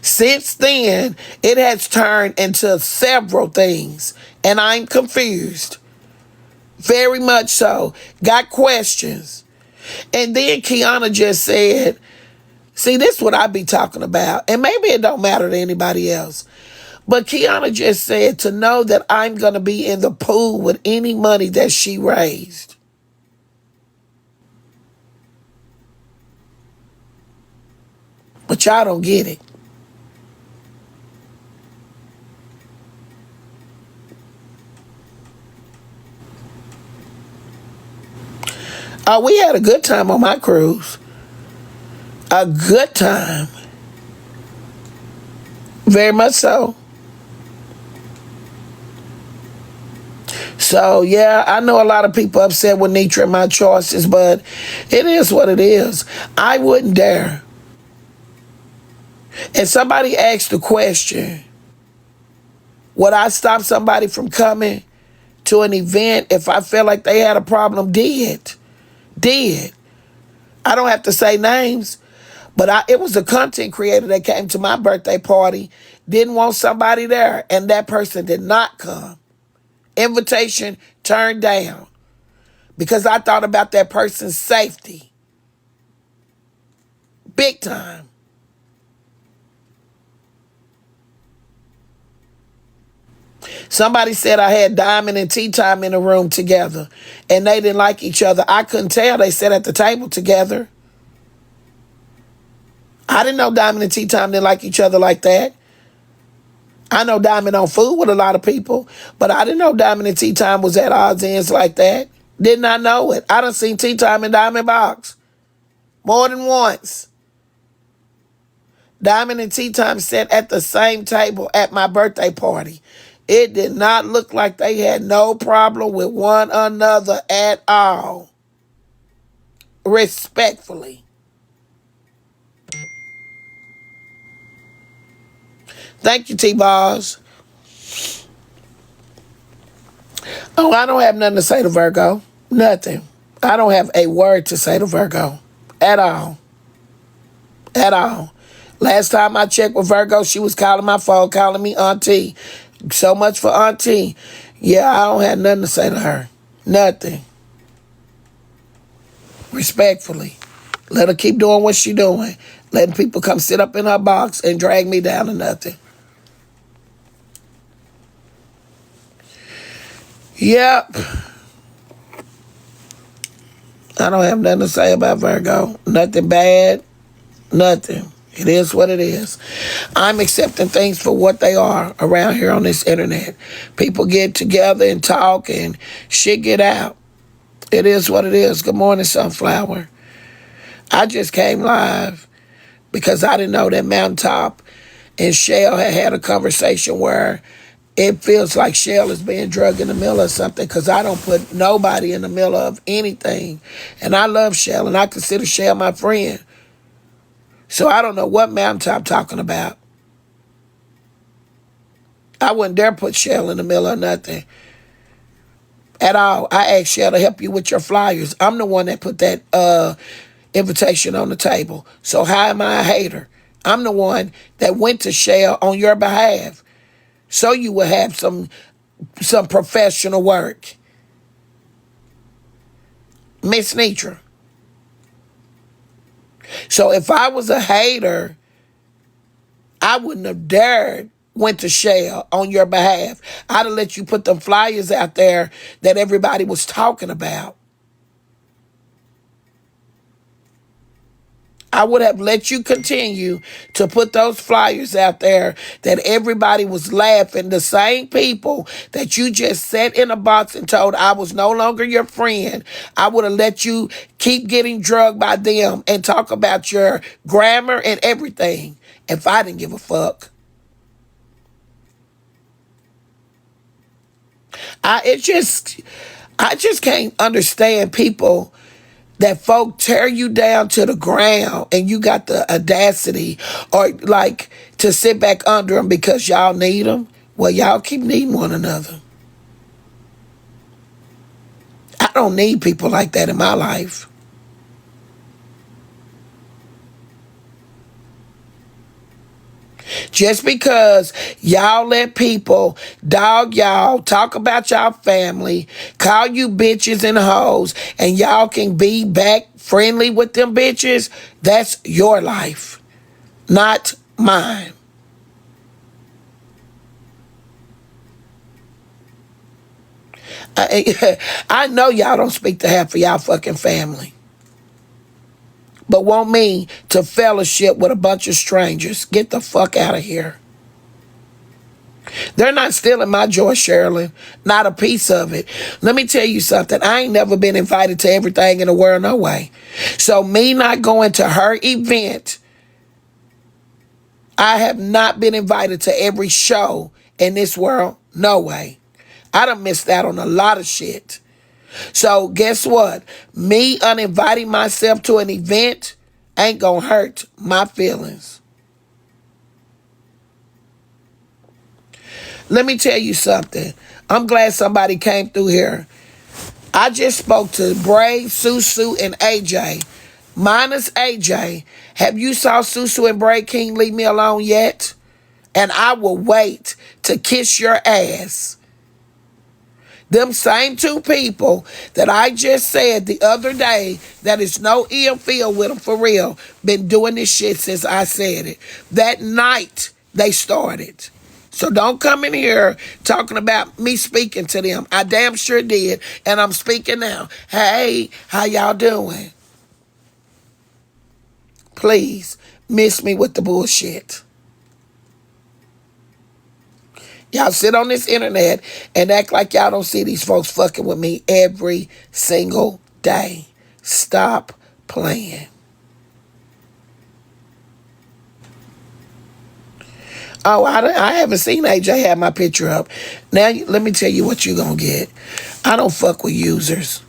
Since then, it has turned into several things, and I'm confused. Very much so. Got questions. And then Kiana just said, see, this is what I be talking about. And maybe it don't matter to anybody else. But Kiana just said to know that I'm going to be in the pool with any money that she raised. But y'all don't get it. We had a good time on my cruise. A good time. Very much so. So, yeah, I know a lot of people upset with Netra and my choices, but it is what it is. I wouldn't dare. And somebody asked the question, would I stop somebody from coming to an event if I felt like they had a problem? Did. I don't have to say names, but it was a content creator that came to my birthday party, didn't want somebody there, and that person did not come. Invitation turned down because I thought about that person's safety. Big time. Somebody said I had Diamond and Tea Time in a room together and they didn't like each other. I couldn't tell. They sat at the table together. I didn't know Diamond and Tea Time didn't like each other like that. I know Diamond on food with a lot of people, but I didn't know Diamond and Tea Time was at odds ends like that. Did not know it. I done seen Tea Time and Diamond box more than once. Diamond and Tea Time sat at the same table at my birthday party. It did not look like they had no problem with one another at all. Respectfully. Thank you, T-Balls. Oh, I don't have nothing to say to Virgo. Nothing. I don't have a word to say to Virgo. At all. At all. Last time I checked with Virgo, she was calling my phone, calling me auntie. So much for auntie. Yeah, I don't have nothing to say to her. Nothing. Respectfully. Let her keep doing what she doing. Letting people come sit up in her box and drag me down to nothing. Yep. I don't have nothing to say about Virgo. Nothing bad. Nothing. It is what it is. I'm accepting things for what they are around here on this internet. People get together and talk and shit get out. It is what it is. Good morning, Sunflower. I just came live because I didn't know that Mountaintop and Shell had a conversation where it feels like Shell is being drugged in the middle of something because I don't put nobody in the middle of anything. And I love Shell and I consider Shell my friend. So I don't know what Mountaintop talking about. I wouldn't dare put Shell in the middle of nothing. At all. I asked Shell to help you with your flyers. I'm the one that put that invitation on the table. So how am I a hater? I'm the one that went to Shell on your behalf. So you will have some professional work. MessyTok. So if I was a hater, I wouldn't have dared went to Shell on your behalf. I'd have let you put them flyers out there that everybody was talking about. I would have let you continue to put those flyers out there that everybody was laughing. The same people that you just sat in a box and told I was no longer your friend. I would have let you keep getting drugged by them and talk about your grammar and everything if I didn't give a fuck. I just can't understand people that folk tear you down to the ground and you got the audacity or like to sit back under them because y'all need them. Well, y'all keep needing one another. I don't need people like that in my life. Just because y'all let people dog y'all, talk about y'all family, call you bitches and hoes, and y'all can be back friendly with them bitches, that's your life, not mine. I know y'all don't speak to half of y'all fucking family, but want me to fellowship with a bunch of strangers. Get the fuck out of here. They're not stealing my joy, Sherilyn. Not a piece of it. Let me tell you something. I ain't never been invited to everything in the world, no way. So me not going to her event, I have not been invited to every show in this world, no way. I done missed out on a lot of shit. So guess what? Me uninviting myself to an event ain't gonna hurt my feelings. Let me tell you something. I'm glad somebody came through here. I just spoke to Bray, Susu, and AJ. Minus AJ. Have you saw Susu and Bray King leave me alone yet? And I will wait to kiss your ass. Them same two people that I just said the other day that is no ill feel with them for real, been doing this shit since I said it. That night they started. So don't come in here talking about me speaking to them. I damn sure did, and I'm speaking now. Hey, how y'all doing? Please, miss me with the bullshit. Y'all sit on this internet and act like y'all don't see these folks fucking with me every single day. Stop playing. Oh, I haven't seen AJ have my picture up. Now, let me tell you what you're going to get. I don't fuck with users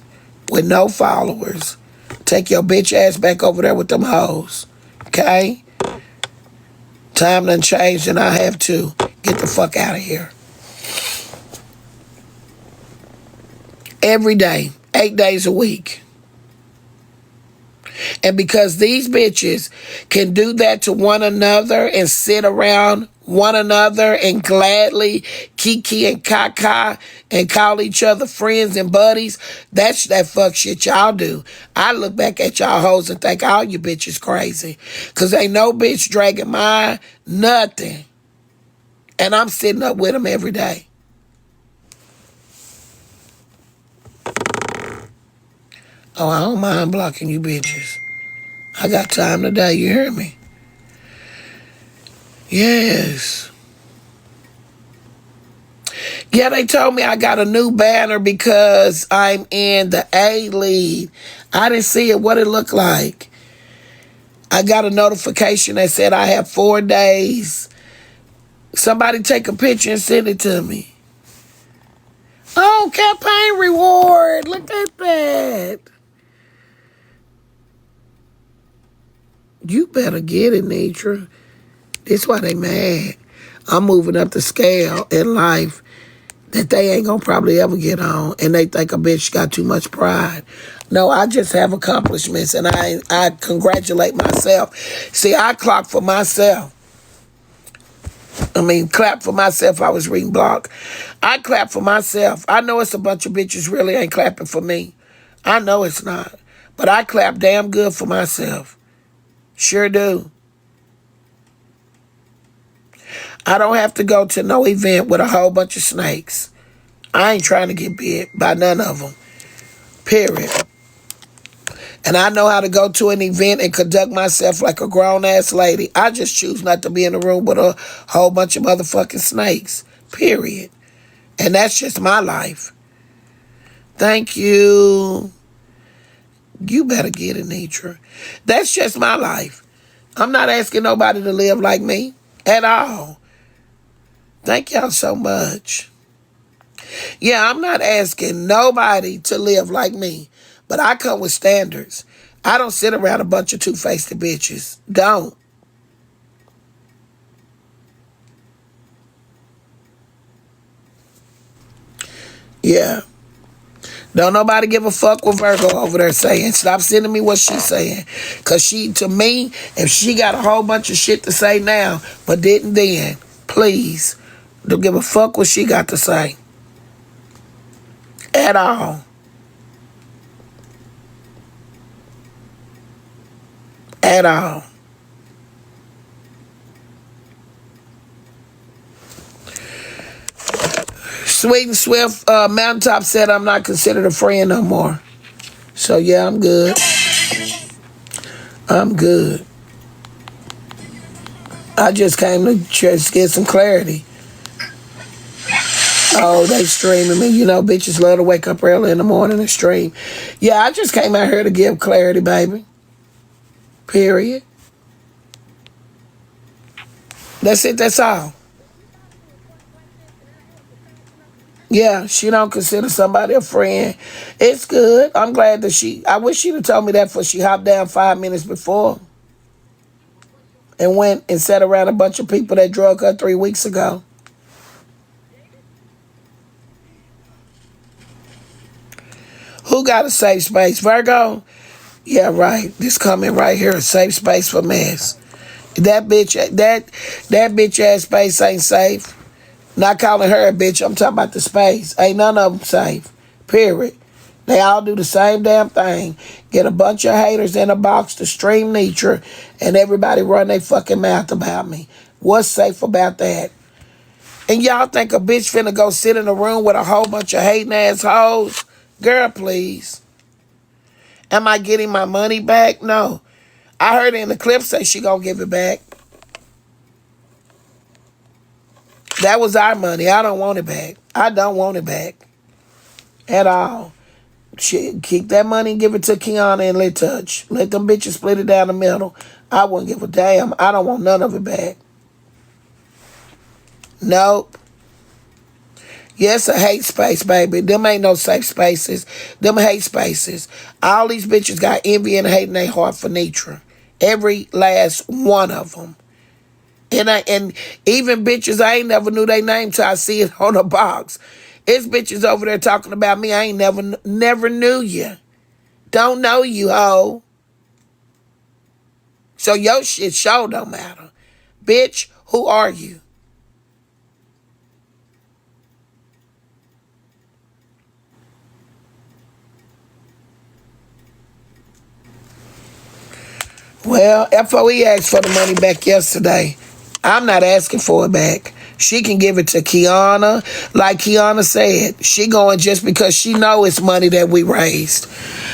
with no followers. Take your bitch ass back over there with them hoes. Okay? Time done changed and I have to. Get the fuck out of here. Every day, 8 days a week. And because these bitches can do that to one another and sit around one another and gladly kiki and kaka and call each other friends and buddies, that's that fuck shit y'all do. I look back at y'all hoes and think all you bitches crazy. Because ain't no bitch dragging my nothing. And I'm sitting up with them every day. Oh, I don't mind blocking you bitches. I got time today, you hear me? Yes. Yeah, they told me I got a new banner because I'm in the A lead. I didn't see it, what it looked like. I got a notification that said I have 4 days. Somebody take a picture and send it to me. Oh, campaign reward. Look at that. You better get it, Netra. That's why they mad. I'm moving up the scale in life that they ain't gonna probably ever get on, and they think a bitch got too much pride. No, I just have accomplishments, and I congratulate myself. See, I clock for myself. Clap for myself. I was reading block. I clap for myself. I know it's a bunch of bitches really ain't clapping for me. I know it's not. But I clap damn good for myself. Sure do. I don't have to go to no event with a whole bunch of snakes. I ain't trying to get bit by none of them. Period. And I know how to go to an event and conduct myself like a grown-ass lady. I just choose not to be in a room with a whole bunch of motherfucking snakes. Period. And that's just my life. Thank you. You better get it, Netra. That's just my life. I'm not asking nobody to live like me at all. Thank y'all so much. Yeah, I'm not asking nobody to live like me, but I come with standards. I don't sit around a bunch of two-faced bitches. Don't. Yeah. Don't nobody give a fuck what Virgo over there saying. Stop sending me what she's saying. Because she, to me, if she got a whole bunch of shit to say now, but didn't then, please, don't give a fuck what she got to say. At all. At all. Sweet and Swift, Mountaintop said I'm not considered a friend no more. So yeah, I'm good. I'm good. I just came to just get some clarity. Oh, they streaming me. You know, bitches love to wake up early in the morning and stream. Yeah, I just came out here to give clarity, baby. Period. That's it, that's all. Yeah, she don't consider somebody a friend. It's good. I'm glad that I wish she'd have told me that before she hopped down 5 minutes before. And went and sat around a bunch of people that drug her 3 weeks ago. Who got a safe space? Virgo? Yeah, right. This coming right here, a safe space for mess. That bitch ass space ain't safe. Not calling her a bitch. I'm talking about the space. Ain't none of them safe. Period. They all do the same damn thing. Get a bunch of haters in a box to stream MRS.NETRA, and everybody run their fucking mouth about me. What's safe about that? And y'all think a bitch finna go sit in a room with a whole bunch of hating assholes? Girl, please. Am I getting my money back? No. I heard in the clip say she gonna give it back. That was our money. I don't want it back. I don't want it back. At all. Shit, keep that money and give it to Kiana and Lit Touch. Let them bitches split it down the middle. I wouldn't give a damn. I don't want none of it back. Nope. Yes, a hate space, baby. Them ain't no safe spaces. Them hate spaces. All these bitches got envy and hate in their heart for MessyTok. Every last one of them. And even bitches I ain't never knew their name till I see it on a box. It's bitches over there talking about me. I ain't never knew you. Don't know you, ho. So your shit sure don't matter. Bitch, who are you? Well, FOE asked for the money back yesterday. I'm not asking for it back. She can give it to Kiana. Like Kiana said, she going just because she know it's money that we raised.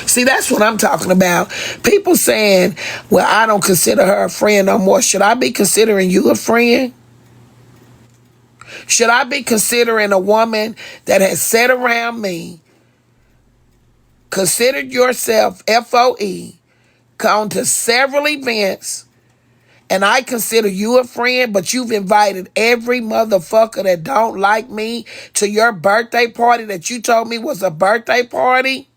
See, that's what I'm talking about. People saying, well, I don't consider her a friend no more. Should I be considering you a friend? Should I be considering a woman that has sat around me, considered yourself FOE, gone to several events, and I consider you a friend, but you've invited every motherfucker that don't like me to your birthday party that you told me was a birthday party?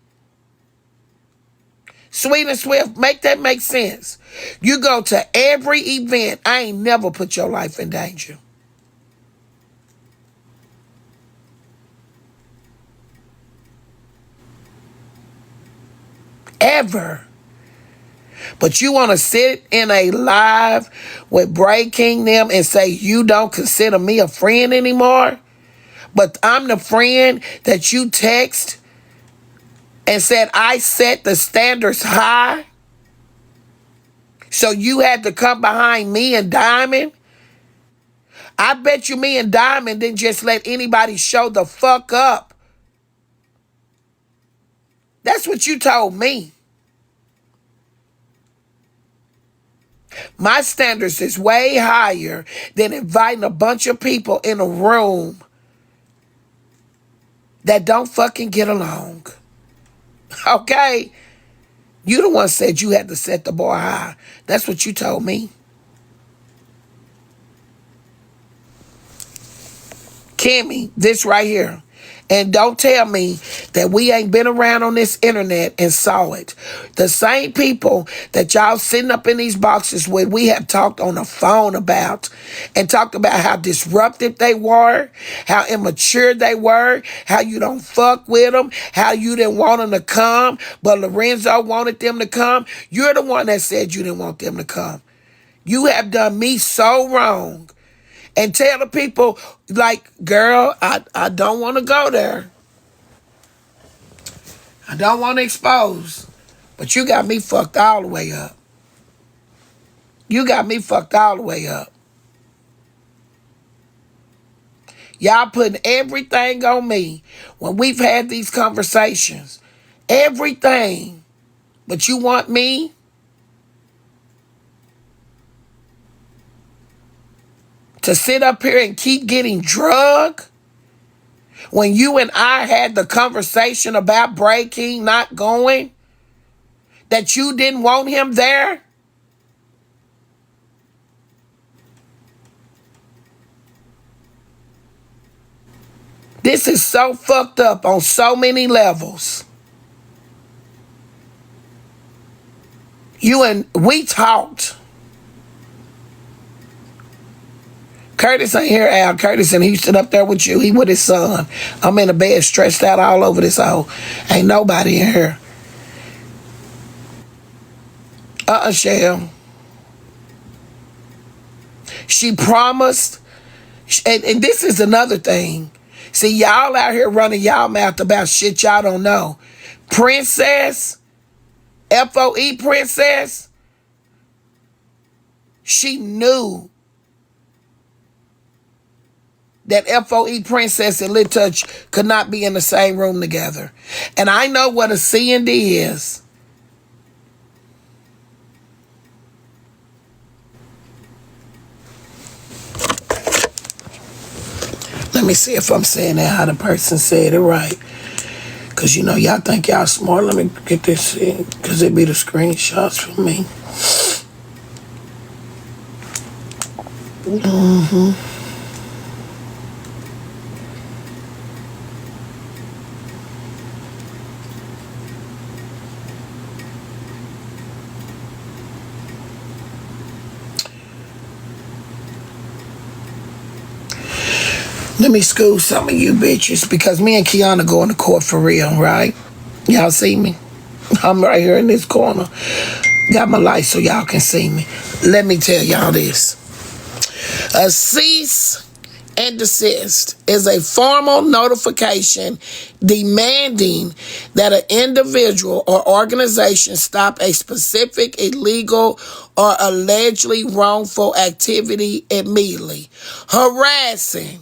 Sweet and Swift, make that make sense. You go to every event. I ain't never put your life in danger. Ever. But you want to sit in a live with Bray King them and say you don't consider me a friend anymore? But I'm the friend that you text and said I set the standards high? So you had to come behind me and Diamond? I bet you me and Diamond didn't just let anybody show the fuck up. That's what you told me. My standards is way higher than inviting a bunch of people in a room that don't fucking get along. Okay? You the one said you had to set the bar high. That's what you told me. Kimmy, this right here. And don't tell me that we ain't been around on this internet and saw it. The same people that y'all sitting up in these boxes with, we have talked on the phone about and talked about how disruptive they were, how immature they were, how you don't fuck with them, how you didn't want them to come, but Lorenzo wanted them to come. You're the one that said you didn't want them to come. You have done me so wrong. And tell the people, like, girl, I don't want to go there. I don't want to expose. But you got me fucked all the way up. You got me fucked all the way up. Y'all putting everything on me when we've had these conversations. Everything. But you want me to sit up here and keep getting drugged? When you and I had the conversation about breaking, not going, that you didn't want him there? This is so fucked up on so many levels. We talked. Curtis ain't here, Al. Curtis in Houston up there with you. He with his son. I'm in the bed stretched out all over this hole. Ain't nobody in here. Shell. She promised. And this is another thing. See, y'all out here running y'all mouth about shit y'all don't know. Princess, FOE Princess, she knew that FOE Princess and Lit Touch could not be in the same room together. And I know what a C&D is. Let me see if I'm saying that how the person said it right. Because, you know, y'all think y'all smart. Let me get this in, because it be the screenshots for me. Let me school some of you bitches, because me and Kiana going to court for real, right? Y'all see me? I'm right here in this corner. Got my light so y'all can see me. Let me tell y'all this. A cease and desist is a formal notification demanding that an individual or organization stop a specific illegal or allegedly wrongful activity immediately. Harassing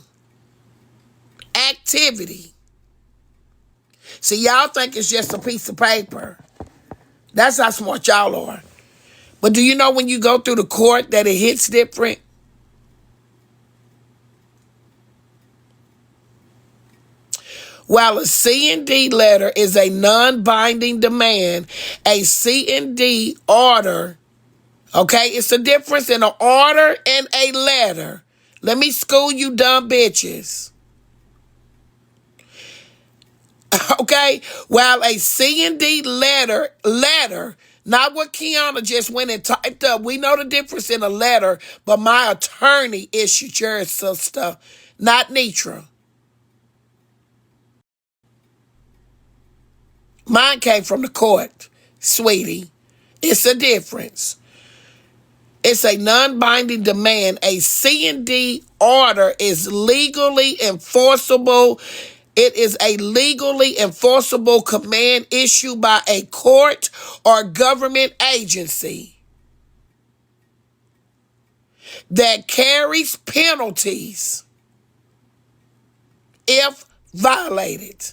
activity. See, y'all think it's just a piece of paper. That's how smart y'all are. But do you know when you go through the court that it hits different? While a C&D letter is a non-binding demand, a C&D order, okay, it's a difference in an order and a letter. Let me school you dumb bitches. Okay, while a C&D letter, not what Kiana just went and typed up. We know the difference in a letter, but my attorney issued your stuff, not NETRA. Mine came from the court, sweetie. It's a difference. It's a non-binding demand. A C&D order is legally enforceable. It is a legally enforceable command issued by a court or government agency that carries penalties if violated.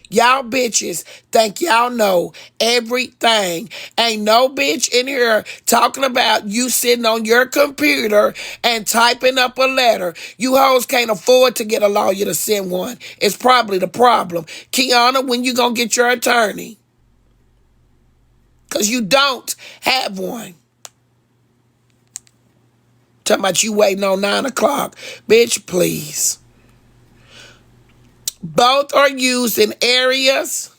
Y'all bitches think y'all know everything. Ain't no bitch in here talking about you sitting on your computer and typing up a letter. You hoes can't afford to get a lawyer to send one. It's probably the problem. Kiana, when you gonna get your attorney? Because you don't have one. Talking about you waiting on 9 o'clock. Bitch, please. Both are used in areas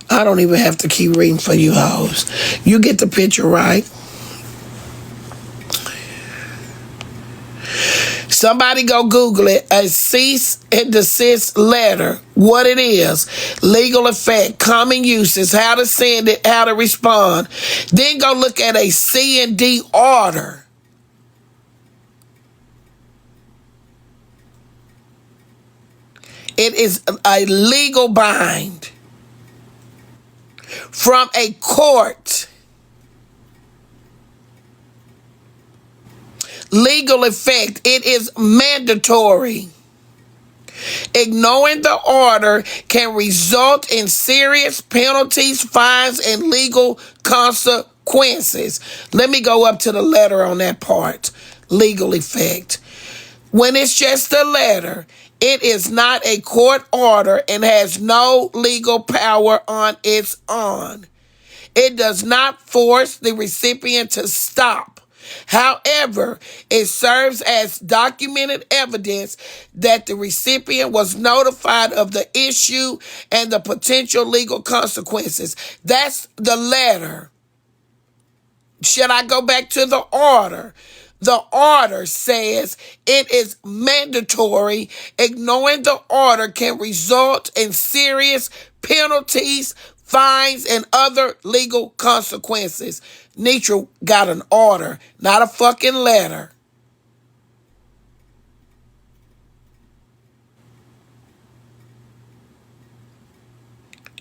I don't even have to keep reading for you hoes. You get the picture, right? Somebody go Google it. A cease and desist letter. What it is. Legal effect. Common uses. How to send it. How to respond. Then go look at a C&D order. It is a legal bind from a court. Legal effect. It is mandatory. Ignoring the order can result in serious penalties, fines, and legal consequences. Let me go up to the letter on that part. Legal effect. When it's just a letter, it is not a court order and has no legal power on its own. It does not force the recipient to stop. However, it serves as documented evidence that the recipient was notified of the issue and the potential legal consequences. That's the letter. Should I go back to the order? The order says it is mandatory. Ignoring the order can result in serious penalties, fines, and other legal consequences. NETRA got an order, not a fucking letter.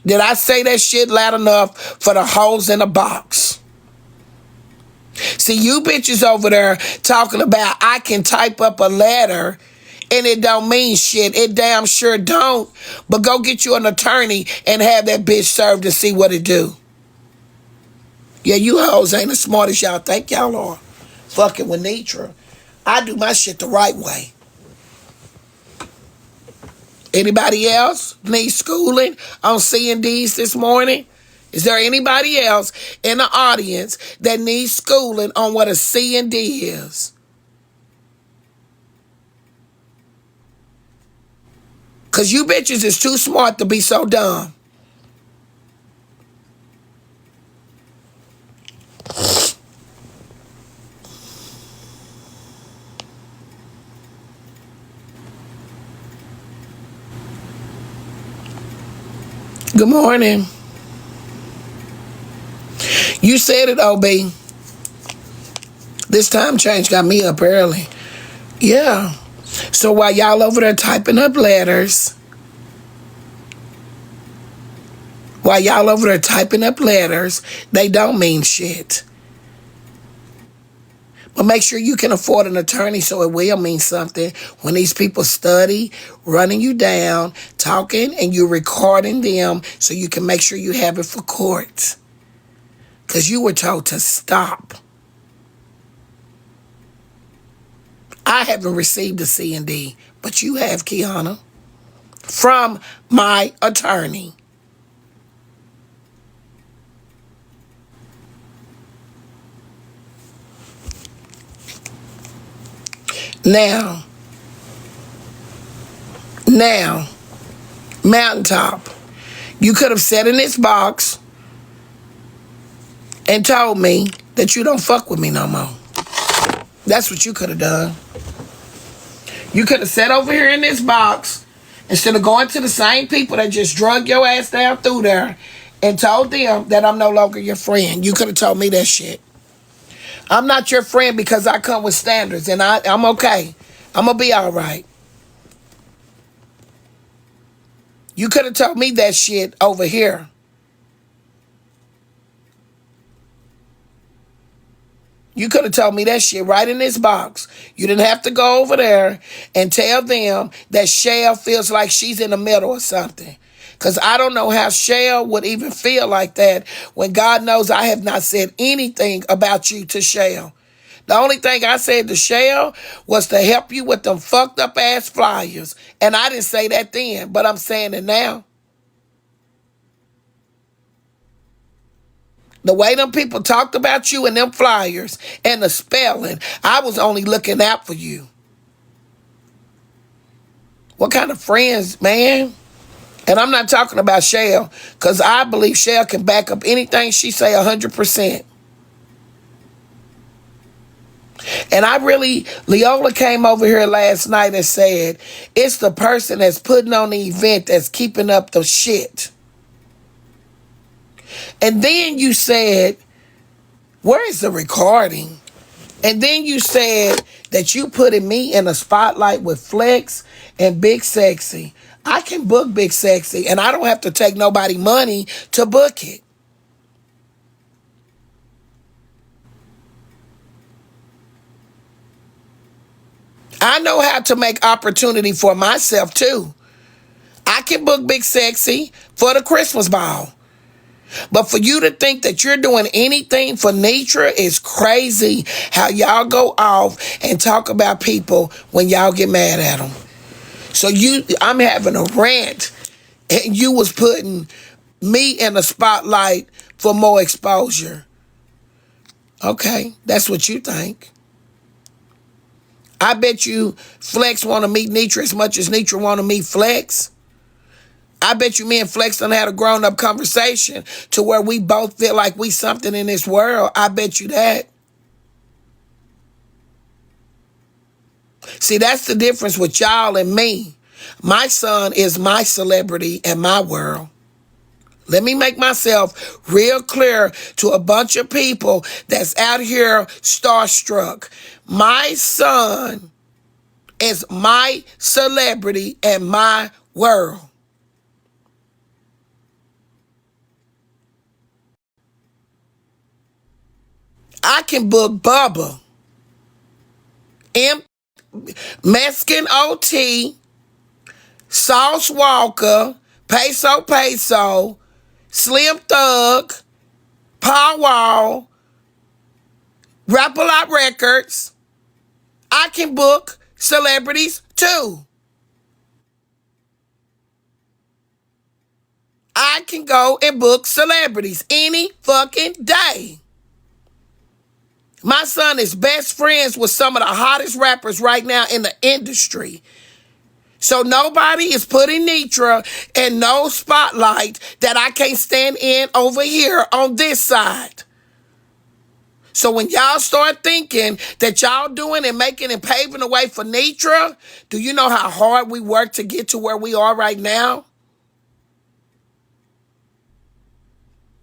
Did I say that shit loud enough for the hoes in the box? See, you bitches over there talking about I can type up a letter and it don't mean shit. It damn sure don't. But go get you an attorney and have that bitch served to see what it do. Yeah, you hoes ain't as smart as y'all think y'all are. Fucking with NETRA. I do my shit the right way. Anybody else need schooling on C&Ds this morning? Is there anybody else in the audience that needs schooling on what a C&D is? Because you bitches is too smart to be so dumb. Good morning. You said it, OB. This time change got me up early. Yeah. So while y'all over there typing up letters, they don't mean shit. But make sure you can afford an attorney so it will mean something when these people study, running you down, talking, and you're recording them so you can make sure you have it for court. Because you were told to stop. I haven't received a C&D, but you have, Kiana, from my attorney. Now, Mountaintop, you could have sat in this box and told me that you don't fuck with me no more. That's what you could have done. You could have sat over here in this box instead of going to the same people that just drug your ass down through there and told them that I'm no longer your friend. You could have told me that shit. I'm not your friend because I come with standards, and I'm okay. I'm going to be all right. You could have told me that shit over here. You could have told me that shit right in this box. You didn't have to go over there and tell them that Shell feels like she's in the middle or something. Because I don't know how Shell would even feel like that when God knows I have not said anything about you to Shell. The only thing I said to Shell was to help you with them fucked up ass flyers. And I didn't say that then, but I'm saying it now. The way them people talked about you and them flyers and the spelling, I was only looking out for you. What kind of friends, man? And I'm not talking about Shell, because I believe Shell can back up anything she say 100%. And Leola came over here last night and said, it's the person that's putting on the event that's keeping up the shit. And then you said, where is the recording? And then you said that you putting me in a spotlight with Flex and Big Sexy. I can book Big Sexy, and I don't have to take nobody money to book it. I know how to make opportunity for myself, too. I can book Big Sexy for the Christmas ball. But for you to think that you're doing anything for NETRA is crazy. How y'all go off and talk about people when y'all get mad at them. So I'm having a rant, and you was putting me in the spotlight for more exposure. Okay, that's what you think. I bet you Flex want to meet NETRA as much as NETRA want to meet Flex. I bet you me and Flex done had a grown-up conversation to where we both feel like we something in this world. I bet you that. See, that's the difference with y'all and me. My son is my celebrity and my world. Let me make myself real clear to a bunch of people that's out here starstruck. My son is my celebrity and my world. I can book Bubba, Mexican OT, Sauce Walker, Peso, Slim Thug, Paul Wall, Rap A Lot Records. I can book celebrities too. I can go and book celebrities any fucking day. My son is best friends with some of the hottest rappers right now in the industry. So nobody is putting NETRA in no spotlight that I can't stand in over here on this side. So when y'all start thinking that y'all doing and making and paving the way for NETRA, do you know how hard we work to get to where we are right now?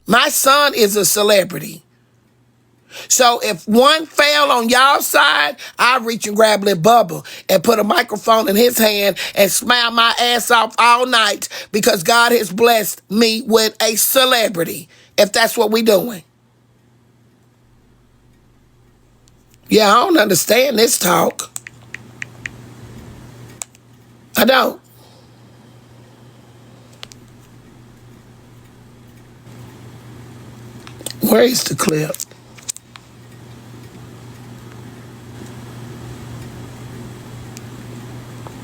My son is a celebrity. So if one fell on y'all side, I reach and grab Lil Bubba and put a microphone in his hand and smile my ass off all night because God has blessed me with a celebrity, if that's what we doing. Yeah, I don't understand this talk. I don't. Where is the clip?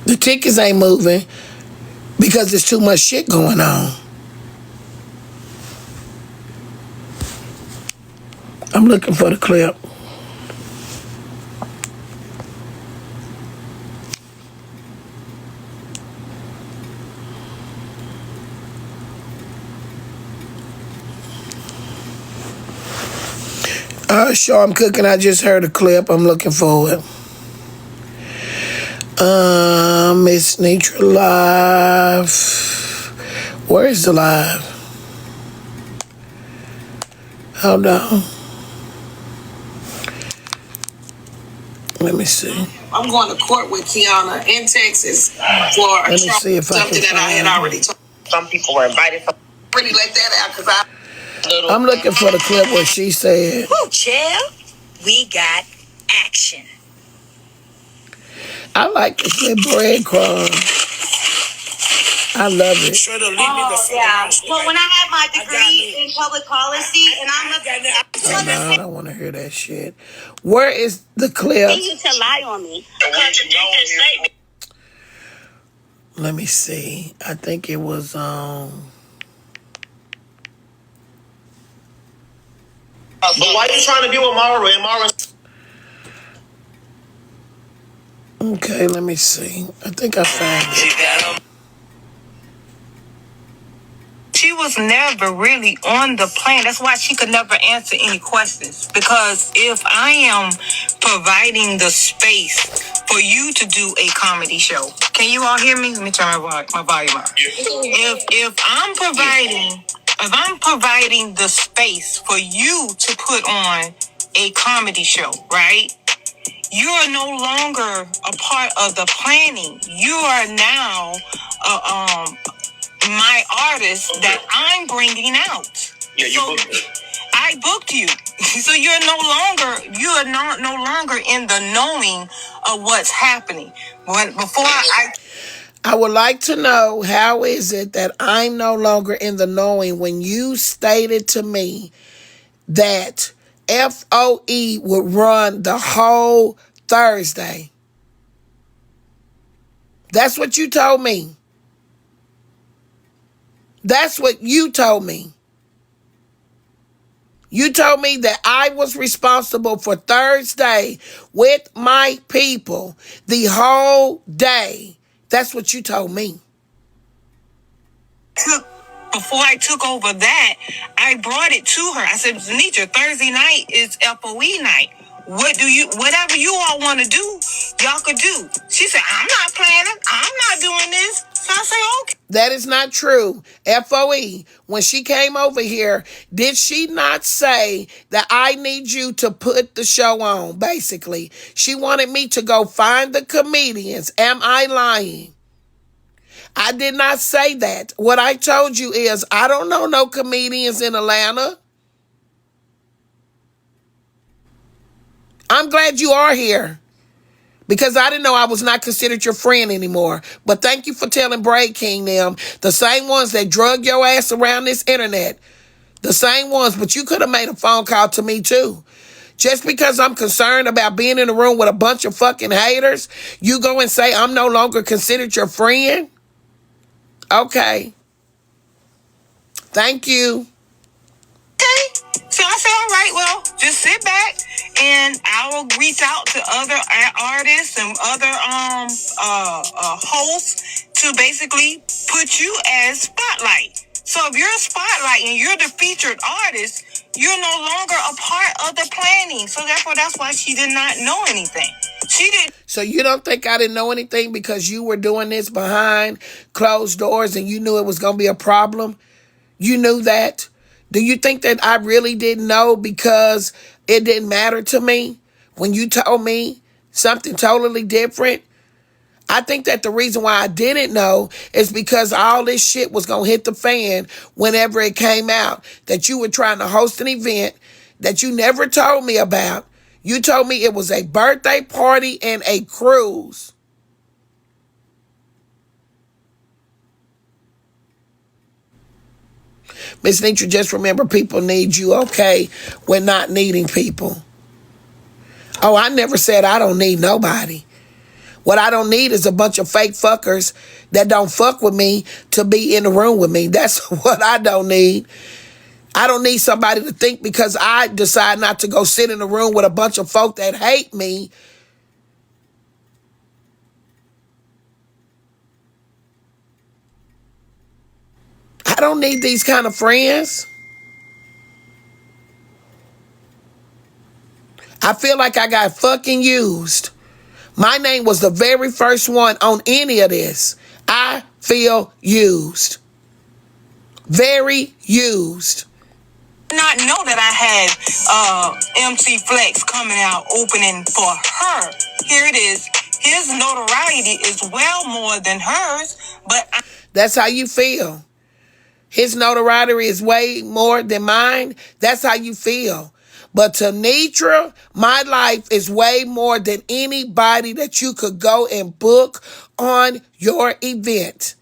The tickets ain't moving because there's too much shit going on. I'm looking for the clip. Sure, I'm cooking. I just heard a clip. I'm looking for it. MessyTok live. Where is the live? Hold on. Let me see. I'm going to court with Kiana in Texas for something that I had already told. Some people were invited. Really let that out because I'm looking for the clip where she said, "Woo, chill. We got action." I like this little breadcrumb. I love it. Oh, yeah. Well, when I had my degree in public policy, and I don't want to hear that shit. Where is the clip? You to lie on me. Let me see. I think it was But why are you trying to be with Mara? And Mara. Okay, let me see. I think I found it. She was never really on the plan. That's why she could never answer any questions. Because if I am providing the space for you to do a comedy show, can you all hear me? Let me turn my volume up. If I'm providing the space for you to put on a comedy show, right? You are no longer a part of the planning. You are now my artist that I'm bringing out. Yeah, you booked me. I booked you. So you're no longer in the knowing of what's happening. I would like to know, how is it that I'm no longer in the knowing when you stated to me that FOE would run the whole Thursday? That's what you told me. That's what you told me. You told me that I was responsible for Thursday with my people the whole day. That's what you told me. Before I took over that, I brought it to her. I said, Zanitra, Thursday night is FOE night. Whatever you all want to do, y'all could do. She said, I'm not planning. I'm not doing this. So I said, okay. That is not true. FOE, when she came over here, did she not say that I need you to put the show on? Basically, she wanted me to go find the comedians. Am I lying? I did not say that. What I told you is I don't know no comedians in Atlanta. I'm glad you are here because I didn't know I was not considered your friend anymore. But thank you for telling Braid King them, the same ones that drug your ass around this internet, the same ones, but you could have made a phone call to me too. Just because I'm concerned about being in a room with a bunch of fucking haters, you go and say I'm no longer considered your friend? Okay. Thank you. Okay. So I said, all right, well, just sit back and I will reach out to other artists and other hosts to basically put you as spotlight. So if you're a spotlight and you're the featured artist, you're no longer a part of the planning. So therefore, that's why she did not know anything. She did. So you don't think I didn't know anything because you were doing this behind closed doors and you knew it was going to be a problem? You knew that? Do you think that I really didn't know because it didn't matter to me when you told me something totally different? I think that the reason why I didn't know is because all this shit was going to hit the fan whenever it came out, that you were trying to host an event that you never told me about. You told me it was a birthday party and a cruise. Miss Netra, just remember people need you, okay? We're not needing people. Oh, I never said I don't need nobody. What I don't need is a bunch of fake fuckers that don't fuck with me to be in the room with me. That's what I don't need. I don't need somebody to think because I decide not to go sit in a room with a bunch of folk that hate me. I don't need these kind of friends. I feel like I got fucking used. My name was the very first one on any of this. I feel used. Very used. Not know that I had MC Flex coming out opening for her. Here it is. His notoriety is well more than hers, but that's how you feel. His notoriety is way more than mine. That's how you feel. But to Netra, my life is way more than anybody that you could go and book on your event.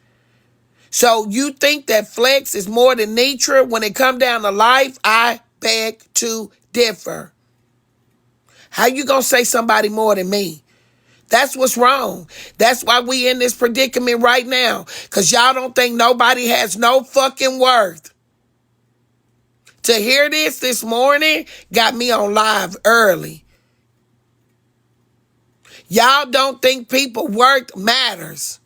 So you think that Flex is more than Netra when it come down to life? I beg to differ. How you gonna say somebody more than me? That's what's wrong. That's why we in this predicament right now. Because y'all don't think nobody has no fucking worth to hear this morning got me on live early. Y'all don't think people work matters.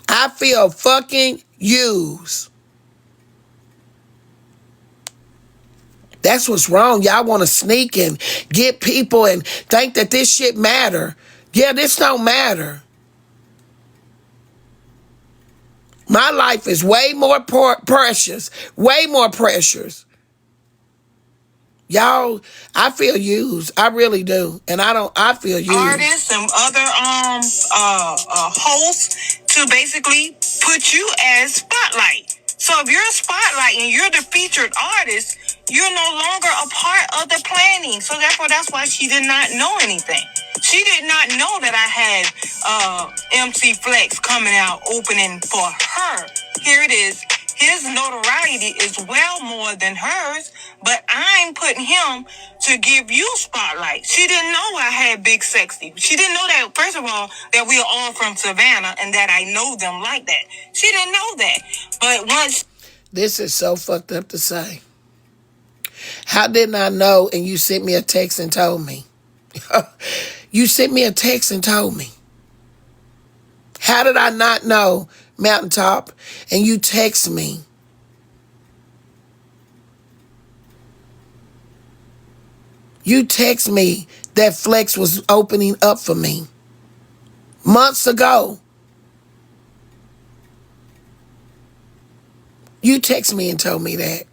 I feel fucking used. That's what's wrong. Y'all want to sneak and get people and think that this shit matter. Yeah, this don't matter. My life is way more precious. Way more precious. Y'all, I feel used. I really do. And I feel used. Artists and other hosts to basically put you as spotlight. So if you're a spotlight and you're the featured artist, you're no longer a part of the planning. So therefore, that's why she did not know anything. She did not know that I had MC Flex coming out opening for her. Here it is. His notoriety is well more than hers, but I'm putting him to give you spotlight. She didn't know I had Big Sexy. She didn't know that, first of all, that we are all from Savannah and that I know them like that. She didn't know that. But once... This is so fucked up to say. How didn't I know and you sent me a text and told me? You sent me a text and told me. How did I not know, Mountaintop, and you text me? You text me that Flex was opening up for me months ago. You text me and told me that.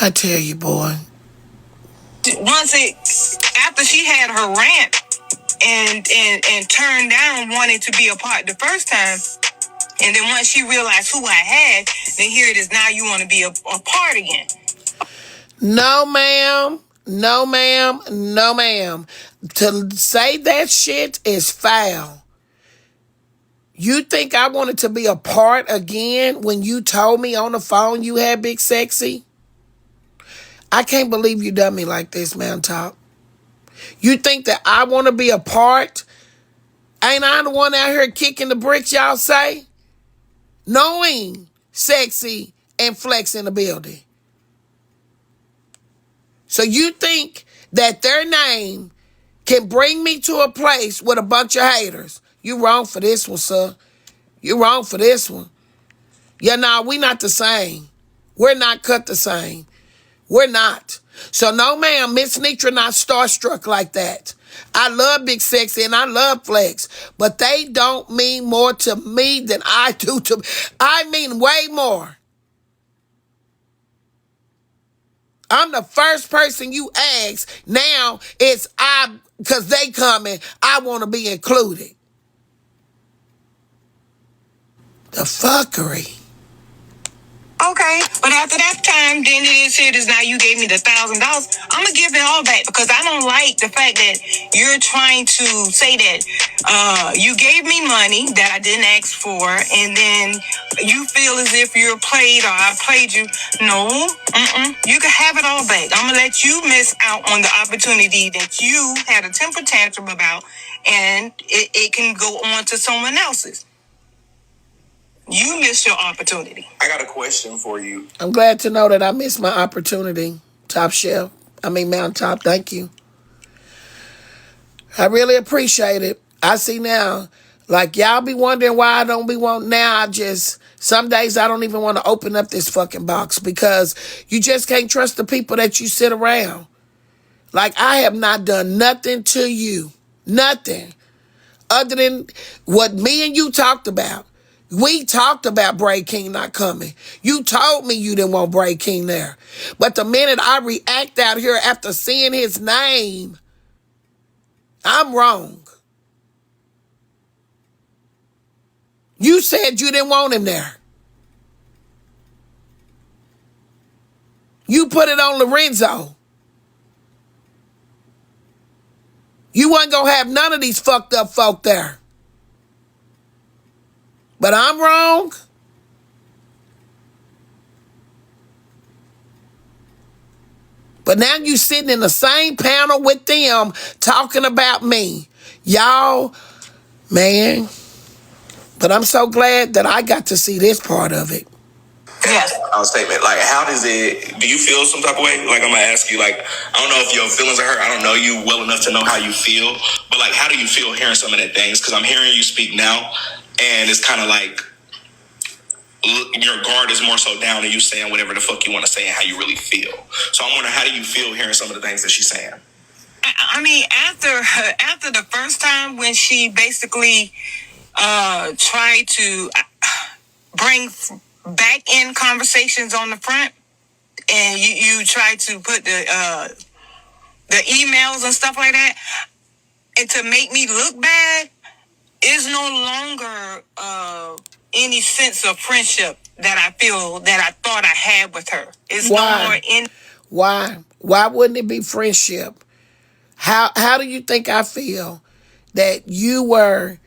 I tell you, boy. After she had her rant and turned down wanting to be a part the first time, and then once she realized who I had, then here it is, now you want to be a part again. No, ma'am. No, ma'am. No, ma'am. To say that shit is foul. You think I wanted to be a part again when you told me on the phone you had Big Sexy? I can't believe you done me like this, Mountaintop. You think that I want to be a part? Ain't I the one out here kicking the bricks, y'all say? Knowing Sexy and Flex in the building. So you think that their name can bring me to a place with a bunch of haters? You wrong for this one, sir. You wrong for this one. Yeah, nah, we not the same. We're not cut the same. We're not. So no, ma'am, MessyTok not starstruck like that. I love Big Sexy and I love Flex, but they don't mean more to me than I do to... I mean way more. I'm the first person you ask. Now it's because they coming, I want to be included. The fuckery. Okay, but after that time, then it is now you gave me the $1,000. I'm gonna give it all back because I don't like the fact that you're trying to say that you gave me money that I didn't ask for, and then you feel as if you're played or I played you. No, you can have it all back. I'm gonna let you miss out on the opportunity that you had a temper tantrum about, and it can go on to someone else's. You missed your opportunity. I got a question for you. I'm glad to know that I missed my opportunity, Mountaintop. Thank you. I really appreciate it. I see now, like y'all be wondering why I don't be wanting now. Some days I don't even want to open up this fucking box because you just can't trust the people that you sit around. Like I have not done nothing to you. Nothing. Other than what me and you talked about. We talked about Bray King not coming. You told me you didn't want Bray King there. But the minute I react out here after seeing his name, I'm wrong. You said you didn't want him there. You put it on Lorenzo. You wasn't going to have none of these fucked up folk there. But I'm wrong. But now you sitting in the same panel with them talking about me. Y'all, Man, but I'm so glad that I got to see this part of it. Yes. Statement. Like, how does it, do you feel some type of way? Like, I'm going to ask you, like, I don't know if your feelings are hurt. I don't know you well enough to know how you feel. But, like, how do you feel hearing some of the things? Because I'm hearing you speak now, and it's kind of like your guard is more so down and you saying whatever the fuck you want to say and how you really feel. So I'm wondering, how do you feel hearing some of the things that she's saying? I mean, after the first time when she basically tried to bring back in conversations on the front, and you try to put the emails and stuff like that, and to make me look bad, is no longer any sense of friendship that I feel that I thought I had with her. It's Why? no more in. Why wouldn't it be friendship? How do you think I feel that you were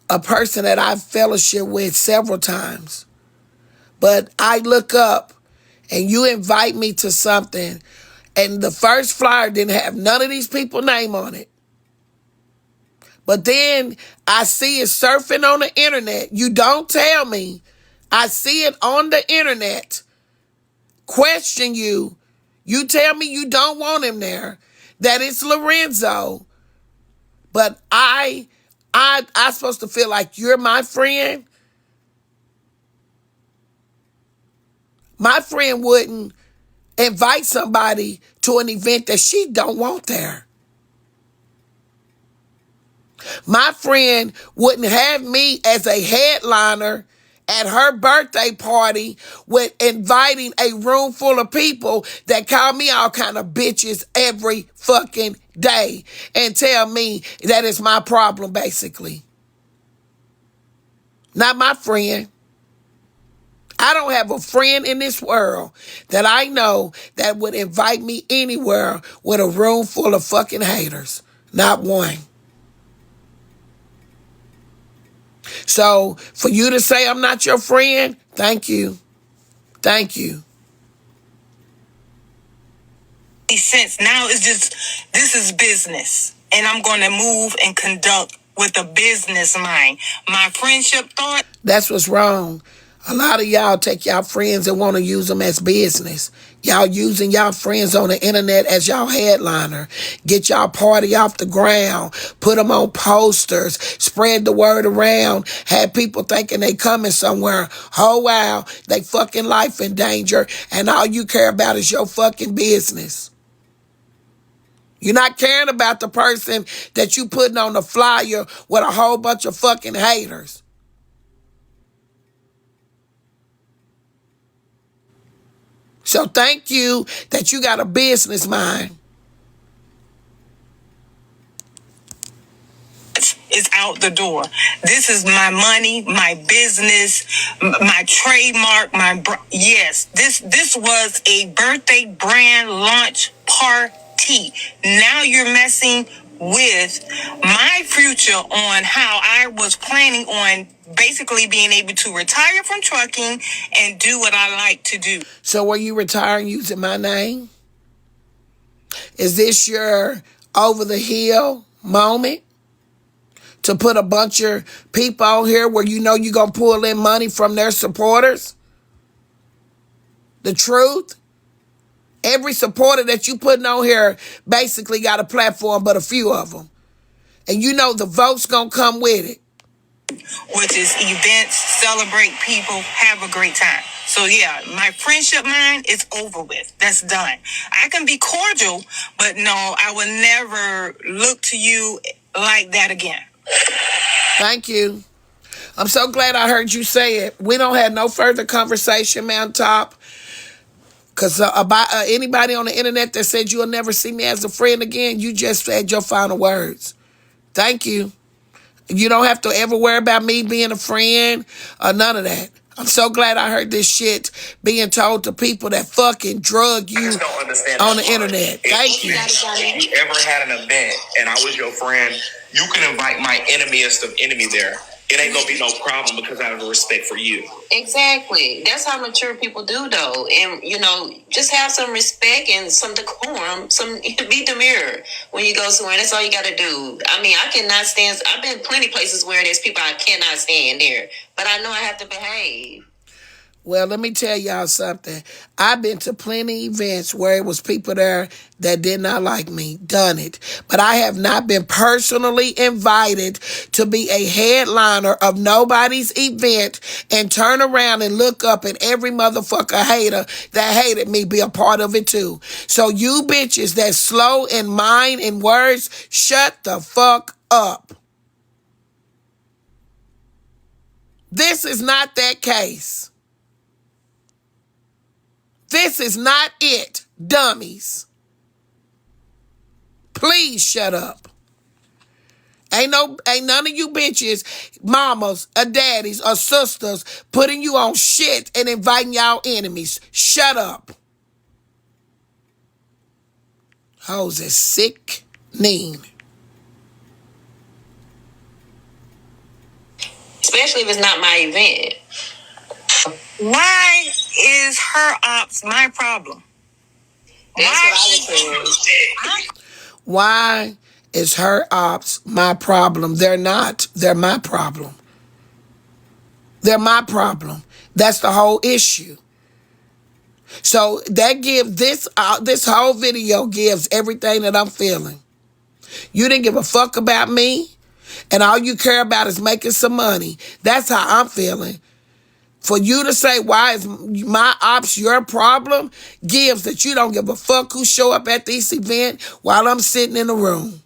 a person that I've fellowship with several times, but I look up and you invite me to something, and the first flyer didn't have none of these people's name on it. But then I see it surfing on the internet. You don't tell me. I see it on the internet. Question you. You tell me you don't want him there. That it's Lorenzo. But I supposed to feel like you're my friend. My friend wouldn't invite somebody to an event that she don't want there. My friend wouldn't have me as a headliner at her birthday party with inviting a room full of people that call me all kind of bitches every fucking day and tell me that it's my problem, basically. Not my friend. I don't have a friend in this world that I know that would invite me anywhere with a room full of fucking haters. Not one. So for you to say I'm not your friend, thank you. Thank you. Sense now it's just, this is business, and I'm going to move and conduct with a business mind. My friendship thought. That's what's wrong. A lot of y'all take y'all friends and want to use them as business. Y'all using y'all friends on the internet as y'all headliner. Get y'all party off the ground. Put them on posters. Spread the word around. Have people thinking they coming somewhere. Oh, wow. They fucking life in danger. And all you care about is your fucking business. You're not caring about the person that you putting on the flyer with a whole bunch of fucking haters. So thank you that you got a business mind. It's out the door. This is my money, my business, my trademark, yes. This was a birthday brand launch party. Now you're messing with my future on how I was planning on basically being able to retire from trucking and do what I like to do. So were you retiring using my name? Is this your over the hill moment? To put a bunch of people on here where you know you're going to pull in money from their supporters? The truth? Every supporter that you putting on here basically got a platform, but a few of them. And you know the vote's going to come with it. Which is events, celebrate people, have a great time. So yeah, my friendship mind is over with. That's done. I can be cordial, but no, I will never look to you like that again. Thank you. I'm so glad I heard you say it. We don't have no further conversation, Mountaintop. Because about anybody on the internet that said you'll never see me as a friend again, you just said your final words. Thank you. You don't have to ever worry about me being a friend or none of that. I'm so glad I heard this shit being told to people that fucking drug you on the internet. Thank you. If you ever had an event and I was your friend, you can invite my enemiest of enemy there. It ain't gonna be no problem because I have a respect for you. Exactly. That's how mature people do, though. And, just have some respect and some decorum. Be demure when you go somewhere. That's all you got to do. I mean, I cannot stand. I've been plenty places where there's people I cannot stand there, but I know I have to behave. Well, let me tell y'all something. I've been to plenty events where it was people there that did not like me, done it. But I have not been personally invited to be a headliner of nobody's event and turn around and look up and every motherfucker hater that hated me be a part of it too. So you bitches that's slow in mind and words, shut the fuck up. This is not that case. This is not it, dummies. Please shut up. Ain't none of you bitches, mamas or daddies or sisters putting you on shit and inviting y'all enemies. Shut up. Hoes is sickening. Especially if it's not my event. Why is her ops my problem? That's what I was saying. Why is her ops my problem? They're not. They're my problem. They're my problem. That's the whole issue. So that gives this whole video gives everything that I'm feeling. You didn't give a fuck about me, and all you care about is making some money. That's how I'm feeling. For you to say, why is my ops your problem, gives that you don't give a fuck who show up at this event while I'm sitting in the room.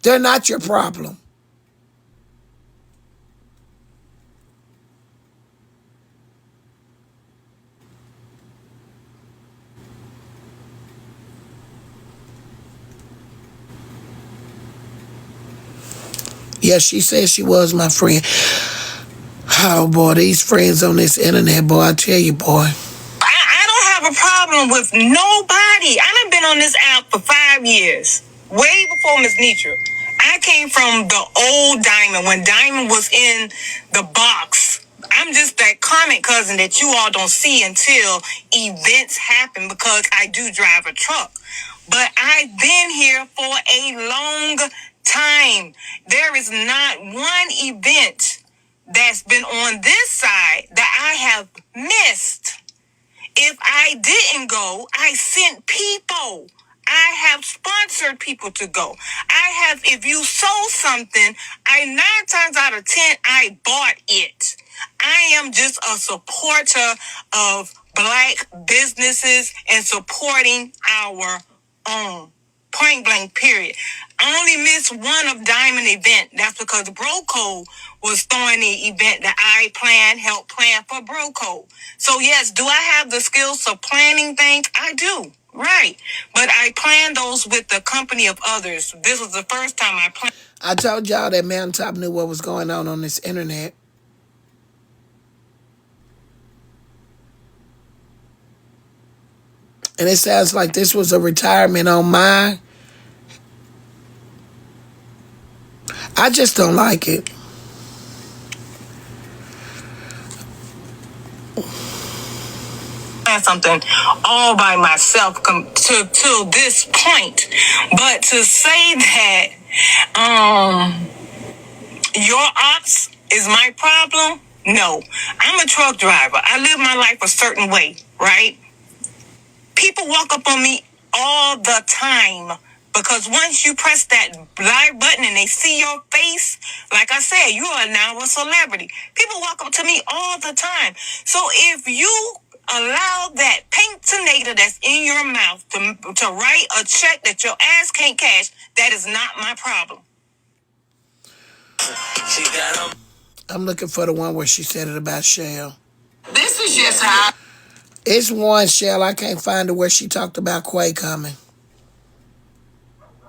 They're not your problem. Yes, she said she was my friend. Oh, boy, these friends on this internet, boy, I tell you, boy. I don't have a problem with nobody. I done been on this app for 5 years, way before MessyTok. I came from the old Diamond, when Diamond was in the box. I'm just that comment cousin that you all don't see until events happen because I do drive a truck. But I've been here for a long time. There is not one event that's been on this side that I have missed. If I didn't go, I sent people. I have sponsored people to go. If you sold something, 9 times out of 10, I bought it. I am just a supporter of Black businesses and supporting our own. Point blank, period. I only missed one of Diamond event. That's because Broco was throwing the event that I helped plan for Broco. So yes, do I have the skills of planning things? I do. Right. But I plan those with the company of others. This was the first time I planned. I told y'all that Mountaintop knew what was going on this internet. And it sounds like this was a retirement on mine. I just don't like it. Something all by myself till this point. But to say that your ops is my problem, no. I'm a truck driver. I live my life a certain way, right? People walk up on me all the time because once you press that live button and they see your face, like I said, you are now a celebrity. People walk up to me all the time. So if you allow that pink tornado that's in your mouth to write a check that your ass can't cash, that is not my problem. I'm looking for the one where she said it about Shell. This is just how. It's one, Shell. I can't find it where she talked about Quay coming.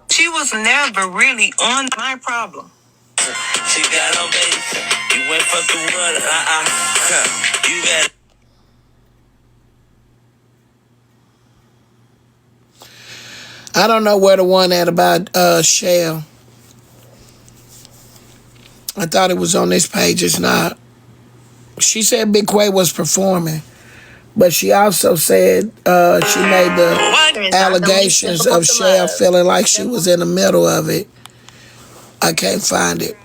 She was never really on my problem. She got on base. You went for the one. You got. I don't know where the one at about Shell. I thought it was on this page. It's not. She said Big Quay was performing, but she also said she made the allegations of Shell feeling like she was in the middle of it. I can't find it.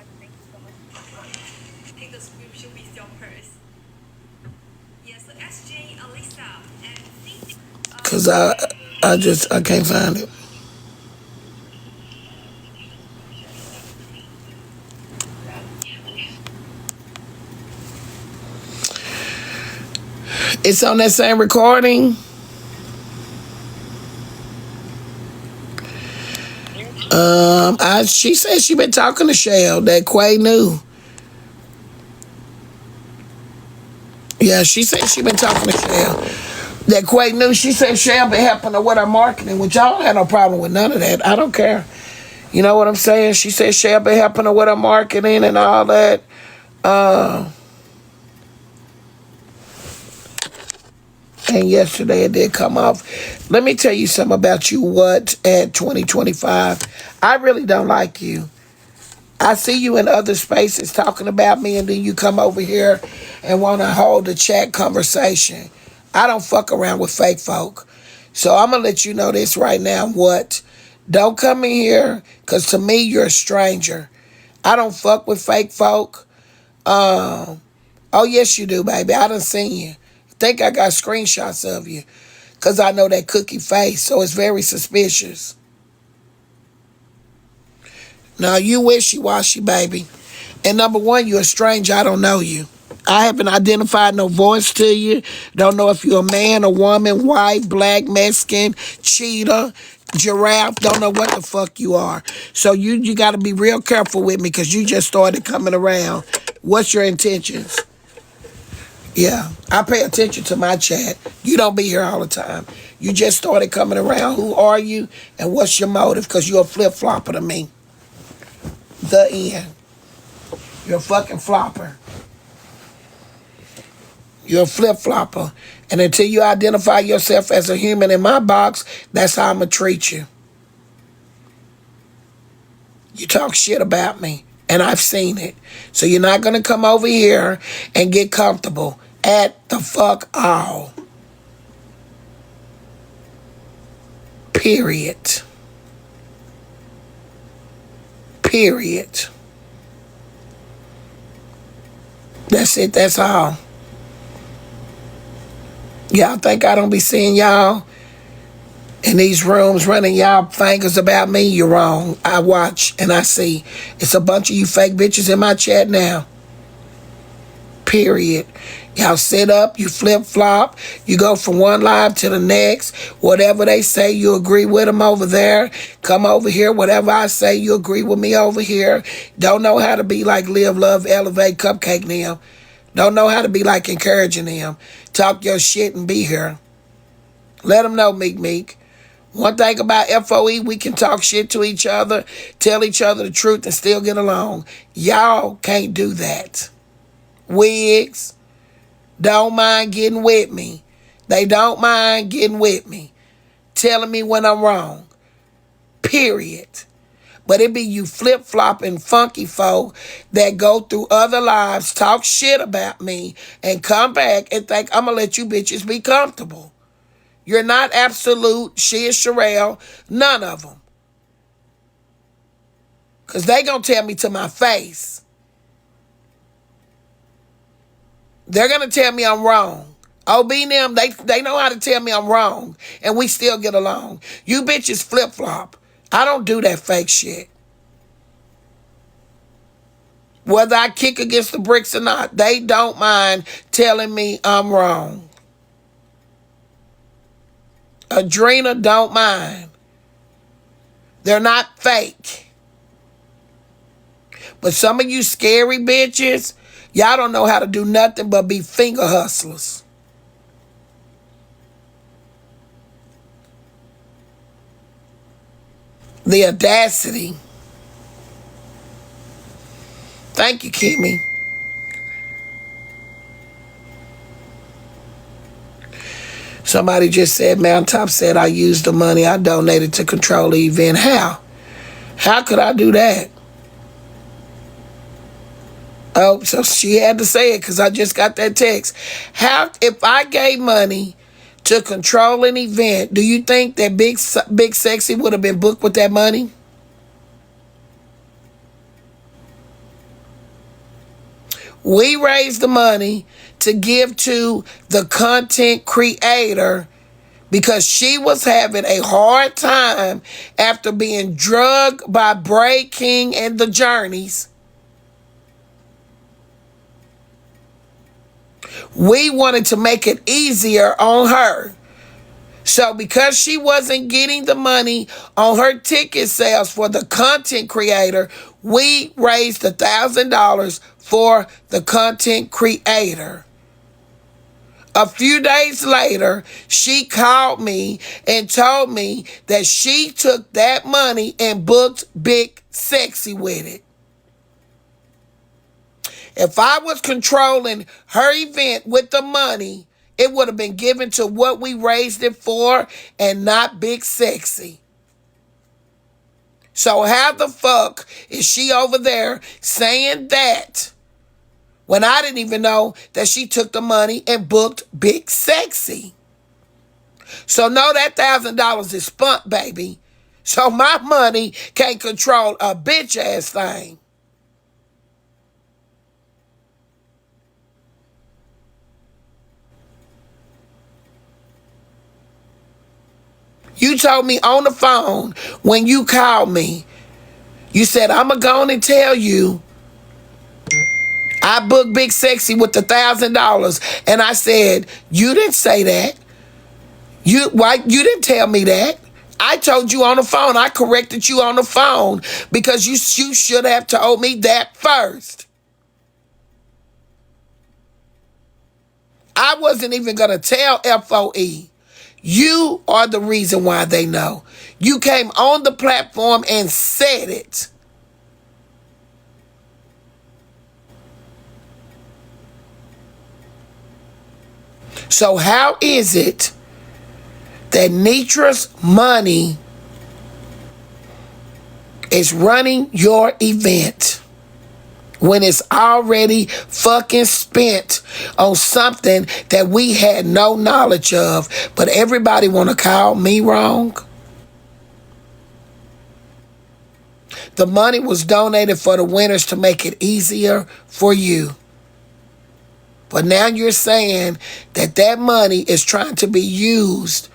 Cause I can't find it. It's on that same recording. She said she been talking to Shell that Quay knew. Yeah, she said she been talking to Shell that Quay knew. She said Shell been helping her with her marketing, which I don't have no problem with none of that. I don't care. You know what I'm saying? She said Shell been helping her with her marketing and all that. And yesterday it did come off. Let me tell you something about you, what, at 2025. I really don't like you. I see you in other spaces talking about me, and then you come over here and want to hold a chat conversation. I don't fuck around with fake folk. So I'm going to let you know this right now, what. Don't come in here, because to me, you're a stranger. I don't fuck with fake folk. Oh, yes, you do, baby. I done seen you. Think I got screenshots of you because I know that cookie face, so it's very suspicious. Now, you wishy-washy, baby. And number one, you're a stranger. I don't know you. I haven't identified no voice to you. Don't know if you're a man, a woman, white, black, Mexican, cheetah, giraffe. Don't know what the fuck you are. So you got to be real careful with me because you just started coming around. What's your intentions? Yeah, I pay attention to my chat. You don't be here all the time. You just started coming around. Who are you and what's your motive? Because you're a flip-flopper to me. The end. You're a fucking flopper. You're a flip-flopper. And until you identify yourself as a human in my box, that's how I'm going to treat you. You talk shit about me, and I've seen it. So you're not going to come over here and get comfortable. At the fuck all. Period. Period. That's it. That's all. Y'all think I don't be seeing y'all in these rooms running y'all fingers about me? You're wrong. I watch and I see. It's a bunch of you fake bitches in my chat now. Period. Y'all sit up, you flip-flop, you go from one live to the next. Whatever they say, you agree with them over there. Come over here, whatever I say, you agree with me over here. Don't know how to be like Live, Love, Elevate, Cupcake them. Don't know how to be like encouraging them. Talk your shit and be here. Let them know, Meek. One thing about FOE, we can talk shit to each other, tell each other the truth, and still get along. Y'all can't do that. Wigs don't mind getting with me. They don't mind getting with me. Telling me when I'm wrong. Period. But it be you flip-flopping funky folk that go through other lives, talk shit about me, and come back and think I'm going to let you bitches be comfortable. You're not absolute. She is Sherelle. None of them. Because they going to tell me to my face. They're going to tell me I'm wrong. OB and them, they know how to tell me I'm wrong. And we still get along. You bitches flip-flop. I don't do that fake shit. Whether I kick against the bricks or not, they don't mind telling me I'm wrong. Adrena don't mind. They're not fake. But some of you scary bitches, y'all don't know how to do nothing but be finger hustlers. The audacity. Thank you, Kimmy. Somebody just said, Mountaintop said I used the money I donated to control the event. How? How could I do that? Oh, so she had to say it because I just got that text. How, if I gave money to control an event, do you think that Big Sexy would have been booked with that money? We raised the money to give to the content creator because she was having a hard time after being drugged by Bray King and the Journeys. We wanted to make it easier on her. So because she wasn't getting the money on her ticket sales for the content creator, we raised $1,000 for the content creator. A few days later, she called me and told me that she took that money and booked Big Sexy with it. If I was controlling her event with the money, it would have been given to what we raised it for and not Big Sexy. So how the fuck is she over there saying that when I didn't even know that she took the money and booked Big Sexy? So no, that $1,000 is spunk, baby. So my money can't control a bitch ass thing. You told me on the phone when you called me, you said, I'm going to go on and tell you I booked Big Sexy with the $1,000. And I said, you didn't say that. You didn't tell me that. I told you on the phone. I corrected you on the phone because you should have told me that first. I wasn't even going to tell FOE. You are the reason why they know. You came on the platform and said it. So how is it that Nitra's money is running your event when it's already fucking spent on something that we had no knowledge of, but everybody want to call me wrong? The money was donated for the winners to make it easier for you. But now you're saying that that money is trying to be used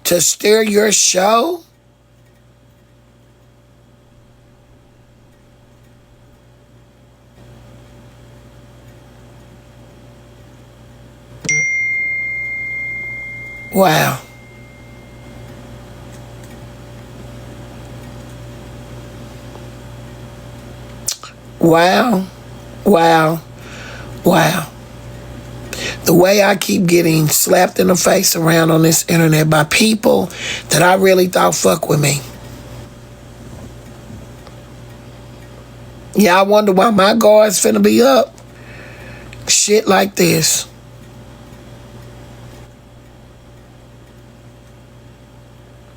to steer your show? Wow. Wow. Wow. Wow. The way I keep getting slapped in the face around on this internet by people that I really thought fuck with me. Yeah, I wonder why my guard's finna be up. Shit like this.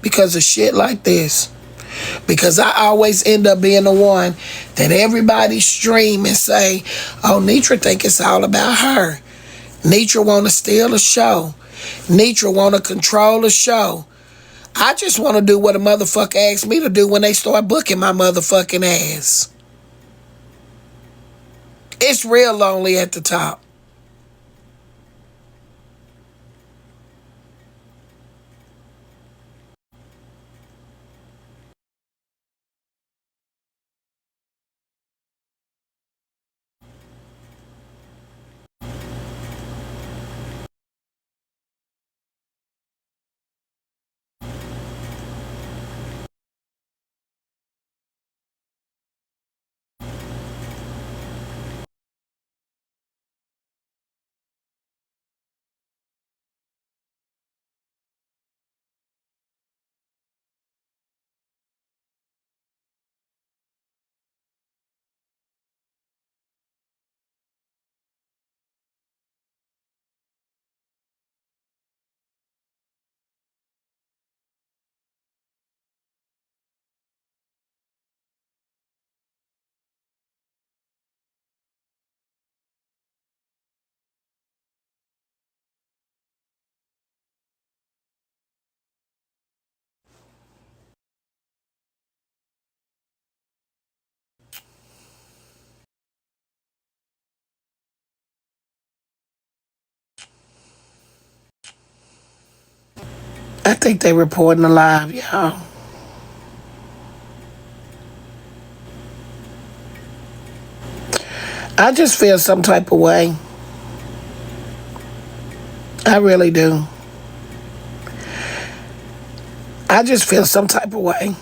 Because of shit like this. Because I always end up being the one that everybody stream and say, oh, Netra think it's all about her. Netra want to steal the show. Netra want to control the show. I just want to do what a motherfucker asked me to do when they start booking my motherfucking ass. It's real lonely at the top. I think they reporting the live, y'all. I just feel some type of way. I really do. I just feel some type of way.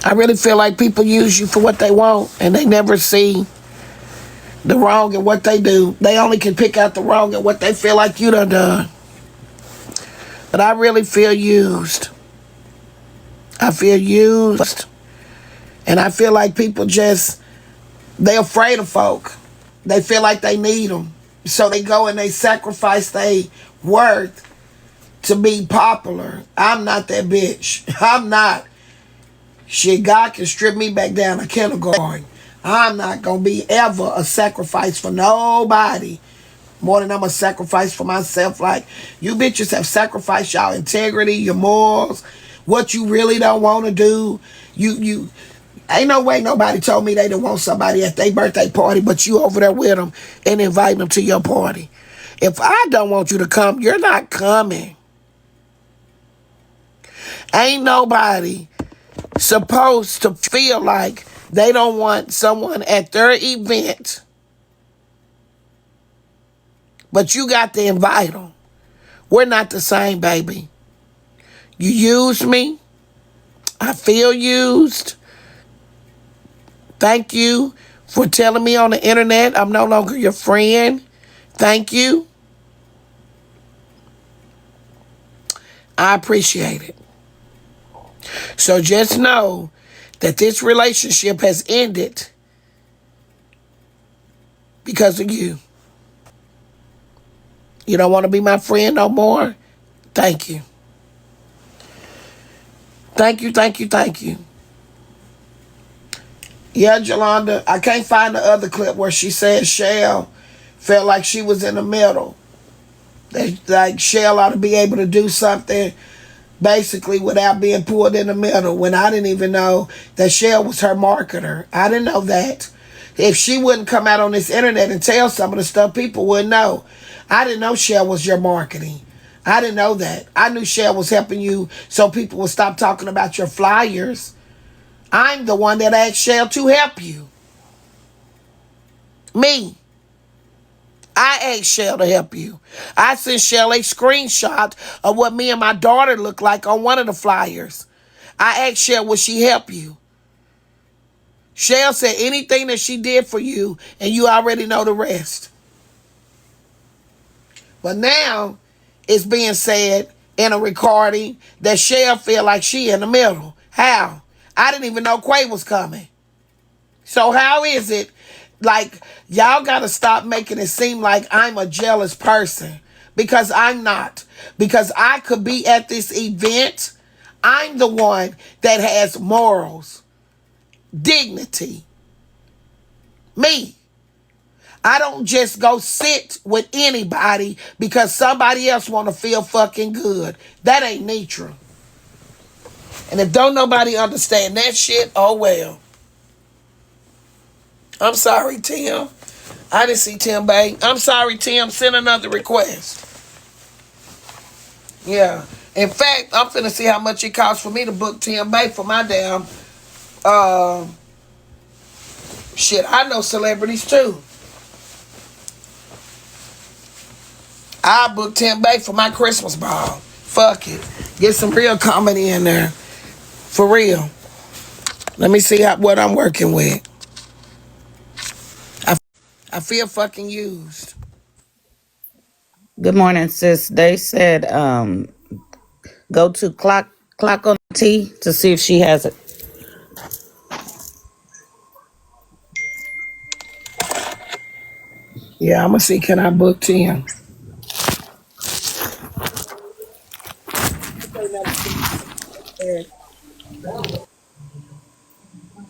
I really feel like people use you for what they want and they never see the wrong in what they do. They only can pick out the wrong in what they feel like you done. But I really feel used. I feel used. And I feel like people they're afraid of folk. They feel like they need them. So they go and they sacrifice their worth to be popular. I'm not that bitch. I'm not. Shit, God can strip me back down to kindergarten. I'm not going to be ever a sacrifice for nobody more than I'm a sacrifice for myself. Like, you bitches have sacrificed y'all integrity, your morals, what you really don't want to do. You ain't no way nobody told me they didn't want somebody at their birthday party, but you over there with them and invite them to your party. If I don't want you to come, you're not coming. Ain't nobody supposed to feel like they don't want someone at their event, but you got to invite them. We're not the same, baby. You used me. I feel used. Thank you for telling me on the internet I'm no longer your friend. Thank you. I appreciate it. So just know that this relationship has ended because of you. You don't want to be my friend no more? Thank you. Thank you, thank you, thank you. Yeah, Jolanda, I can't find the other clip where she said Shell felt like she was in the middle. Like Shell ought to be able to do something basically without being pulled in the middle, when I didn't even know that Shell was her marketer. I didn't know that. If she wouldn't come out on this internet and tell some of the stuff, people wouldn't know. I didn't know Shell was your marketing. I didn't know that. I knew Shell was helping you so people would stop talking about your flyers. I'm the one that asked Shell to help you. Me. I asked Shell to help you. I sent Shell a screenshot of what me and my daughter looked like on one of the flyers. I asked Shell, would she help you? Shell said anything that she did for you, and you already know the rest. But now it's being said in a recording that Shell feel like she in the middle. How? I didn't even know Quay was coming. So how is it, like, y'all got to stop making it seem like I'm a jealous person, because I'm not. Because I could be at this event. I'm the one that has morals, dignity. Me. I don't just go sit with anybody because somebody else want to feel fucking good. That ain't NETRA. And if don't nobody understand that shit, oh well. I'm sorry, Tim. I didn't see Tim Bay. I'm sorry, Tim. Send another request. Yeah. In fact, I'm finna see how much it costs for me to book Tim Bay for my damn shit. I know celebrities too. I booked Tim Bay for my Christmas ball. Fuck it. Get some real comedy in there. For real. Let me see what I'm working with. I feel fucking used. Good morning, sis. They said go to clock on T to see if she has it. Yeah, I'm gonna see, can I book Tim?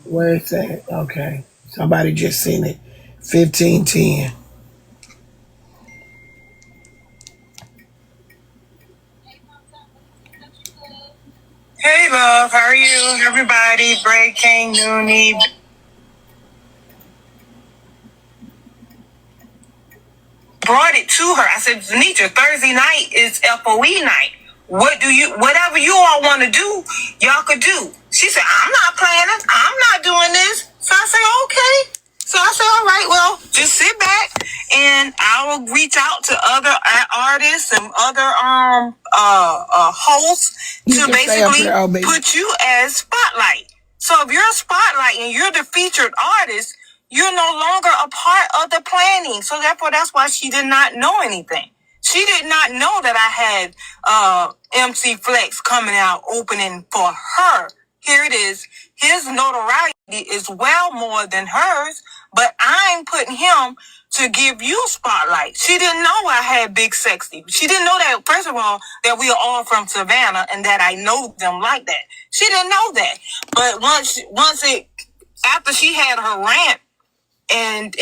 Where it's at? Okay. Somebody just seen it. 1510. Hey, love. How are you? Everybody, Bray, King, Noonie, brought it to her. I said, Zanitra, Thursday night is FOE night. Whatever you all want to do, y'all could do. She said, I'm not planning. I'm not doing this. So I said, okay. So I said, all right, well, just sit back and I will reach out to other artists and other hosts to basically put you as spotlight. So if you're a spotlight and you're the featured artist, you're no longer a part of the planning. So therefore, that's why she did not know anything. She did not know that I had MC Flex coming out opening for her. Here it is. His notoriety is well more than hers, but I'm putting him to give you spotlight. She didn't know I had Big Sexy. She didn't know that, first of all, that we are all from Savannah and that I know them like that. She didn't know that. But after she had her rant and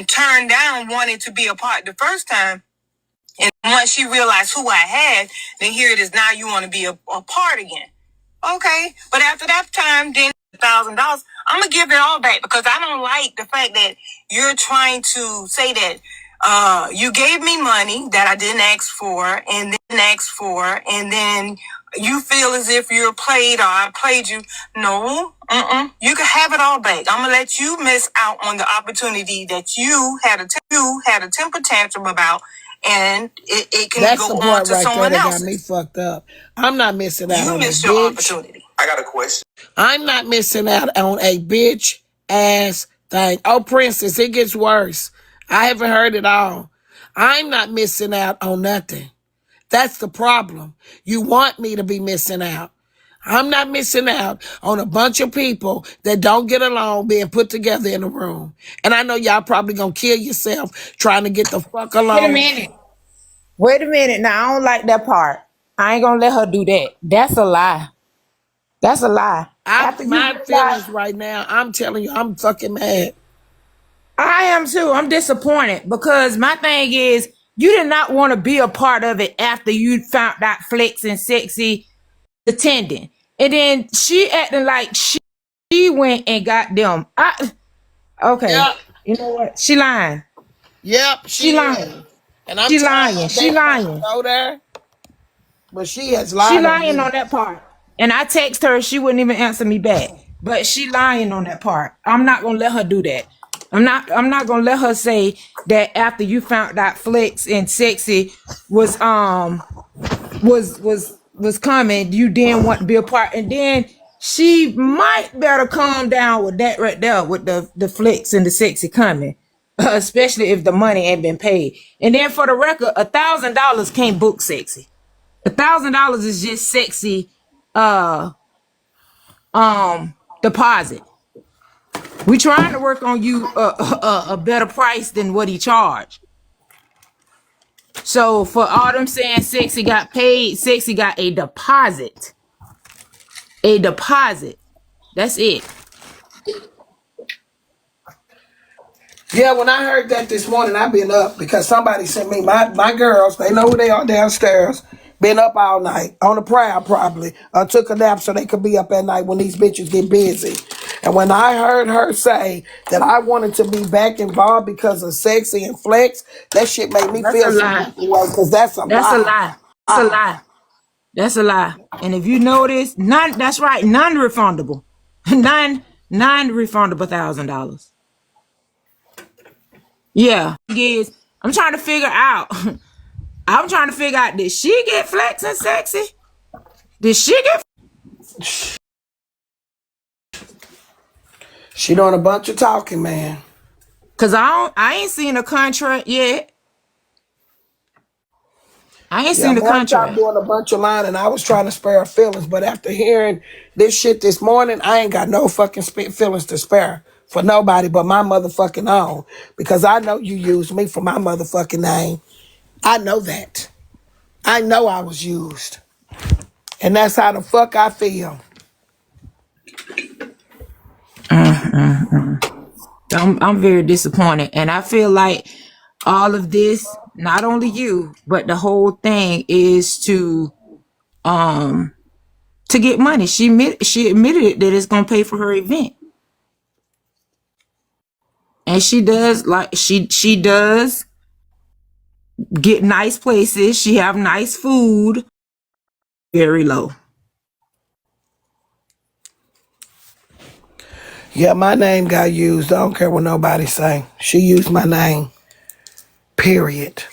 turned down wanting to be a part the first time, and once she realized who I had, then here it is. Now you want to be a part again. Okay. But after that time, then $1,000, I'm going to give it all back because I don't like the fact that you're trying to say that you gave me money that I didn't ask for and then you feel as if you're played or I played you. No, you can have it all back. I'm going to let you miss out on the opportunity that you had a temper tantrum about. And it can That's go the on part to right someone there that else. got me fucked up. I'm not missing out You on missed a your bitch. opportunity. I got a question. I'm not missing out on a bitch ass thing. Oh, Princess, it gets worse. I haven't heard it all. I'm not missing out on nothing. That's the problem. You want me to be missing out. I'm not missing out on a bunch of people that don't get along being put together in a room. And I know y'all probably gonna kill yourself trying to get the fuck along. Wait a minute. Now, I don't like that part. I ain't gonna let her do that. That's a lie. That's a lie. My feelings right now, I'm telling you, I'm fucking mad. I am too. I'm disappointed because my thing is you did not want to be a part of it after you found out Flex and Sexy attending. And then she acting like she went and got them. Okay. Yep. You know what? She lying. Yep, She lying. And I'm She trying lying. She lying. go there, but she has lied She on lying me. on that part. And I text her, she wouldn't even answer me back. But she lying on that part. I'm not gonna let her do that. I'm not gonna let her say that after you found out Flex and Sexy was coming, you didn't want to be a part. And then she might better calm down with that right there with the Flex and the Sexy coming. Especially if the money ain't been paid. And then for the record, $1,000 can't book Sexy. $1,000 is just Sexy deposit. We trying to work on you a better price than what he charged. So for all them saying Sexy got paid, Sexy got a deposit. A deposit. That's it. Yeah, when I heard that this morning, I've been up because somebody sent me my girls. They know who they are downstairs. Been up all night on the prowl probably. Took a nap so they could be up at night when these bitches get busy. And when I heard her say that I wanted to be back involved because of Sexy and Flex, that shit made me feel some because that's a lie. That's a lie. That's a lie. That's a lie. And if you notice, that's right, non-refundable. Non-refundable $1,000. Yeah. I'm trying to figure out. Did she get Flex and Sexy? Did she get? She doing a bunch of talking, man. Cause I ain't seen a contract yet. I ain't seen the contract. Doing a bunch of lying, and I was trying to spare her feelings, but after hearing this shit this morning, I ain't got no fucking feelings to spare for nobody but my motherfucking own. Because I know you used me for my motherfucking name. I know that. I know I was used. And that's how the fuck I feel. I'm very disappointed, and I feel like all of this, not only you, but the whole thing is to get money. She admitted that it's gonna pay for her event, and she does get nice places. She have nice food. Very low. Yeah, my name got used. I don't care what nobody say. She used my name. Period.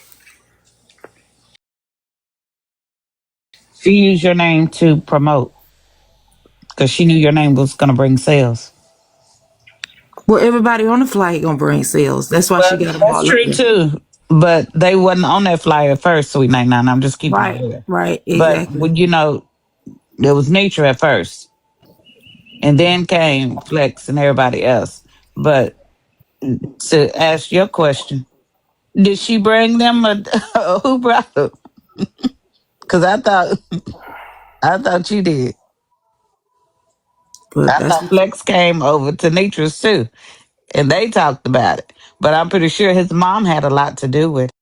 She used your name to promote because she knew your name was going to bring sales. Well, everybody on the flight gonna bring sales. That's why she Well, got them that's all up true there. too. But they wasn't on that flyer at first, Sweet 99. I'm just keeping it Right, real. right, But exactly. when there was Nature at first, and then came Flex and everybody else. But to ask your question, did she bring them a who brought them? Because I thought you did. But I that's thought Flex came over to Nature's too, and they talked about it. But I'm pretty sure his mom had a lot to do with it.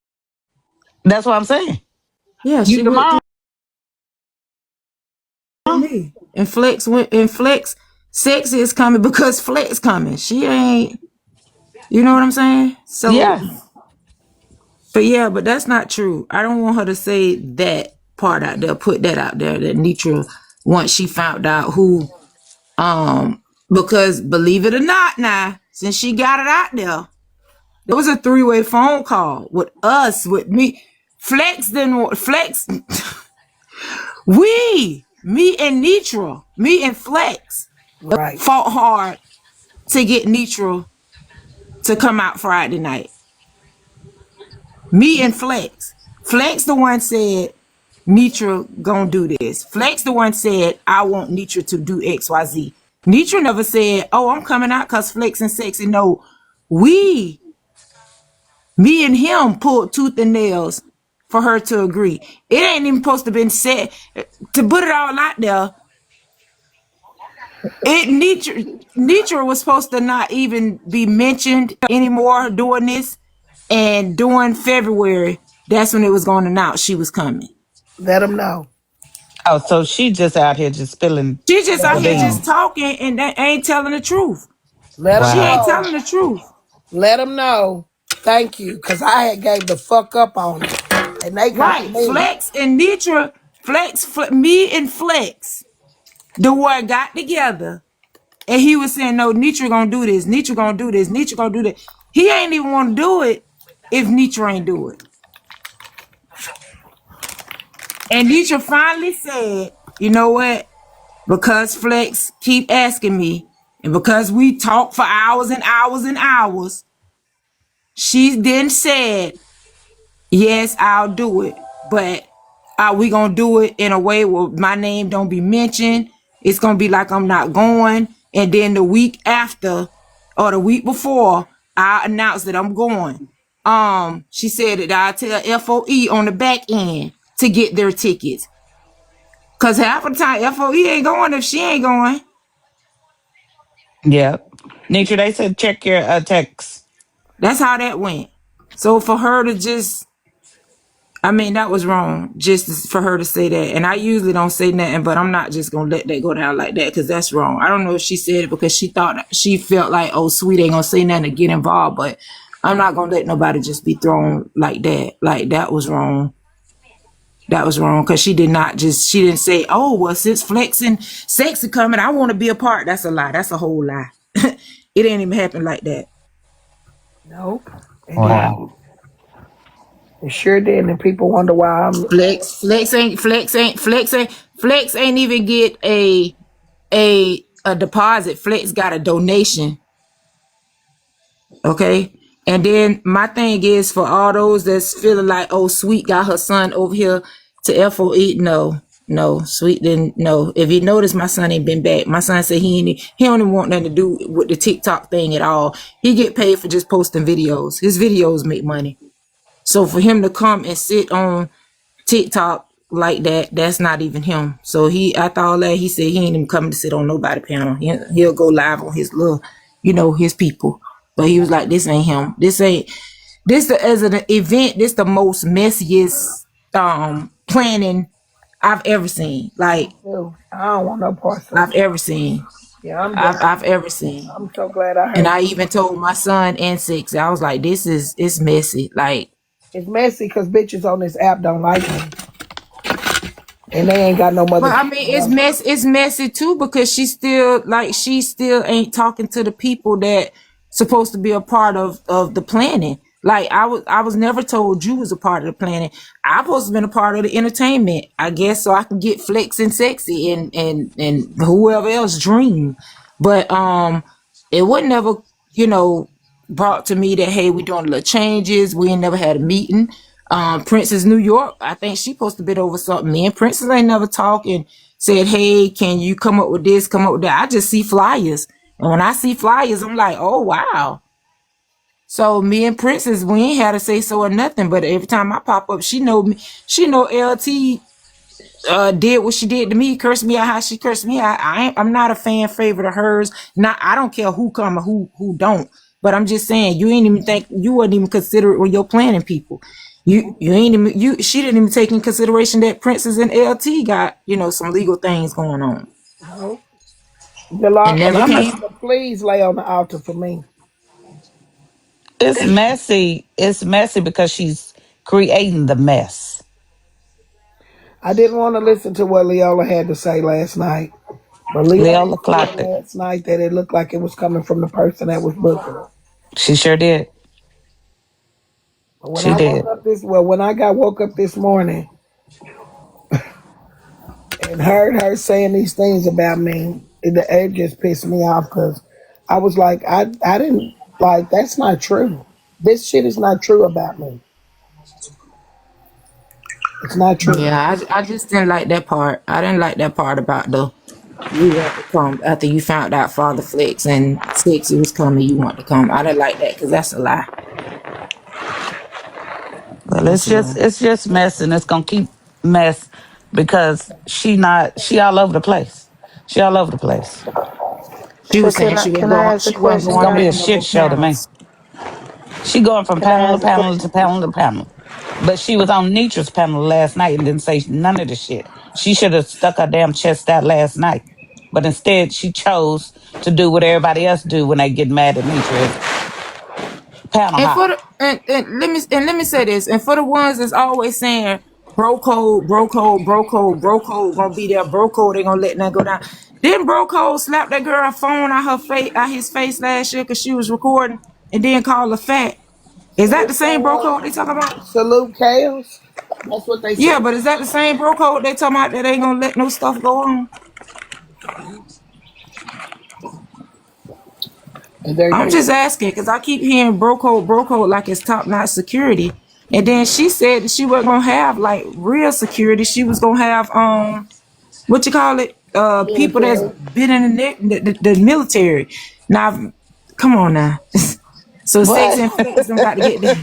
That's what I'm saying. yeah. You She the went mom? through me, and Flex went, and Flex sexy is coming because Flex coming. She ain't. You know what I'm saying? So, Yeah. but yeah, but that's not true. I don't want her to say that part out there. Put that out there. That Nitra, once she found out who, because believe it or not, now since she got it out there was a 3-way phone call with us, with me. Flex didn't want Flex. Me and Nitra, me and Flex Right. fought hard to get Nitra to come out Friday night. Me and Flex. Flex the one said Nitra gonna do this. Flex the one said I want Nitra to do XYZ. Nitra never said, "Oh, I'm coming out because Flex and Sexy." No, we, me and him pulled tooth and nails for her to agree. It ain't even supposed to been said. To put it all out there, Nitra was supposed to not even be mentioned anymore doing this, and during February, that's when it was going to announce she was coming. Let them know. Oh, so she just out here just spilling She just Let out them here know. just beans. talking and that ain't telling the truth. Let them She Wow. ain't know. telling the truth. Let them know. Thank you. Because I had gave the fuck up on it. And they come to Right. me. Flex and Nitra, me and Flex, the one got together and he was saying, no, Nitra gonna do this, Nitra gonna do this, Nitra gonna do that. He ain't even want to do it if Nitra ain't do it. And Nitra finally said, you know what? Because Flex keep asking me, and because we talk for hours and hours and hours, she then said, yes, I'll do it. But are we gonna do it in a way where my name don't be mentioned? It's gonna be like I'm not going. And then the week after or the week before, I announce that I'm going. She said that I tell FOE on the back end to get their tickets. Cause half of the time FOE ain't going if she ain't going. Yep. Nature, they said check your text. That's how that went. So for her to just, I mean, that was wrong. Just for her to say that, and I usually don't say nothing, but I'm not just gonna let that go down like that because that's wrong. I don't know if she said it because she felt like, oh, Sweet ain't gonna say nothing to get involved, but I'm not gonna let nobody just be thrown like that. Like that was wrong. That was wrong because she didn't say, oh, well, since Flex and Sexy coming, I want to be a part. That's a lie. That's a whole lie. It ain't even happen like that. Nope. It didn't. Wow. It sure didn't. And people wonder why I'm. Flex ain't even get a deposit. Flex got a donation. Okay. And then my thing is for all those that's feeling like, oh, Sweet got her son over here to FOE. No, Sweet didn't. No, if you notice, my son ain't been back. My son said he don't even want nothing to do with the TikTok thing at all. He get paid for just posting videos. His videos make money. So for him to come and sit on TikTok like that, that's not even him. So after all that, he said he ain't even coming to sit on nobody panel. He'll go live on his little, his people. But he was like, this ain't him. As an event, this the most messiest planning I've ever seen. Like Too. I don't want no parts of I've it. ever seen. Yeah, I'm done. I've ever seen. I'm so glad I And heard I you. even told my son and Six, I was like, it's messy. Like It's messy because bitches on this app don't like me. And they ain't got no But I motherfucking mean, help. it's messy too because she still ain't talking to the people that supposed to be a part of the planning. Like I was never told you was a part of the planning. I supposed to been a part of the entertainment, I guess, so I can get flex and sexy and whoever else dream. But it would never, you know, brought to me that hey, we doing little changes. We ain't never had a meeting. Princess New York, I think she supposed to been over something. Me and Princess ain't never talked and said, hey, can you come up with this, come up with that? I just see flyers. And when I see flyers, I'm like, oh wow. So me and Princess, we ain't had to say so or nothing. But every time I pop up, she know me, she know LT did what she did to me, cursed me out how she cursed me out. I'm not a fan favorite of hers. Not I don't care who come or who don't. But I'm just saying you ain't even think you wouldn't even consider it when you're planning people. You ain't even she didn't even take in consideration that Princess and LT got, you know, some legal things going on. No. And And never I'm came. asking her, please lay on the altar for me. It's messy. It's messy because she's creating the mess. I didn't want to listen to what Leola had to say last night. But Leola Leola said clocked it. last night that it looked like it was coming from the person that was booking. She sure did. But when She I woke did. up when I got woke up this morning and heard her saying these things about me, it just pissed me off because I was like, I didn't like that's not true. This shit is not true about me. It's not true. Yeah, I just didn't like that part. I didn't like that part about the you want to come after you found out Father Flex and Sexy was coming. You want to come. I didn't like that because that's a lie. Well, That's a lie. it's just mess, and it's gonna keep mess because she all over the place. She all over the place. She So was saying she wasn't can I going. ask a She wasn't It's question, going gonna be a on no guys? shit more show to me. panels. She going from Can I panel to ask a panel to question? panel to panel. But she was on Nitra's panel last night and didn't say none of the shit. She should have stuck her damn chest out last night. But instead, she chose to do what everybody else do when they get mad at Nitra is panel And hop. for the and let me say this. And for the ones that's always saying bro code, bro code, bro code, bro code gonna be there, bro code, they gonna let that go down. Then bro code slapped that girl phone out her face, out his face last year because she was recording, and then called her fat. Is that the same bro code they talking about? Salute chaos. That's what they Yeah, said. but is that the same bro code they talking about that ain't gonna let no stuff go on? And they I'm just asking because I keep hearing bro code like it's top notch security. And then she said that she wasn't gonna have like real security. She was gonna have what you call it? People that's military. been in the military. Now come on now. So sex What? and flex don't got to get there.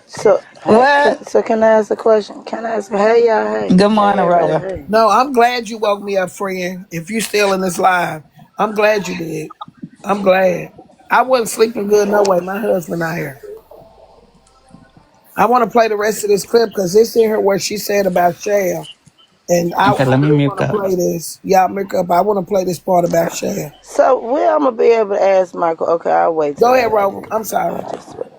So, What? can I ask a question? Can I ask? Hey, y'all. Hey, Good hey, morning, everybody. Rover. Hey. No, I'm glad you woke me up, friend. If you still in this live, I'm glad you did. I'm glad. I wasn't sleeping good no way. My husband out here. I want to play the rest of this clip because it's in here where she said about Shell. And Okay, I let me do mute want to up. play this. Y'all make up. I want to play this part about Shell. So, where I'm gonna be able to ask Michael? Okay, I'll wait till Go ahead, after. Rover. I'm sorry. I'll just wait.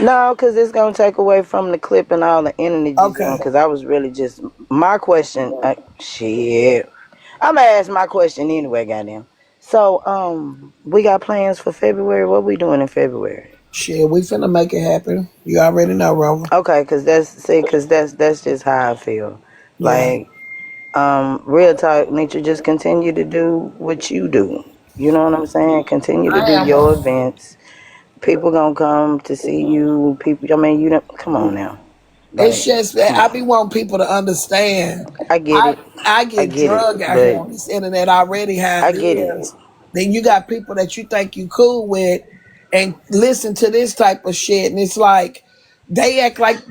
No, because it's gonna take away from the clip and all the energy zone. Okay. Because I was really just my question. Shit, I'm gonna ask my question anyway. Goddamn. So, we got plans for February. What we doing in February? Shit, we finna make it happen. You already know, Rover. Okay, because that's just how I feel. Yeah. Like, real talk, nature, just continue to do what you do. You know what I'm saying? Continue to I do am, your Rover. events. People gonna come to see you. People, I mean, you don't. Come on now, It's like, just that come I be on. wanting people to understand. I get I it. I I get get it. drug out here But on this internet already how I it get it. is. Then you got people that you think you cool with and listen to this type of shit and it's like they act like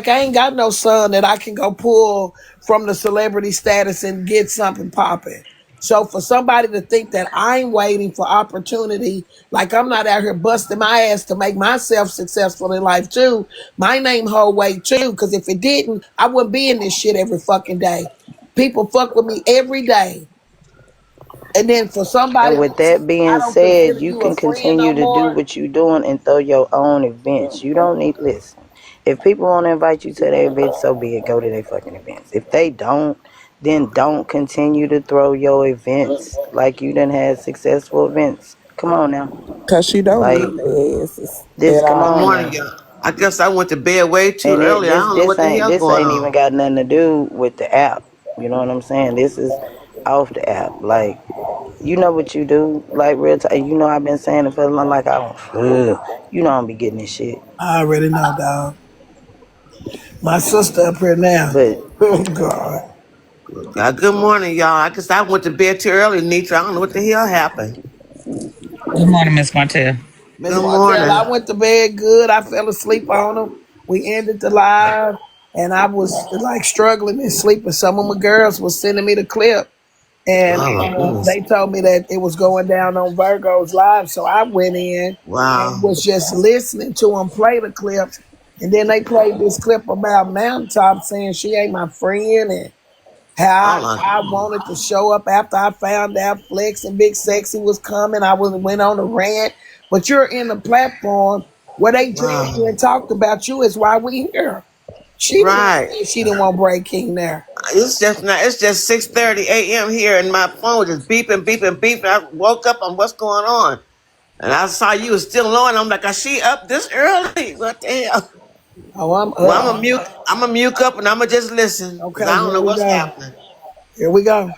I ain't got no son that I can go pull from the celebrity status and get something popping. So for somebody to think that I'm waiting for opportunity, like I'm not out here busting my ass to make myself successful in life too, my name hold weight too. Because if it didn't, I wouldn't be in this shit every fucking day. People fuck with me every day. And then for somebody And with else, that I being don't said, consider you you a can friend no continue to do more. what you're doing and throw your own events. You don't need, listen, if people want to invite you to their events, so be it. Go to their fucking events. If they don't, then don't continue to throw your events like you done had successful events. Come on now. Cause she don't Like, need their asses this, at come Good on all. morning, now. y'all. I guess I went to bed way too And early. I don't know what the hell this going ain't even on. got nothing to do with the app. You know what I'm saying? This is off the app. Like, you know what you do, like real time. You know I've been saying it for long. Like I don't, you know I don't be getting this shit. I already know, dog. My sister up here now. But Oh God. Good morning, y'all. I guess I went to bed too early, Nitra. I don't know what the hell happened. Good morning, Miss Martell. Miss Martell, I went to bed good. I fell asleep on them. We ended the live, and I was like struggling and sleeping. Some of my girls was sending me the clip, and they told me that it was going down on Virgo's live. So I went in and was just listening to them play the clips. And then they played this clip about Mountaintop saying she ain't my friend and how I wanted to show up after I found out Flex and Big Sexy was coming. I went on a rant. But you're in the platform where they dragged you and talked about you is why we here. She didn't want Break King there. It's just not. It's just 6:30 a.m. here, and my phone just beeping, beeping, beeping. I woke up on what's going on, and I saw you was still on. I'm like, is she up this early? What the hell? Oh, I'm Well, I'm up. a mute. I'm a mute up, and I'm gonna just listen because Okay, I don't here know we what's go. happening. Here we go.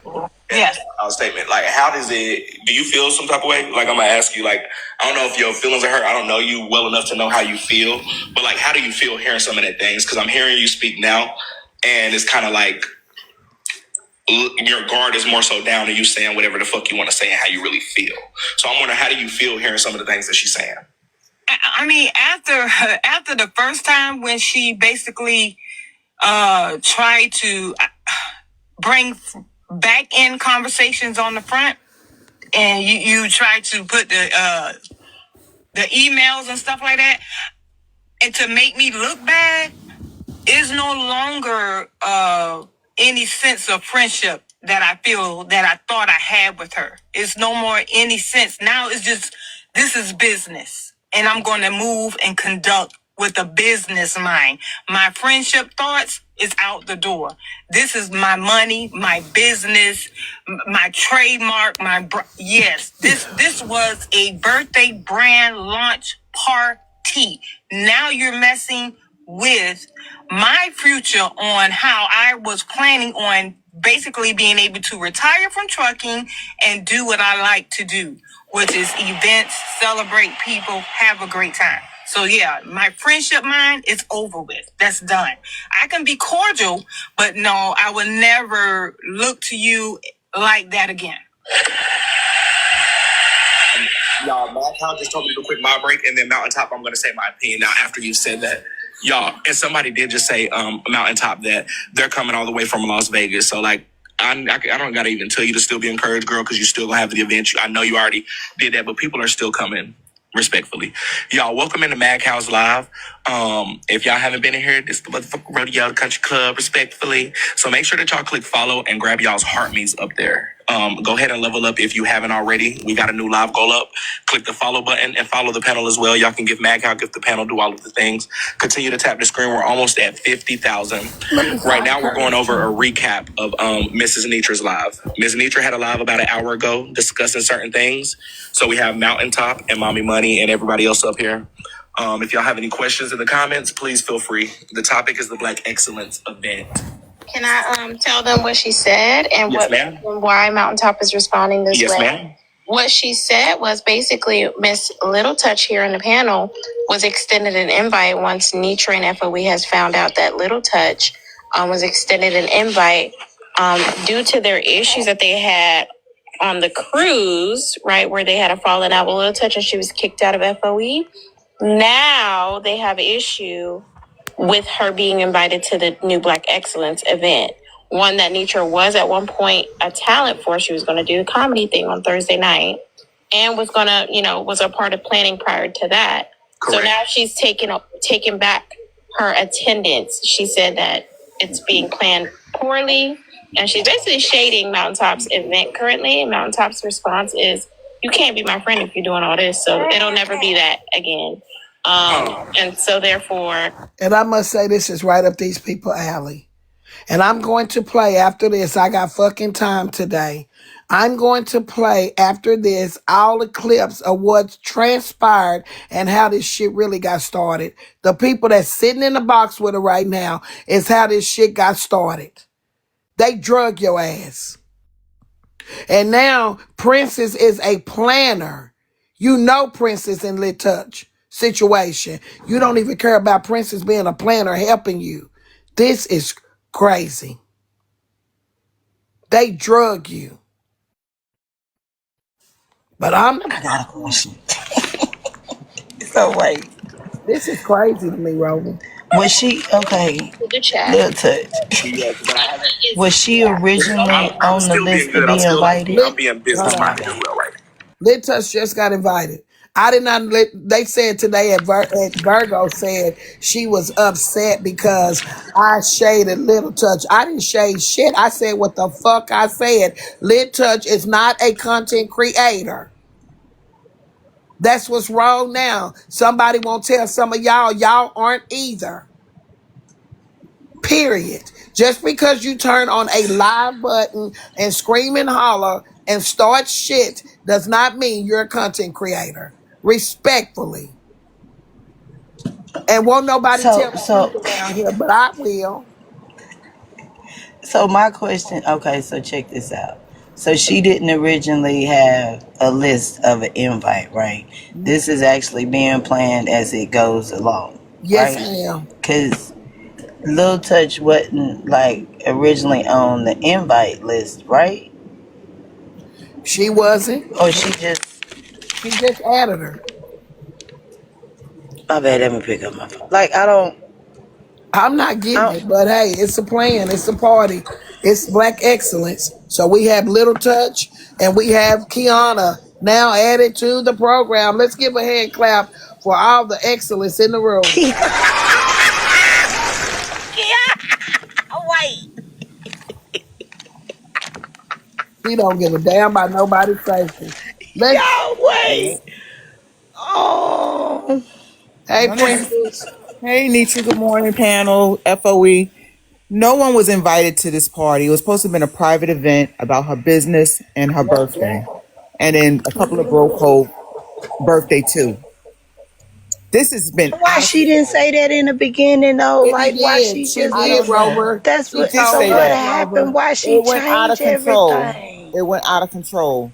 Yes. Statement. Like, how does it, do you feel some type of way? Like, I'm going to ask you, like, I don't know if your feelings are hurt. I don't know you well enough to know how you feel, but like, how do you feel hearing some of that things? Cause I'm hearing you speak now and it's kind of like your guard is more so down and you saying whatever the fuck you want to say and how you really feel. So I'm wondering, how do you feel hearing some of the things that she's saying? I mean, after the first time when she basically tried to bring back in conversations on the front, and you try to put the emails and stuff like that, and to make me look bad, is no longer any sense of friendship that I feel that I thought I had with her. It's no more any sense. Now it's just, this is business. And I'm going to move and conduct with a business mind. My friendship thoughts is out the door. This is my money, my business, my trademark, yes, this was a birthday brand launch party. Now you're messing with my future on how I was planning on basically being able to retire from trucking and do what I like to do, which is events, celebrate people, have a great time. So yeah, my friendship mind is over with. That's done. I can be cordial, but no, I will never look to you like that again. Y'all, Mountaintop just told me to do a quick mob break, and then Mountaintop, I'm going to say my opinion now after you said that. Y'all, and somebody did just say, Mountaintop, that they're coming all the way from Las Vegas. So, like, I don't got to even tell you to still be encouraged, girl, because you still going to have the event. I know you already did that, but people are still coming. Respectfully, y'all, welcome into Mag House Live. If y'all haven't been in here, this is the motherfucking Rodeo Country Club. Respectfully, so make sure that y'all click follow and grab y'all's heart me's up there. Go ahead and level up if you haven't already. We got a new live goal up. Click the follow button and follow the panel as well. Y'all can give Mag House, give the panel, do all of the things. Continue to tap the screen. We're almost at 50,000. Right now, we're going over a recap of Mrs. Netra's live. Ms. Netra had a live about an hour ago discussing certain things. So we have Mountaintop and Mommy Money and everybody else up here. If y'all have any questions in the comments, please feel free. The topic is the Black Excellence event. Can I tell them what she said and Yes, ma'am. why Mountaintop is responding this way? Yes, ma'am. What she said was basically Miss Little Touch here in the panel was extended an invite once Netra and FOE has found out that Little Touch was extended an invite due to their issues that they had on the cruise, right, where they had a falling out with Little Touch and she was kicked out of FOE. Now they have an issue with her being invited to the new Black Excellence event. One that Netra was at one point a talent for. She was going to do the comedy thing on Thursday night and was going to, was a part of planning prior to that. Correct. So now she's taken back her attendance. She said that it's being planned poorly And she's basically shading Mountaintop's event currently. Mountaintop's response is, "You can't be my friend if you're doing all this, so it'll never be that again." And so therefore, And I must say, this is right up these people's alley. And I'm going to play after this. I got fucking time today. I'm going to play after this all the clips of what's transpired and how this shit really got started. The people that's sitting in the box with her right now is how this shit got started. They drug your ass. And now Princess is a planner. You know Princess in Lit Touch situation. You don't even care about Princess being a planner helping you. This is crazy. They drug you. But I'm I got a question. So wait, this is crazy to me, Roman. was she okay? the chat. Little touch. Yes, but I haven't. Was she originally I'm on the still being list to good. be invited? I'm being business Oh my minded as bad. well, right? Lit Touch just got invited. I did not let, they said today at Virgo said she was upset because I shaded Little Touch. I didn't shade shit. I said what the fuck I said. Lit Touch is not a content creator. That's what's wrong now. Somebody won't tell some of y'all aren't either. Period. Just because you turn on a live button and scream and holler and start shit does not mean you're a content creator. Respectfully. And won't nobody tell So the truth so around here, but I will. so my question. Okay, so check this out. So she didn't originally have a list of an invite, right? This is actually being planned as it goes along, Yes, right? ma'am. Because Lil Touch wasn't like originally on the invite list, right? She wasn't. Or she just. She just added her. My bad. Let me pick up my phone. Like I don't. I'm not getting I it, don't but hey, it's a plan. It's a party. It's Black Excellence. So we have Little Touch and we have Kiana now added to the program. Let's give a hand clap for all the excellence in the room. She don't give a damn about nobody's safety. Let's, Yo, wait. Oh. hey, Morning. Princess. Hey, Nietzsche. Good morning, panel. FOE. No one was invited to this party. It was supposed to have been a private event about her business and her birthday. And then a couple of broke hope birthday too. This has been Why out of she didn't control. say that in the beginning though? She Like why did. she She just I did, don't didn't. know. Rover. That's She what. Did So told say what us, that. happened? Rover. Why she It went out of changed control. everything? It went out of control.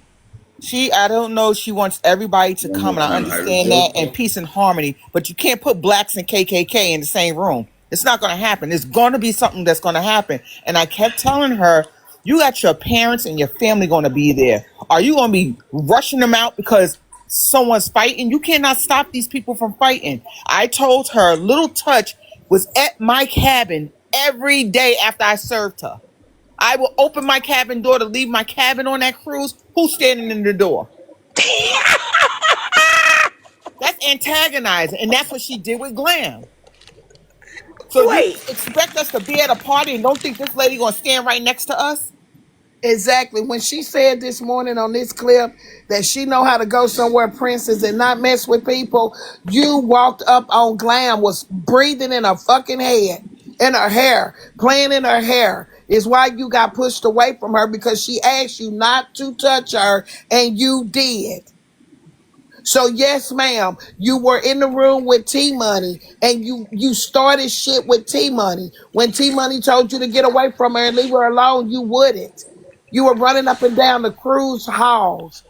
I don't know, she wants everybody to One come, more and I time, Iris. understand that, and peace and harmony, but you can't put blacks and KKK in the same room. It's not going to happen. There's going to be something that's going to happen. And I kept telling her, you got your parents and your family going to be there. Are you going to be rushing them out because someone's fighting? You cannot stop these people from fighting. I told her Little Touch was at my cabin every day after I served her. I will open my cabin door to leave my cabin on that cruise. Who's standing in the door? That's antagonizing. And that's what she did with Glam. So you Wait. just expect us to be at a party and don't think this lady gonna stand right next to us? Exactly. When she said this morning on this clip that she know how to go somewhere, Princess, and not mess with people, you walked up on Glam, was breathing in her fucking head, in her hair, playing in her hair. Is why you got pushed away from her because she asked you not to touch her and you did. So yes, ma'am, you were in the room with T Money and you started shit with T Money. When T Money told you to get away from her and leave her alone, you wouldn't. You were running up and down the cruise halls,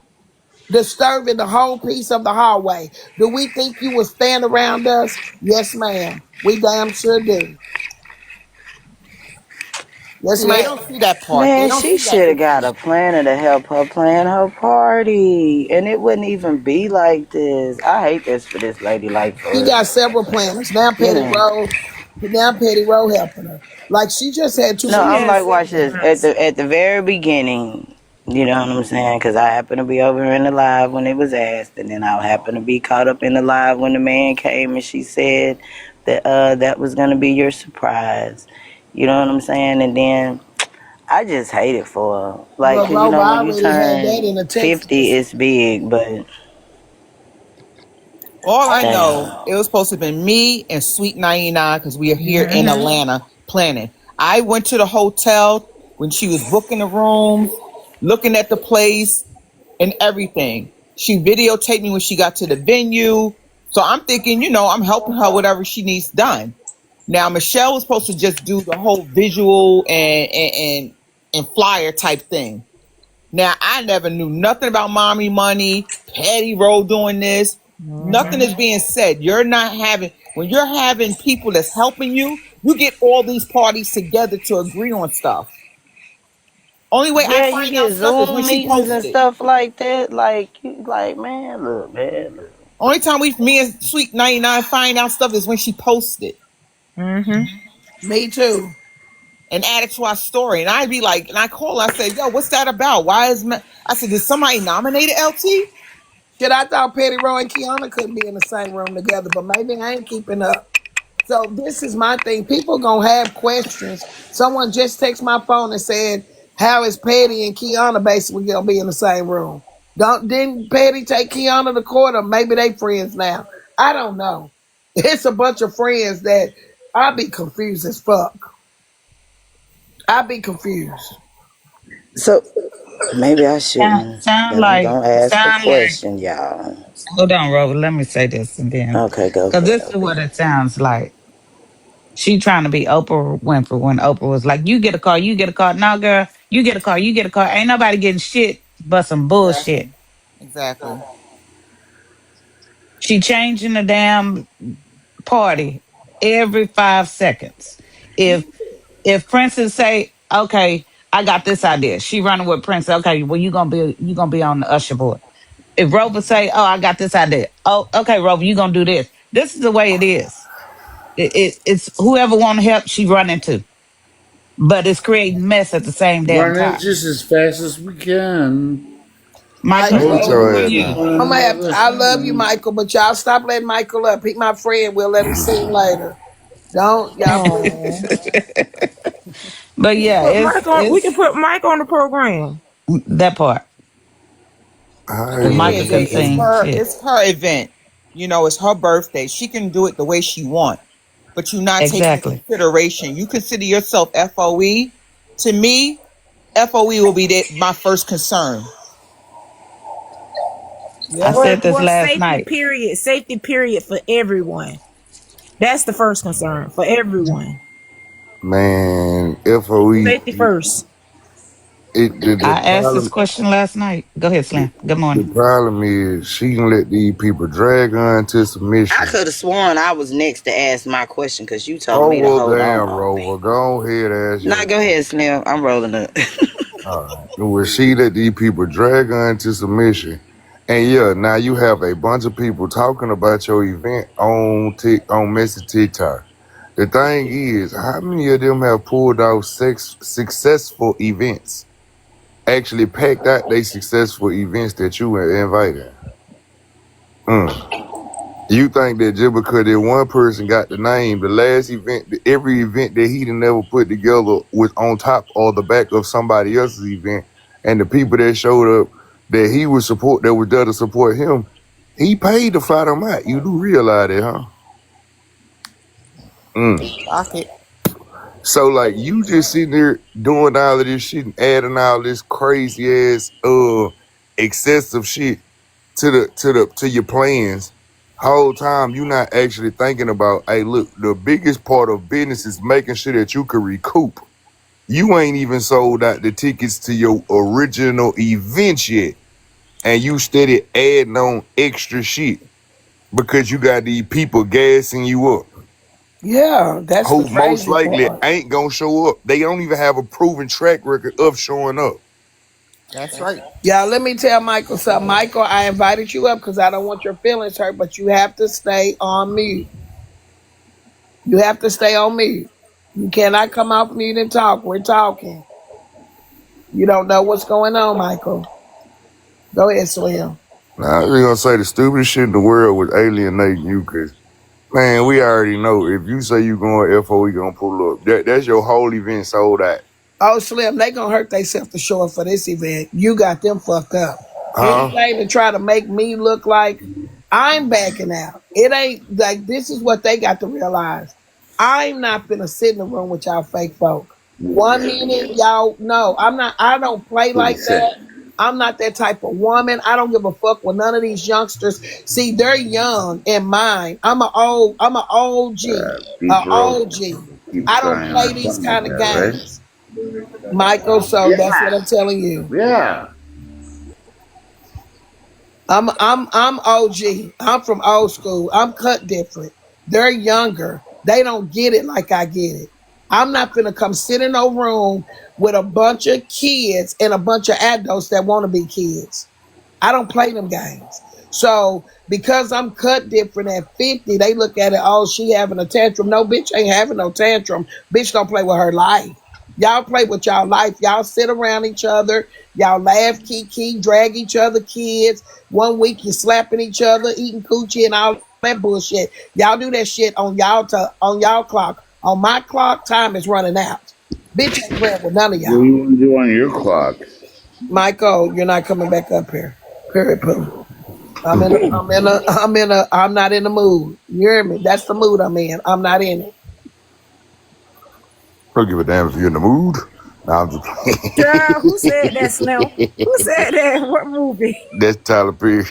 disturbing the whole piece of the hallway. Do we think you would stand around us? Yes, ma'am. We damn sure do. Yes, See, they ma'am. don't see that part. They Man, don't she see that should have got a situation. planner to help her plan her party. And it wouldn't even be like this. I hate this for this lady, like for She got real. several planners. Now You Petty know. Rowe, now Petty Rowe helping her. Like she just had too No, many I'm people like, watch helping this. her. At the very beginning, you know what I'm saying? Because I happened to be over in the live when it was asked, and then I happened to be caught up in the live when the man came and she said that that was gonna be your surprise. You know what I'm saying? And then I just hate it for her. Like, Well, 'cause you Rover, know, I when you already had that turn in a text 50, message. it's big, but All I know, damn. it was supposed to have been me and Sweet 99 because we are here in Mm-hmm. Atlanta planning. I went to the hotel when she was booking the rooms, looking at the place and everything. She videotaped me when she got to the venue. So I'm thinking, I'm helping her whatever she needs done. Now Michelle was supposed to just do the whole visual and flyer type thing. Now I never knew nothing about mommy money, Patty Rowe doing this. Nothing is being said. When you're having people that's helping you, you get all these parties together to agree on stuff. Only way I Yeah, you find out get stuff is when Zoom she meetings and posted. stuff like that. Like, you like, man, look. Only time me and Sweet 99 find out stuff is when she posted Mm-hmm. Me too. and add it to our story. And I'd be like, and I call her, I said, yo, what's that about? I said, did somebody nominate LT? Shit, I thought Petty Roy and Kiana couldn't be in the same room together, but maybe I ain't keeping up. So this is my thing. People gonna have questions. Someone just texted my phone and said, "How is Petty and Kiana basically gonna be in the same room?" Didn't Petty take Kiana to court, or maybe they friends now? I don't know. It's a bunch of friends that I be confused as fuck. I be confused. So maybe I shouldn't, Sound but I'm like, gonna ask a sound like. question, y'all. Hold on, Robert. Let me say this and then, Okay, go because for it, this is OP. what it sounds like. She trying to be Oprah Winfrey when Oprah was like, "You get a car, you get a car." No, girl, you get a car, you get a car. Ain't nobody getting shit but some bullshit. Exactly. She changing the damn party every 5 seconds. If Princess say, "Okay, I got this idea," she running with Prince. Okay, well you gonna be on the usher board. If Rover say, "Oh, I got this idea," oh, okay, Rover, you gonna do this. This is the way it is. It's whoever want to help, she run into, but it's creating mess at the same damn Run it time. just as fast as we can. Michael, Hold Michael, your on ass you. I'm gonna have now. to. I love you, Michael, but y'all stop letting Michael up. He my friend. We'll let him sing later. Don't y'all please. Oh. But yeah, We can it's put Mike on the program. that part The because thing Michael is, can Hey, sing shit. it's her event. It's her birthday. She can do it the way she wants. But you're not taking into Exactly. consideration. You consider yourself FOE. To me, FOE will be my first concern. I Yep. Well, said this last safety night. period. Safety period for everyone. That's the first concern for everyone. man, FOE, Safety first. the I asked this problem, question last night. Go ahead, Slim. Good the morning. problem is she can let these people drag her into I submission. could have sworn I was next to ask my question because you told Oh me to well, hold on, damn, OP. Rover, go ahead, ask Nah, your. go ahead, Slim. I'm rolling up. All right. Well, she let these people drag her into submission, and yeah, now you have a bunch of people talking about your event on Messy TikTok. The thing is, how many of them have pulled out successful events? Actually packed out they successful events that you were invited. Mm. You think that just because that one person got the name, the last event, every event that he done never put together was on top or the back of somebody else's event, and the people that showed up that he would support, that was there to support him, he paid to fly them out. You do realize that, huh? Mm. Pocket. So like you just sitting there doing all of this shit and adding all this crazy ass excessive shit to your plans. Whole time you not actually thinking about, hey, look, the biggest part of business is making sure that you can recoup. You ain't even sold out the tickets to your original events yet, and you steady adding on extra shit because you got these people gassing you up Yeah, that's the who most crazy likely part. ain't gonna show up. They don't even have a proven track record of showing up. That's right. Yeah, let me tell Michael something. Michael, I invited you up because I don't want your feelings hurt, but you have to stay on mute. You have to stay on mute. You cannot come off mute and talk. We're talking. You don't know what's going on, Michael. Go ahead, Slim. Now, I was gonna say the stupidest shit in the world was alienating you, cause man, we already know if you say you going FO, we gonna pull up. That's your whole event sold out. Oh, Slim, they gonna hurt themselves to show up for this event. You got them fucked up. Huh? Anything to try to make me look like I'm backing out. It ain't like this is what they got to realize. I'm not gonna sit in the room with y'all fake folk. One minute, y'all no, I'm not. I don't play like that. I'm not that type of woman. I don't give a fuck with none of these youngsters. See, they're young in mind. I'm an old G. A OG. I don't play these kind of games. Michael, so that's what I'm telling you. Yeah. I'm OG. I'm from old school. I'm cut different. They're younger. They don't get it like I get it. I'm not gonna come sit in no room with a bunch of kids and a bunch of adults that want to be kids. I don't play them games. So because I'm cut different at 50, they look at it, oh, she having a tantrum. No, bitch ain't having no tantrum. Bitch don't play with her life. Y'all play with y'all life. Y'all sit around each other. Y'all laugh, kiki, drag each other kids. One week you slapping each other, eating coochie and all that bullshit. Y'all do that shit on y'all clock. On my clock, time is running out. Bitch ain't playing with none of What do y'all. you want to do on your clock? Michael, you're not coming back up here. Period. Poo. I'm not in the mood. You hear me? That's the mood I'm in. I'm not in it. Don't give a damn if you're in the mood. Nah, I'm just Girl, who said that, Slim? Who said that? What movie? That's Tyler Perry.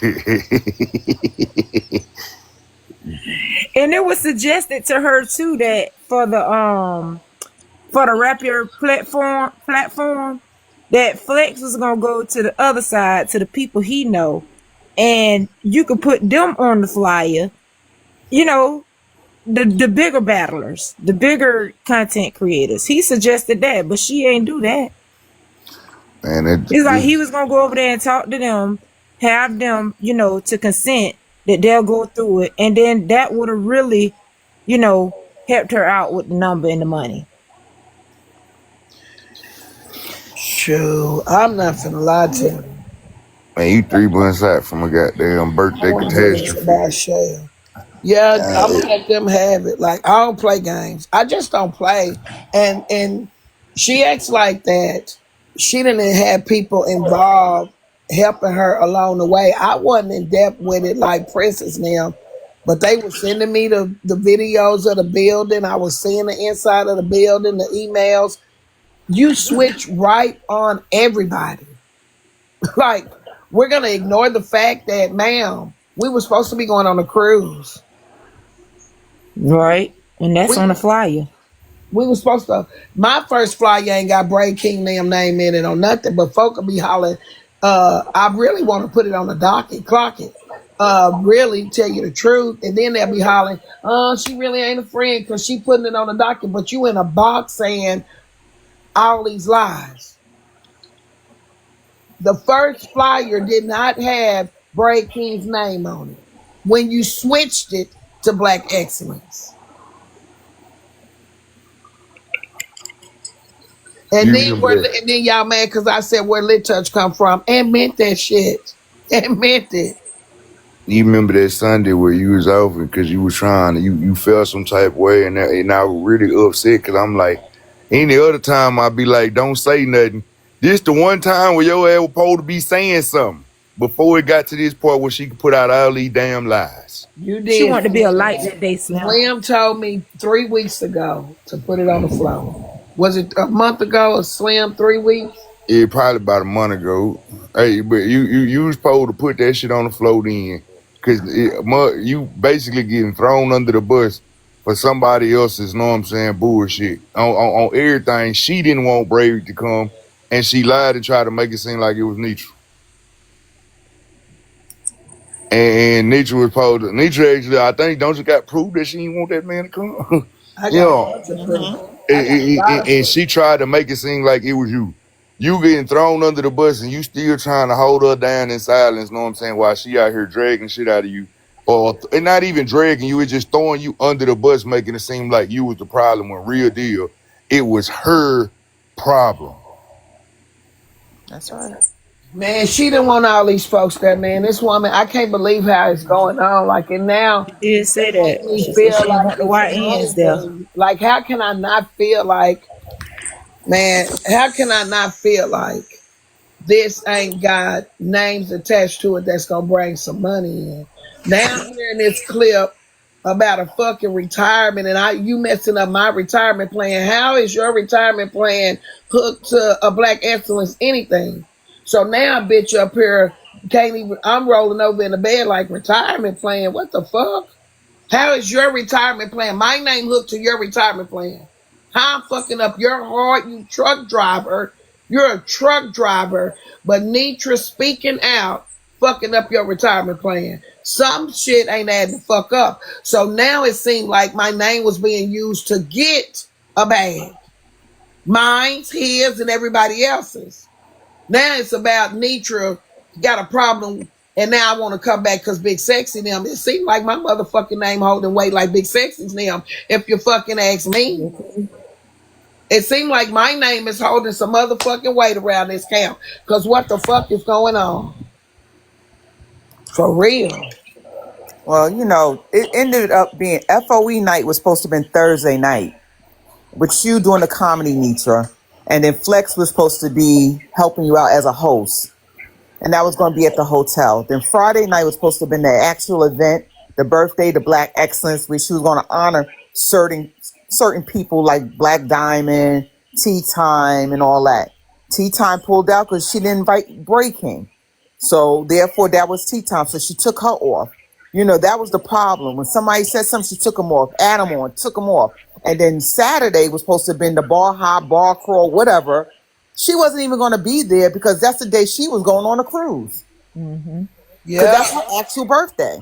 And it was suggested to her too that for the Rapier platform that Flex was gonna go to the other side to the people he know, and you could put them on the flyer. You know, the bigger battlers, the bigger content creators. He suggested that, but she ain't do that. Man, It's like he was gonna go over there and talk to them, have them, to consent that they'll go through it, and then that would have really, helped her out with the number and the money. Shoot, I'm not finna lie to you. man, you 3 months out from a goddamn I birthday want to hear this catastrophe. about Shell. Yeah, I'm gonna let them have it. Like I don't play games. I just don't play. And she acts like that. She didn't have people involved helping her along the way. I wasn't in depth with it like Princess now, but they were sending me the videos of the building. I was seeing the inside of the building, the emails. You switch right on everybody. Like we're gonna ignore the fact that, ma'am, we were supposed to be going on a cruise. Right. And that's We on the flyer. we were supposed to. My first flyer ain't got Bray King them name in it or nothing, but folk will be hollering. I really want to put it on the docket, clock it. Really tell you the truth, and then they'll be hollering. She really ain't a friend because she putting it on the docket, but you in a box saying all these lies. The first flyer did not have Bray King's name on it. When you switched it to Black Excellence. And You then remember that? and then y'all mad because I said where Lit Touch come from and meant that shit. And meant it. You remember that Sunday where you was off because you was trying, you felt some type of way, and I was really upset because I'm like, any other time I'd be like, don't say nothing. This the one time where your ass was supposed to be saying something before it got to this point where she could put out all these damn lies. You She did. wanted to be a light that day, Slim. Slim told me 3 weeks ago to put it on the floor. Was it a month ago or Slim 3 weeks? Yeah, probably about a month ago. Hey, but you was supposed to put that shit on the float in, cause you basically getting thrown under the bus for somebody else's, know what I'm saying, bullshit on everything. She didn't want Brady to come, and she lied and tried to make it seem like it was Nitra. And Nitra was supposed to. Nitra actually, I think, don't you got proof that she didn't want that man to come? I you got a know. bunch of proof. And she tried to make it seem like it was you. You getting thrown under the bus and you still trying to hold her down in silence, know what I'm saying, while she out here dragging shit out of you. And not even dragging you, it's just throwing you under the bus, making it seem like you was the problem when real deal, it was her problem. That's right. Man, she didn't want all these folks there, man. This woman, I can't believe how it's going on. Like, and now She did say it makes that. me She said feel she didn't like want the it's YNs there. anything. Like, how can I not feel like Man, how can I not feel like this ain't got names attached to it that's gonna bring some money in? Now I'm hearing this clip about a fucking retirement and you messing up my retirement plan. How is your retirement plan hooked to a black excellence anything? So now bitch up here can't even, I'm rolling over in the bed like retirement plan. What the fuck? How is your retirement plan? My name hooked to your retirement plan. How I'm fucking up your heart, you truck driver. You're a truck driver, but Netra speaking out, fucking up your retirement plan. Some shit ain't adding the fuck up. So now it seemed like my name was being used to get a bag. Mine's, his, and everybody else's. Now it's about Netra got a problem, and now I want to come back because Big Sexy them. It seems like my motherfucking name holding weight like Big Sexy's them. If you fucking ask me, it seems like my name is holding some motherfucking weight around this camp. Because what the fuck is going on? For real. Well, you know, it ended up being FOE night was supposed to have been Thursday night, with you doing the comedy, Nitra, and then Flex was supposed to be helping you out as a host, and that was going to be at the hotel. Then Friday night was supposed to have been the actual event, the birthday, the Black Excellence, where she was going to honor certain people like Black Diamond, Tea Time, and all that. Tea Time pulled out because she didn't invite Breaking, so therefore that was Tea Time. So she took her off. You know, that was the problem. When somebody said something, she took them off, add them on, took them off. And then Saturday was supposed to have been the bar hop, bar crawl, whatever. She wasn't even going to be there because that's the day she was going on a cruise. Because that's her actual birthday.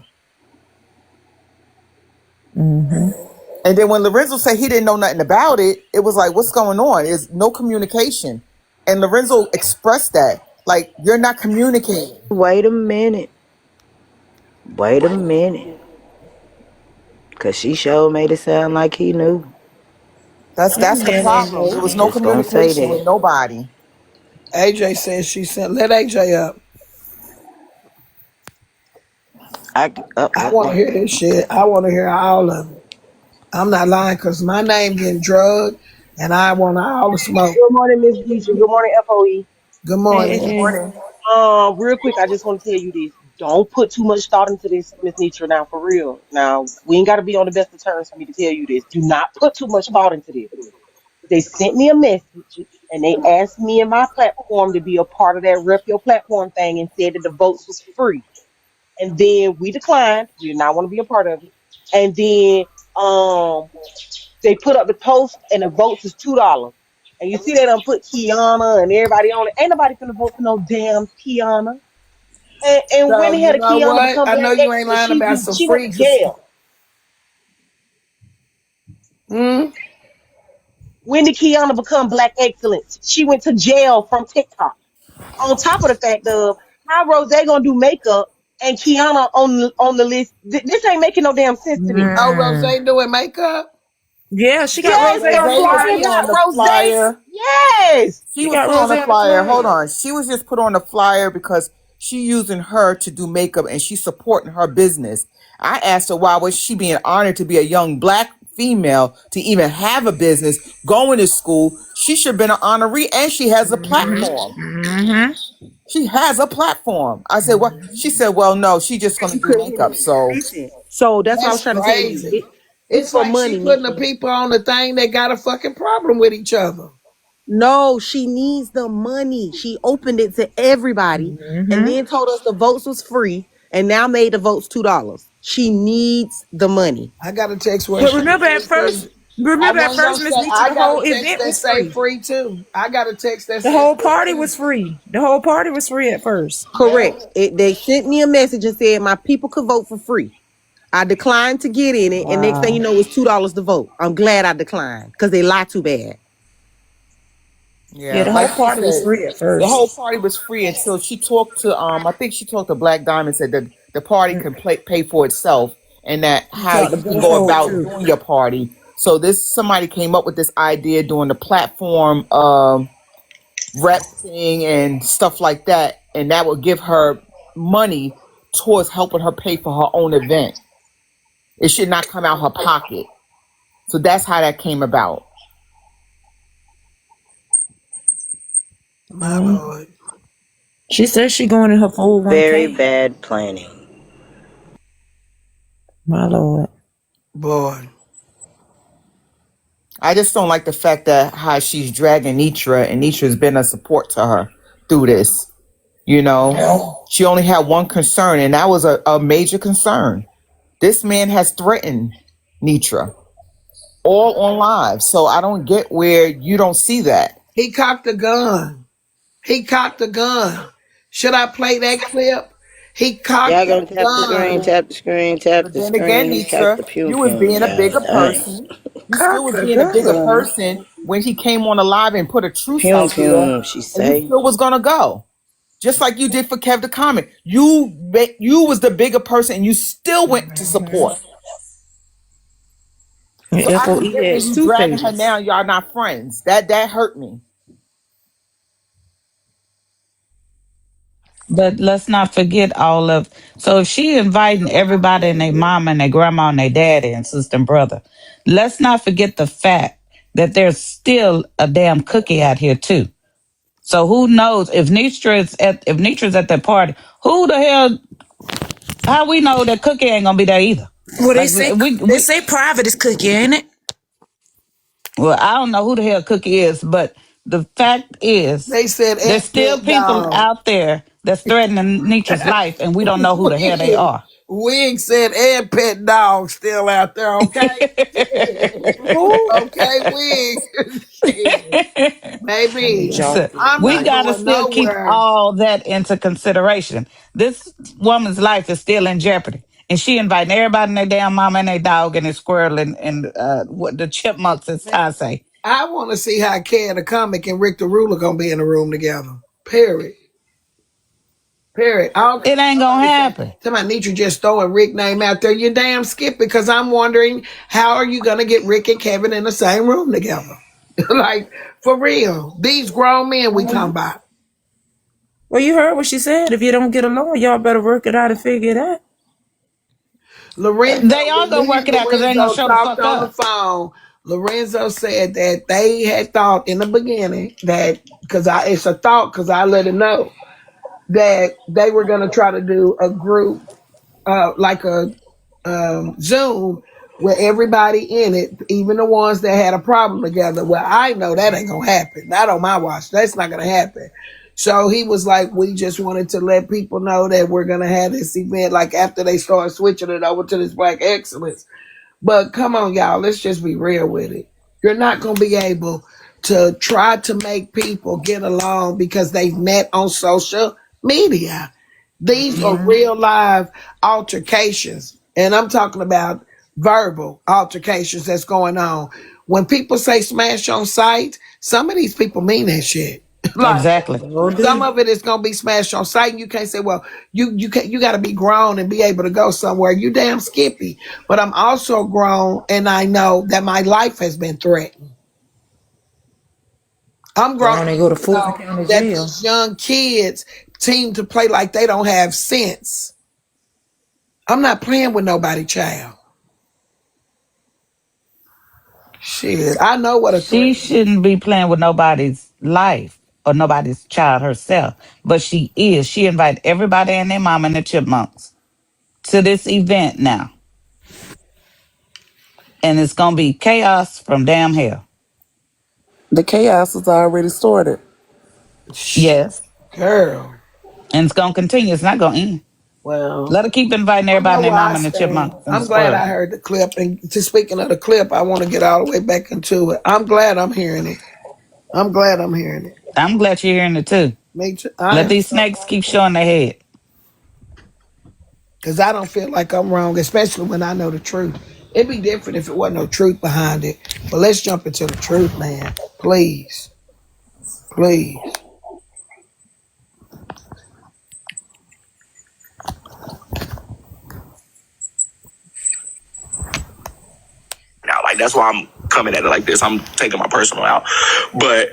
And then when Lorenzo said he didn't know nothing about it, it was like, what's going on? There's no communication. And Lorenzo expressed that. Like, you're not communicating. Wait a minute. Because she sure made it sound like he knew. That's the problem. There was I'm no just going to say communication with that. nobody. AJ says she sent, let AJ up. I want to hear this shit. I want to hear all of it. I'm not lying because my name getting drugged and I want all the smoke. Good morning, Miss Deidre. Good morning, FOE. Good Good morning. morning. Real quick, I just want to tell you this. Don't put too much thought into this, Miss Nitra, now, for real. Now, we ain't got to be on the best of terms for me to tell you this. Do not put too much thought into this. They sent me a message and they asked me and my platform to be a part of that Rep Your Platform thing and said that the votes was free. And then we declined. We did not want to be a part of it. And then they put up the post and the votes is $2. And you see they done put Kiana and everybody on it. Ain't nobody finna vote for no damn Kiana. And when So the you hell did know Kiana what? become I know black you ain't excellence? lying about some She went to freaks. jail. Hmm? When did Kiana become black excellence? She went to jail from TikTok. On top of the fact of how Rose gonna do makeup and Kiana on the list. This ain't making no damn sense to me. Oh, Rose doing makeup? Yeah, she got Rose Yes, they on the Rose done was fucking put flyer. on got the Rose. flyer. Yes. She She was got put Rose on the on the flyer. Hold flyer. on. She was just put on the flyer because she using her to do makeup and she's supporting her business. I asked her why was she being honored to be a young black female to even have a business, going to school. She should have been an honoree and she has a platform. Mm-hmm. She has a platform. I said, what? She said, well, no, she just going to You do couldn't hear makeup. me. So, Listen. So that's what I was That's trying to tell you. crazy. It's It's for like she money, putting the Nitra. people on the thing that got a fucking problem with each other. No, she needs the money. She opened it to everybody and Mm-hmm. then told us the votes was free and now made the votes $2. She needs the money. I got a text where But she remember at says first, that I remember at wasn't gonna first, Miss say Nitra, I the got whole a text event that was say free. free too. I got a text that The says whole free party too. was free. The whole party was free at first. Yeah. Correct. They sent me a message and said my people could vote for free. I declined to get in it, and next thing you Wow. know, it's $2 to vote. I'm glad I declined because they lie too bad. Yeah, yeah, the like whole she party was said, free at the whole first. party was free until she talked to I think she talked to Black Diamond, said that the party can pay for itself and that You how talked to you can Big go Folk about too. doing your party. So this somebody came up with this idea doing the platform rep thing and stuff like that, and that would give her money towards helping her pay for her own event. It should not come out her pocket. So that's how that came about. My Lord. She says she going in her Very 401k. bad planning. My Lord. Boy. I just don't like the fact that how she's dragging Nitra, and Nitra's been a support to her through this. You know, she only had one concern, and that was a major concern. This man has threatened Nitra all on live, so I don't get where you don't see that. He cocked a gun. He cocked a gun. Should I play that clip? He cocked Y'all a gonna tap the screen, gun. tap the screen, tap But the then again, screen, tap Nitra, the pew you was pew, being a y'all. bigger Dang. person. You still Cock was a being a bigger gun. person when he came on the live and put a truce Pew out there, pew, she and you say. still was gonna go. Just like you did for Kev the Comment. You was the bigger person and you still went to support. And So I FOE don't get when has you two dragging her pages. now, y'all not friends. That hurt me. But let's not forget all of. So if she inviting everybody and their mama and their grandma and their daddy and sister and brother, let's not forget the fact that there's still a damn cookie out here too. So who knows if Nitra's at that party? Who the hell? How we know that Cookie ain't gonna be there either? Well, Like they say private is cookie, ain't it? well, I don't know who the hell Cookie is, but the fact is, They said there's Ant still Pet people Dog. out there that's threatening Nitra's life, and we don't know who the hell they Wig. are. Wig said Ant Pet Dog still out there, okay? Who? Okay, Wig. Shit. I need Baby, y'all to So be I'm we not quiet. got to going still keep nowhere. all that into consideration. This woman's life is still in jeopardy, and she inviting everybody and their damn mama and their dog and their squirrel and what the chipmunks, as Ty say. I want to see how Ken the Comic and Rick the Ruler gonna be in the room together. Period. Period. All It ain't gonna somebody say, happen. somebody need you just throwing Rick name out there. You damn skip because I'm wondering how are you gonna get Rick and Kevin in the same room together? Like for real. These grown men we talking about. Well, you heard what she said. If you don't get along, y'all better work it out and figure it out. Lorenzo, They are gonna me work and it out because they ain't gonna Lorenzo show the talked fuck on the up. phone. Lorenzo said that they had thought in the beginning that because it's a thought because I let him know that they were gonna try to do a group like a Zoom where everybody in it, even the ones that had a problem together. Well, I know that ain't gonna happen. Not on my watch. That's not gonna happen. So he was like, we just wanted to let people know that we're gonna have this event like after they start switching it over to this Black Excellence. But come on, y'all, let's just be real with it. You're not gonna be able to try to make people get along because they've met on social media. These are real live altercations. And I'm talking about verbal altercations that's going on. When people say smash on sight, some of these people mean that shit. Like Exactly. Oh, some do. of it is gonna be smashed on sight, and you can't say, "Well, you got to be grown and be able to go somewhere." You damn skippy. But I'm also grown, and I know that my life has been threatened. I'm Go grown on and enough go to to know Fulton County that Jail. these young kids seem to play like they don't have sense. I'm not playing with nobody, child. Shit, I know what a threat She is. shouldn't be playing with nobody's life or nobody's child herself, but she is. She invited everybody and their mama and the chipmunks to this event now, and it's gonna be chaos from damn hell. The chaos has already started. Shh, Yes, girl. and it's gonna continue. It's not gonna end. Well, Let her keep inviting I everybody know and their where I mama and the stand. chipmunks and the I'm glad squirrel. I heard the clip. And to speaking of the clip, I want to get all the way back into it. I'm glad I'm hearing it. I'm glad I'm hearing it. I'm glad you're hearing it too. Me too. I Let am these so snakes keep showing their head. because I don't feel like I'm wrong, especially when I know the truth. It'd be different if it wasn't no truth behind it. But let's jump into the truth, man. Please, please. Now, like that's why I'm coming at it like this. I'm taking my personal out. But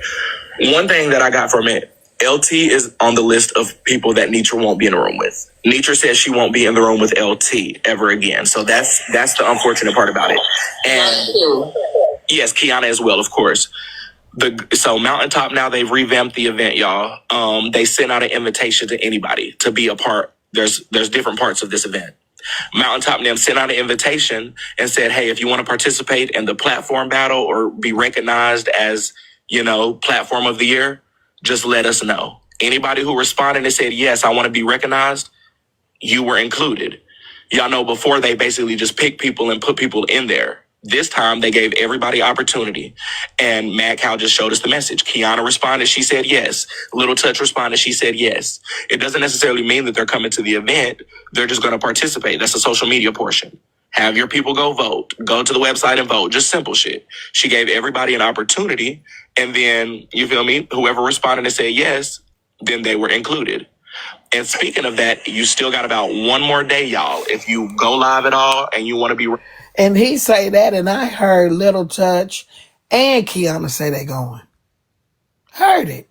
one thing that I got from it, LT is on the list of people that Nitra won't be in the room with. Nitra says she won't be in the room with LT ever again. So that's the unfortunate part about it. And yes, Kiana as well, of course. So Mountaintop, now they've revamped the event, y'all. They sent out an invitation to anybody to be a part. There's different parts of this event. Mountaintop and them sent out an invitation and said, hey, if you want to participate in the platform battle or be recognized as, platform of the year, just let us know. Anybody who responded and said, yes, I want to be recognized, you were included. Y'all know before they basically just picked people and put people in there. This time they gave everybody opportunity. And Mad Cow just showed us the message. Kiana responded, she said yes. Little Touch responded, she said yes. It doesn't necessarily mean that they're coming to the event. They're just going to participate. That's the social media portion. Have your people go vote. Go to the website and vote. Just simple shit. She gave everybody an opportunity. And then, you feel me? Whoever responded and said yes, then they were included. And speaking of that, you still got about one more day, y'all. If you go live at all and you want to be... And he say that, and I heard Little Touch and Kiana say they going. Heard it.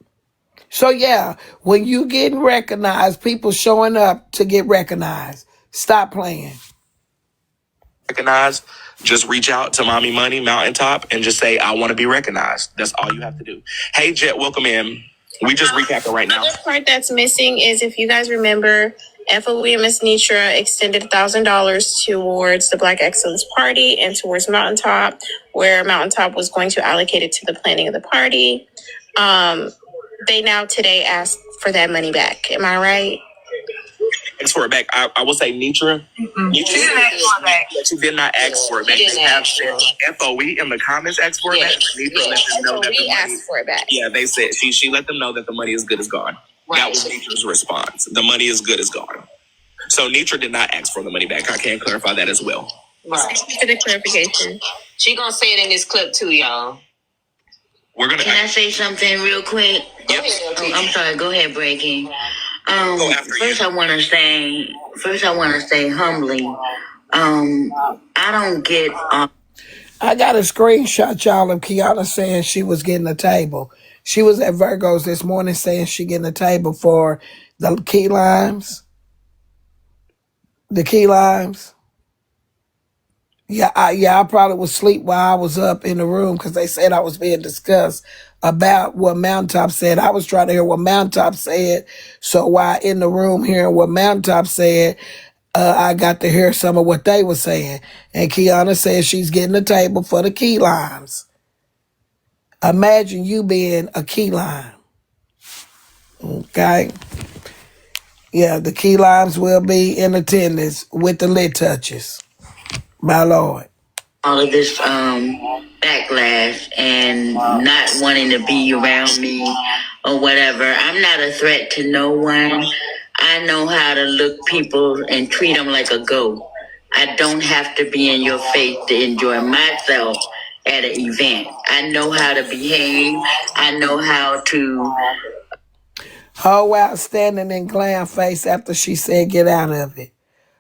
So yeah, when you getting recognized, people showing up to get recognized. Stop playing. Recognized, just reach out to Mommy Money Mountaintop and just say, I want to be recognized. That's all you have to do. Hey, Jet, welcome in. We just recapping right now. The other part that's missing is, if you guys remember, FOE and MessyTok extended $1,000 towards the Black Excellence Party and towards Mountaintop, where Mountaintop was going to allocate it to the planning of the party. They now today asked for that money back. Am I right? Ask for it back. I will say Netra. She didn't ask for it back. She did not ask for it back. They have said FOE in the comments asked for it back. Netra let them know that the money asked for it back. Yeah, they said she let them know that the money is good as gone. Right. That was Netra's response. The money is good as gone. So Netra did not ask for the money back. I can clarify that as well. Right. Thank you for the clarification. She gonna say it in this clip too, y'all. Can I say something real quick? Yep. Oh, I'm sorry. Go ahead, Breaking. First I want to say humbly, I don't get. I got a screenshot, y'all, of Kiana saying she was getting a table. She was at Virgo's this morning saying she getting a table for the key limes. The key limes. Yeah, I probably was asleep while I was up in the room because they said I was being discussed about what Mountaintop said. I was trying to hear what Mountaintop said. So while in the room hearing what Mountaintop said, I got to hear some of what they were saying. And Kiana said she's getting a table for the key limes. Imagine you being a key lime. Okay? Yeah, the key limes will be in attendance with the lit touches. My Lord. All of this backlash and not wanting to be around me or whatever. I'm not a threat to no one. I know how to look people and treat them like a goat. I don't have to be in your face to enjoy myself at an event. I know how to behave. I know how to... Her while standing in glam face after she said get out of it.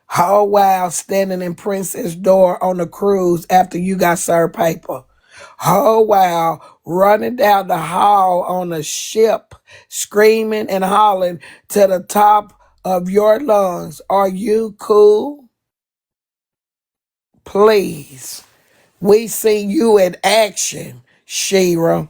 Her while standing in Princess door on the cruise after you got served paper. Her while running down the hall on a ship, screaming and hollering to the top of your lungs. Are you cool? Please. We see you in action, Shira.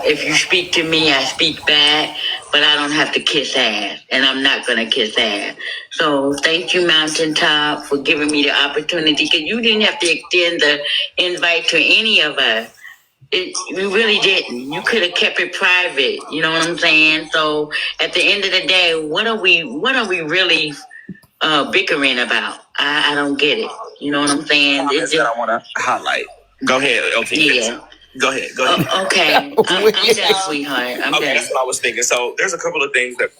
If you speak to me, I speak back, but I don't have to kiss ass, and I'm not going to kiss ass. So thank you, Mountaintop, for giving me the opportunity, because you didn't have to extend the invite to any of us. You really didn't. You could have kept it private. You know what I'm saying? So at the end of the day, what are we really bickering about? I don't get it. You know what I'm saying? It's just, I want to highlight. Go ahead, LT. Yeah. Go ahead. Okay. I'm done, sweetheart. I'm done. That's what I was thinking. So there's a couple of things that...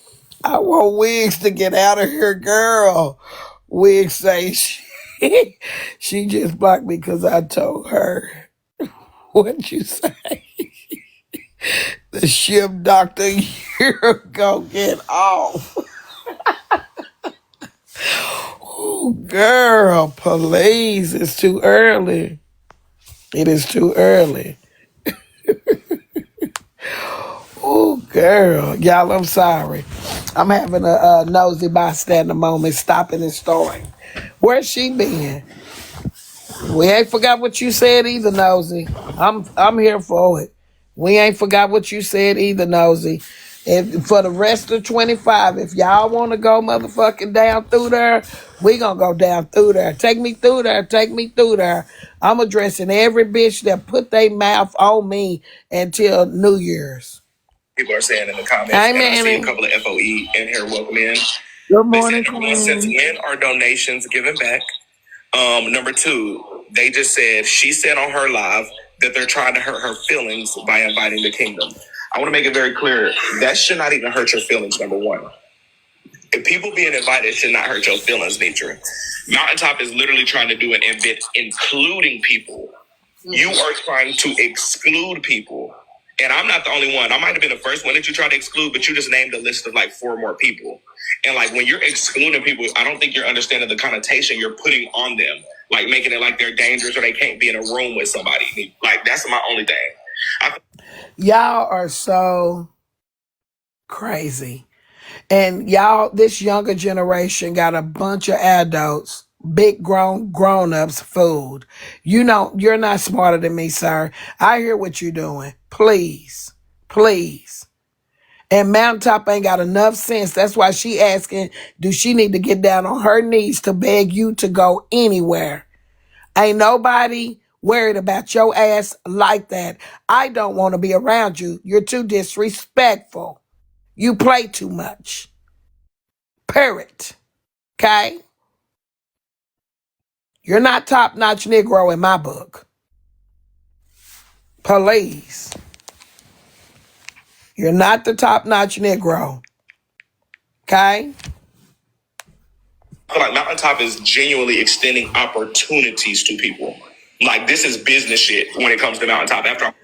I want Wiggs to get out of here, girl. Wiggs say she just blocked me because I told her. What'd you say? The ship doctor, you're gonna get off. Oh, girl, please. It's too early. It is too early. Oh, girl. Y'all, I'm sorry. I'm having a nosy bystander moment, stopping and starting. Where's she been? We ain't forgot what you said either, Nosy. I'm here for it. We ain't forgot what you said either, Nosy. If for the rest of 25, if y'all want to go motherfucking down through there, we gonna go down through there. Take me through there. Take me through there. I'm addressing every bitch that put their mouth on me until New Year's. People are saying in the comments, Hey, and I see a Manny. couple of FOE in here. Welcome in. Good They said morning, number one, since Queen. when are donations given back? Number two, they just said she said on her live that they're trying to hurt her feelings by inviting the kingdom. I want to make it very clear that should not even hurt your feelings. Number one, if people being invited should not hurt your feelings, nature. Mountaintop is literally trying to do an event including people. You are trying to exclude people. And I'm not the only one. I might have been the first one that you tried to exclude, but you just named a list of like 4 more people. And like when you're excluding people, I don't think you're understanding the connotation you're putting on them, like making it like they're dangerous or they can't be in a room with somebody. Like that's my only thing. Y'all are so crazy. And y'all, this younger generation got a bunch of adults, big grown-ups fooled. You know, you're not smarter than me, sir. I hear what you're doing. Please. Please. And Mountaintop ain't got enough sense. That's why she asking, do she need to get down on her knees to beg you to go anywhere? Ain't nobody worried about your ass like that. I don't want to be around you. You're too disrespectful. You play too much. Parrot. Okay? You're not top-notch Negro in my book. Please. You're not the top-notch Negro. Okay? I feel like Mountaintop is genuinely extending opportunities to people. Like this is business shit when it comes to Mountaintop. After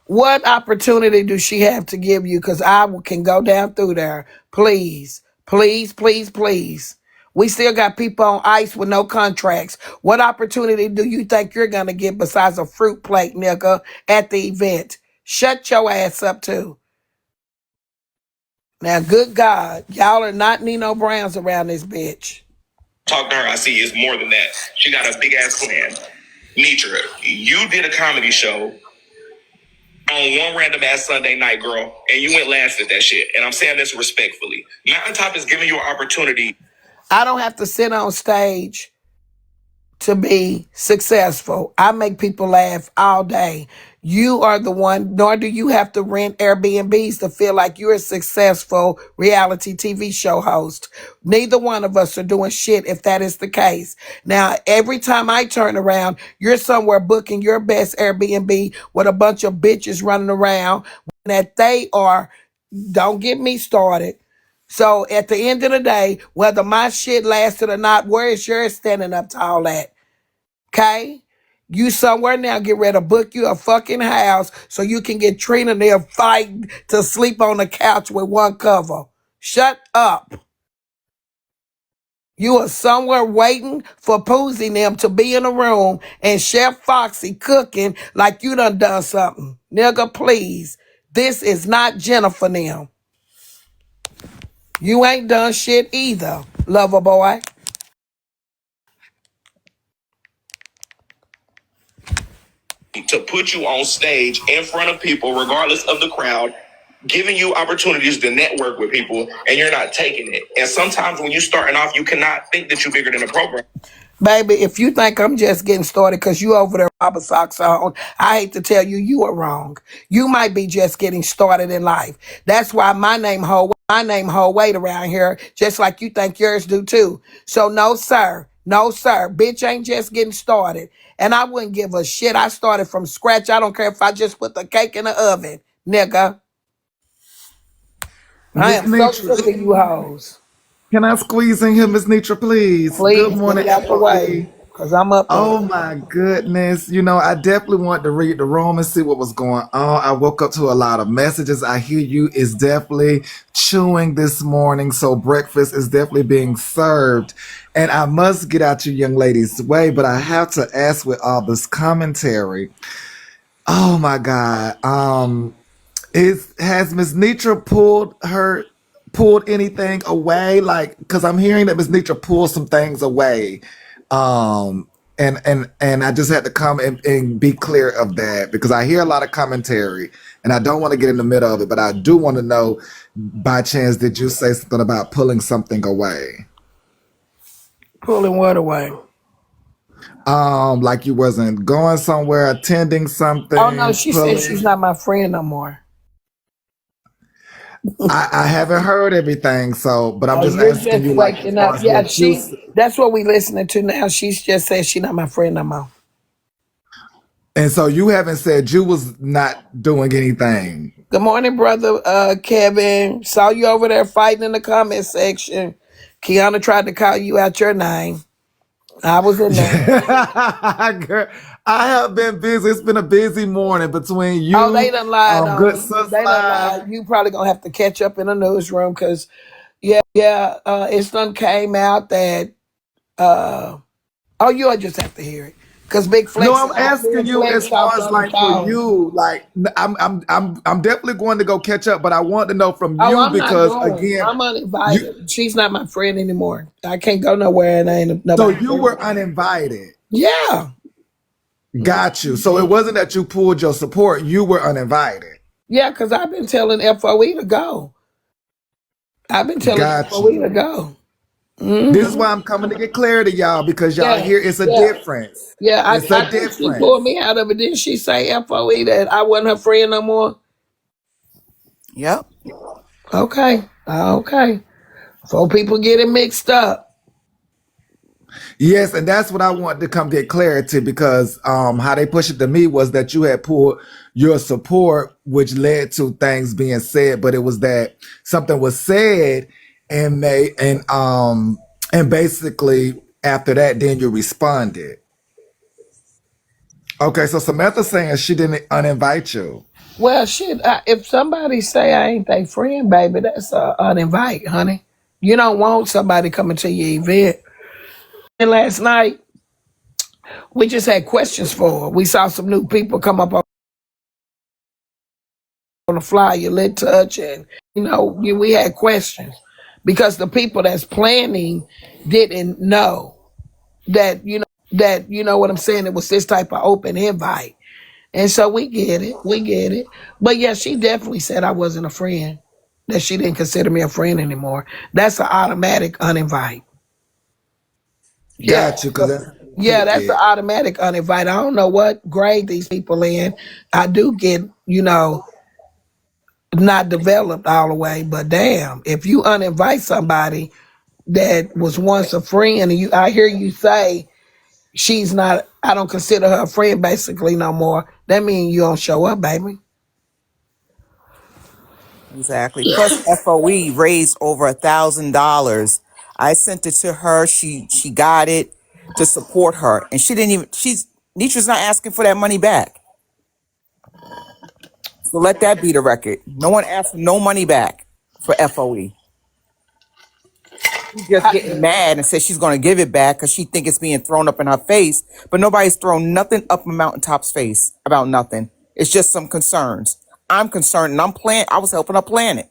What opportunity do she have to give you? Because I can go down through there. Please. Please, please, please. We still got people on ice with no contracts. What opportunity do you think you're going to get besides a fruit plate, nigga, at the event? Shut your ass up, too. Now, good God, y'all are not Nino Browns around this bitch. talk to her, I see is more than that. She got a big ass plan. Nitra, you did a comedy show on one random ass Sunday night, girl, and you went last at that shit. And I'm saying this respectfully. Mountaintop is giving you an opportunity. I don't have to sit on stage to be successful. I make people laugh all day. You are the one, nor do you have to rent Airbnbs to feel like you're a successful reality TV show host. Neither one of us are doing shit if that is the case. Now, every time I turn around, you're somewhere booking your best Airbnb with a bunch of bitches running around that they are, don't get me started. So at the end of the day, whether my shit lasted or not, where is yours standing up to all that? Okay? You somewhere now get ready to book you a fucking house so you can get Trina there fighting to sleep on the couch with one cover. Shut up. You are somewhere waiting for Poozy them to be in a room and Chef Foxy cooking like you done something. Nigga, please. This is not Jennifer them. You ain't done shit either, lover boy. To put you on stage in front of people, regardless of the crowd, giving you opportunities to network with people, and you're not taking it. And sometimes when you're starting off, you cannot think that you're bigger than the program. Baby, if you think I'm just getting started because you over there rubber socks on, I hate to tell you, you are wrong. You might be just getting started in life. That's why my name hold weight around here, just like you think yours do too. So no, sir. No, sir. Bitch ain't just getting started. And I wouldn't give a shit. I started from scratch. I don't care if I just put the cake in the oven, nigga. I Miss am so Nitra, sick of you hoes. can I squeeze in here, Miss Nitra, please? Good Please get morning, me out the way, FOE. because I'm up there. Oh my goodness. You know, I definitely want to read the room and see what was going on. I woke up to a lot of messages. I hear you is definitely chewing this morning. So breakfast is definitely being served. And I must get out you young ladies' way, but I have to ask with all this commentary. Oh my God. Has Miss Nitra pulled anything away? Like, because I'm hearing that Miss Nitra pulled some things away. Um, And I just had to come and be clear of that because I hear a lot of commentary and I don't want to get in the middle of it, but I do want to know by chance did you say something about pulling something away? Pulling what away? Like you wasn't going somewhere, attending Oh no, something, she said she's pulling. not my friend no more. I haven't heard everything, so but I'm Oh, just you're asking just you like as waking far up. as Yeah, what you that's what we listening to now. She's just said she's not my friend no more. and so you haven't said you was not doing anything. Good morning, brother Kevin. Saw you over there fighting in the comment section. Kiana tried to call you out your name. I was in there. Girl, I have been busy. It's been a busy morning between Oh, they you, done lied on Good me. Sis They done Live. lied. You probably gonna have to catch up in the newsroom because it's done came out that oh, you'll just have to hear it. Cause Big No, Flex I'm me asking and you Flex as far talked as on the like for phone. you, like I'm definitely going to go catch up, but I want to know from Oh, you I'm not because going. again, I'm you uninvited. She's not my friend anymore. I can't go nowhere and ain't so nobody you friend. were uninvited. Yeah. Got you. So it wasn't that you pulled your support, you were uninvited. Yeah, because I've been telling FOE to go. I've been telling Got FOE to you. go. This is Hmm. why I'm coming to get clarity, y'all, because y'all Yeah, here it's a yeah, difference. yeah. It's a I think she pulled difference. me out of it. Didn't she say FOE that I wasn't her friend no more? Yep. Okay. Okay. So people get it mixed up. Yes, and that's what I want to come get clarity because how they pushed it to me was that you had pulled your support, which led to things being said, but it was that something was said and they and basically after that then you responded. Okay, so Samantha saying she didn't uninvite you. Well, shit. If somebody say I ain't their friend, baby, that's an invite, honey. You don't want somebody coming to your event. And last night we just had questions for her. We saw some new people come up on the flyer, lit touch, and we had questions because the people that's planning didn't know that what I'm saying. It was this type of open invite, and so we get it, But yeah, she definitely said I wasn't a friend. That she didn't consider me a friend anymore. That's an automatic uninvite. Yeah, Got you, because that's how you yeah, took that's an it. automatic uninvite. I don't know what grade these people in. I do get not developed all the way, but damn, if you uninvite somebody that was once a friend, and I hear you say she's not, I don't consider her a friend basically no more. That means you don't show up, baby. Exactly. Plus, FOE raised over $1,000. I sent it to her. She got it to support her, and she didn't even. She's Nietzsche's not asking for that money back. So let that be the record. No one asked for no money back for FOE. She's just getting mad and says she's going to give it back because she think it's being thrown up in her face. But nobody's thrown nothing up in Mountaintop's face about nothing. It's just some concerns. I'm concerned, and I was helping her plan it.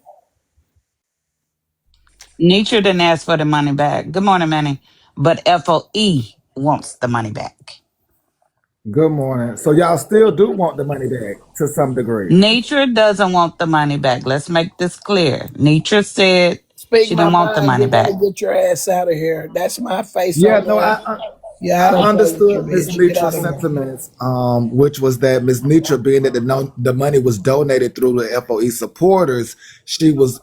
Nietzsche didn't ask for the money back. Good morning, Manny. But FOE wants the money back. Good morning. So y'all still do want the money back to some degree. Nature doesn't want the money back. Let's make this clear. Nature said Speak she my didn't want the mind, money get ready, back. get your ass out of here. That's my face Yeah, on no, there. Yeah, I I don't play with you, understood Miss bitch. Get out Nitra's of here. sentiments, which was that Miss Nitra, being that the money was donated through the FOE supporters, she was,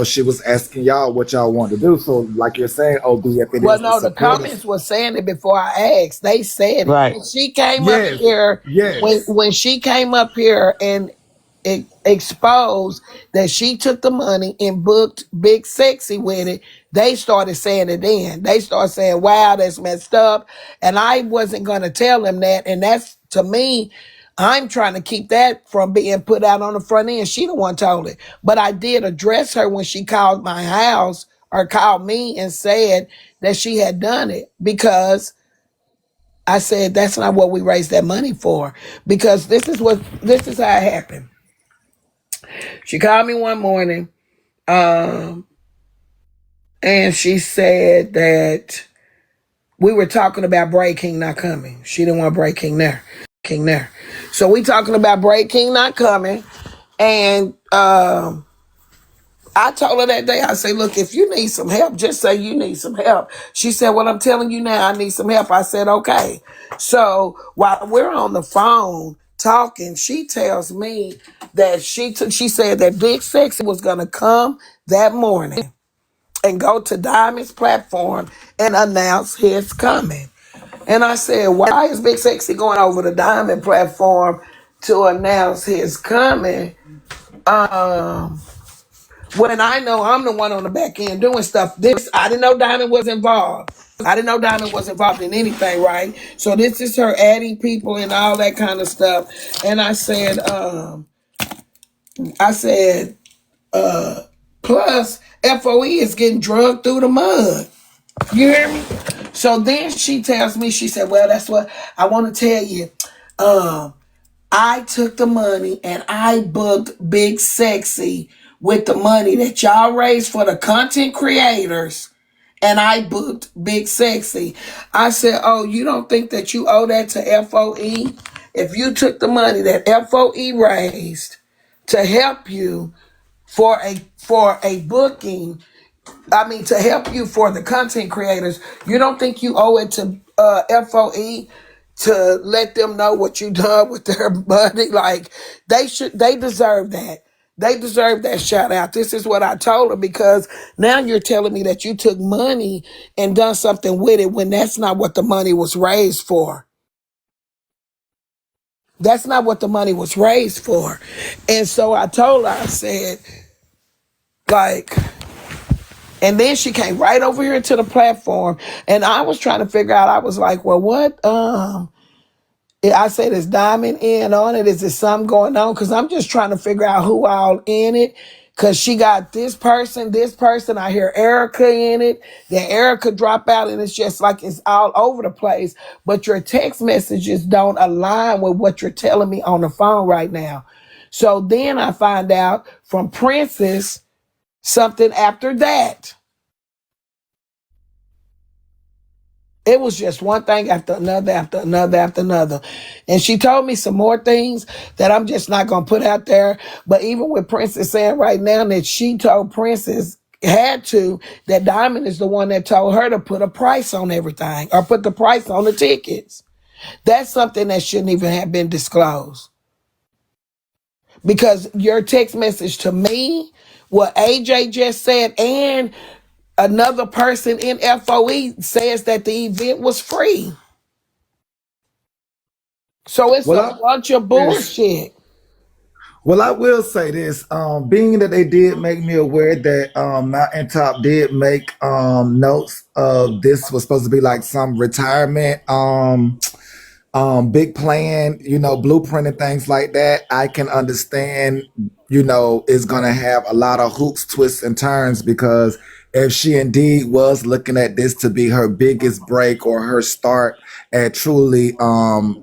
she was asking y'all what y'all want to do. So, like you're saying, OB, if it Well, is the no, the supporters, comments were saying it before I asked. They said it. Right. When she came up yes, here, yes, when she came up here and exposed that she took the money and booked Big Sexy with it, they started saying it then. They started saying, wow, that's messed up. And I wasn't going to tell them that. And that's, to me, I'm trying to keep that from being put out on the front end. She the one told it. But I did address her when she called my house or called me and said that she had done it, because I said that's not what we raised that money for. Because this is how it happened. She called me one morning, and she said that we were talking about Bray King not coming. She didn't want Bray King there. So we talking about Bray King not coming. And I told her that day, I say, look, if you need some help, just say you need some help. She said, well, I'm telling you now, I need some help. I said, okay. So while we're on the phone talking, she tells me that she said that Big Sexy was going to come that morning and go to Diamond's platform and announce his coming. And I said, why is Big Sexy going over the Diamond platform to announce his coming? When I know I'm the one on the back end doing stuff. I didn't know Diamond was involved. I didn't know Diamond was involved in anything, right? So this is her adding people and all that kind of stuff. And I said, plus FOE is getting drugged through the mud. You hear me? So then she tells me, she said, well, that's what I want to tell you. I took the money and I booked Big Sexy with the money that y'all raised for the content creators. And I booked Big Sexy. I said, oh, you don't think that you owe that to FOE? If you took the money that FOE raised to help you for a booking, to help you for the content creators, you don't think you owe it to FOE to let them know what you done with their money? Like, they deserve that. They deserve that shout out. This is what I told her, because now you're telling me that you took money and done something with it when that's not what the money was raised for. That's not what the money was raised for. And so I told her, I said, like, and then she came right over here to the platform, and I was trying to figure out, I was like, well, what, I said, is Diamond in on it? Is there something going on? Because I'm just trying to figure out who all in it. Because she got this person. I hear Erica in it. Then Erica drop out, and it's just like it's all over the place. But your text messages don't align with what you're telling me on the phone right now. So then I find out from Princess something after that. It was just one thing after another, after another, after another. And she told me some more things that I'm just not going to put out there. But even with Princess saying right now that she told Princess that Diamond is the one that told her to put a price on everything, or put the price on the tickets. That's something that shouldn't even have been disclosed. Because your text message to me, what AJ just said, and another person in FOE says that the event was free. So it's a Well, bunch of bullshit. I will say this, being that they did make me aware that Mountain Top did make notes of this was supposed to be like some retirement big plan, blueprint and things like that. I can understand, is gonna have a lot of hoops, twists, and turns, because if she indeed was looking at this to be her biggest break or her start at truly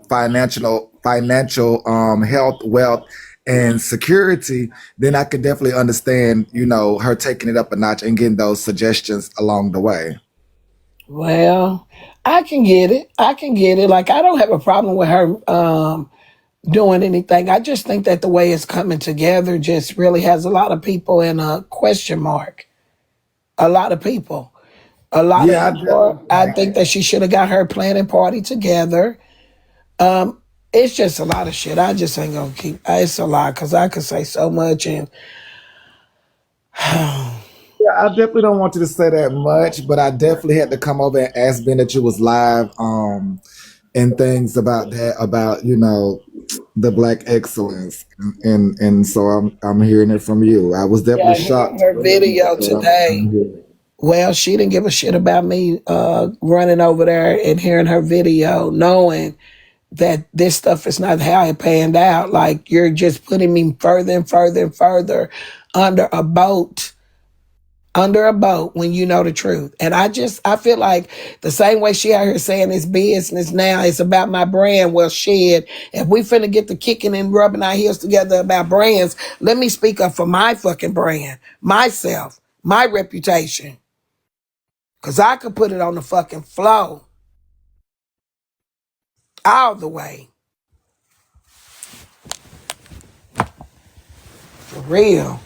financial health, wealth, and security, then I could definitely understand, her taking it up a notch and getting those suggestions along the way. Well, I can get it. Like, I don't have a problem with her doing anything. I just think that the way it's coming together just really has a lot of people in a question mark. A lot of people. A lot of Yeah, I people. definitely I think. think that she should have got her planning party together. It's just a lot of shit. I just ain't gonna keep. It's a lot, because I could say so much. And Yeah, I definitely don't want you to say that much, but I definitely had to come over and ask Ben that you was live, and things about that, about the black excellence, and so I'm hearing it from you. I was definitely yeah, hearing shocked, her video but I'm today. hearing it. Well, she didn't give a shit about me running over there and hearing her video, knowing that this stuff is not how it panned out. Like, you're just putting me further and further and further under a boat, when you know the truth. And I feel like the same way she out here saying it's business now, it's about my brand. Well, shit, if we finna get the kicking and rubbing our heels together about brands, let me speak up for my fucking brand, myself, my reputation. Because I could put it on the fucking floor. all the way. For real.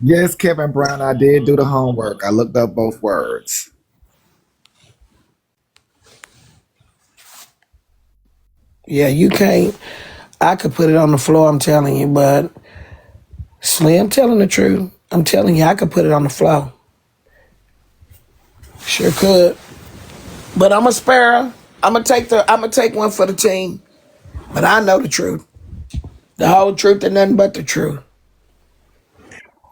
Yes, Kevin Brown, I did do the homework. I looked up both words. Yeah, you can't. I could put it on the floor, I'm telling you, but Slim telling the truth. I'm telling you, I could put it on the floor. Sure could. But I'm a sparrow. I'm gonna take one for the team. But I know the truth. The whole truth and nothing but the truth.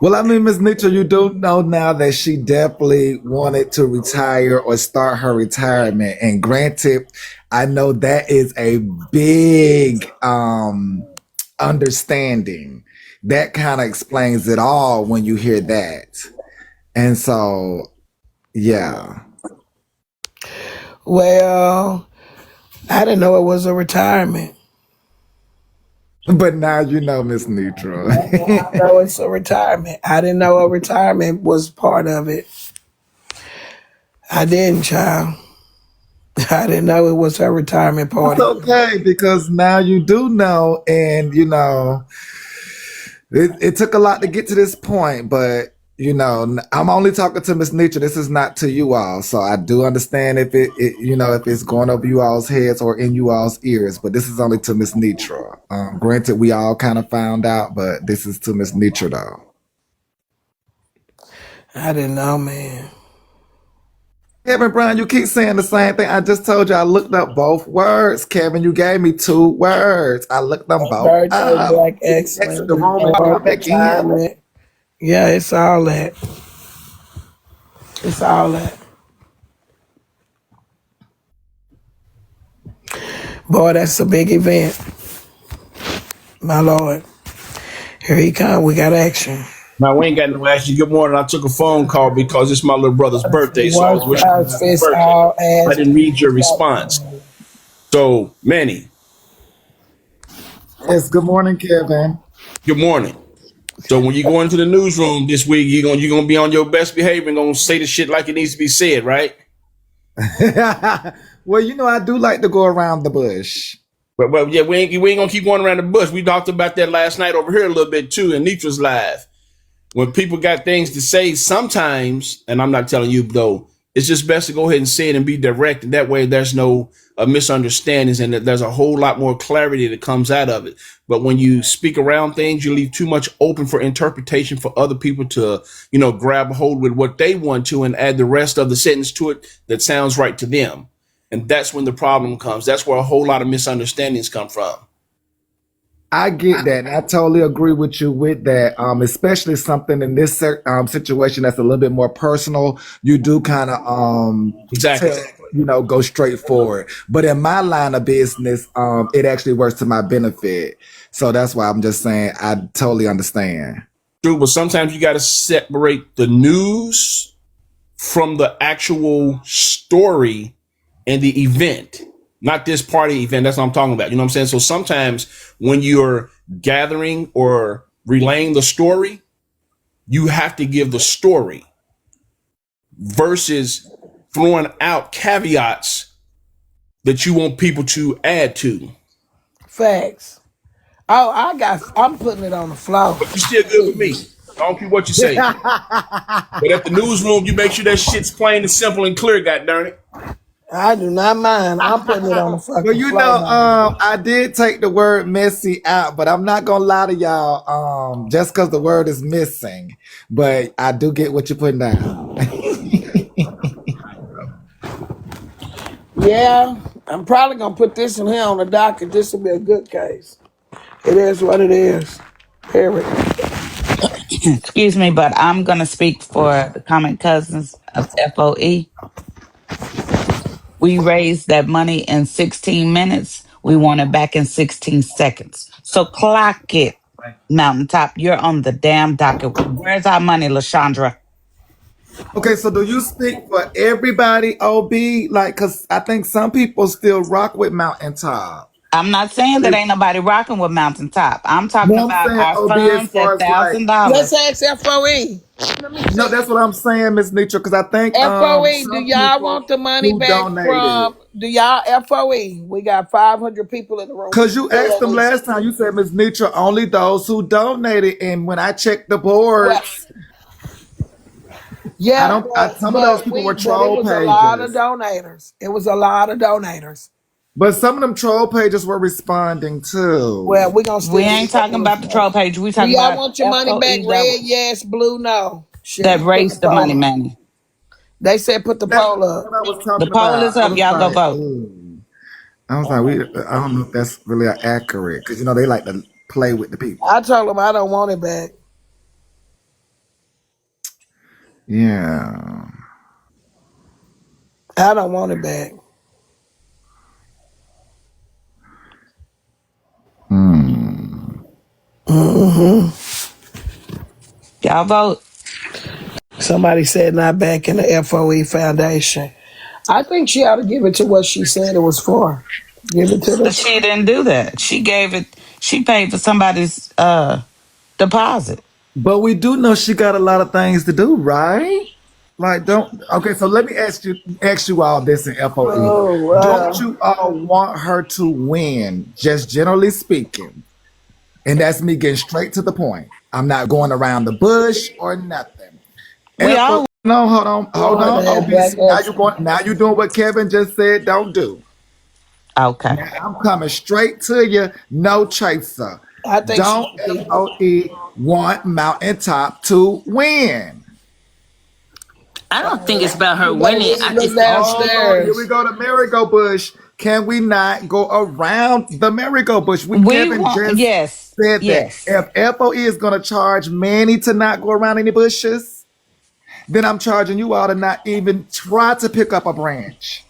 Well, I mean, Miss Nitra, you do know now that she definitely wanted to retire or start her retirement. And granted, I know that is a big understanding. That kind of explains it all when you hear that. And so, yeah. Well, I didn't know it was a retirement. But now you know, Miss I Nitra. know it's a retirement. I didn't know a retirement was part of it. I didn't, child. I didn't know it was her retirement It's party. okay because now you do know, and you know, it took a lot to get to this point, but you know, I'm only talking to Miss Nitra. This is not to you all, so I do understand if you know, if it's going over you all's heads or in you all's ears, but this is only to Miss Nitra. Granted, we all kind of found out, but this is to Miss Nitra though. I didn't know, man. Kevin Brown, you keep saying the same thing. I just told you I looked up both words. Kevin, you gave me two words. I looked them both Birthday, up. black You can exit excellence, the room and come back in. retirement. Yeah, it's all that. It's all that. Boy, that's a big event. My Lord. Here he come. We got action. Now we ain't got no action. Good morning. I took a phone call because it's my little brother's birthday, so I One was wishing him size happy fits birthday. all I ass. didn't read your response. So, Manny, Yes, good morning, Kevin. good morning. So when you go into the newsroom this week, you're gonna be on your best behavior and gonna say the shit like it needs to be said, right? Well, you know, I do like to go around the bush. But yeah, we ain't gonna keep going around the bush. We talked about that last night over here a little bit too in Nitra's live. When people got things to say, sometimes, and I'm not telling you though, it's just best to go ahead and say it and be direct, and that way there's no misunderstandings, and there's a whole lot more clarity that comes out of it. But when you speak around things, you leave too much open for interpretation for other people to, grab a hold with what they want to and add the rest of the sentence to it that sounds right to them. And that's when the problem comes. That's where a whole lot of misunderstandings come from. I get that. And I totally agree with you with that. Especially something in this situation that's a little bit more personal. You do kind of Exactly. go straight forward. But in my line of business, it actually works to my benefit. So that's why I'm just saying I totally understand. True, but sometimes you got to separate the news from the actual story and the event, not this party event. That's what I'm talking about. You know what I'm saying? So sometimes when you're gathering or relaying the story, you have to give the story versus throwing out caveats that you want people to add to. Facts. Oh, I'm putting it on the floor. But you still good with me. I don't care what you say. But at the newsroom, you make sure that shit's plain and simple and clear, god darn it. I do not mind. I'm putting it on the fucking Well, you floor. know, I did take the word messy out, but I'm not gonna lie to y'all, just because the word is missing. But I do get what you're putting down. Yeah, I'm probably gonna put this in here on the docket. This will be a good case. It is what it is. Period. Excuse me, but I'm going to speak for the Common Cousins of FOE. We raised that money in 16 minutes. We want it back in 16 seconds. So clock it, Mountaintop. You're on the damn docket. Where's our money, LaShondra? Okay, so do you speak for everybody, OB? Like, cause I think some people still rock with Mountaintop. I'm not saying that ain't nobody rocking with Mountaintop. I'm talking No, I'm about saying our OB as funds far at as like, Let's $1,000. ask FOE. Let me no, see. that's what I'm saying, Miss Nitra, because I think FOE, do some y'all people want the money who back donated. from Do y'all FOE? We got 500 people in the room. We Cause you still asked at them least. last time, you said, Miss Nitra, only those who donated. And when I checked the Well, boards, yeah, some of those people were but it troll was a lot of pages. donators. It was a lot of donators. But some of them troll pages were responding Well, too. we're gonna We still ain't get that talking about the info. troll page. We Do talking y'all about want your money back? FOE Red, yes. Blue, no. Shit, that let's put the raised the poll money, up. money. They said put the That's poll up. what I was The talking poll about. is I up. was Y'all go like, vote. ooh. I was like, I don't know if that's really accurate. Because, they like to play with the people. I told them I don't want it back. Yeah. I don't want it back. Hmm. Y'all vote. Somebody said not back in the FOE Foundation. I think she ought to give it to what she said it was for. Give it to But the. she didn't do that. She gave it. She paid for somebody's deposit. But we do know she got a lot of things to do, right? Like, don't. Okay, so let me ask you all this in FOE. Oh Don't wow! you all want her to win, just generally speaking? And that's me getting straight to the point. I'm not going around the bush or nothing. We FOE, all no, I hold want her on, to have black OBC. excellence. Now you're doing what Kevin just said. Don't do. okay. Now I'm coming straight to you. No chaser. I think she Don't should keep it. FOE want Mountaintop to win? I don't think it's about her You better winning. read I look just think Hold on. Here we downstairs. go to Merry-Go Bush. Can we not go around the Merry-Go Bush? We Kevin want just yes, said that. yes. If FOE is going to charge Manny to not go around any bushes, then I'm charging you all to not even try to pick up a branch.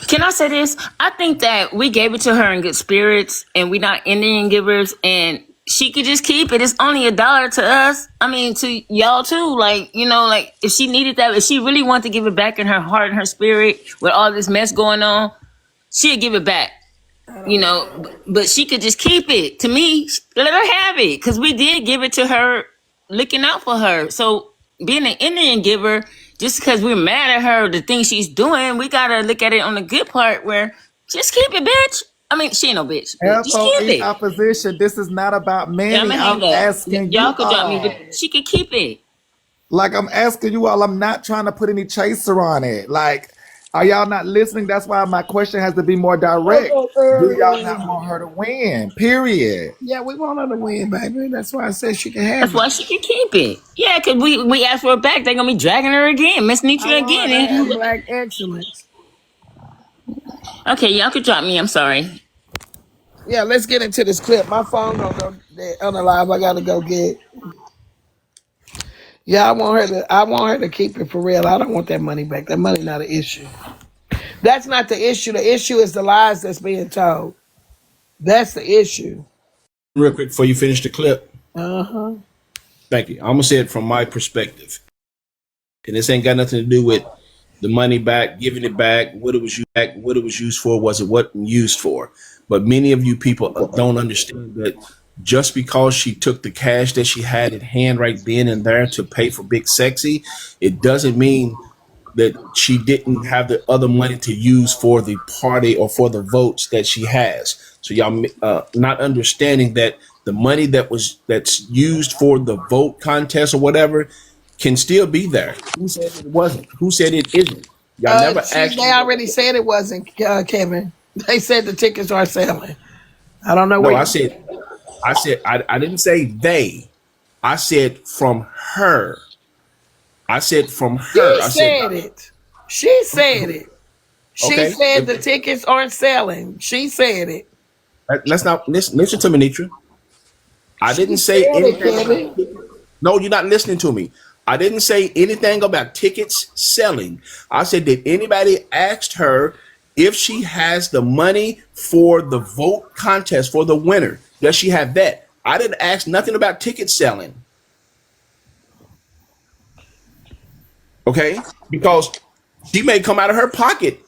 Can I say this? I think that we gave it to her in good spirits and we not Indian givers and she could just keep it. It's only $1 to us. I mean, to y'all too. Like, like if she needed that, if she really wanted to give it back in her heart and her spirit with all this mess going on, she'd give it back. I don't want that. But she could just keep it. To me, let her have it because we did give it to her, looking out for her. So being an Indian giver, just because we're mad at her, the things she's doing, we gotta look at it on the good part where just keep it, bitch. I mean, she ain't no bitch, but just keep FOE it. opposition. This is not about Yeah, I'm Manny. gonna I'm hang up. asking Y'all you could drop me, but all. she could keep it. Like, I'm asking you all. I'm not trying to put any chaser on it. Like, are y'all not listening? That's why my question has to be more direct. Do y'all not want her to win? Period. Yeah, we want her to win, baby. That's why I said she can have That's it. why she can keep it. Yeah, because we asked for it back. They're gonna be dragging her again, Miss I Nitra want her again. to have And black excellence. okay, y'all could drop me. I'm sorry. Yeah, let's get into this clip. My phone gonna go dead unalive. I gotta go get. Yeah, I want her to. I want her to keep it for real. I don't want that money back. That money not an issue. That's not the issue. The issue is the lies that's being told. That's the issue. Real quick before you finish the clip. Uh huh. Thank you. I'm gonna say it from my perspective, and this ain't got nothing to do with the money back, giving it back, what it was used for, was it what used for. But many of you people don't understand that just because she took the cash that she had at hand right then and there to pay for Big Sexy, it doesn't mean that she didn't have the other money to use for the party or for the votes that she has. So y'all not understanding that the money that's used for the vote contest or whatever can still be there. Who said it wasn't? Who said it isn't? Y'all never See, asked they me. already said it wasn't Kevin. They said the tickets are selling. I don't know where No, you. I didn't say they. I said from her. I said from She her. I said said it. She said it. She okay. said the tickets aren't selling. She said it. Let's not listen to me, Nitra. I She didn't said say it, anything about Kevin. tickets. No, you're not listening to me. I didn't say anything about tickets selling. I said, did anybody ask her if she has the money for the vote contest for the winner? Does she have that? I didn't ask nothing about ticket selling. Okay? Because she may come out of her pocket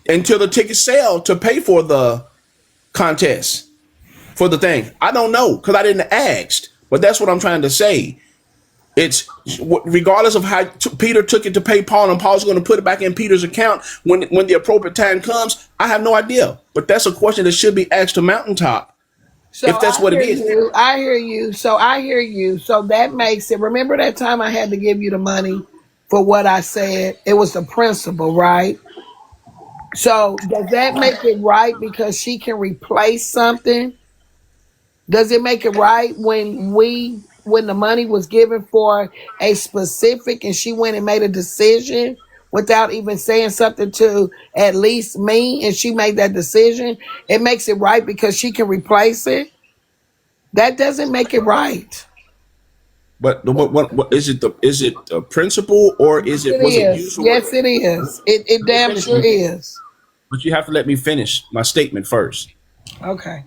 until the tickets sell to pay for the contest, for the thing. I don't know because I didn't ask. But that's what I'm trying to say. It's regardless of how Peter took it to pay Paul, and Paul's going to put it back in Peter's account when the appropriate time comes. I have no idea, but that's a question that should be asked to Mountaintop So if that's I what it hear is. you. I hear you. So I hear you. So that makes it. Remember that time I had to give you the money for what I said? It was the principal, right? So does that make it right because she can replace something? Does it make it right when the money was given for a specific and she went and made a decision without even saying something to at least me and she made that decision? It makes it right because she can replace it? That doesn't make it right. But what is it? The principle or is Yes, it it was it is. used for what? Yes, it is. It Let me damn finish. sure is. But you have to let me finish my statement first. Okay.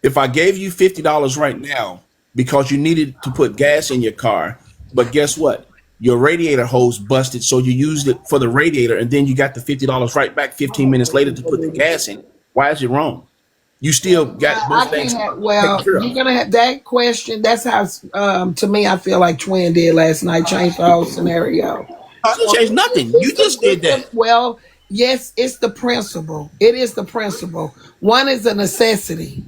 If I gave you $50 right now because you needed to put gas in your car, but guess what? Your radiator hose busted, so you used it for the radiator, and then you got the $50 right back 15 minutes later to put the gas in. Why is it wrong? You still got I both can't things have. taken Well, care you're of. gonna have that question. That's how. To me, I feel like Twin did last night. Changed the whole scenario. I didn't So change nothing. You just did that. well, yes, it's the principle. It is the principle. One is a necessity.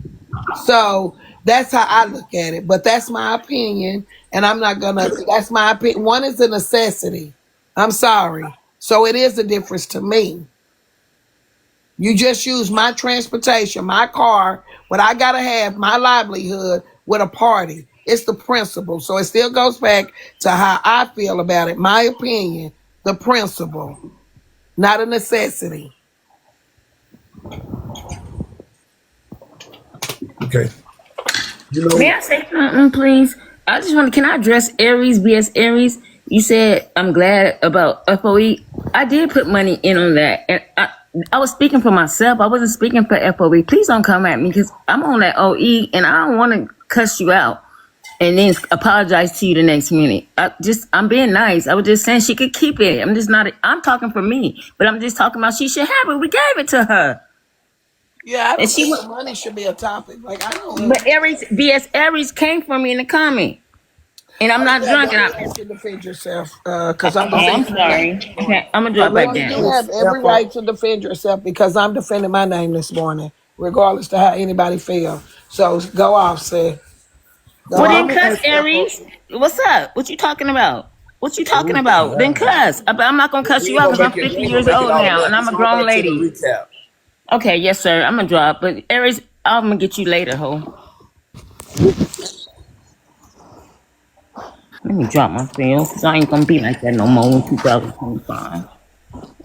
So that's how I look at it. But that's my opinion, and I'm not gonna. That's my opinion. One is a necessity. I'm sorry. So it is a difference to me. You just use my transportation, my car, but I gotta have my livelihood with a party. It's the principle. So it still goes back to how I feel about it. My opinion, the principle, not a necessity. Okay. You May know, I say something, please? I just want to, can I address Aries, BS Aries? You said, I'm glad about FOE. I did put money in on that. And I was speaking for myself. I wasn't speaking for FOE. Please don't come at me because I'm on that OE and I don't want to cuss you out and then apologize to you the next minute. I'm being nice. I was just saying she could keep it. I'm just not, I'm talking for me, but I'm just talking about she should have it. We gave it to her. Yeah, I And don't she think went, the money should be a topic. Like I don't. but Aries, BS Aries came for me in the comment. And I'm not You have drunk, and every right to defend yourself, because I'm okay, I'm defending my name sorry. this morning. Okay, I'm gonna drop back No, down. you have every right to defend yourself because I'm defending my name this morning, regardless to how anybody feel. So go off, say. Go Well, Let then off. me cuss, ask Echo. Aries. What's up? What you talking about? What you talking about? Then cuss. But I'm not gonna cuss we you ain't out gonna because I'm make it. We 50 ain't gonna years make it old all now, that. and I'm Let's a go grown back to the lady. recap. Okay, yes, sir. I'm gonna drop. But Aries, I'm gonna get you later, ho. Let me drop myself because I ain't gonna be like that no more in 2025.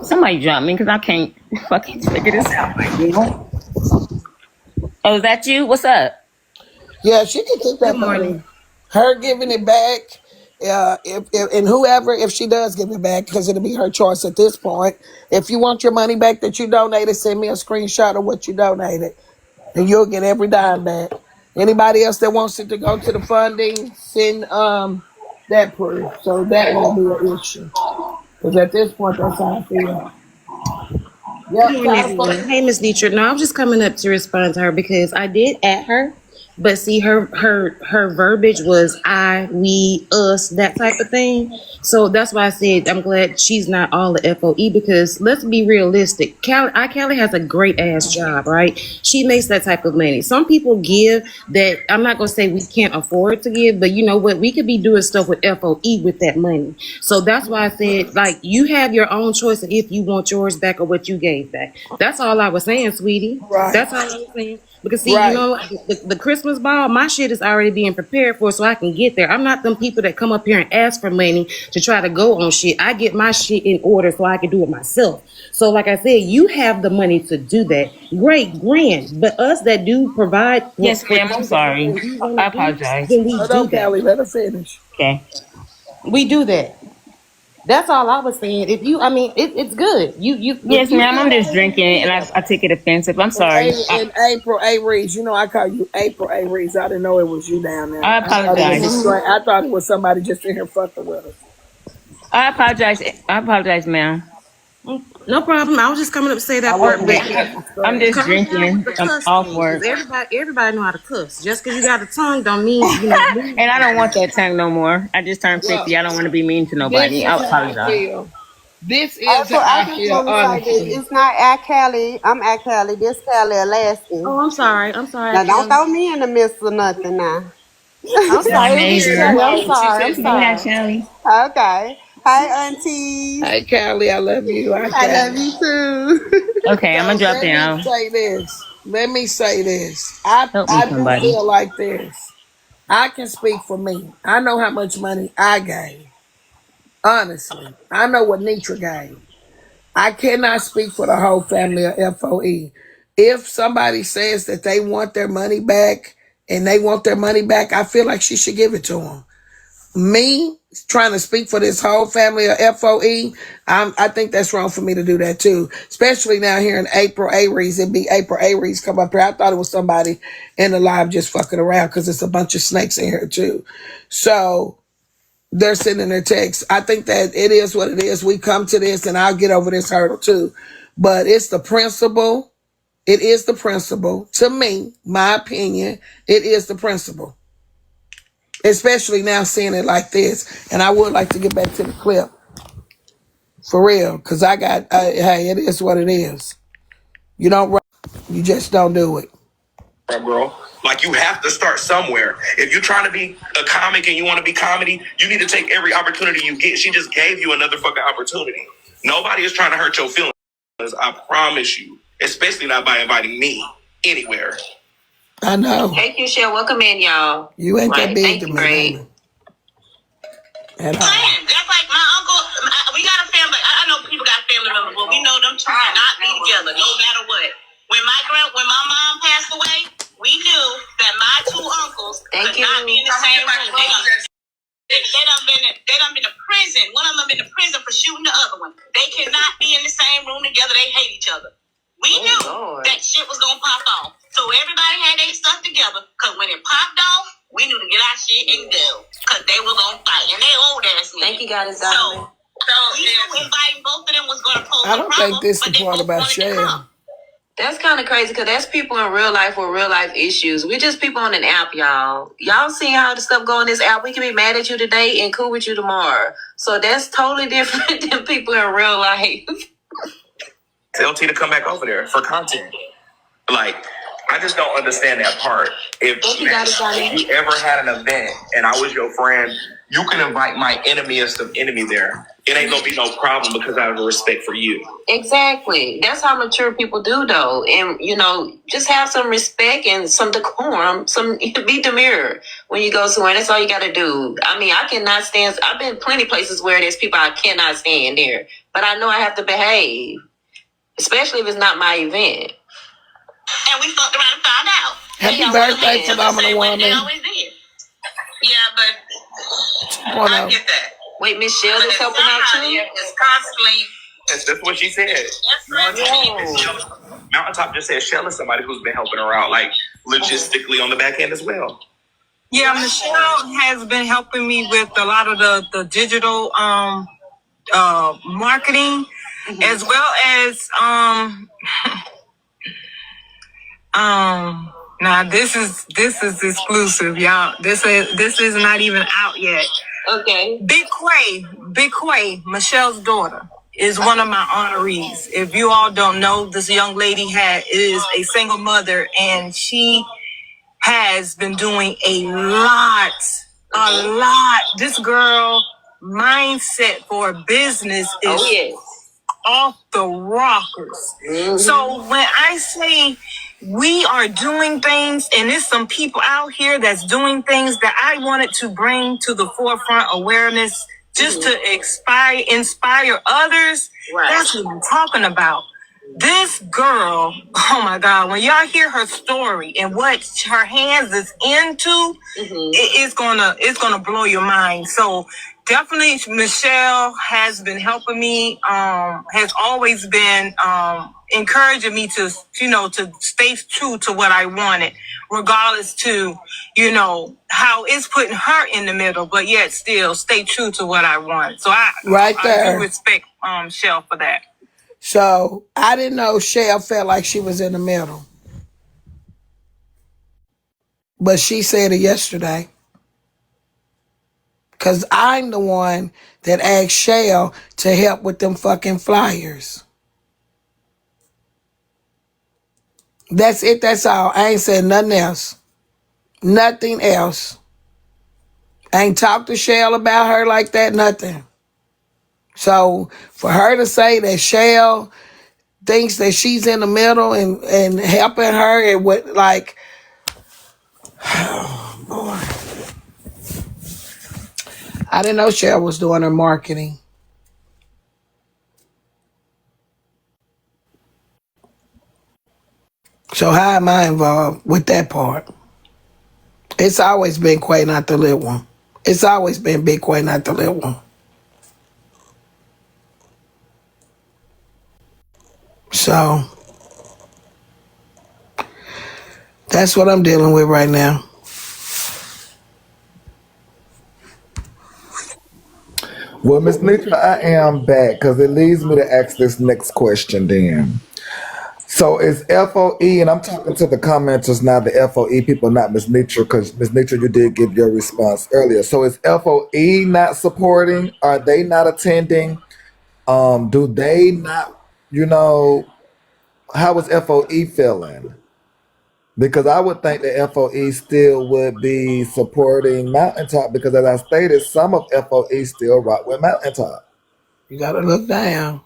Somebody drop me because I can't fucking figure this out right now. Oh, is that you? What's up? Yeah, she can keep Good that money. morning. Her giving it back, if and whoever, if she does give it back, because it'll be her choice at this point. If you want your money back that you donated, send me a screenshot of what you donated, and you'll get every dime back. Anybody else that wants it to go to the funding, send that proof, so that won't be an issue. Because at this point, that's how I feel. Good Yep, morning, time everyone. for Hey, Miss Dietrich. No, I was just coming up to respond to her because I did at her, but see, her verbiage was I, we, us, that type of thing. So that's why I said I'm glad she's not all the FOE because let's be realistic. Callie has a great ass job, right? She makes that type of money. Some people give that. I'm not gonna say we can't afford to give, but you know what? We could be doing stuff with FOE with that money. So that's why I said, like, you have your own choice of if you want yours back or what you gave back. That's all I was saying, sweetie. right, That's all I was saying. Because see, you right. know, the Christmas ball, my shit is already being prepared for, so I can get there. I'm not them people that come up here and ask for money to try to go on shit. I get my shit in order so I can do it myself. So, like I said, you have the money to do that. Great, grand. But us that do provide Yes, for ma'am. I'm things that we sorry. know we want I to do, apologize. then we Hold do on, that. Callie, let her finish. Okay. We do that. That's all I was saying. If you, I mean, it's good. If Yes, you ma'am. feel I'm that just way, then drinking do and whatever. I take it offensive. I'm And, sorry. and April A. Reeves, you know I call you April A. Reeves. I didn't know it was you down there. I I thought it was a apologize. I thought it was somebody just in here fucking with us. I apologize. I apologize, ma'am. No problem. I was just coming up to say I that part, wasn't but gonna yeah, say nothing I'm crazy. just calm down with drinking. the I'm cuss off thing, because work. everybody know how to cuss. Just because you got a tongue don't mean move And I like don't want that. that tongue no more. I just turned Well, 50. I don't want to be mean to this nobody. I is how I apologize. feel. This is how I I just feel, want to say that honestly. it's not Al Cali. I'm Al Cali. This Cali Alaskan. Oh, I'm sorry. I'm sorry, Now don't Kelly. throw me in the midst of nothing now. I'm My sorry, it was She Miss said neighbor. Shelley. I'm wrong when she sorry. said I'm something Yeah, sorry. wrong. Shelly. Okay. Hi, aunties. Hey, Callie, I love you. Hi, I love Callie. you too. Okay, I'm gonna So drop let me down. say this. Let me say this. I Help me, I do somebody. feel like this. I can speak for me. I know how much money I gave. Honestly, I know what Nitra gave. I cannot speak for the whole family of FOE. If somebody says that they want their money back and they want their money back, I feel like she should give it to them. Me trying to speak for this whole family of FOE, I think that's wrong for me to do that too. Especially now here in April Aries, it'd be April Aries come up here. I thought it was somebody in the live just fucking around because it's a bunch of snakes in here too. So they're sending their texts. I think that it is what it is. We come to this and I'll get over this hurdle too. But it's the principle. It is the principle. To me, my opinion, it is the principle. Especially now seeing it like this. And I would like to get back to the clip. For real. Because I got, hey, it is what it is. You don't run, you just don't do it. Girl. Like you have to start somewhere. If you're trying to be a comic and you want to be comedy, you need to take every opportunity you get. She just gave you another fucking opportunity. Nobody is trying to hurt your feelings. I promise you. Especially not by inviting me anywhere. I know. Thank you, Shell. Welcome in, y'all. You ain't that Right. big Thank to you, me, Greg. baby. At all. That's like my uncle. We got a family. I know people got family members, but we know them two cannot be together, no matter what. When my mom passed away, we knew that my two uncles could not be in the same room. They done been to prison. One of them been to prison for shooting the other one. They cannot be in the same room together. They hate each other. We knew that shit was gonna pop off. So everybody had their stuff together. Cause when it popped off, we knew to get our shit and go. Cause they were gonna fight. And they old ass niggas. Thank you, God, So we knew inviting both of them was gonna pose I a don't think problem, this is but the they part both about wanted to come. Shell. That's kind of crazy because that's people in real life with real life issues. We just people on an app, y'all. Y'all see how the stuff go on this app. We can be mad at you today and cool with you tomorrow. So that's totally different than people in real life. Tell T to come back over there for content. Like, I just don't understand that part. If you ever had an event and I was your friend, you can invite my enemiest of enemy there. It ain't gonna be no problem because I have a respect for you. Exactly. That's how mature people do, though. And, just have some respect and some decorum, be demure when you go somewhere. That's all you got to do. I mean, I cannot stand, I've been plenty places where there's people I cannot stand there, but I know I have to behave, especially if it's not my event. And we fucked around and found out. Happy birthday, phenomenal woman. They always did. Yeah, but 2.0. I get that. Wait, Miss Shell is helping out too? It's constantly. That's what she said. Mountaintop just said Shell is somebody who's been helping her out, like logistically on the back end as well. Yeah, Michelle has been helping me with a lot of the digital marketing, as well as now this is exclusive, y'all. This is not even out yet. Okay. Big Quay, Michelle's daughter, is one of my honorees. If you all don't know, this young lady is a single mother, and she has been doing a lot. This girl mindset for a business is off the rockers. Mm-hmm. So when I say we are doing things, and there's some people out here that's doing things that I wanted to bring to the forefront awareness, just to inspire others. Right. That's what I'm talking about. This girl, oh my God, when y'all hear her story and what her hands is into, it's gonna blow your mind. So definitely Michelle has been helping me, has always been encouraging me to stay true to what I wanted, regardless to, how it's putting her in the middle, but yet still stay true to what I want. So I do respect Shell for that. So I didn't know Shell felt like she was in the middle, but she said it yesterday. Cause I'm the one that asked Shell to help with them fucking flyers. That's it. That's all. I ain't said nothing else. Nothing else. I ain't talked to Shell about her like that. Nothing. So for her to say that Shell thinks that she's in the middle and helping her and what like, boy, I didn't know Shell was doing her marketing. So how am I involved with that part? It's always been Quay, not the little one. It's always been Big Quay, not the little one. So that's what I'm dealing with right now. Well, Miss Nitra, I am back because it leads me to ask this next question then. So it's FOE, and I'm talking to the commenters now, the FOE people, not Miss Nitra, because Miss Nitra, you did give your response earlier. So is FOE not supporting? Are they not attending? Do they not, you know, how is FOE feeling? Because I would think the FOE still would be supporting Mountaintop because, as I stated, some of FOE still rock with Mountaintop. You gotta look down.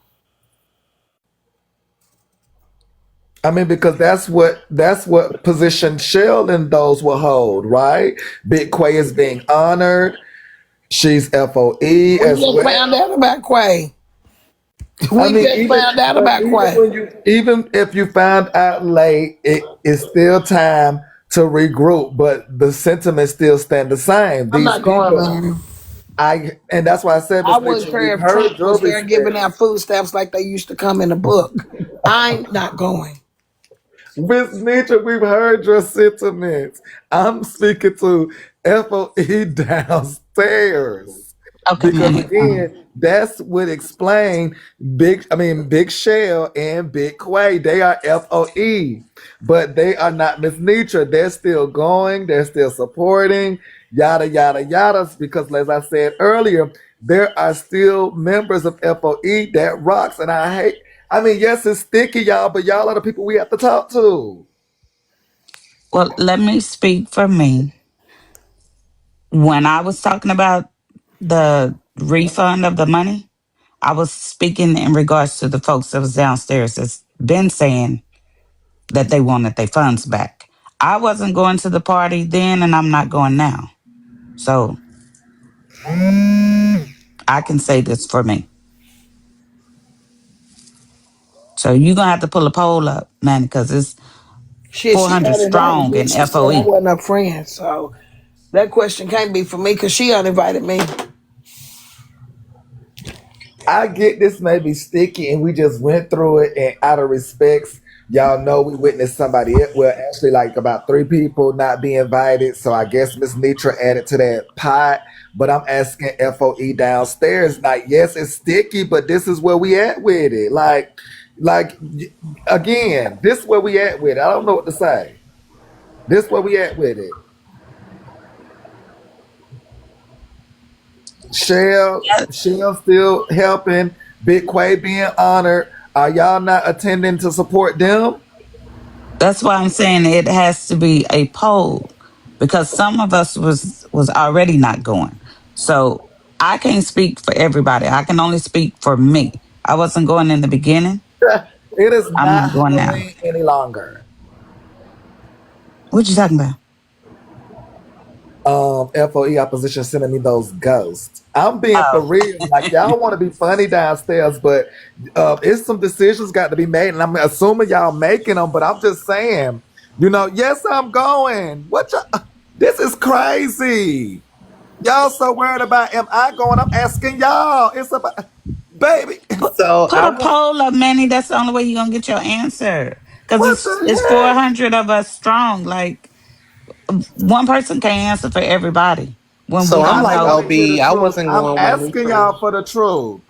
I mean, because that's what position Shell and those will hold, right? Big Quay is being honored. She's FOE We as just found well. out about Quay. I We mean, just found out about Quay. even if you found out late, it is still time to regroup. But the sentiments still stand the same. I'm These not going, people, man. and that's why I said, I Miss wouldn't Mitchell, care we've if Trump heard your was there giving respect. out food stamps like they used to come in the book. I'm not going. Miss Nitra, we've heard your sentiments. I'm speaking to FOE downstairs. Okay, Because Manny. again, that's what explain Big Shell and Big Quay. They are FOE, but they are not Miss Nitra. They're still going, they're still supporting, yada yada yada. Because as I said earlier, there are still members of FOE that rocks. And yes, it's sticky, y'all, but y'all are the people we have to talk to. Well, let me speak for me. When I was talking about the refund of the money, I was speaking in regards to the folks that was downstairs that's been saying that they wanted their funds back. I wasn't going to the party then, and I'm not going now. So I can say this for me. So you're gonna have to pull a poll up, man, because it's Shit, she 400 uninvited strong me. in She said I FOE. wasn't her friend. So that question can't be for me because she uninvited me. I get this may be sticky, and we just went through it. And out of respects, y'all know we witnessed somebody. Well, actually, like about three people not be invited. So I guess Miss Nitra added to that pot. But I'm asking FOE downstairs. Like, yes, it's sticky, but this is where we at with it. Like again, this is where we at with it. I don't know what to say. This where we at with it. Shell still helping. Big Quay being honored. Are y'all not attending to support them? That's why I'm saying it has to be a poll because some of us was already not going. So I can't speak for everybody. I can only speak for me. I wasn't going in the beginning. It is I'm not not going now. Halloween any longer. What you talking about? FOE opposition sending me those ghosts. I'm being for Oh, real. Like y'all want to be funny downstairs, but it's some decisions got to be made, and I'm assuming y'all making them. But I'm just saying, yes, I'm going. What? This is crazy. Y'all so worried about am I going? I'm asking y'all. It's about baby. put, So put I a want. poll up, Manny. That's the only way you're gonna get your answer. Cause What it's the heck? 400 of us strong. Like one person can't answer for everybody when So we I I'm all like just know. want to hear LB. the I truth. wasn't I'm going with asking Nitra. y'all for the truth.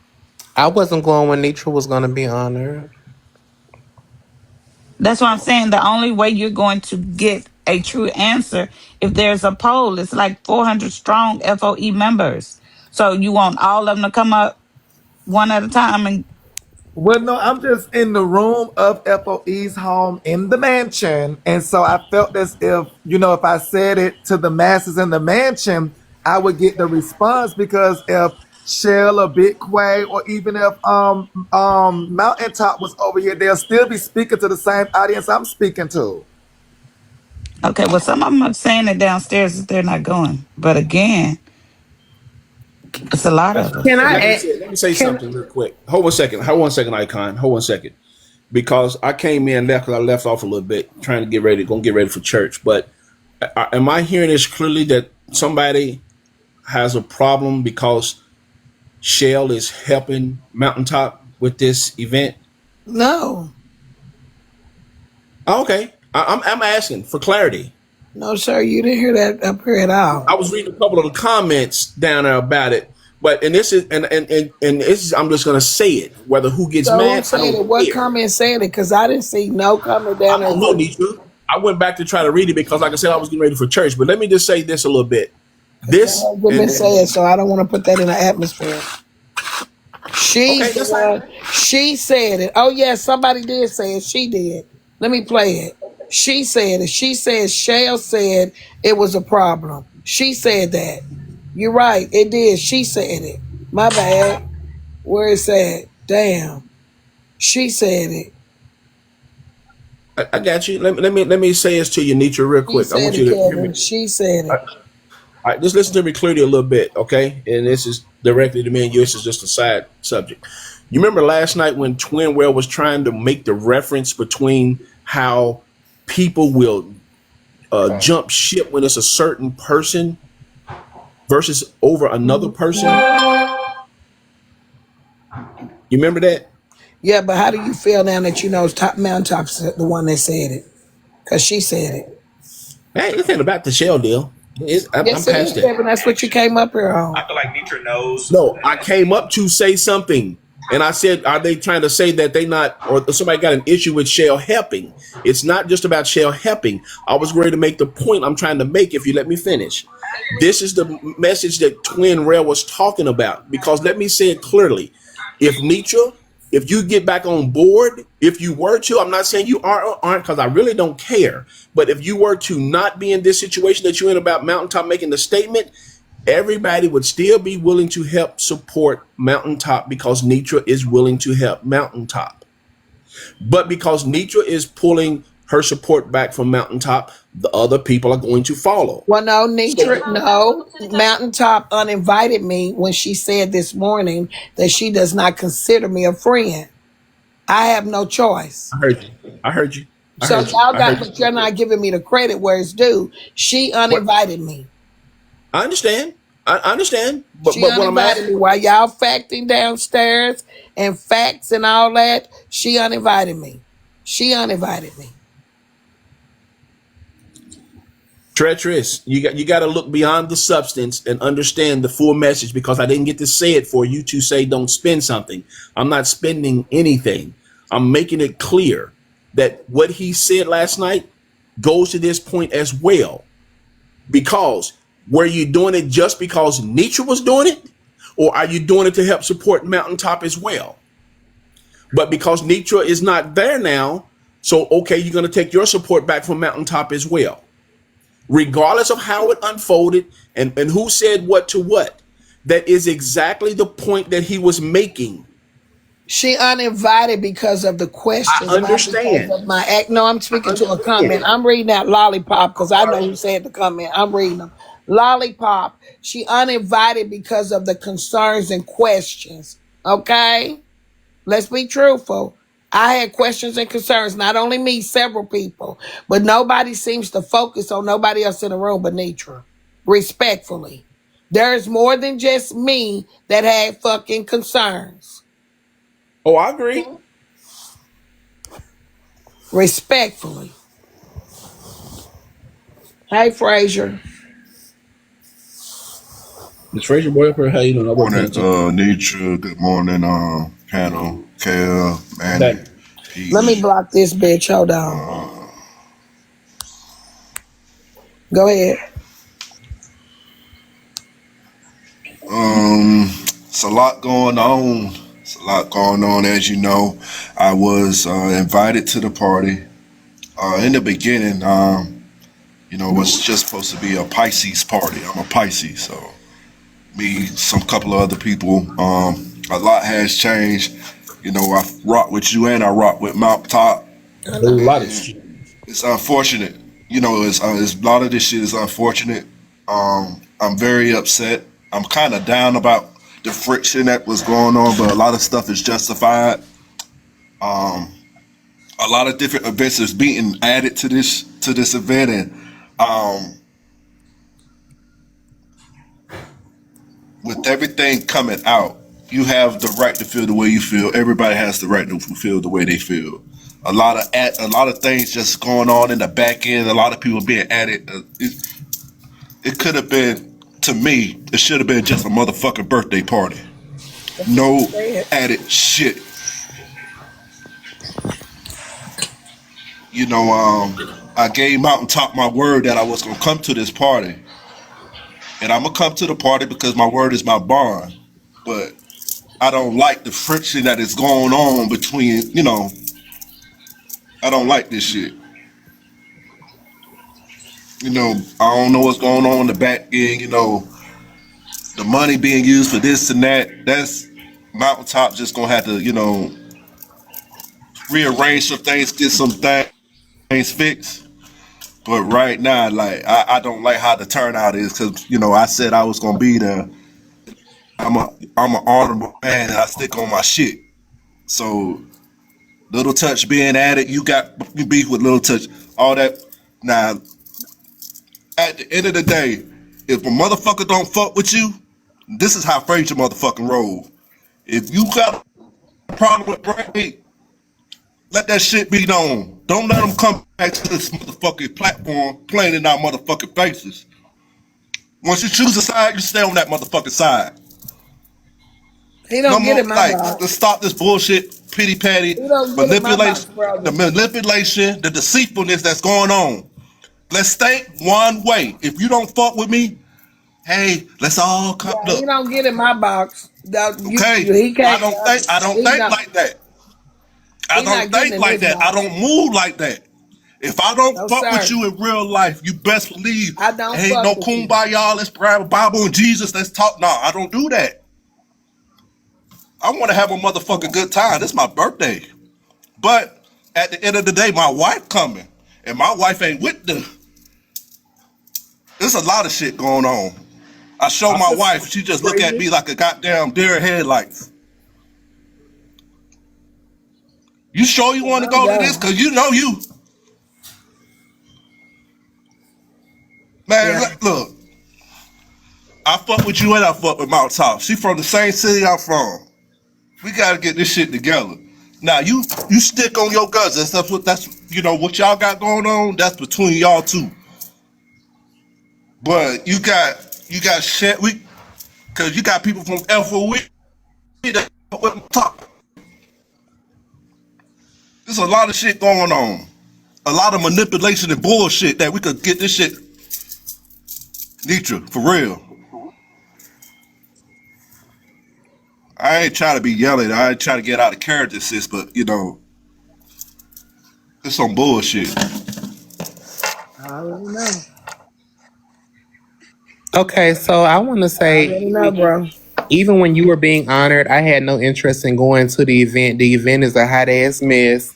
I wasn't going when Nitra was going to be honored. That's what I'm saying. The only way you're going to get a true answer if there's a poll. It's like 400 strong FOE members. So you want all of them to come up one at a time and Well, no, I'm just in the room of FOE's home in the mansion. And so I felt as if, if I said it to the masses in the mansion, I would get the response because if Shell or Big Quay or even if Mountaintop was over here, they'll still be speaking to the same audience I'm speaking to. okay, well, some of them are saying it downstairs that they're not going. But again, it's a lot of Can us. I Let me add, say, let me say can something real quick. Hold 1 second. Hold 1 second, Icon. Hold 1 second. Because I came in left because I left off a little bit trying to get ready for church. But am I hearing this clearly that somebody has a problem because Shell is helping Mountaintop with this event? No, Oh, okay, I'm asking for clarity. no, sir, you didn't hear that up here at all. I was reading a couple of the comments down there about it, but and this is and this is, I'm just gonna say it. Whether who gets So who mad, I said don't it? What care. comment said it? Because I didn't see no comment down I there. don't know, Nitra. I went back to try to read it because, like I said, I was getting ready for church. But let me just say this a little bit. This Good and say it, so I don't want to put that in the atmosphere. okay, She's the that's fine. one. She said it. Oh yeah, somebody did say it. She did. Let me play it. She said it. She said Shell said it was a problem. She said that. You're right. It did. She said it. My bad. Where is that? Damn. She said it. I got you. Let me say this to you, Nitra, real She quick. I said want it, you to hear me. Kevin. She said All it. right, just listen to me clearly a little bit, okay? And this is directly to me and you. This is just a side subject. You remember last night when Twinwell was trying to make the reference between how people will jump ship when it's a certain person versus over another person? You remember that? Yeah, but how do you feel now that you know Top Mountaintop's the one that said it? Because she said it. Hey, it ain't about the shell deal. I'm Yes, it past is, that. Kevin. That's what you came up here on. I feel like Nitra knows. No, I came up to say something. And I said, are they trying to say that they not, or somebody got an issue with Shell helping? It's not just about Shell helping. I was ready to make the point I'm trying to make if you let me finish. This is the message that Twin Rail was talking about. Because let me say it clearly. If Nitra, if you get back on board, if you were to, I'm not saying you are or aren't because I really don't care. But if you were to not be in this situation that you're in about Mountaintop making the statement, everybody would still be willing to help support Mountaintop because Nitra is willing to help Mountaintop. But because Nitra is pulling her support back from Mountaintop, the other people are going to follow. Well, no, Nitra, So no. Mountaintop uninvited me when she said this morning that she does not consider me a friend. I have no choice. I heard you. I heard you. I So heard you. y'all I got, heard but you. you're not giving me the credit where it's due. She What uninvited me. I understand. I understand. But She what I'm uninvited me asking, while y'all facting downstairs and facts and all that. She uninvited me. She uninvited me. treacherous, you got to look beyond the substance and understand the full message because I didn't get to say it for you to say don't spend something. I'm not spending anything. I'm making it clear that what he said last night goes to this point as well. Because were you doing it just because Nietzsche was doing it? Or are you doing it to help support Mountaintop as well? But because Nietzsche is not there now, so okay, you're going to take your support back from Mountaintop as well. Regardless of how it unfolded and who said what to what, that is exactly the point that he was making. She uninvited because of the I questions, not because understand. of my act. No, I'm I speaking to a comment. understand. I'm reading out Lollipop because I know who said the comment. I'm reading them. Lollipop. She uninvited because of the concerns and questions. Okay? Let's be truthful. I had questions and concerns, not only me, several people, but nobody seems to focus on nobody else in the room but Nitra. Respectfully. There's more than just me that had fucking concerns. Oh, I agree. Respectfully. Hey, Frazier. Is Fraser Boy up here? How you doing? I wasn't paying Morning, attention. Nitra. Good morning, panel. Kel, Back. Manny, Let me Peach. block this bitch. Hold on. Go ahead. It's a lot going on. It's a lot going on, as you know. I was invited to the party. In the beginning, it was just supposed to be a Pisces party. I'm a Pisces, so me, some couple of other people. A lot has changed. I rock with you and I rock with Mount Top. I A know. lot of shit. It's unfortunate. It's a lot of this shit is unfortunate. I'm very upset. I'm kind of down about the friction that was going on, but a lot of stuff is justified. A lot of different events is being added to this event, and with everything coming out, you have the right to feel the way you feel. Everybody has the right to feel the way they feel. A lot of things just going on in the back end. A lot of people being added. It could have been, to me, it should have been just a motherfucking birthday party. That's what she No said. added shit. I gave Mountaintop my word that I was gonna come to this party, and I'm gonna come to the party because my word is my bond. But I don't like the friction that is going on between. I don't like this shit. I don't know what's going on in the back end. The money being used for this and that. That's Mountaintop just gonna have to, rearrange some things, get some things fixed. But right now, like I don't like how the turnout is because I said I was gonna be there. I'm an honorable man and I stick on my shit. So Little Touch being added, you beef with Little Touch, all that. Now, at the end of the day, if a motherfucker don't fuck with you, this is how Frazier motherfucking roll. If you got a problem with Bray, let that shit be known. Don't let them come back to this motherfucking platform playing in our motherfucking faces. Once you choose a side, you stay on that motherfucking side. He No don't get more, in my like, box. let's stop this bullshit, pity patty, He don't get in my box, manipulation, brother. the deceitfulness that's going on. Let's stay one way. If you don't fuck with me, hey, let's all come. Yeah, he Look, don't get in my box. okay. He I can't. don't think. I don't He think not. like that. I He don't not getting think in like this that. I box. don't move like that. If I don't No, fuck with sir. you in real life, you best believe I don't ain't fuck no with you. kumbaya. Let's grab a Bible and Jesus. Let's talk. No, I don't do that. I want to have a motherfucking good time. This is my birthday. But at the end of the day, my wife coming, and my wife ain't with the. There's a lot of shit going on. I show I my feel wife, she just look at Crazy. me like a goddamn deer headlights. You sure you want to I'm go to this? done. Cause you, man. Yeah. Look, I fuck with you and I fuck with Mount Top. She from the same city I'm from. We gotta get this shit together. Now you stick on your guns. That's what y'all got going on. That's between y'all two. But you got shit. Cause you got people from FOE that with top. There's a lot of shit going on. A lot of manipulation and bullshit that we could get this shit. Nitra, for real. I ain't trying to be yelling. I ain't trying to get out of character, sis. But it's some bullshit. I already know. Okay, so I want to I say, already know, bro. even when you were being honored, I had no interest in going to the event. The event is a hot ass mess.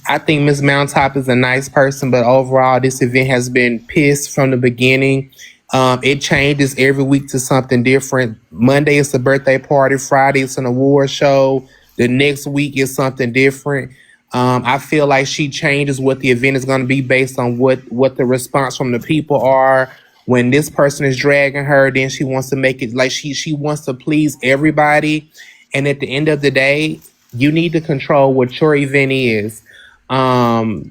I think Miss Mountaintop is a nice person, but overall, this event has been pissed from the beginning. It changes every week to something different. Monday is a birthday party. Friday is an award show. The next week is something different. I feel like she changes what the event is going to be based on what the response from the people are. When this person is dragging her, then she wants to make it like she wants to please everybody. And at the end of the day, you need to control what your event is.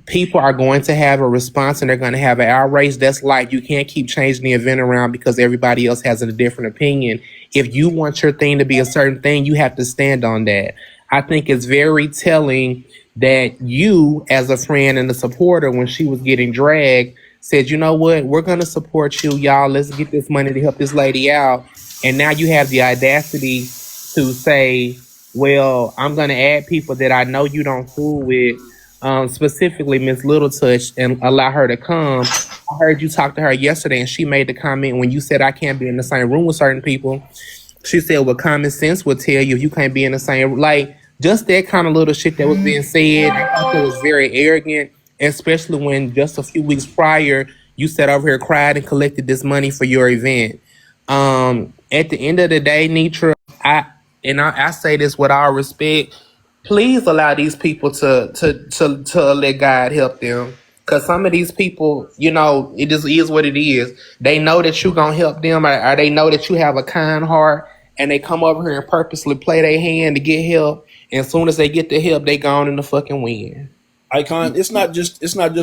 People are going to have a response and they're going to have an outrage. That's like, you can't keep changing the event around because everybody else has a different opinion. If you want your thing to be a certain thing, you have to stand on that. I think it's very telling that you, as a friend and a supporter, when she was getting dragged, said, you know what, we're going to support you, y'all. Let's get this money to help this lady out. And now you have the audacity to say, well, I'm going to add people that I know you don't fool with, specifically Miss Little Touch, and allow her to come. I heard you talk to her yesterday, and she made the comment when you said I can't be in the same room with certain people. She said, well, common sense would tell you if you can't be in the same, like, just that kind of little shit that was being said. I thought it was very arrogant, especially when just a few weeks prior, you sat over here, cried, and collected this money for your event. At the end of the day, Nitra, I say this with all respect, please allow these people to let God help them. Cause some of these people, it just is what it is. They know that you gonna help them, or they know that you have a kind heart, and they come over here and purposely play their hand to get help. And as soon as they get the help, they gone in the fucking wind. Icon, it's not just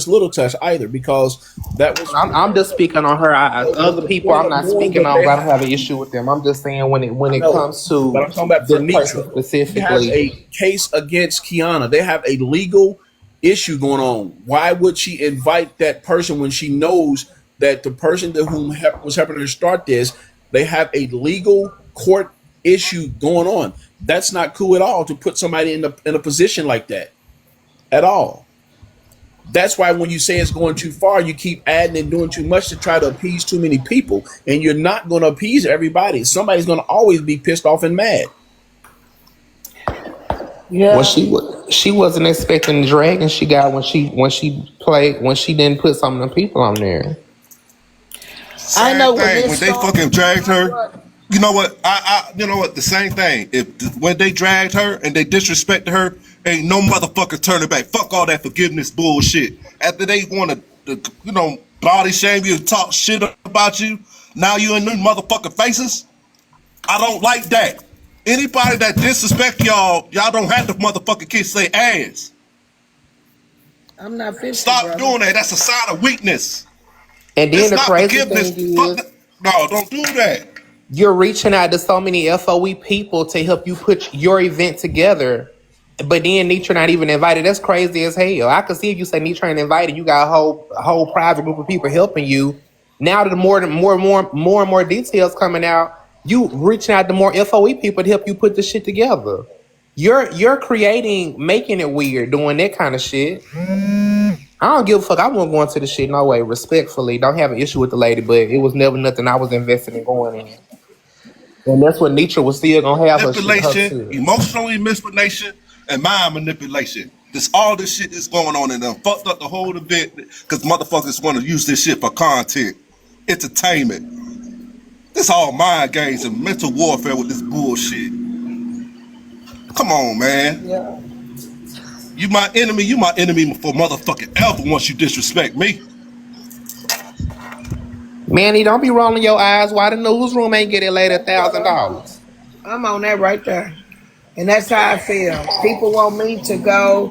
Little Touch either, because that was I'm just speaking on her. Other the people, point I'm of not doing speaking what on. they But I don't have. have an issue with them. I'm just saying when it No, comes but to I'm talking about for this person Nitra. She has specifically. a case against Kiana. They have a legal issue going on. Why would she invite that person when she knows that the person to whom was helping her start this, they have a legal court issue going on? That's not cool at all to put somebody in a position like that at all. That's why when you say it's going too far, you keep adding and doing too much to try to appease too many people, and you're not going to appease everybody. Somebody's going to always be pissed off and mad. Well, Yeah. she wasn't expecting the dragon she got when she didn't put some of the people on there. I Same know when thing. this When they started, fucking dragged you know her, what? you know what? You know what? The same thing. When they dragged her and they disrespected her, ain't no motherfucker turning back. Fuck all that forgiveness bullshit. After they want to, body shame you and talk shit about you, now you in new motherfucking faces. I don't like that. Anybody that disrespect y'all don't have to motherfucking kiss their ass. I'm not finished, Stop brother. doing that. That's a sign of weakness. And then It's the not crazy forgiveness. thing Fuck is, that. No, don't do that. you're reaching out to so many FOE people to help you put your event together. But then Nitra not even invited. That's crazy as hell. I could see if you say Nitra ain't invited, you got a whole private group of people helping you. Now that more and more details coming out, you reaching out to more FOE people to help you put this shit together. You're making it weird, doing that kind of shit. I don't give a fuck. I won't go into the shit no way. Respectfully, don't have an issue with the lady, but it was never nothing I was invested in going in. And that's what Nitra was still gonna have her Manipulation, too. emotionally manipulation, and mind manipulation. All this shit is going on and them fucked up the whole event because motherfuckers want to use this shit for content, entertainment. This all mind games and mental warfare with this bullshit. Come on, man. Yeah. You my enemy. You my enemy for motherfucking ever once you disrespect me. Manny, don't be rolling your eyes. Why the newsroom ain't getting laid That's what $1,000? I'm on that right there. And that's how I feel. People want me to go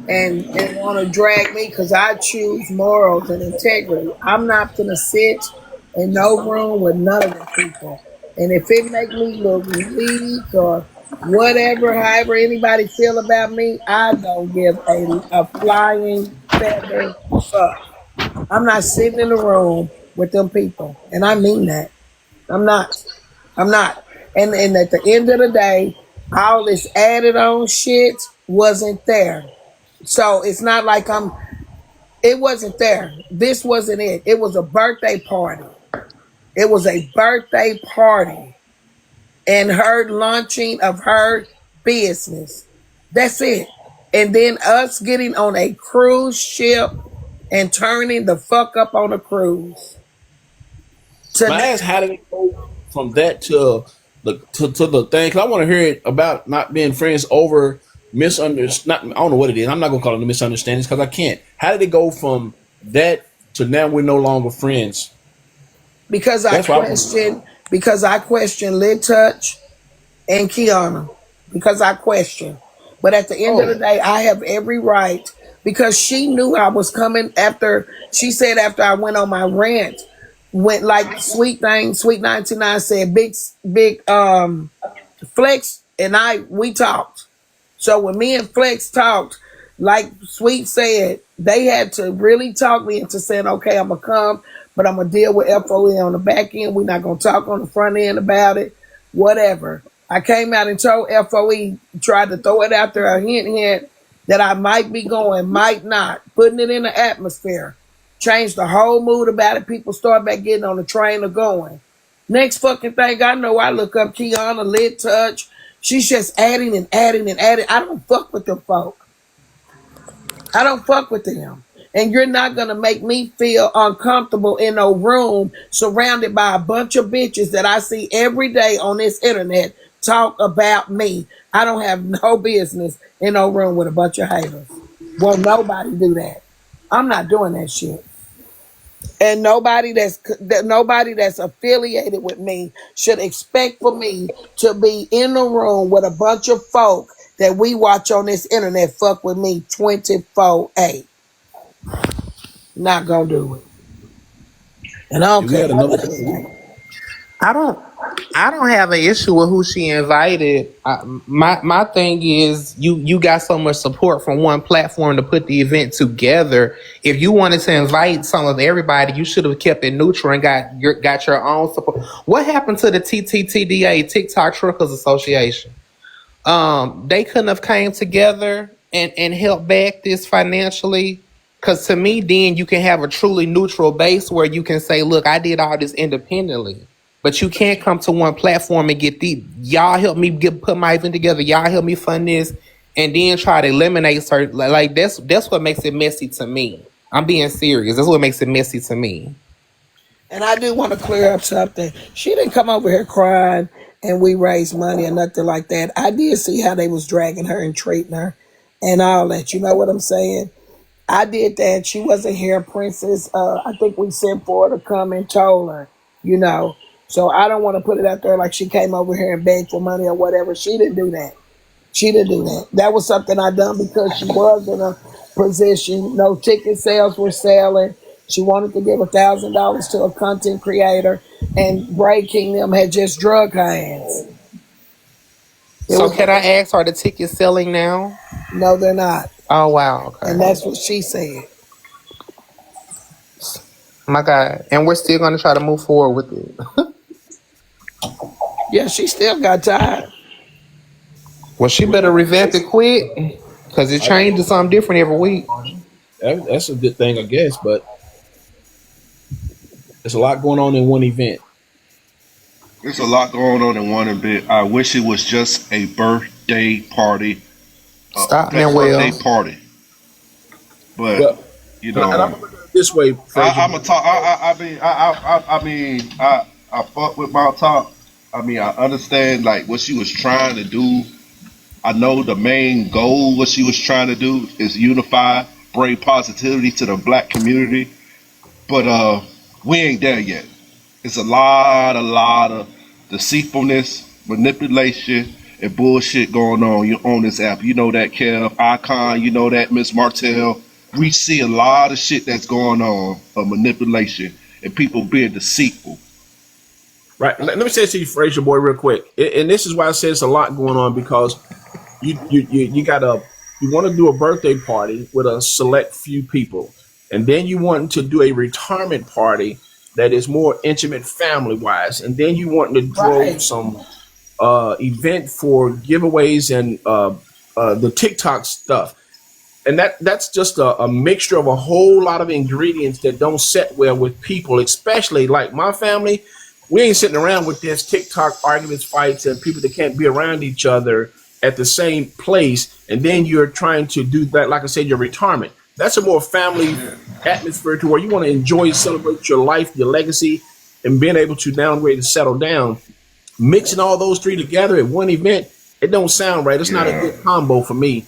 and want to drag me because I choose morals and integrity. I'm not going to sit in no room with none of them people. And if it make me look weak or whatever, however anybody feel about me, I don't give a flying feather fuck. I'm not sitting in a room with them people. And I mean that. I'm not. I'm not. And at the end of the day, all this added on shit wasn't there. So it's not like it wasn't there. This wasn't it. It was a birthday party. It was a birthday party and her launching of her business. That's it. And then us getting on a cruise ship and turning the fuck up on a cruise. To My ass, how did it go from that to the thing? Because I want to hear it about not being friends over misunderstanding. I don't know what it is. I'm not gonna call it a misunderstandings because I can't. How did it go from that to now we're no longer friends? because I That's what I want. question because I question Lid Touch and Kiana because I question. But at the end of the Oh, day, I have every right because she knew I was coming after. She said after I went on my rant, went like Sweet 99 said, big Flex and we talked. So when me and Flex talked, like Sweet said, they had to really talk me into saying, okay, I'm gonna come, but I'm gonna deal with FOE on the back end. We're not gonna talk on the front end about it, whatever. I came out and told FOE, tried to throw it out there, a hint that I might be going, might not, putting it in the atmosphere. Changed the whole mood about it. People start back getting on the train or going. Next fucking thing I know, I look up Kiana, Lit Touch. She's just adding and adding and adding. I don't fuck with them folk. I don't fuck with them. And you're not going to make me feel uncomfortable in a room surrounded by a bunch of bitches that I see every day on this internet talk about me. I don't have no business in no room with a bunch of haters. Won't nobody do that. I'm not doing that shit. And nobody that's affiliated with me should expect for me to be in the room with a bunch of folk that we watch on this internet fuck with me 24/8. Not gonna do it. And I don't We care had what another. they say. I don't have an issue with who she invited. My thing is you got so much support from one platform to put the event together. If you wanted to invite some of everybody, you should have kept it neutral and got your own support. What happened to the TTTDA, TikTok Truckers Association? They couldn't have came together and helped back this financially. Because to me, then you can have a truly neutral base where you can say, look, I did all this independently. But you can't come to one platform and get y'all help me put my event together. Y'all help me fund this, and then try to eliminate certain like that's what makes it messy to me. I'm being serious. That's what makes it messy to me. And I do want to clear up something. She didn't come over here crying and we raised money or nothing like that. I did see how they was dragging her and treating her and all that. You know what I'm saying? I did that. She wasn't here, Princess. I think we sent for her to come and told her, you know. So I don't want to put it out there like she came over here and begged for money or whatever. She didn't do that. She didn't do that. That was something I done because she was in a position. No ticket sales were selling. She wanted to give $1,000 to a content creator, and Bray Kingdom had just drug her ass. It So was can I ask, are the tickets selling now? no, they're not, Oh wow, and okay. that's what she said. My God. And we're still gonna try to move forward with it. Yeah, she still got tired. Well, she better revamp it quick. Cause it changes something different every week. That's a good thing, I guess. But there's a lot going on in one event. There's a lot going on in one event. I wish it was just a birthday party, Stop, pet birthday Manuel. party. But Well, you and I'm know, gonna look at it this way, Frazier. I'm a talk. I fuck with my talk. I mean, I understand like what she was trying to do. I know the main goal what she was trying to do is unify, bring positivity to the black community. But we ain't there yet. It's a lot of deceitfulness, manipulation, and bullshit going on this app. You know that, Kev, Icon. You know that, Miss Martell. We see a lot of shit that's going on of manipulation and people being deceitful. Right. Let me say this to you, Frazier boy, real quick. And this is why I say it's a lot going on, because you gotta, you want to do a birthday party with a select few people, and then you want to do a retirement party that is more intimate, family wise, and then you want to throw Right. some event for giveaways and the TikTok stuff. And that's just a mixture of a whole lot of ingredients that don't set well with people, especially like my family. We ain't sitting around with this TikTok arguments, fights, and people that can't be around each other at the same place. And then you're trying to do that, like I said, your retirement. That's a more family atmosphere to where you want to enjoy, celebrate your life, your legacy, and being able to downgrade and settle down. Mixing all those three together at one event, it don't sound right. It's not a good combo for me.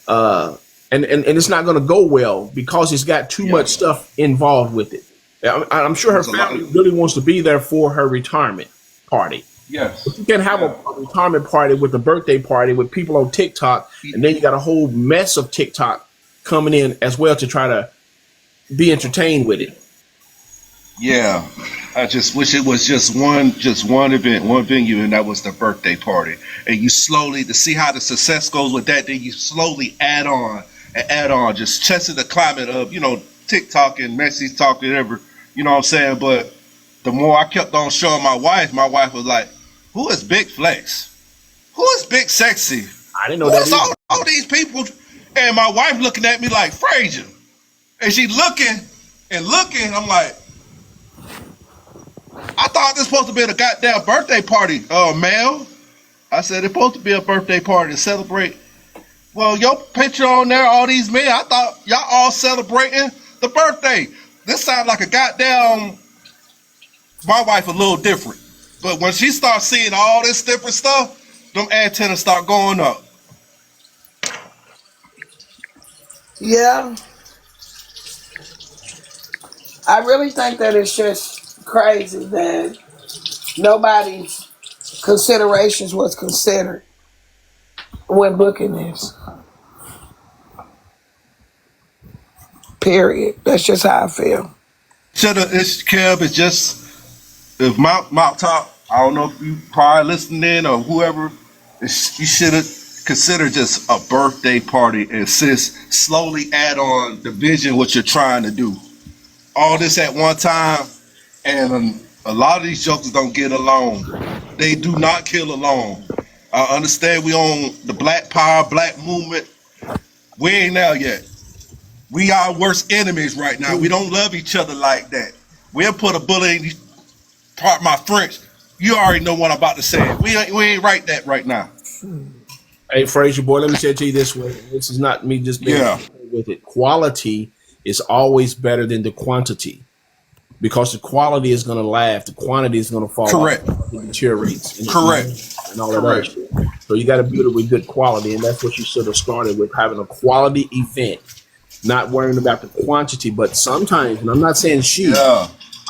And it's not going to go well because it's got too much stuff involved with it. I'm sure her family really wants to be there for her retirement party. Yes. But you can't have a retirement party with a birthday party with people on TikTok, and then you got a whole mess of TikTok coming in as well to try to be entertained with it. Yeah, I just wish it was just one event, one venue, and that was the birthday party. And you slowly, to see how the success goes with that, then you slowly add on and add on, just testing the climate of, TikTok and MessyTok, whatever, you know what I'm saying? But the more I kept on showing my wife was like, who is Big Flex? Who is Big Sexy? I didn't know Who that is either. all these people? And my wife looking at me like, Frazier. And she looking and looking, I'm like, I thought this supposed to be a goddamn birthday party, Mel. I said it's supposed to be a birthday party to celebrate. Well, your picture on there, all these men, I thought y'all all celebrating the birthday. This sounds like a goddamn, my wife a little different. But when she starts seeing all this different stuff, them antennas start going up. Yeah, I really think that it's just crazy that nobody's considerations was considered when booking this. Period. That's just how I feel. It's Kev, it's just, if Mount Top, I don't know if you probably listening or whoever, you should have considered just a birthday party and slowly add on the vision, what you're trying to do. All this at one time, and a lot of these jokers don't get along. They do not kill along. I understand we on the Black Power, Black Movement. We ain't there yet. We are worst enemies right now. We don't love each other like that. We'll put a bullet in, part my French. You already know what I'm about to say. We ain't right that right now. Hey, Frazier, boy, let me say it to you this way. This is not me just being with it. Quality is always better than the quantity, because the quality is going to laugh. The quantity is going to fall Correct. off. It deteriorates. Correct. And all of that shit. So you got to build it with good quality, and that's what you should have started with, having a quality event, not worrying about the quantity. But sometimes, and I'm not saying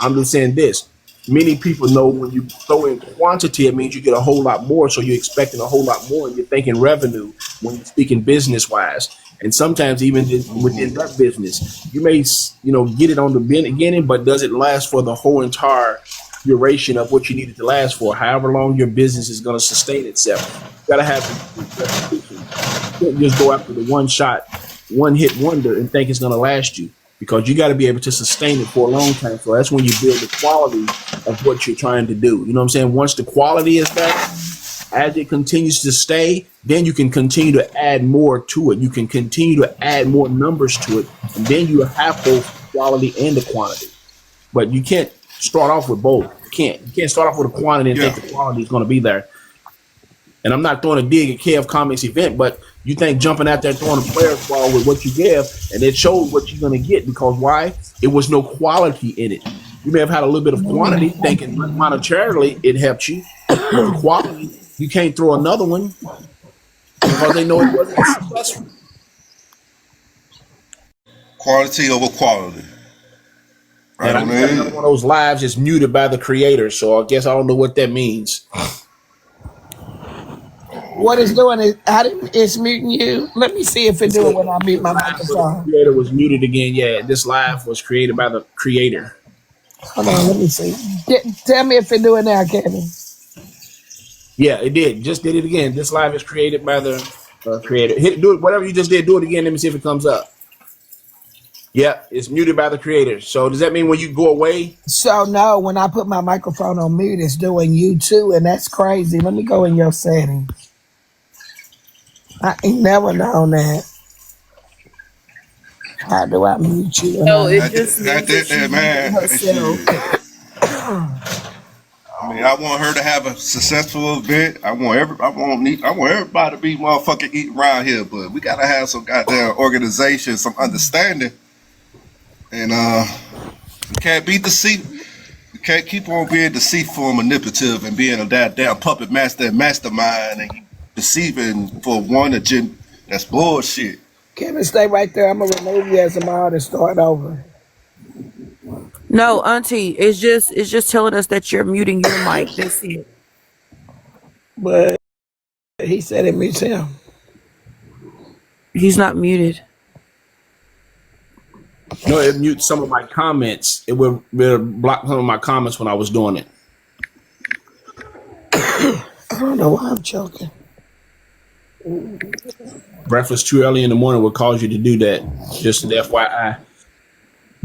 I'm just saying this. Many people know when you throw in quantity, it means you get a whole lot more. So you're expecting a whole lot more, and you're thinking revenue when you're speaking business wise. And sometimes even within that business, you may get it on the beginning, but does it last for the whole entire duration of what you need it to last for? However long your business is going to sustain itself, you got to have repetition. You can't just go after the one shot, one hit wonder and think it's going to last you, because you got to be able to sustain it for a long time. So that's when you build the quality of what you're trying to do. You know what I'm saying? Once the quality is there, as it continues to stay, then you can continue to add more to it. You can continue to add more numbers to it, and then you have both quality and the quantity. But you can't start off with both. You can't start off with a quantity and think the quality is going to be there. And I'm not throwing a dig at Kev Comics event, but you think jumping out there throwing a player's ball with what you give, and it showed what you're going to get, because why? It was no quality in it. You may have had a little bit of quantity, thinking monetarily it helped you, but the quality, you can't throw another one because they know it wasn't successful. Quality over quality. And I got another one of those lives is muted by the creator, so I guess I don't know what that means. What it's doing is, it's muting you. Let me see if it's doing when I mute my microphone. The creator was muted again. Yeah, this live was created by the creator. Hold on, let me see. Tell me if it's doing now, Kevin. Yeah, it did. Just did it again. This live is created by the creator. Do it. Whatever you just did, do it again. Let me see if it comes up. Yeah, it's muted by the creator. So does that mean when you go away? So no, when I put my microphone on mute, it's doing you too, and that's crazy. Let me go in your settings. I ain't never known that. How do I mute you? No, it just means that she man. herself. I mean, I want her to have a successful event. I want everybody to be motherfucking eating around here, but we gotta have some goddamn organization, some understanding. And we can't be deceived. We can't keep on being deceitful and manipulative and being a goddamn puppet master and mastermind and deceiving for one agenda. That's bullshit. Kevin, stay right there. I'm gonna remove you as a mod and start over. No, Auntie, it's just telling us that you're muting your mic. That's it. But he said it mutes him. He's not muted. No, it mutes some of my comments. It would block some of my comments when I was doing it. I don't know why I'm choking. Breakfast too early in the morning would cause you to do that. Just an FYI.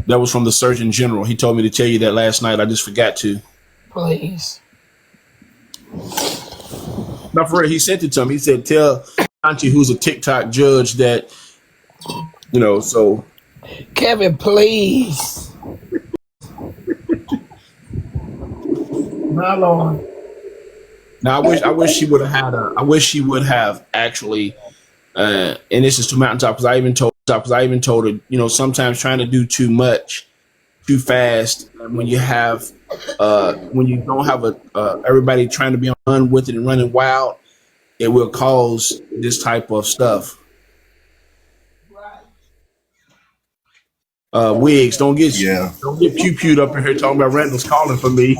That was from the Surgeon General. He told me to tell you that last night. I just forgot to. Please. No, for real, he sent it to me. He said, tell Auntie, who's a TikTok judge, that, so. Kevin, please. My Lord. Now, I wish she would have I wish she would have actually, and this is to Mountaintop, because I even told her, sometimes trying to do too much, too fast, and when you don't have everybody trying to be on with it and running wild, it will cause this type of stuff. Wigs, don't get pew-pewed up in here talking about Randall's calling for me.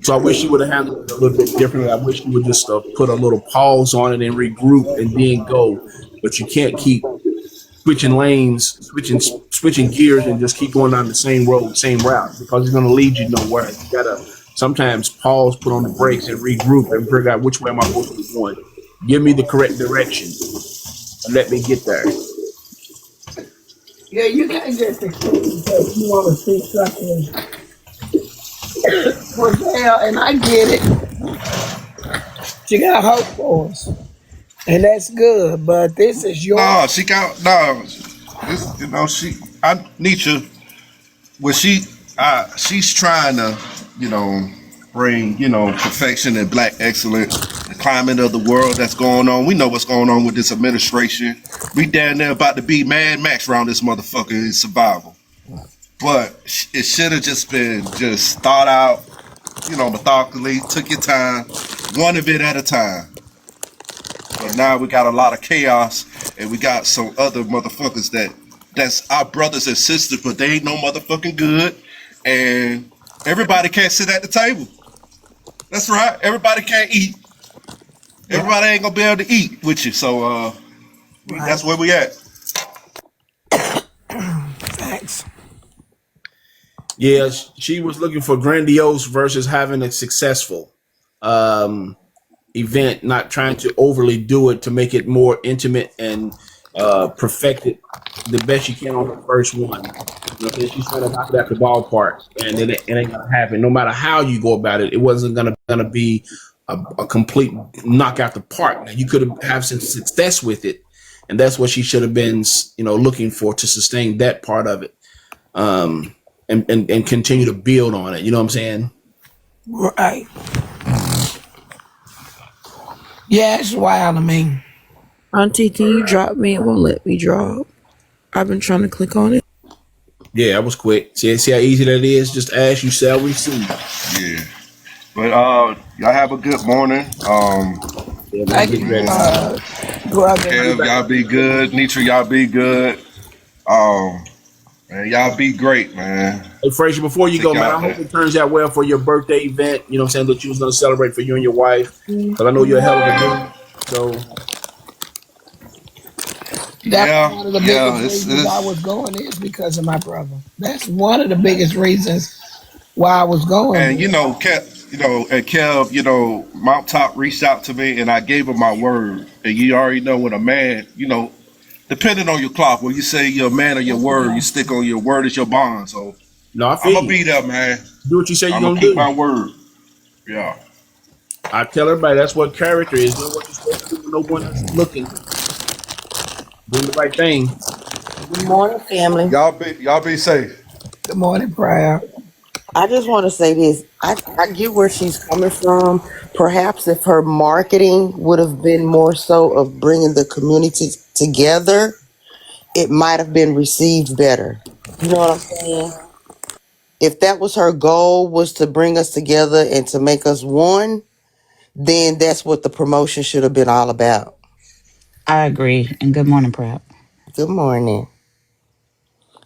So I wish you would have handled it a little bit differently. I wish you would just put a little pause on it and regroup and then go. But you can't keep switching lanes, switching gears, and just keep going down the same road, same route, because it's going to lead you nowhere. You gotta sometimes pause, put on the brakes, and regroup and figure out which way am I supposed to be going. Give me the correct direction and let me get there. Yeah, you can't just expect because you want to see something. Well, yeah, and I get it. She got hope for us, and that's good. But this is your. No, she got no. This, Nietzsche. Well, she's trying to, bring, perfection and black excellence, the climate of the world that's going on. We know what's going on with this administration. We down there about to be Mad Max around this motherfucker in survival. But it should have just been thought out, methodically, took your time, one event at a time. But now we got a lot of chaos, and we got some other motherfuckers that's our brothers and sisters, but they ain't no motherfucking good, and everybody can't sit at the table. That's right, everybody can't eat. Everybody ain't gonna be able to eat with you, so that's where we at. Thanks. Yeah, she was looking for grandiose versus having a successful event, not trying to overly do it to make it more intimate and perfect it the best you can on the first one. She's trying to knock it at the ballpark, and it ain't gonna happen. No matter how you go about it, it wasn't gonna be a complete knock out the park. Now, you could have some success with it, and that's what she should have been, looking for, to sustain that part of it. And continue to build on it. You know what I'm saying? Right. Yeah, it's wild to me. Auntie, can you drop me? It won't let me drop. I've been trying to click on it. Yeah, that was quick. See how easy that is? Just ask, you shall receive. Yeah. But y'all have a good morning. Thank you, brother. Kev, y'all be good. Nitra, y'all be good. Man, y'all be great, man. Hey, Frazier, before you go, man, I hope it turns out well for your birthday event. You know what I'm saying? That you was going to celebrate for you and your wife. Because I know you're a hell of a dude. So. That's one of the biggest reasons I was going is because of my brother. That's one of the biggest reasons why I was going. And Kev, Mount Top reached out to me and I gave him my word. And you already know when a man, depending on your clock, when you say you're a man of your word, you stick on your word as your bond. So no, I'm gonna be there, man. Do what you say you're gonna keep do. My word. Yeah. I tell everybody that's what character is. Doing what you're supposed to do when no one else is looking. Doing the right thing. Good morning, family. Y'all be safe. Good morning, Prayer. I just want to say this. I get where she's coming from. Perhaps if her marketing would have been more so of bringing the community together, it might have been received better. You know what I'm saying? If that was her goal, was to bring us together and to make us one, then that's what the promotion should have been all about. I agree. And good morning, Prep. Good morning.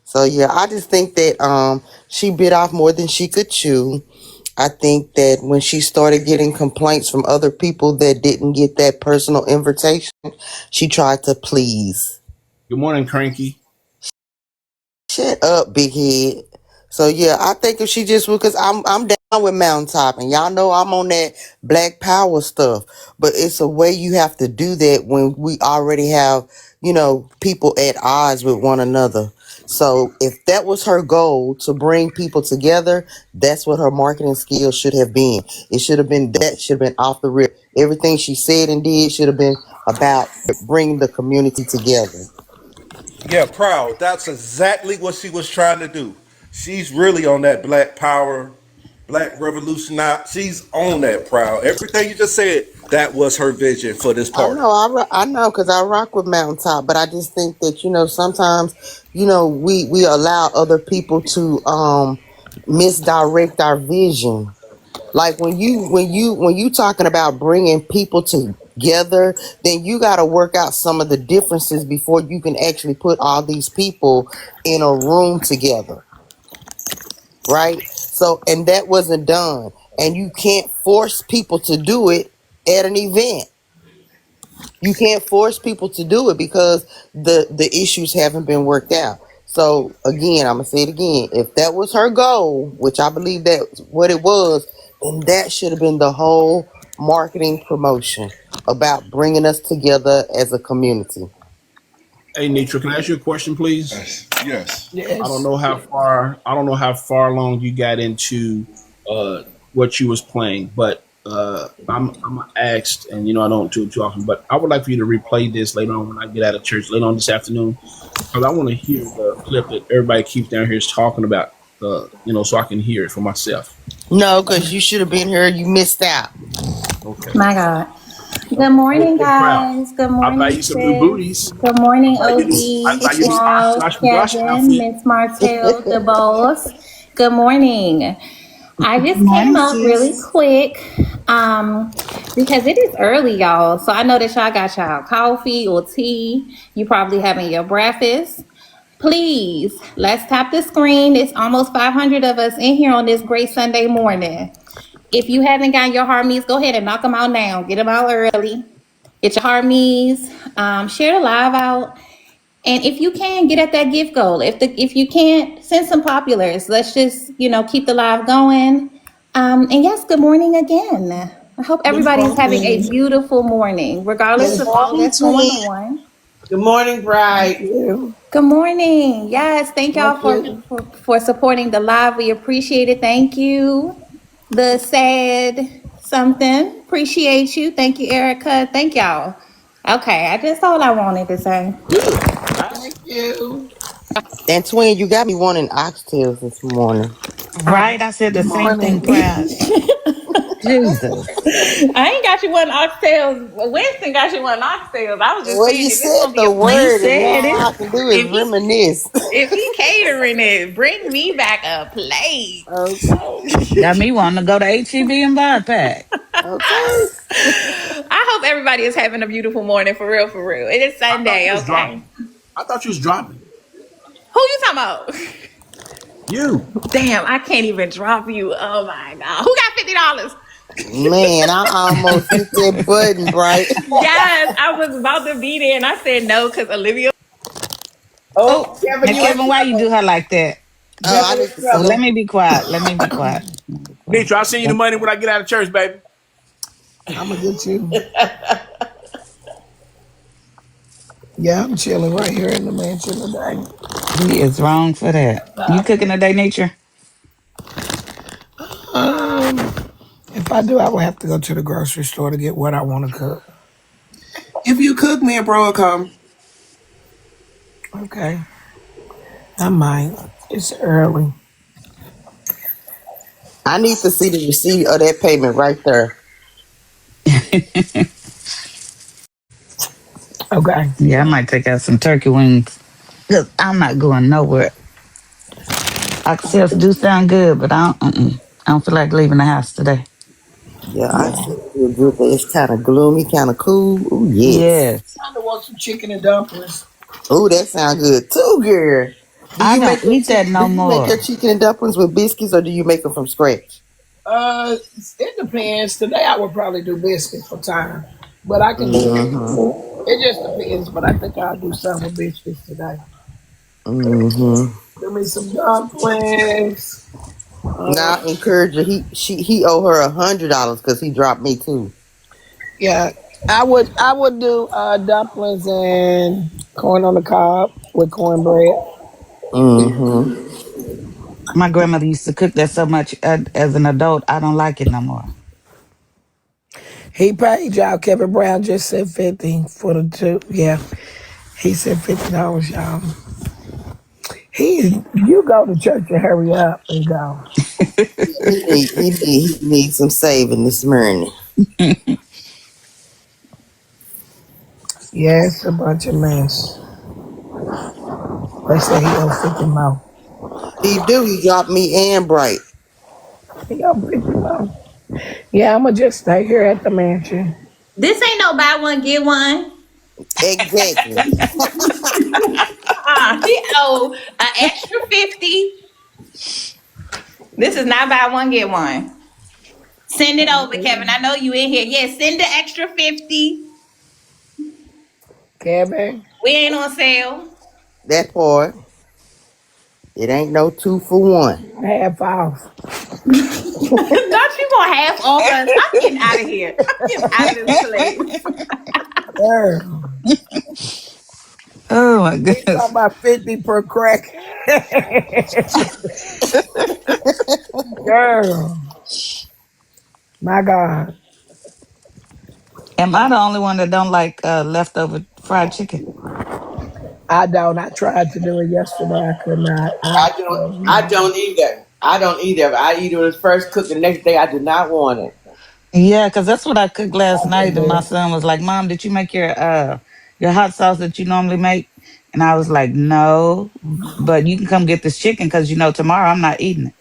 So yeah, I just think that she bit off more than she could chew. I think that when she started getting complaints from other people that didn't get that personal invitation, she tried to please. Good morning, Cranky. Shut up, big head. So yeah, I think if she just would, cause I'm down with Mountaintop, and y'all know I'm on that Black Power stuff. But it's a way you have to do that when we already have, people at odds with one another. So if that was her goal to bring people together, that's what her marketing skills should have been. It should have been that should have been off the rip. Everything she said and did should have been about bringing the community together. Yeah, proud. That's exactly what she was trying to do. She's really on that black power, black revolution. Now she's on that proud. Everything you just said, that was her vision for this I party. know, I know, because I rock with Mountaintop, but I just think that sometimes we allow other people to misdirect our vision. Like when you talking about bringing people together, then you got to work out some of the differences before you can actually put all these people in a room together, right? So, and that wasn't done, and you can't force people to do it at an event. You can't force people to do it because the issues haven't been worked out. So again, I'm gonna say it again. If that was her goal, which I believe that's what it was, then that should have been the whole marketing promotion about bringing us together as a community. Hey, Nitra, can I ask you a question, please? Yes. Yes. I don't Yes. know how far. I don't know how far along you got into what you was playing, but I'm asked, and I don't do it too often, but I would like for you to replay this later on when I get out of church later on this afternoon, because I want to hear the clip that everybody keeps down here is talking about. So I can hear it for myself. No, because you should have been here. You missed out. Okay. My God. Good Okay. morning, Hey, proud. guys. Good I buy morning, you some new sis. booties. Good I morning, buy you this. I buy you OG, this Charles, Oscar blush Kevin, outfit. Miss Martell, the boss. Good morning. I Good just came morning, up really sis. quick because it is early, y'all. So I know that y'all got y'all coffee or tea. You probably having your breakfast. Please, let's tap the screen. It's almost 500 of us in here on this great Sunday morning. If you haven't gotten your Harmeys, go ahead and knock them out now. Get them out early. Get your Harmeys. Share the live out. And if you can, get at that gift goal. If you can't, send some populars. Let's just keep the live going. And yes, good morning again. I hope Good everybody is having a morning. beautiful morning, regardless Yes. of all Morning, that's going twin. on. Good morning, Thank Bright. you. Good morning. Yes, thank y'all Thank for, you. for for supporting the live. We appreciate it. Thank you. The sad something. Appreciate you. Thank you, Erica. Thank y'all. Okay, that's all I wanted to say. Good. Right? Thank you. And twin, you got me wanting oxtails this morning. Right? I said Good the same thing, morning. proud. Jesus. I ain't got you one oxtails. Winston got you one oxtails. I was just Well, saying you if it's said gonna be the a You word, and now said all it. I can do is if he reminisce. if he catering it, bring me back a plate. Okay. Got me wanting to go to HEB and buy a pack. Okay. I hope everybody is having a beautiful morning for real, for real. It is I thought Sunday, you was okay? dropping. I thought you was dropping. Who you talking about? You. Damn, I can't even drop you. Oh my god. Who got $50? Man, I almost hit that button, Bright. Yes, I was about to be there and I said no because Olivia. Oh, Oh, Kevin, Now, you in Kevin, why you do trouble. her like that? Oh, I Kevin in need to Oh, see. let trouble. me be quiet. Let me be quiet. Let me be quiet. Nitra, I'll send you the money when I get out of church, baby. I'm gonna get you. Yeah, I'm chilling right here in the mansion today. He is wrong for that. You cooking today, Nature? Um, if I do, I will have to go to the grocery store to get what I want to cook. If you cook, me and bro will come. Okay, I might. It's early. I need to see the receipt of that payment right there. Okay. Yeah, I might take out some turkey wings. Cause I'm not going nowhere. Oxtails do sound good, but I don't feel like leaving the house today. Yeah, I Yeah. see a good day. It's kind of gloomy, kind of cool. Ooh, yes. Yes. Kind of want some chicken and dumplings. Ooh, that sounds good too, girl. Do I you don't make your eat that do no you make your more. chicken and dumplings with biscuits, or do you make them from scratch? It depends. Today I would probably do biscuits for time, but I can do it. Mm-hmm. It just depends. But I think I'll do some with biscuits today. Mm-hmm. Give me some dumplings. Now I encourage her. He owe her $100 because he dropped me too. Yeah, I would do dumplings and corn on the cob with cornbread. Mm-hmm. My grandmother used to cook that so much as an adult, I don't like it no more. He paid y'all. Kevin Brown just said 50 for the two. Yeah, he said $50, y'all. You go to church and hurry up and go. He needs some saving this morning. Yeah, it's a bunch of mess. They say he owe 50 more. He do. He dropped me and Bright. He owe 50 more. Yeah, I'ma just stay here at the mansion. This ain't no buy one get one. Exactly. He owe an extra 50. This is not buy one get one. Send it over, Kevin. I know you in here. Yeah, send the extra 50. Kevin, We ain't on sale. That part. It ain't no 2 for 1. half off. Don't you want half off us? I'm getting out of here. I'm getting out of this place. Girl, Oh my he talking goodness. about 50 per crack. Girl, my God. Am I the only one that don't like leftover fried chicken? I don't. I tried to do it yesterday. I could not. I don't either. I don't either. I eat it when it's first cooked. The next day, I do not want it. Yeah, because that's what I cooked last I can night, and do my it. son was like, "Mom, did you make your hot sauce that you normally make?" And I was like, "No, but you can come get this chicken because tomorrow I'm not eating it."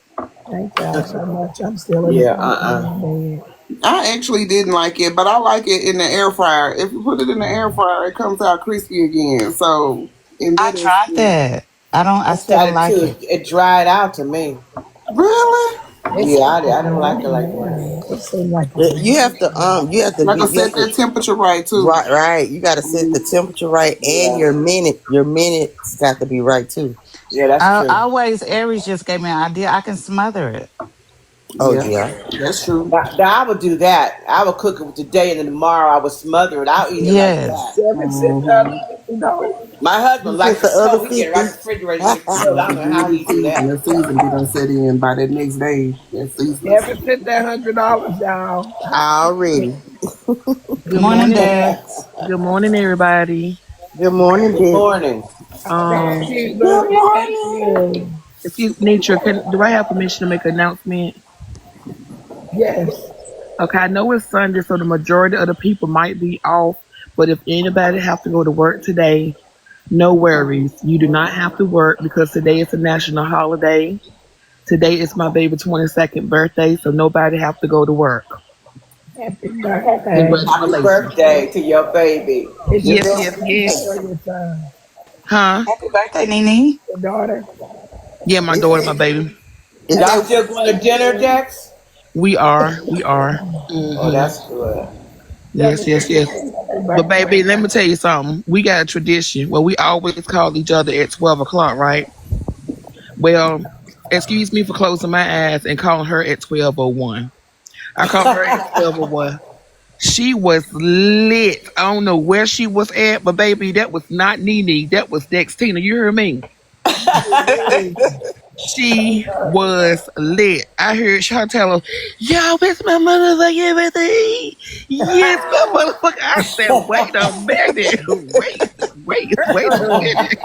Thank y'all so much. I'm still in the Yeah. comfort of my bed. I actually didn't like it, but I like it in the air fryer. If you put it in the air fryer, it comes out crispy again. So, in I that tried instance, that. I don't. I I still don't tried it like too. it. It dried out to me. really, It Yeah, seems like I it don't like it rained like that. now. It seems like it You rained. have to like I set that temperature right too. right. You got to set the temperature right, and Yeah. your minutes got to be right too. Yeah, that's I true. always Aries just gave me an idea. I can smother it. Oh Yeah, yeah. that's true. Now I would do that. I would cook it today, and then tomorrow I would smother it. I'll eat it like that. Yes. Seven sent out Mm-hmm. $50. My You husband likes sent to the other sew. He get it right 50. in the refrigerator and get filled. I don't know Give how it he a do season. that. The season be done set in by that next day. That season. Kevin sent that $100, y'all. Already. Good Morning, morning. Dex. Good morning, everybody. Good morning, Good Dick. morning. Thank Um, you, Good boo. Thank morning. you. excuse nature. Do I have permission to make an announcement? Yes. Okay, I know it's Sunday, so the majority of the people might be off. But if anybody have to go to work today, no worries. You do not have to work because today is a national holiday. Today is my baby's 22nd birthday, so nobody have to go to work. Happy birthday. Happy Congratulations. birthday to your baby. Is your Yes, daughter yes, birthday or yes. your son? Huh? Happy birthday, Nene. Your daughter? Yeah, my Is daughter, my baby. Y'all that still going to dinner, Dex? We are. We are. Oh, Hmm. that's good. Yes, yes, yes. Happy But baby, birthday. let me tell you something. We got a tradition where we always call each other at 12 o'clock, right? Well, excuse me for closing my eyes and calling her at 12:01. I called her at 12:01. She was lit. I don't know where she was at, but baby, that was not Nene. That was Dextina. You hear me? She was lit. I heard her tell her, "Yo, it's my motherfucking birthday. Yes, my motherfucker." I said, "Wait a minute. Wait a minute.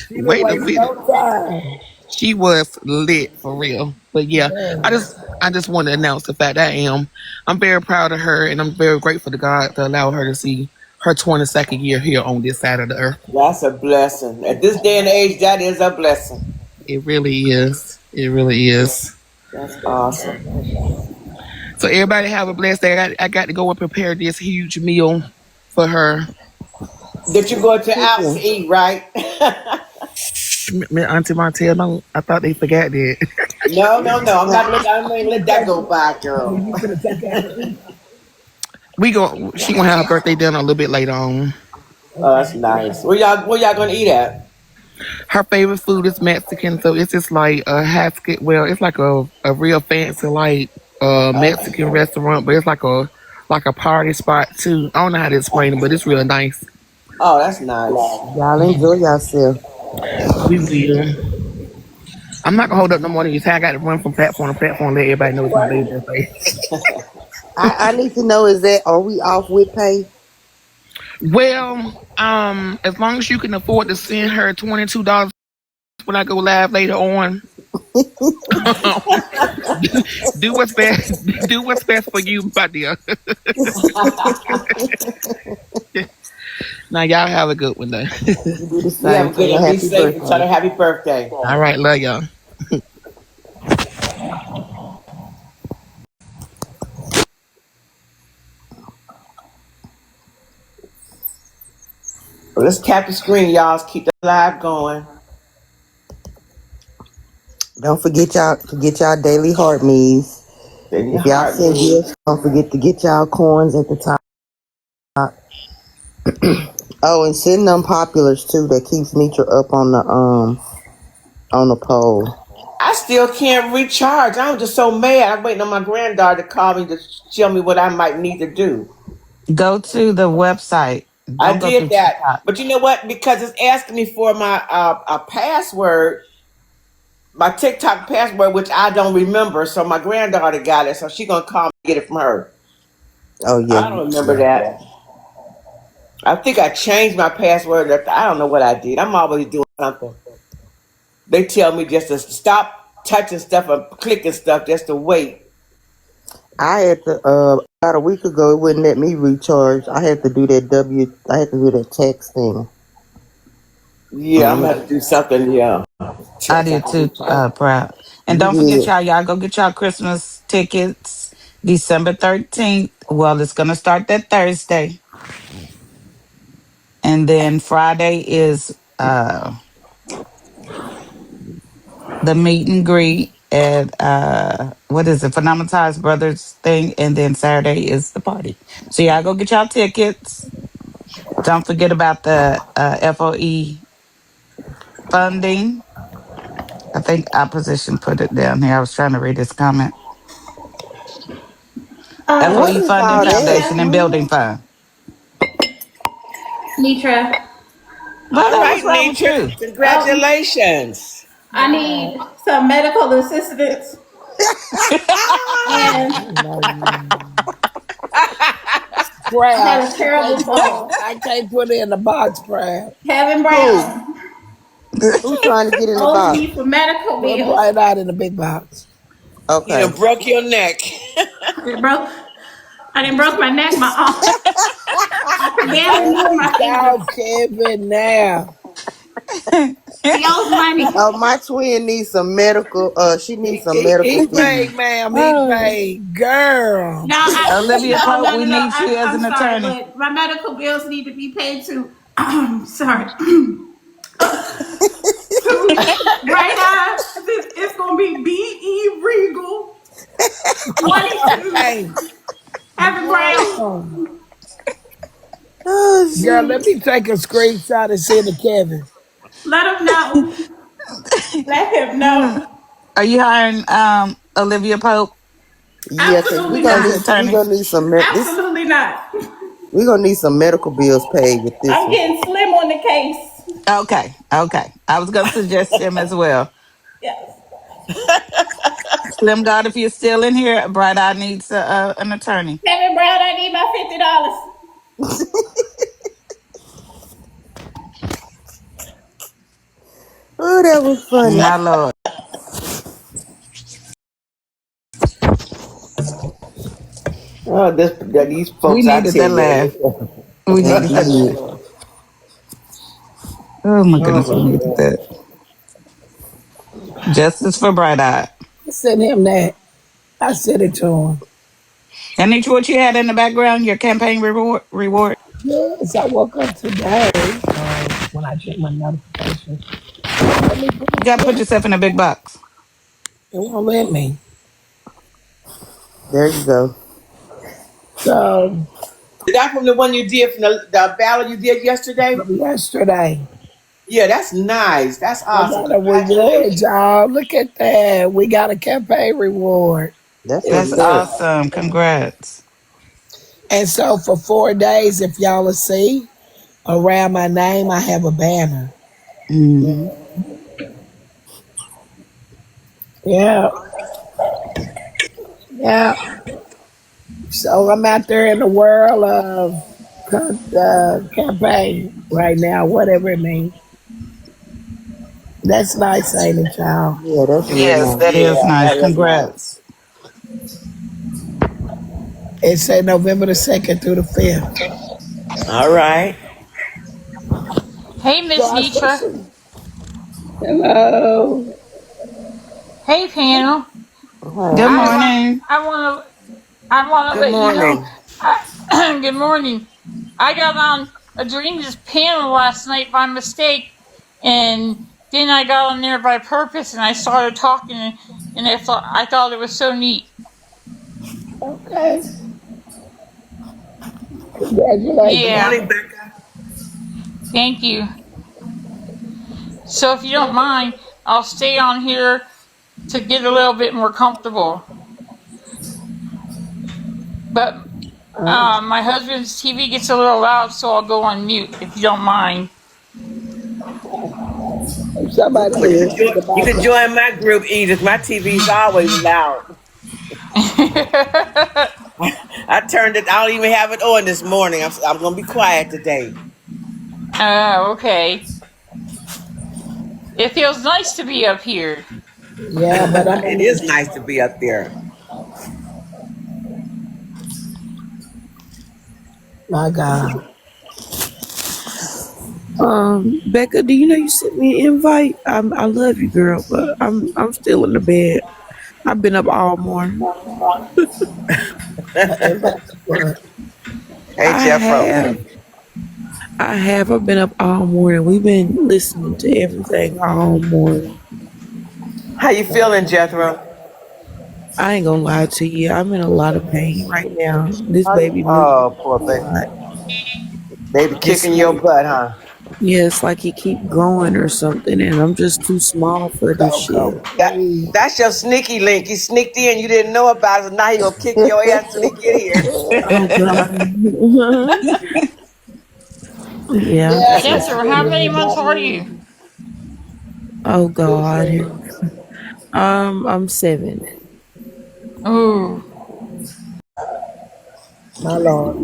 She didn't Wait a waste minute." no time. She was lit for real. But yeah, I Man, just I just want to announce the fact that I'm very proud of her and I'm very grateful to God to allow her to see her 22nd year here on this side of the earth. That's a blessing. At this day and age, that is a blessing. It really is. It really is. That's awesome. So everybody have a blessed day. I got to go and prepare this huge meal for her. Did you go to out to chicken? eat, right? Auntie Montel, no, I thought they forgot that. No, no, no. I'm not gonna let that go by, so girl. you finna take out to eat? She gonna have her birthday dinner a little bit later on. Oh, Okay. that's nice. Where y'all gonna eat at? Her favorite food is Mexican, so it's just like a Hasket. Well, it's like a real fancy like Mexican restaurant, but it's like a party spot too. I don't know how to explain it, but it's real nice. Oh, that's nice. Y'all enjoy yourself. We will. I'm not gonna hold up no more than you say. I got to run from platform to platform. Let everybody know it's my baby birthday. I need to know, is that, are we off with pay? Well, as long as you can afford to send her $22 when I go live later on, do what's best. Do what's best for you, my dear. Now y'all have a good one though. You do the You have same. a Tell good her and be happy safe and tell her birthday. happy birthday. All right, love y'all. Well, let's tap the screen, y'all. Let's keep the live going. Don't forget y'all daily heart me's. Send your If y'all heart, send me. gifts, don't forget to get y'all coins at the top. Oh, and send them populars too. That keeps Nitra up on the poll. I still can't recharge. I'm just so mad. I'm waiting on my granddaughter to call me to tell me what I might need to do. Go to the website. I Don't go through did that, TikTok. but you know what? Because it's asking me for my a password, my TikTok password, which I don't remember. So my granddaughter got it, so she gonna call me to get it from her. Oh yeah, I don't remember that. I think I changed my password. I don't know what I did. I'm always doing something. They tell me just to stop touching stuff and clicking stuff, just to wait. I had to about a week ago. It wouldn't let me recharge. I had to do that. I had to do that text thing. Yeah, I'm gonna have to do something. Yeah, I check did out too, recharge. Proud. And You don't forget, did. y'all go get y'all Christmas tickets December 13th. Well, it's going to start that Thursday. And then Friday is the meet and greet at, what is it, Phenomenized Brothers thing. And then Saturday is the party. So y'all go get y'all tickets. Don't forget about the FOE funding. I think opposition put it down here. I was trying to read his comment. What FOE is funding all that? foundation and building Nitra, fund. Nitra, But All what's right, wrong with nature. you? Congratulations. I need some medical assistance and I Proud. had a terrible fall. I can't put it in the box, Proud. Kevin Who? Brown, Who's trying to get in the owes box? me for medical Put bills. Bright out in the big box. You Okay. done broke your neck. It broke. I didn't broke my neck. My arm. I can barely move Hey, my fingers. call Kevin now. He owes money. Oh, my twin needs some medical. She needs some medical He fees. paid, ma'am. He paid. Girl. No, Olivia Pope, we no. need you as I'm an sorry, attorney. but my medical bills need to be paid to. Sorry. To right now, it's gonna be B.E. Regal 22 Hey, Kevin Brown. girl. Oh Girl, shit. let me take a screenshot and send to Kevin. Let him know. Let him know. Are you hiring Olivia Pope Yeah, cause Absolutely as an not. we attorney? gonna need some this. Absolutely not. We gonna need some medical bills paid with this I'm one. getting slim on the case. Okay, okay. I was gonna suggest him as well. Yes. Slim God, if you're still in here, Bright Eye needs an attorney. Kevin Brown, I need my $50. Oh, that was funny. My Lord, Oh, these we folks, I needed tell that you. laugh. We We needed that did. laugh. Oh my Oh goodness, we my needed God. that. Justice for Bright Eye. I sent him that. I sent it to him. And each what you had in the background, your campaign reward. Yes, I woke up today. When I checked my notifications, it won't let me put You it got to put together. yourself in a big box. It won't let me. There you go. So, Is that from the one you did from the ballot you did yesterday? from yesterday. Yeah, that's nice. That's I awesome. got a reward, Congratulations. y'all. Look at that. We got a campaign reward. That's It what's That's up. says, awesome. Congrats. and so for 4 days, if y'all will see, around my name, I have a banner. Hmm. Yeah, yeah. So I'm out there in the world of campaign right now, whatever it means. That's nice, ain't it, y'all? Yeah, that's real Yes, nice. that is Yeah, nice. that is nice. Congrats. It said November the 2nd through the 5th. All right. Hey, So Miss I still Nitra. see. Hello. Hey, panel. Good Hey. I want. morning. I want to. I want to Good let you know. morning. Good morning. I got on a Dreamers panel last night by mistake, and then I got on there by purpose, and I started talking, and I thought it was so neat. Okay. Good Congratulations. Yeah. morning, Becca. Thank you. So if you don't mind, I'll stay on here to get a little bit more comfortable. But my husband's TV gets a little loud, so I'll go on mute if you don't mind. If somebody Well, can hear me in the you can background. join my group, Edith. My TV's always loud. I turned it. I don't even have it on this morning. I'm gonna be quiet today. Okay. It feels nice to be up here. Yeah, but I'm It is nice to be up there. my God. Becca, do you know you sent me an invite? I love you, girl, but I'm still in the bed. I've been up all morning. Invite to what? Hey, I Jeffro. have, I've been up all morning. We've been listening to everything all morning. How you feeling, Jethro? I ain't gonna lie to you. I'm in a lot of pain right now. This baby moving Oh, poor a baby. lot. Baby It's kicking your like, butt, huh? yeah, it's like he keep growing or something, and I'm just too small for this shit. That's your sneaky link. He sneaked in. You didn't know about it. So now he gonna kick your ass when he get here. Oh God. Yeah, I'm Yeah, just yeah, Jethro, we how listening. many did. months Got are you? Oh this God. thing. I'm 7. Ooh. My Lord.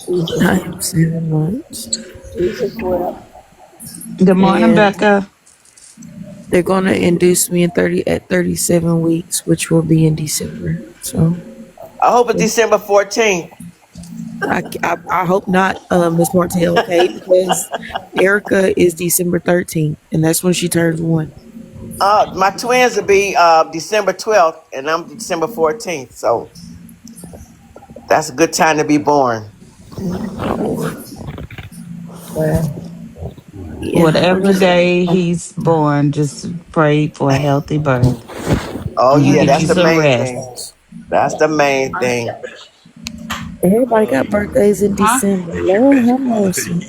Jesus, I am 7 months. Jesus wept. Good morning, And Becca. they're gonna induce me in 37 weeks, which will be in December. So I hope it's December 14th. I hope not, Miss Martell, okay? Because Erica is December 13th, and that's when she turns 1. My twins will be December 12th, and I'm December 14th. So that's a good time to be born. Oh, Well, yeah. I'm Whatever just. day he's born, just pray for a healthy birth Oh and yeah, get that's you the some main thing. rest. That's the main thing. Everybody got birthdays in Huh? December. Lord have mercy.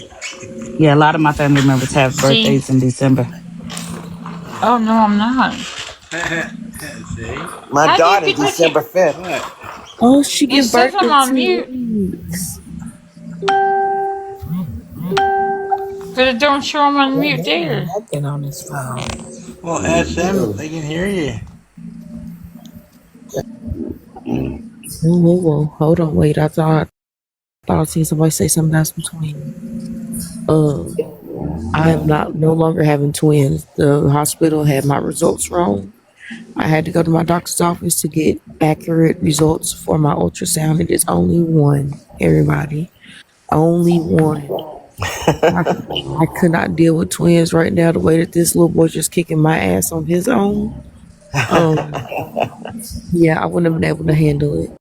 Yeah, a lot of my family members have See? birthdays in December. Oh, no, I'm not. My How do you daughter's get that you... December 5th. Oh, she It give says birth I'm in on 2 mute, weeks. but it don't show I'm on yeah, mute they ain't there. nothing on this phone. Well, ask them. Mm. They can hear you. Whoa, whoa, whoa. Hold on, wait. I thought I seen somebody say something else between. I am not no longer having twins. The hospital had my results wrong. I had to go to my doctor's office to get accurate results for my ultrasound. It is only one, everybody. Only one. I, I could not deal with twins right now. The way that this little boy just kicking my ass on his own. Um, yeah, I wouldn't have been able to handle it.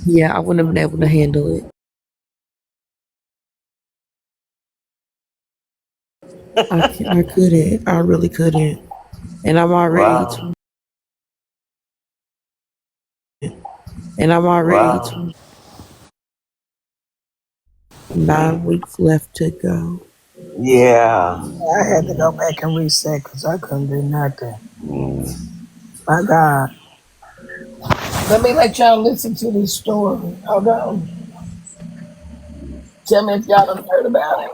Yeah, I wouldn't have been able to handle it. I couldn't. I really couldn't. And I'm already, Wow. and I'm already Wow. 9 weeks left to go. Yeah. I had to go back and reset because I couldn't do nothing. My God. Let me let y'all listen to this story. Hold on. Tell me if y'all done heard about it.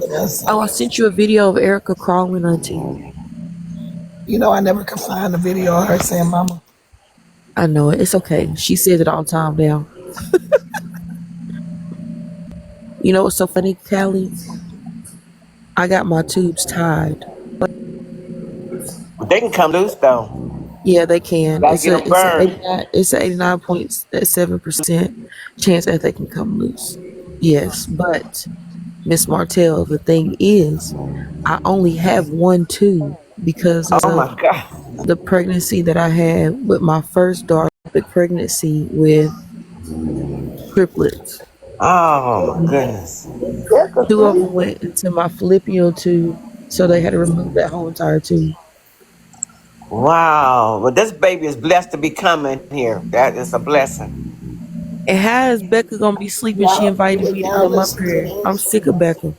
Yes. Oh, I sent you a video of Erica crawling, Auntie. You know, I never could find a video of her saying mama. I know it. It's okay. She says it all the time now. You know what's so funny, Callie? I got my tubes tied. They can come loose though. Yeah, they can. Gotta get them It's a burned. 89 it's a 89.7% chance that they can come loose. Yes, but Miss Martell, the thing is, I only have one tube because Oh of my God. the pregnancy that I had with my first daughter, the pregnancy with triplets. Oh my goodness. Two of them went into my fallopian tube, so they had to remove that whole entire tube. Wow. Well, this baby is blessed to be coming here. That is a blessing. And how is Becca gonna be sleeping? She Y'all, invited will me to y'all come up listen to here. I'm this? sick of Becca.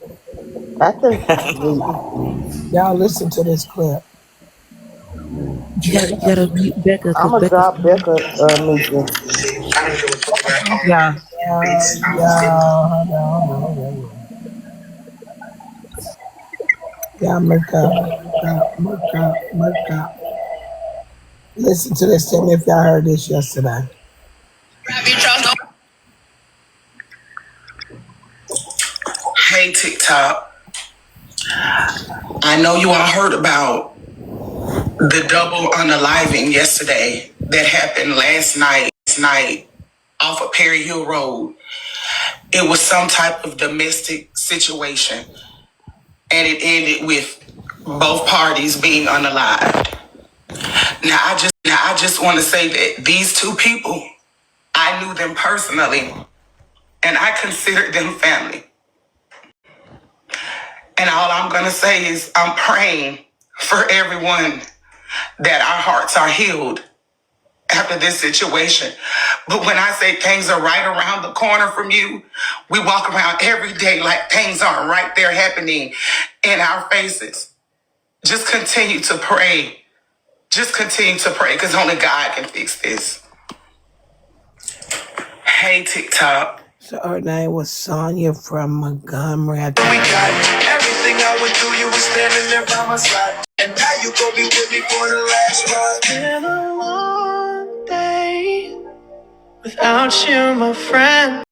I think she's sleeping. Y'all listen to this clip. You gotta mute Becca I'm because gonna Becca's drop talking. Becca, Mika. Yeah. Y'all, Merca. Listen to this. Tell me if y'all heard this yesterday. Hey, TikTok. I know you all heard about the double unaliving yesterday that happened last night off of Perry Hill Road. It was some type of domestic situation, and it ended with both parties being unalived. Now I just want to say that these two people, I knew them personally, and I considered them family. And all I'm gonna say is I'm praying for everyone that our hearts are healed after this situation. But when I say things are right around the corner from you, we walk around every day like things aren't right there happening in our faces. Just continue to pray. Just continue to pray because only God can fix this. Hey, TikTok. So her name was Sonia from Montgomery. We got everything I went through, you were standing there by my side. And now you gon' be with me for the last ride. It's been a long day without you, my friend.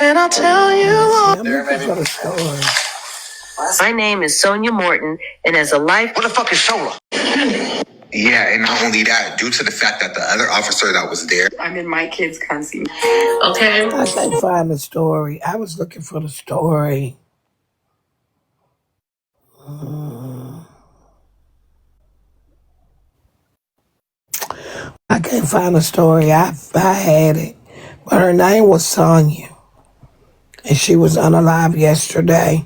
And I'll tell you all. I'm looking for the story. My name is Sonia Morton, and as a life... What the fuck is Sola? Yeah, and not only that, due to the fact that the other officer that was there... I'm in my kid's conceit. Okay? I can't find the story. I was looking for the story. I can't find the story. I had it. But her name was Sonia. And she was unalive yesterday.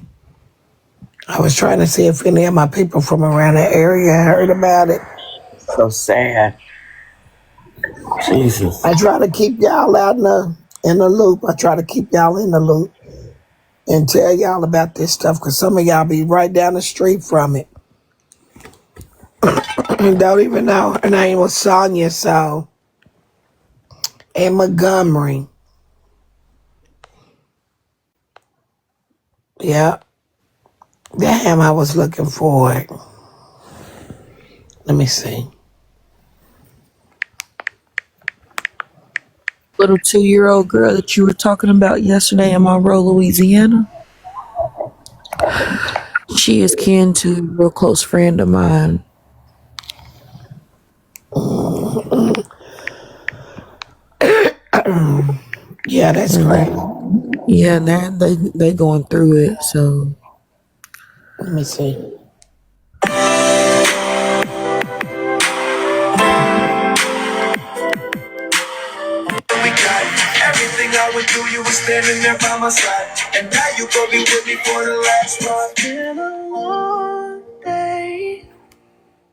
I was trying to see if any of my people from around the area heard about it. So sad. Jesus. I try to keep y'all out in the loop. I try to keep y'all in the loop and tell y'all about this stuff because some of y'all be right down the street from it. Don't even know her name was Sonia, so in Montgomery. Yeah. Damn, I was looking for it. Let me see. Little 2-year-old girl that you were talking about yesterday in Monroe, Louisiana. She is kin to a real close friend of mine. Yeah, that's And great. yeah, and they going through it. So Let me see. We got everything I went through, you were standing there by my side. And now you gon' be with me for the last ride. It's been a long day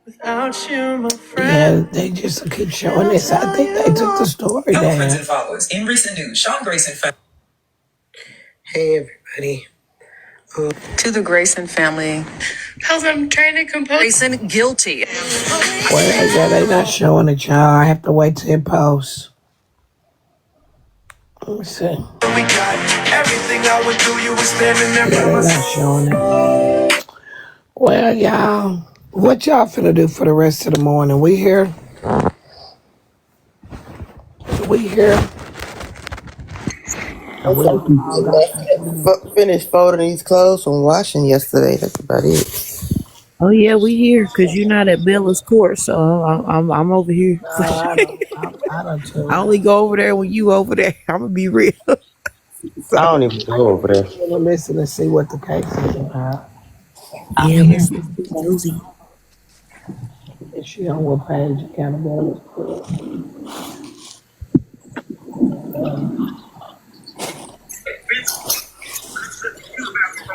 without you, my friend. Yeah, they just keep showing this. I think they took the story down. Hello, friends and followers. In recent news, Sean Grayson found Hey, everybody. To the Grayson family. How's I'm trying to compose. Grayson guilty. Well, yeah, they not showing it, y'all. I have to wait till it posts. Let me see. We got everything I went through. You were standing there. Yeah, they not showing it. Well, y'all, what y'all finna do for the rest of the morning? We here? We here? And we all got stuff to do. Finished folding these clothes from washing yesterday. That's about it. Oh yeah, we here because you're not at Bella's court, so I'm over here. I don't I too. only go over there when you over there. I'm gonna be real. I So don't even go over there. I'm gonna listen and see what the case is about. yeah, let's be nosy. Is she on what page? Accountability.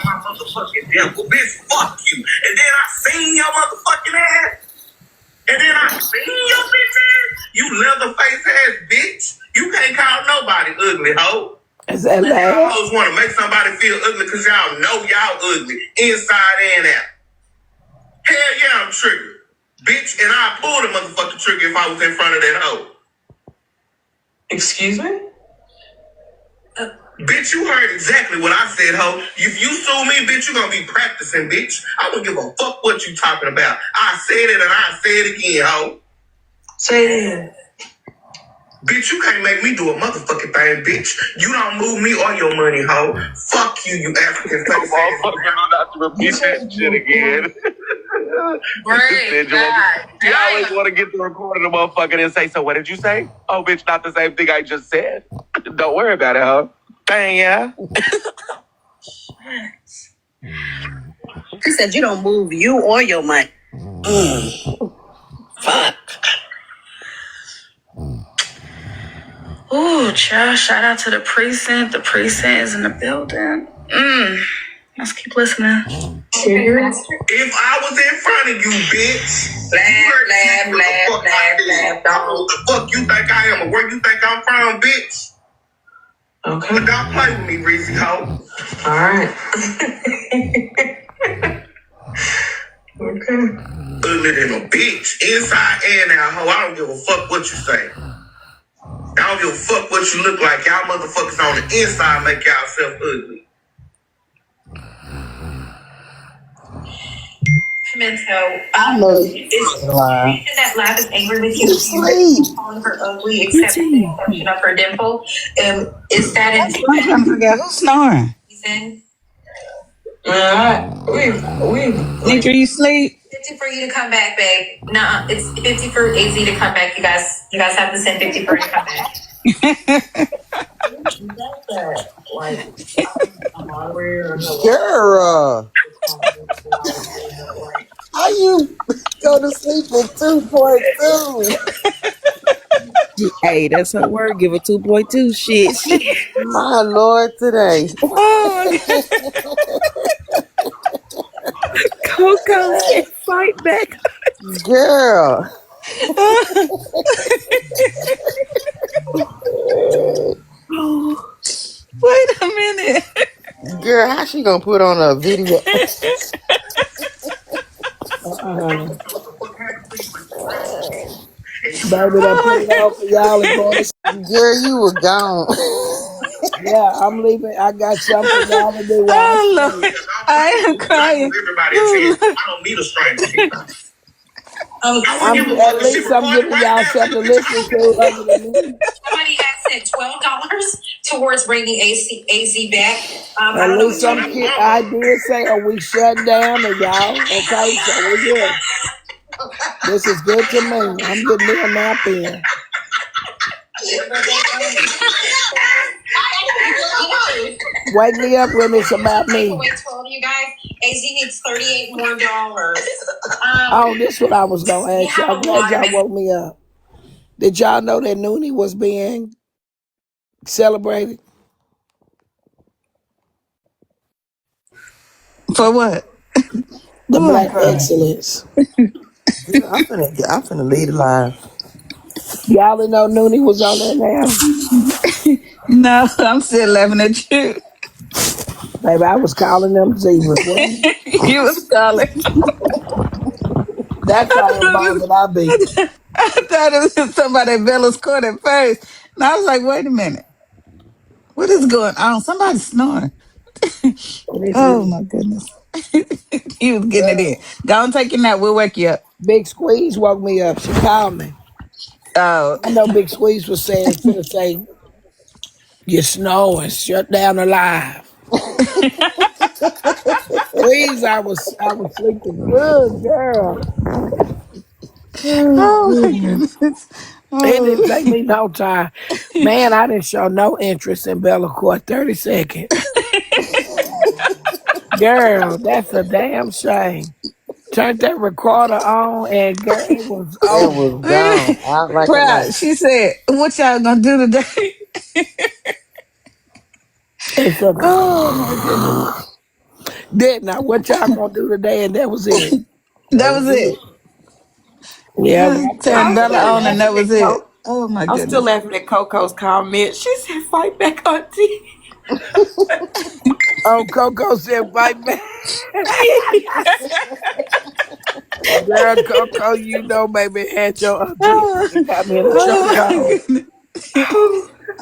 My motherfucking devil, bitch, fuck you. And then I seen your motherfucking ass. And then I seen your bitch ass. You leatherface ass bitch. You can't call nobody ugly, hoe. Is that Y'all last? hoes want to make somebody feel ugly because y'all know y'all ugly, inside and out. Hell yeah, I'm triggered. Bitch, and I pull the motherfucking trigger if I was in front of that hoe. Excuse me? Bitch, you heard exactly what I said, ho. If you sue me, bitch, you gonna be practicing, bitch. I don't give a fuck what you talking about. I said it and I say it again, ho. Say it. Bitch, you can't make me do a motherfucking thing, bitch. You don't move me or your money, ho. Fuck you, you African face. I'm not to repeat that shit again. Great. You always want to get the recording of the motherfucker and say, so what did you say? Oh, bitch, not the same thing I just said. Don't worry about it, huh? Dang, yeah. She said you don't move you or your money. Fuck. Ooh, child, shout out to the precinct. The precinct is in the building. Let's keep listening. If I was in front of you, bitch. Laugh. What the fuck you think I am or where you think I'm from, bitch? Okay. But don't play with me, Reezy hoe. All right. Okay. Ugly than a bitch. Inside and out, hoe. I don't give a fuck what you say. I don't give a fuck what you look like. Y'all motherfuckers on the inside make yourself ugly. I know you lying. That laugh is angry with You sleep. calling her ugly, except for the exception of her dimple. Is that I'm trying to figure out who's snoring. reason? All right. Nitra, you sleep? 50 for you to come back, babe. Nah, it's 50 for AZ to come back. You guys have to send 50 for her to come back. Girl, how you go to sleep at 2.2? Hey, that's her word. Give her 2.2. Shit. My Lord, today. Coco said fight back. Girl. Wait a minute. Girl, how she gonna put on a video? Baby, I put it on for y'all and going to sleep. Girl, you were gone. Yeah, I'm leaving. I got something for y'all to do while I Oh, sleep. Lord. I am crying. Everybody I don't need a stranger. At least I'm giving y'all something to listen to other than me. Somebody has sent $12 towards bringing AZ back. At least I did say, are we shutting down and y'all? Okay, so we're good. This is good to me. I'm getting me a nap in. Wake me up when it's about me. You guys, AZ needs $38 more. Oh, this is what I was going to ask y'all. Glad y'all woke me up. Did y'all know that Noonie was being celebrated? For what? The Black Excellence. I'm finna leave it live. Y'all didn't know Noonie was on there now? No, I'm still laughing at you. Baby, I was calling them zebras. Well, You was calling. that kind of bothered I be. I thought it was somebody at Bella's Court at first. And I was like, wait a minute. What is going on? Somebody's snoring. Oh Listen, my goodness. He was getting it in. girl, Go and take your nap. We'll wake you up. Big Squeeze woke me up. She called me. Oh. I know Big Squeeze was saying, finna say, you snoring, shut down the live. Squeeze, I was sleeping good, girl. Oh, Oh my goodness. goodness. It didn't Oh. take me no time. Man, I didn't show no interest in Bella Court 30 seconds. Girl, that's a damn shame. Turned that recorder on and girl, it was It over. was gone out like a light. Proud. She said, what y'all gonna do today? It's a Oh my goodness. didn't I? What y'all gonna do today? And that was it. That That was was it. it. Yeah, but I Turned told Bella her, still on and that laughing was at it. Coke. Oh my I'm still goodness. laughing at Coco's comment. She said, "Fight back, Auntie." oh, Coco said, fight back. Girl, Coco, you know, baby, had your auntie Oh, and got me in a oh my chokehold. goodness.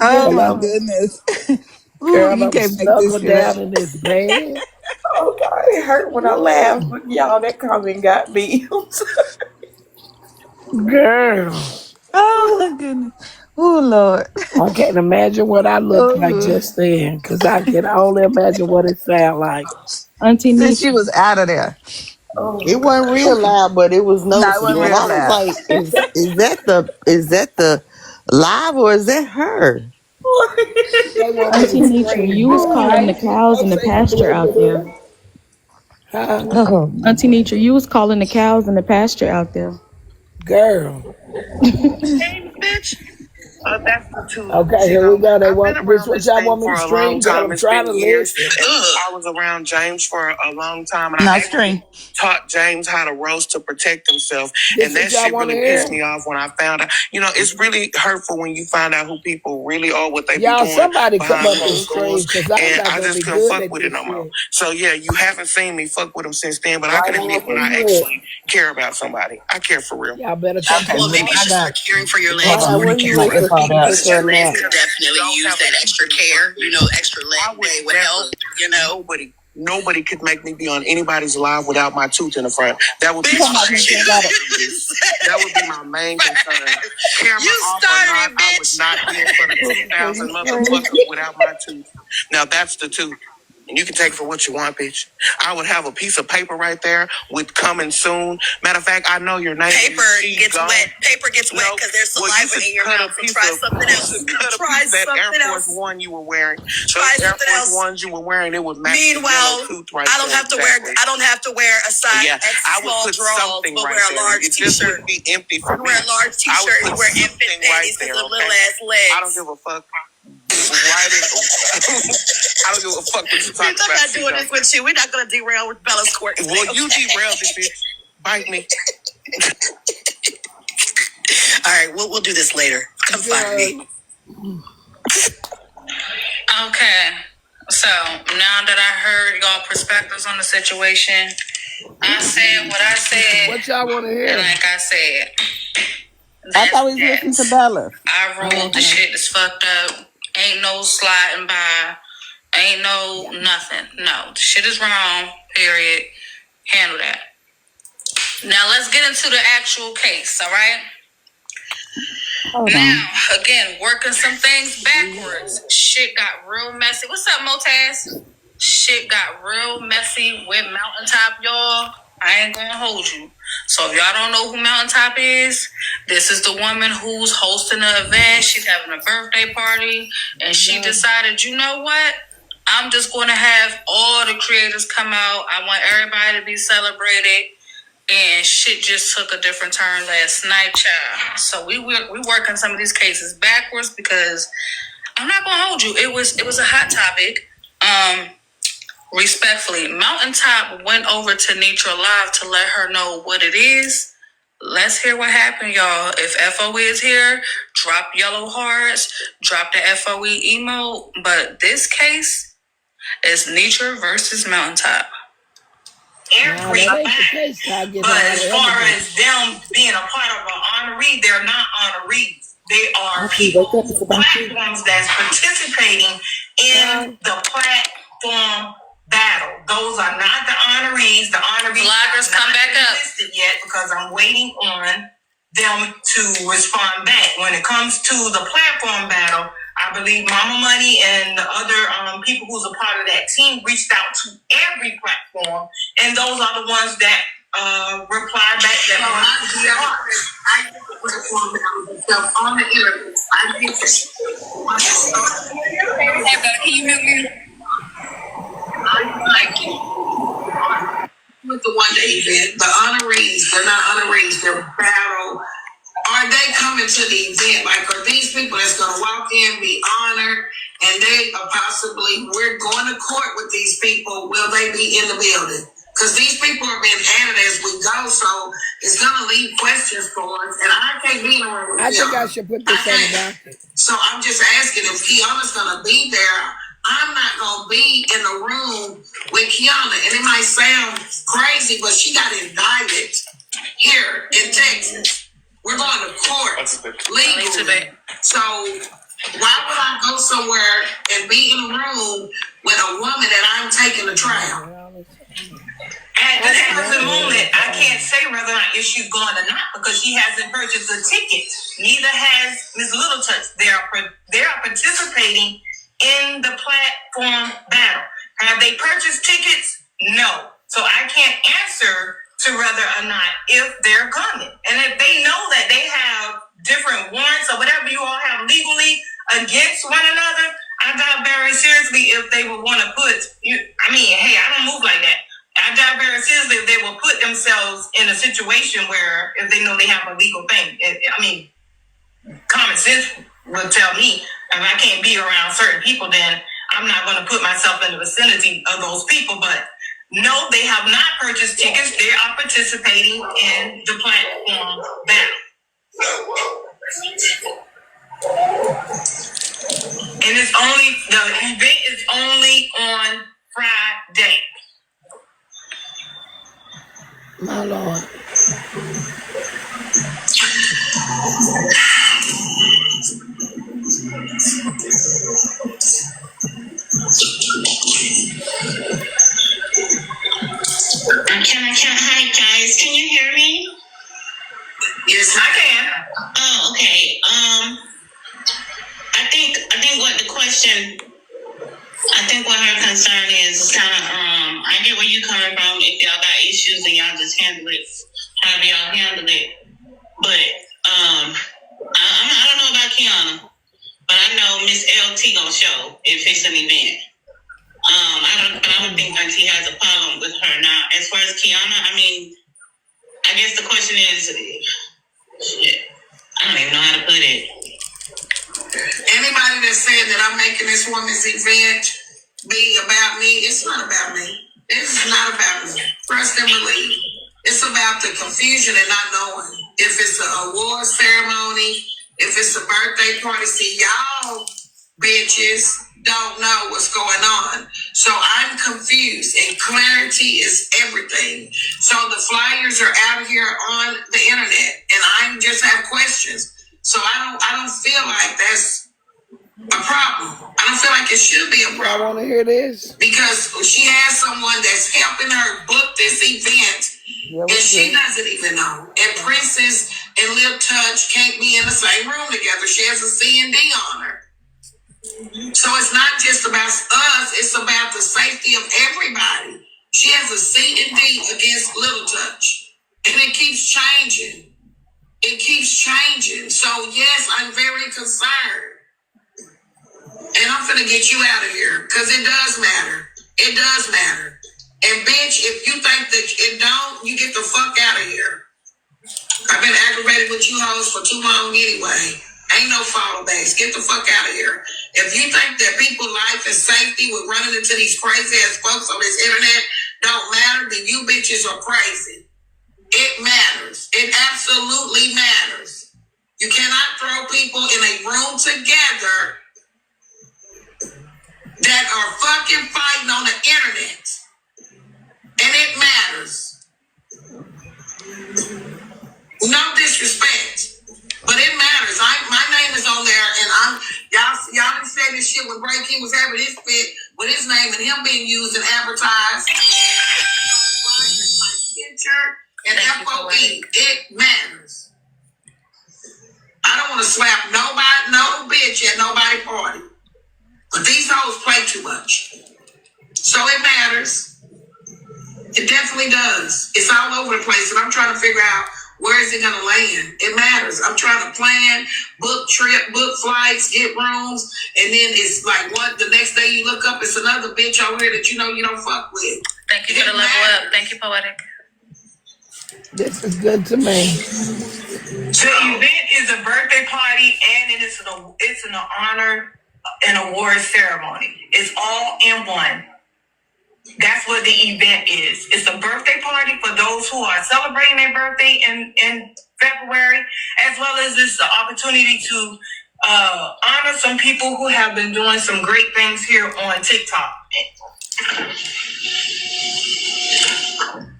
Oh Girl, my Girl. goodness. Ooh, girl, you I'm can't make this snuggled shit up. down in this bed. Oh God, it hurt when I laughed, but y'all, that comment got me. Girl, Oh my goodness. Oh Lord. I can't imagine what I look like Oh. just then, because I can only imagine what it sound like. Auntie Since she Nitra. was out of there. Oh It wasn't real God. loud, but it was No, it wasn't noticeable. And real I was loud. like, is that the live or is that her? They want me to Auntie Nitra, scream. you was Big calling the Squeeze, cows in don't the say you pasture doing out this. there. Huh? Oh my Auntie goodness. Nitra, you was calling the cows in the pasture out there. Girl. Hey, bitch. That's the two. Okay, You here we know, go. They I've been want this around what this y'all thing want me for to a long stream, girl. time. I'm It's trying been to years. listen. And I was around James for a long time. And I No actually string. taught James how to roast to protect himself. This And what that y'all shit want to really pissed hear? me off when I found out. You know, it's really hurtful when you find out who people really are, what they be Y'all, doing somebody come behind up and closed stream doors. because I'm And not I gonna just be couldn't good fuck at with it this no more. shit. So, yeah, you haven't seen me fuck with him since then. But I Right can now, admit when where I you at? actually care about somebody, I care for real. Y'all better come Okay, through. Well, maybe you I should got start caring for your hold legs Ty, on, let more. me where put you my went so earpod she could up. take her Your legs nap? could definitely use that extra care. You know, extra leg day would help. You know, nobody could make me be on anybody's live without my tooth in the front. That would be that would be my main concern. Camera off or not, I would not be in front of So you 2,000 screaming? motherfuckers without my tooth. Now that's the tooth. And you can take it for what you want, bitch. I would have a piece of paper right there with coming soon. Matter of fact, I know your name. Paper gets wet. Paper gets wet because there's saliva in your mouth. So try something else. Try that Air Force One you were wearing. Try Those Air Force Ones you were wearing, it would match the yellow tooth right I don't there, have to exactly. I don't have to wear a size I would put something but right wear a large there. It just wouldn't be empty for me. Wear a large t-shirt and wear infant panties because of little ass legs. I don't give a fuck. Right in, I don't give a fuck what you talking about. I'm not doing this with you. We're not gonna derail with Bella's court. Well, you derailed it, bitch. Bite me. All right, we'll do this later. Come find me. Okay. So now that I heard y'all perspectives on the situation, I said what I said, What y'all want to and hear? like I said, I that's thought we was listening to that. Bella. I ruled the shit is fucked up. Ain't no sliding by. Ain't no nothing. No, the shit is wrong. Period. Handle that. Now let's get into the actual case. All right. Hold on. Now again, working some things backwards. Shit got real messy. What's up, Motaz? Shit got real messy with Mountaintop, y'all. I ain't gonna hold you. So if y'all don't know who Mountaintop is, this is the woman who's hosting the event. She's having a birthday party, and she decided, you know what? I'm just going to have all the creators come out. I want everybody to be celebrated. And shit just took a different turn last night, child. So we working some of these cases backwards because I'm not gonna hold you. It was a hot topic. Respectfully, Mountaintop went over to Netra Live to let her know what it is. Let's hear what happened, y'all. If FOE is here, drop yellow hearts, drop the FOE emote. But this case, It's Nitra versus Mountaintop. Nah, Every that ain't the match. case. I get But all as the far evidence. as them being a part of an honoree, they're not honorees. They are Auntie, wake up. people, It's about you. platforms that's participating Huh? in the platform battle. Those are not the honorees. The honorees Bloggers, come back up. listed yet because I'm waiting on them to respond back. When it comes to the platform battle, I believe Mama Money and the other people who's a part of that team reached out to every platform, and those are the ones that reply back that want to be a part. I get the platform battle on the internet. I get this. Can you mute me? I like it. With the one day event, the honorees, they're not honorees, they're battle. Are they coming to the event? Like, are these people that's going to walk in, be honored, and they are possibly, we're going to court with these people, will they be in the building? Because these people are being added as we go, so it's going to leave questions for us, and I can't be in the room with I think I them. should put this on the docket. So I'm just asking if Kiana's going to be there. I'm not going to be in the room with Kiana, and it might sound crazy, but she got indicted here in Texas. We're going to court legally. So why would I go somewhere and be in a room with a woman that I'm taking to trial? At this present moment, I can't say whether or not if she's going or not because she hasn't purchased a ticket. Neither has Ms. Little Touch. They are participating in the platform battle. Have they purchased tickets? No. So I can't answer to whether or not if they're coming. And if they know that they have different warrants or whatever you all have legally against one another, I doubt very seriously if they would want to hey, I don't move like that. I doubt very seriously if they will put themselves in a situation where if they know they have a legal thing. Common sense would tell me if I can't be around certain people, then I'm not going to put myself in the vicinity of those people. But no, they have not purchased tickets. They are participating in the platform battle. And the event is only on Friday. My Lord. Hi guys, can you hear me? Yes, I can. Oh, okay. I think what her concern is kind of, I get where you coming from. If y'all got issues, then y'all just handle it however y'all handle it. But, I don't know about Kiana, but I know Miss LT gonna show if it's an event. I don't think Auntie has a problem with her. Now, as far as Kiana, I guess the question is, I don't even know how to put it. Anybody that's saying that I'm making this woman's event be about me, it's not about me. It's not about me. Trust and believe. It's about the confusion and not knowing if it's an award ceremony, if it's a birthday party. See, y'all bitches don't know what's going on. So I'm confused, and clarity is everything. So the flyers are out here on the internet, and I just have questions. So I don't feel like that's a problem. I don't feel like it should be a problem. I want to hear this. Because she has someone that's helping her book this event, and she doesn't even know. And Princess and Lip Touch can't be in the same room together. She has a C&D on her. So it's not just about us, it's about the safety of everybody. She has a C&D against Little Touch. And it keeps changing. It keeps changing. So yes, I'm very concerned. And I'm finna get you out of here, because it does matter. It does matter. And bitch, if you think that it don't, you get the fuck out of here. I've been aggravated with you hoes for too long anyway. Ain't no follow backs. Get the fuck out of here. If you think that people's life and safety with running into these crazy ass folks on this internet don't matter, then you bitches are crazy. It matters. It absolutely matters. You cannot throw people in a room together that are fucking fighting on the internet. And it matters. No disrespect. But it matters. My name is on there, and y'all done said this shit when Bray King was having his fit with his name and him being used and advertised. My picture and FOE. It matters. I don't want to slap nobody, no bitch at nobody party. But these hoes play too much. So it matters. It definitely does. It's all over the place, and I'm trying to figure out where is it going to land. It matters. I'm trying to plan, book trip, book flights, get rooms, and then it's like what the next day you look up, it's another bitch over here that you know you don't fuck with. Thank you for the level up. Thank you, Poetic. This is good to me. The event is a birthday party, and it's an honor and award ceremony. It's all in one. That's what the event is. It's a birthday party for those who are celebrating their birthday in February, as well as it's the opportunity to honor some people who have been doing some great things here on TikTok.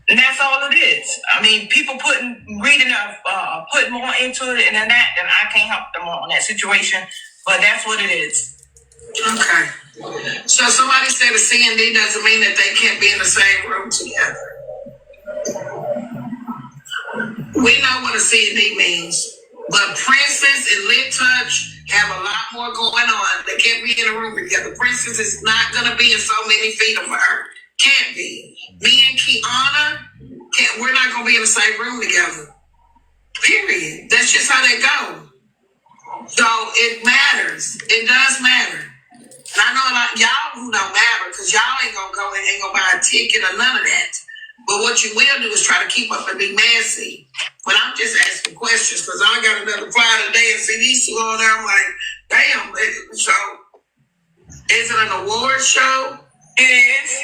And that's all it is. I mean, people putting more into it and that, and I can't help them on that situation, but that's what it is. Okay. So somebody said a C&D doesn't mean that they can't be in the same room together. We know what a C&D means, but Princess and Lit Touch have a lot more going on. They can't be in a room together. Princess is not going to be in so many feet of her. Can't be. Me and Kiana, we're not going to be in the same room together. Period. That's just how they go. So it matters. It does matter. And I know a lot y'all who don't matter because y'all ain't gonna go and ain't gonna buy a ticket or none of that. But what you will do is try to keep up and be messy. But I'm just asking questions because I got another flyer today and see these two on there. I'm like, damn. So is it an award show? It is.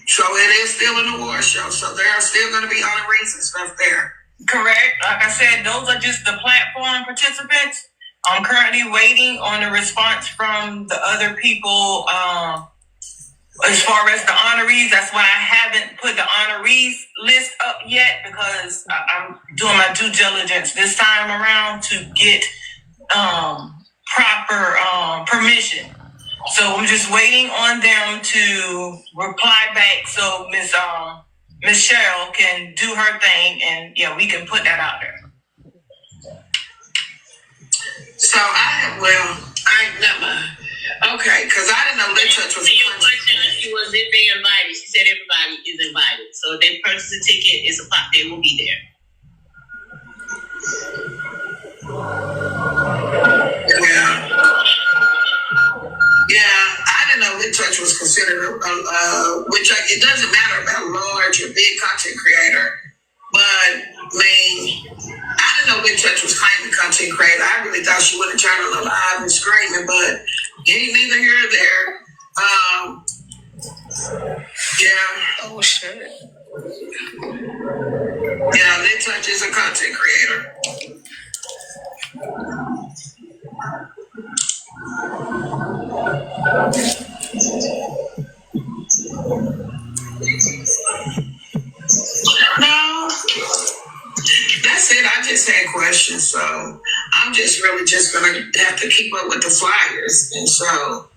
So it is still an award show. So there are still going to be honorees and stuff there. Correct. Like I said, those are just the platform participants. I'm currently waiting on a response from the other people as far as the honorees. That's why I haven't put the honorees list up yet because I'm doing my due diligence this time around to get proper permission. So I'm just waiting on them to reply back so Miss Cheryl can do her thing and we can put that out there. So okay, because I didn't know Lit Touch was your question was if they invited. She said everybody is invited. So if they purchase a ticket, it's a pop, they will be there. Yeah, I didn't know Lit Touch was considered it doesn't matter about large or big content creator, but I didn't know Lit Touch was claiming content creator. I really thought she would have turned on the live and screaming, but neither here or there. Yeah. Oh shit. Yeah, Lit Touch is a content creator. No, that's it. I just had questions, so I'm just really just gonna have to keep up with the flyers, and so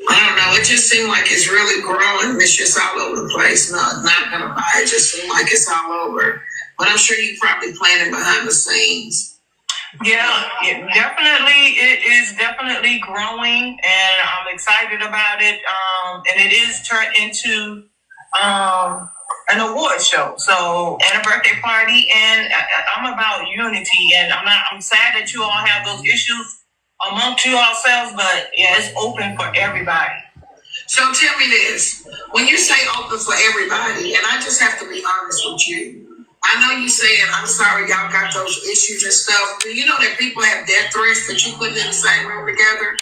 I don't know. It just seemed like it's really growing. It's just all over the place. No, not gonna buy. It just seemed like it's all over. But I'm sure you probably planning behind the scenes. Yeah, it is definitely growing, and I'm excited about it. And it is turned into an award show, and a birthday party, and I'm about unity. And I'm sad that you all have those issues amongst yourselves, but it's open for everybody. So tell me this: when you say open for everybody, and I just have to be honest with you. I know you saying, I'm sorry y'all got those issues and stuff. Do you know that people have death threats that you put in the same room together?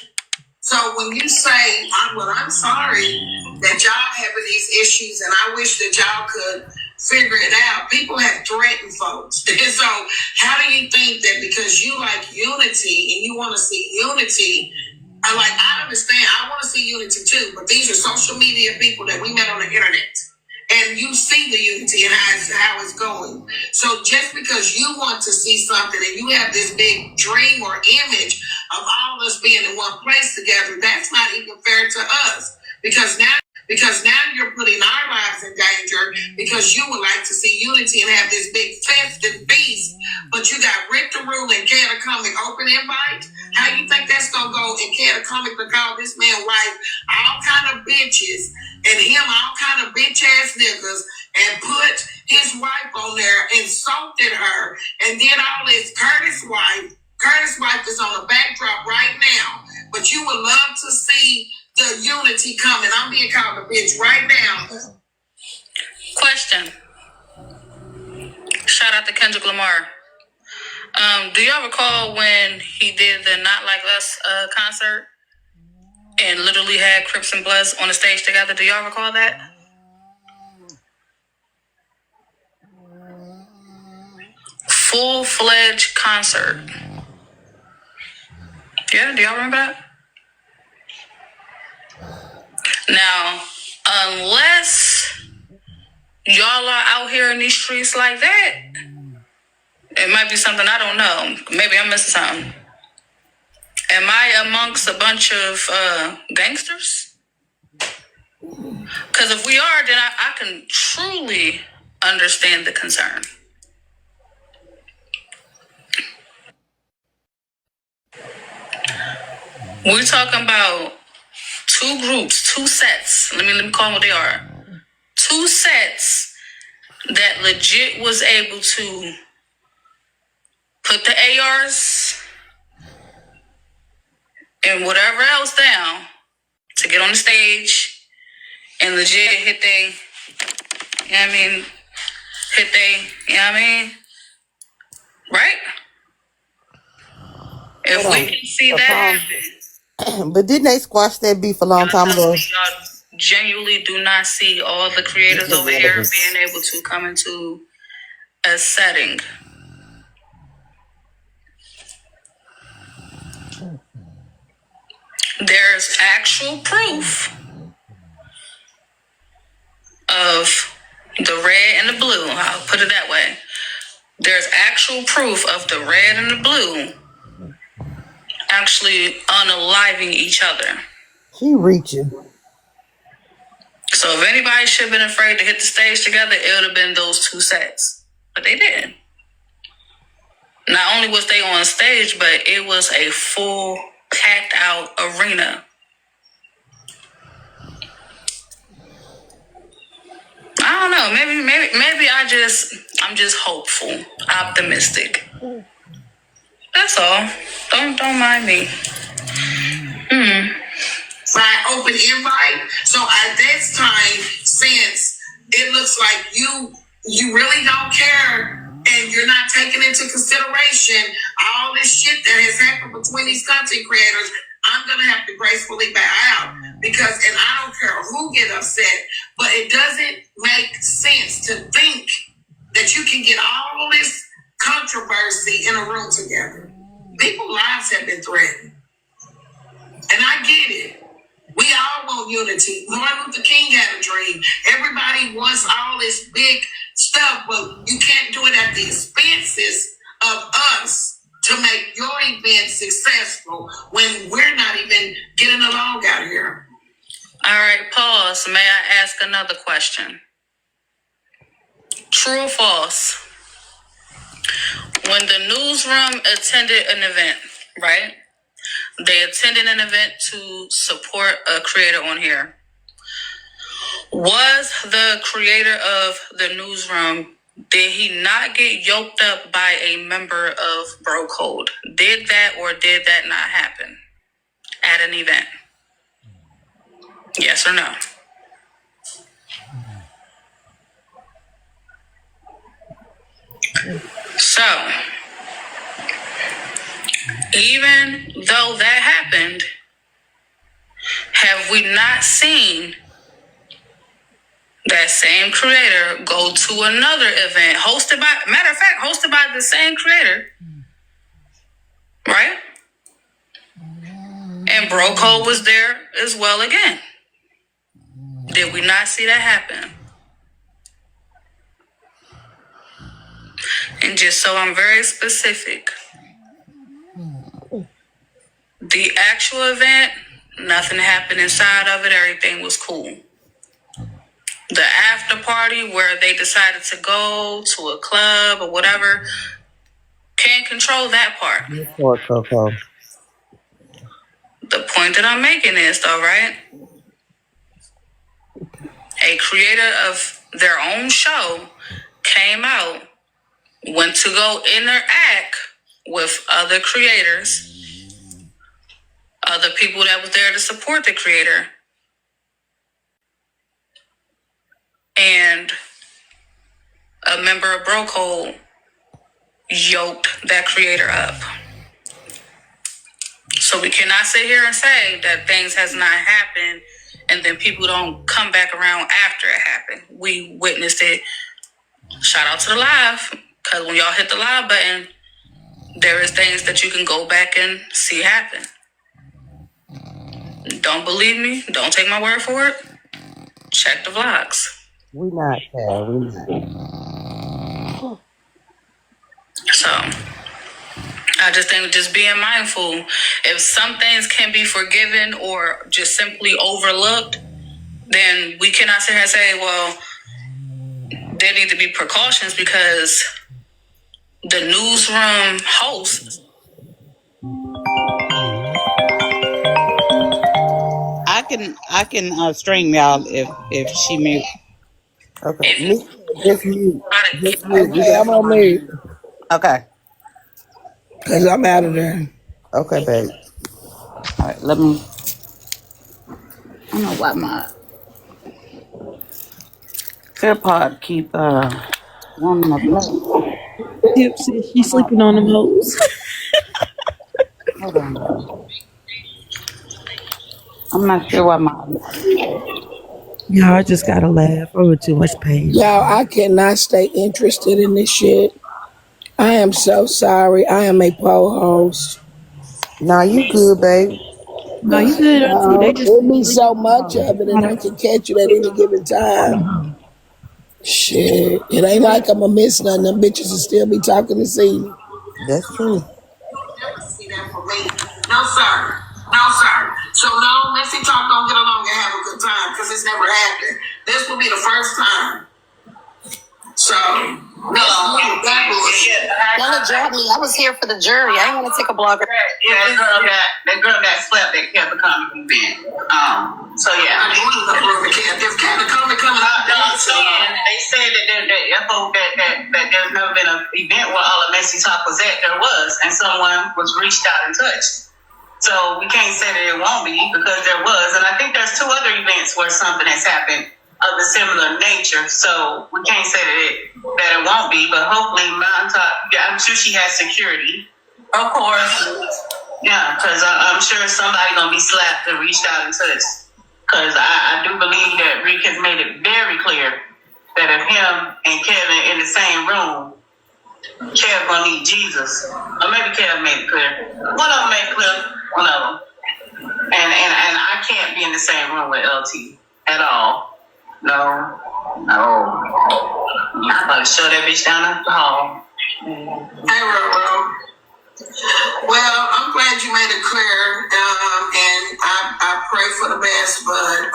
So when you say, I'm sorry that y'all having these issues and I wish that y'all could figure it out. People have threatened folks. And so how do you think that because you like unity and you want to see unity, I understand. I want to see unity too. but these are social media people that we met on the internet. And you see the unity and how it's going. So just because you want to see something and you have this big dream or image of all of us being in one place together, that's not even fair to us. Because now you're putting our lives in danger because you would like to see unity and have this big festive feast, but you got Rick the Rule and Comic open invite. How you think that's gonna go in Comic to call this man wife all kind of bitches and him all kind of bitch ass niggas and put his wife on there, insulted her, and did all this? Curtis' wife is on a backdrop right now, but you would love to see the unity coming. I'm being called a bitch right now. Question. Shout out to Kendrick Lamar. Do y'all recall when he did the Not Like Us concert and literally had Crips and Bloods on the stage together? Do y'all recall that? Full-fledged concert. Yeah, do y'all remember that? Now, unless y'all are out here in these streets like that, it might be something I don't know. Maybe I'm missing something. Am I amongst a bunch of gangsters? Because if we are, then I can truly understand the concern. We're talking about two groups, two sets. Let me call them what they are. Two sets that legit was able to put the ARs and whatever else down to get on the stage and legit hit they, you know what I mean? Hit they, you know what I mean? Right? If we can see that happen. But didn't they squash that beef a long time ago? Y'all genuinely do not see all the creators over here being able to come into a setting. There's actual proof of the red and the blue. I'll put it that way. There's actual proof of the red and the blue actually unaliving each other. She reaching. So if anybody should have been afraid to hit the stage together, it would have been those two sets. But they didn't. Not only was they on stage, but it was a full packed out arena. I don't know. Maybe I'm just hopeful, optimistic. That's all. Don't mind me. By open invite. So at this time, since it looks like you really don't care and you're not taking into consideration all this shit that has happened between these content creators, I'm gonna have to gracefully bow out because, and I don't care who get upset, but it doesn't make sense to think that you can get all this controversy in a room together. People's lives have been threatened. And I get it. We all want unity. Martin Luther King had a dream. Everybody wants all this big stuff, but you can't do it at the expenses of us to make your event successful when we're not even getting along out here. All right, pause. May I ask another question? True or false? When the newsroom attended an event, right? They attended an event to support a creator on here. Was the creator of the newsroom, did he not get yoked up by a member of Bro Code? Did that or did that not happen at an event? Yes or no? So, even though that happened, have we not seen that same creator go to another event hosted by the same creator, right? And Bro Code was there as well again. Did we not see that happen? And just so I'm very specific, the actual event, nothing happened inside of it. Everything was cool. The after party where they decided to go to a club or whatever, can't control that part. Poor Coco. The point that I'm making is, though, right? A creator of their own show came out, went to go interact with other creators, other people that was there to support the creator, and a member of Bro Code yoked that creator up. So we cannot sit here and say that things has not happened and then people don't come back around after it happened. We witnessed it. Shout out to the live, because when y'all hit the live button, there is things that you can go back and see happen. Don't believe me? Don't take my word for it. Check the vlogs. We not, Cal. We not. So I just think just being mindful, if some things can be forgiven or just simply overlooked, then we cannot sit here and say, well, there need to be precautions because the newsroom host. I can stream y'all if she mute. Okay. Just mute. Just mute. We Okay, got I'm on somebody. mute. Okay. Because I'm out of there. Okay, babe. All right. Let me. I don't know why my AirPod keep wanting to play. Tip says she's sleeping on them hoes. Hold on. I'm not sure why my. Y'all, I just gotta laugh over too much pain. Y'all, I cannot stay interested in this shit. I am so sorry. I am a poor host. Nah, you good, babe. No, you good, Auntie. They just It be so much of it, and I can catch it at any given time. Shit, it ain't like I'm gonna miss nothing. Them bitches will still be talking this evening. That's true. No, sir. No, sir. So no, MessyTok don't get along and have a good time because it's never happened. This will be the first time. So, Y'all drop me. I was here for the jury. I didn't want to take a blogger. Yeah, that girl that slept at Kevin Comic event. So yeah. If Kevin Comic coming out, they said that there's never been an event where all of MessyTok was at. There was, and someone was reached out and touched. So we can't say that it won't be because there was, and I think there's 2 other events where something has happened of a similar nature. So we can't say that it won't be, but hopefully MessyTok. Yeah, I'm sure she has security. of course. Yeah, because I'm sure somebody gonna be slapped and reached out and touched. Because I do believe that Rick has made it very clear that if him and Kevin in the same room, Kev gonna need Jesus. Or maybe Kev made it clear. One of them made it clear. One of them. And I can't be in the same room with LT at all. No. I'm about to show that bitch down the hall. Hey, Roro. Well, I'm glad you made it clear, and I pray for the best, but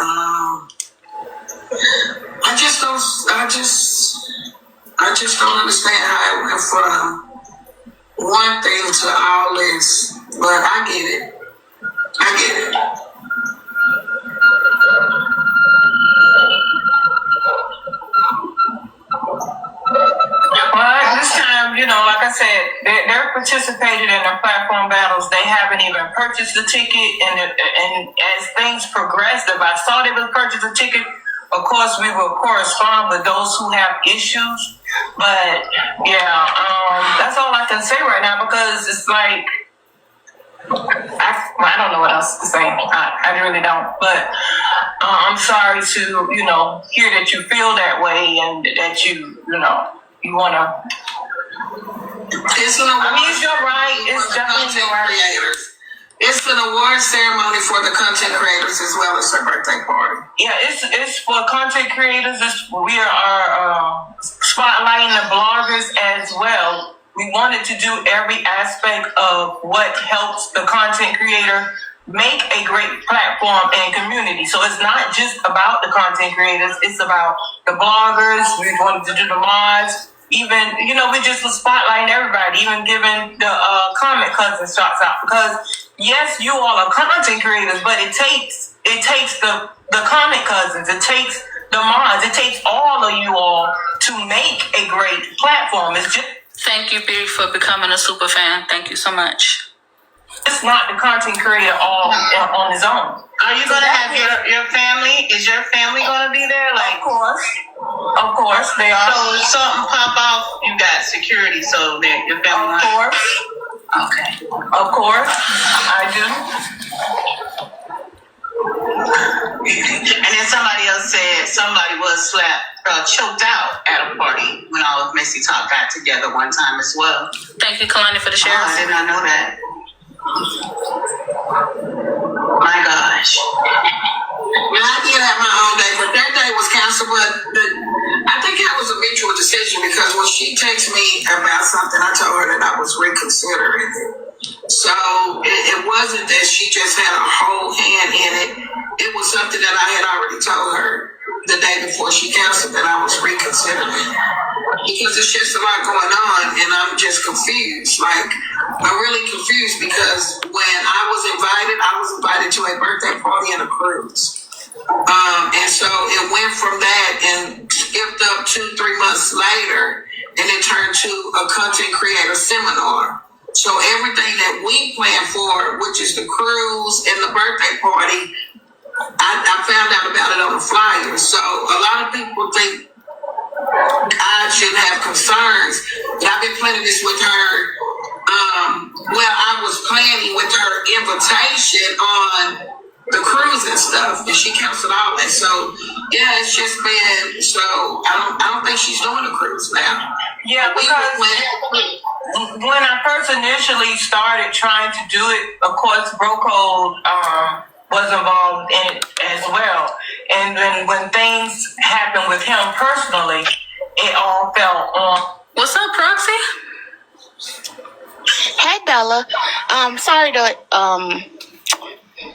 I just don't understand how it went from one thing to all this. But I get it. Well, this time, like I said, they're participating in the platform battles. They haven't even purchased the ticket, and as things progressed, if I saw they would purchase a ticket, of course we will correspond with those who have issues. But yeah, that's all I can say right now because it's like I don't know what else to say. I really don't. But I'm sorry to hear that you feel that way and that you want to. It's your right. It's definitely your right. It's an award ceremony for the content creators as well as her birthday party. Yeah, it's for content creators. We are spotlighting the bloggers as well. We wanted to do every aspect of what helps the content creator make a great platform and community. So it's not just about the content creators, it's about the bloggers. We wanted to do the mods. Even, we just was spotlighting everybody, even giving the comment cousins shots out. Because yes, you all are content creators, but it takes the comment cousins, it takes the mods, it takes all of you all to make a great platform. It's just Thank you, B, for becoming a super fan. Thank you so much. it's not the content creator all on his own. Are you gonna have your family? Is your family gonna be there? Like, of course they are. So if something pop off, you got security, so that your family. Of course. Okay. Of course, I do. And then somebody else said somebody was choked out at a party when all of MessyTok got together one time as well. Thank you, Kalani, for the shares. I did not know that. My gosh. Well, I did have my own day, but that day was canceled. But I think that was a mutual decision because when she texted me about something, I told her that I was reconsidering it. So it wasn't that she just had a whole hand in it. It was something that I had already told her the day before she canceled that I was reconsidering. Because it's just a lot going on and I'm just confused. Like, I'm really confused because when I was invited to a birthday party and a cruise. And so it went from that and skipped up 2-3 months later and it turned to a content creator seminar. So everything that we planned for, which is the cruise and the birthday party, I found out about it on the flyer. So a lot of people think I should have concerns. I've been planning this with her. I was planning with her invitation on the cruise and stuff, and she canceled all that. So yeah, it's just been. So I don't think she's doing a cruise now. Yeah, because when I first initially started trying to do it, of course, Bro Code was involved in it as well. And then when things happened with him personally, it all fell on. What's up, Proxy? Hey, Bella. Sorry to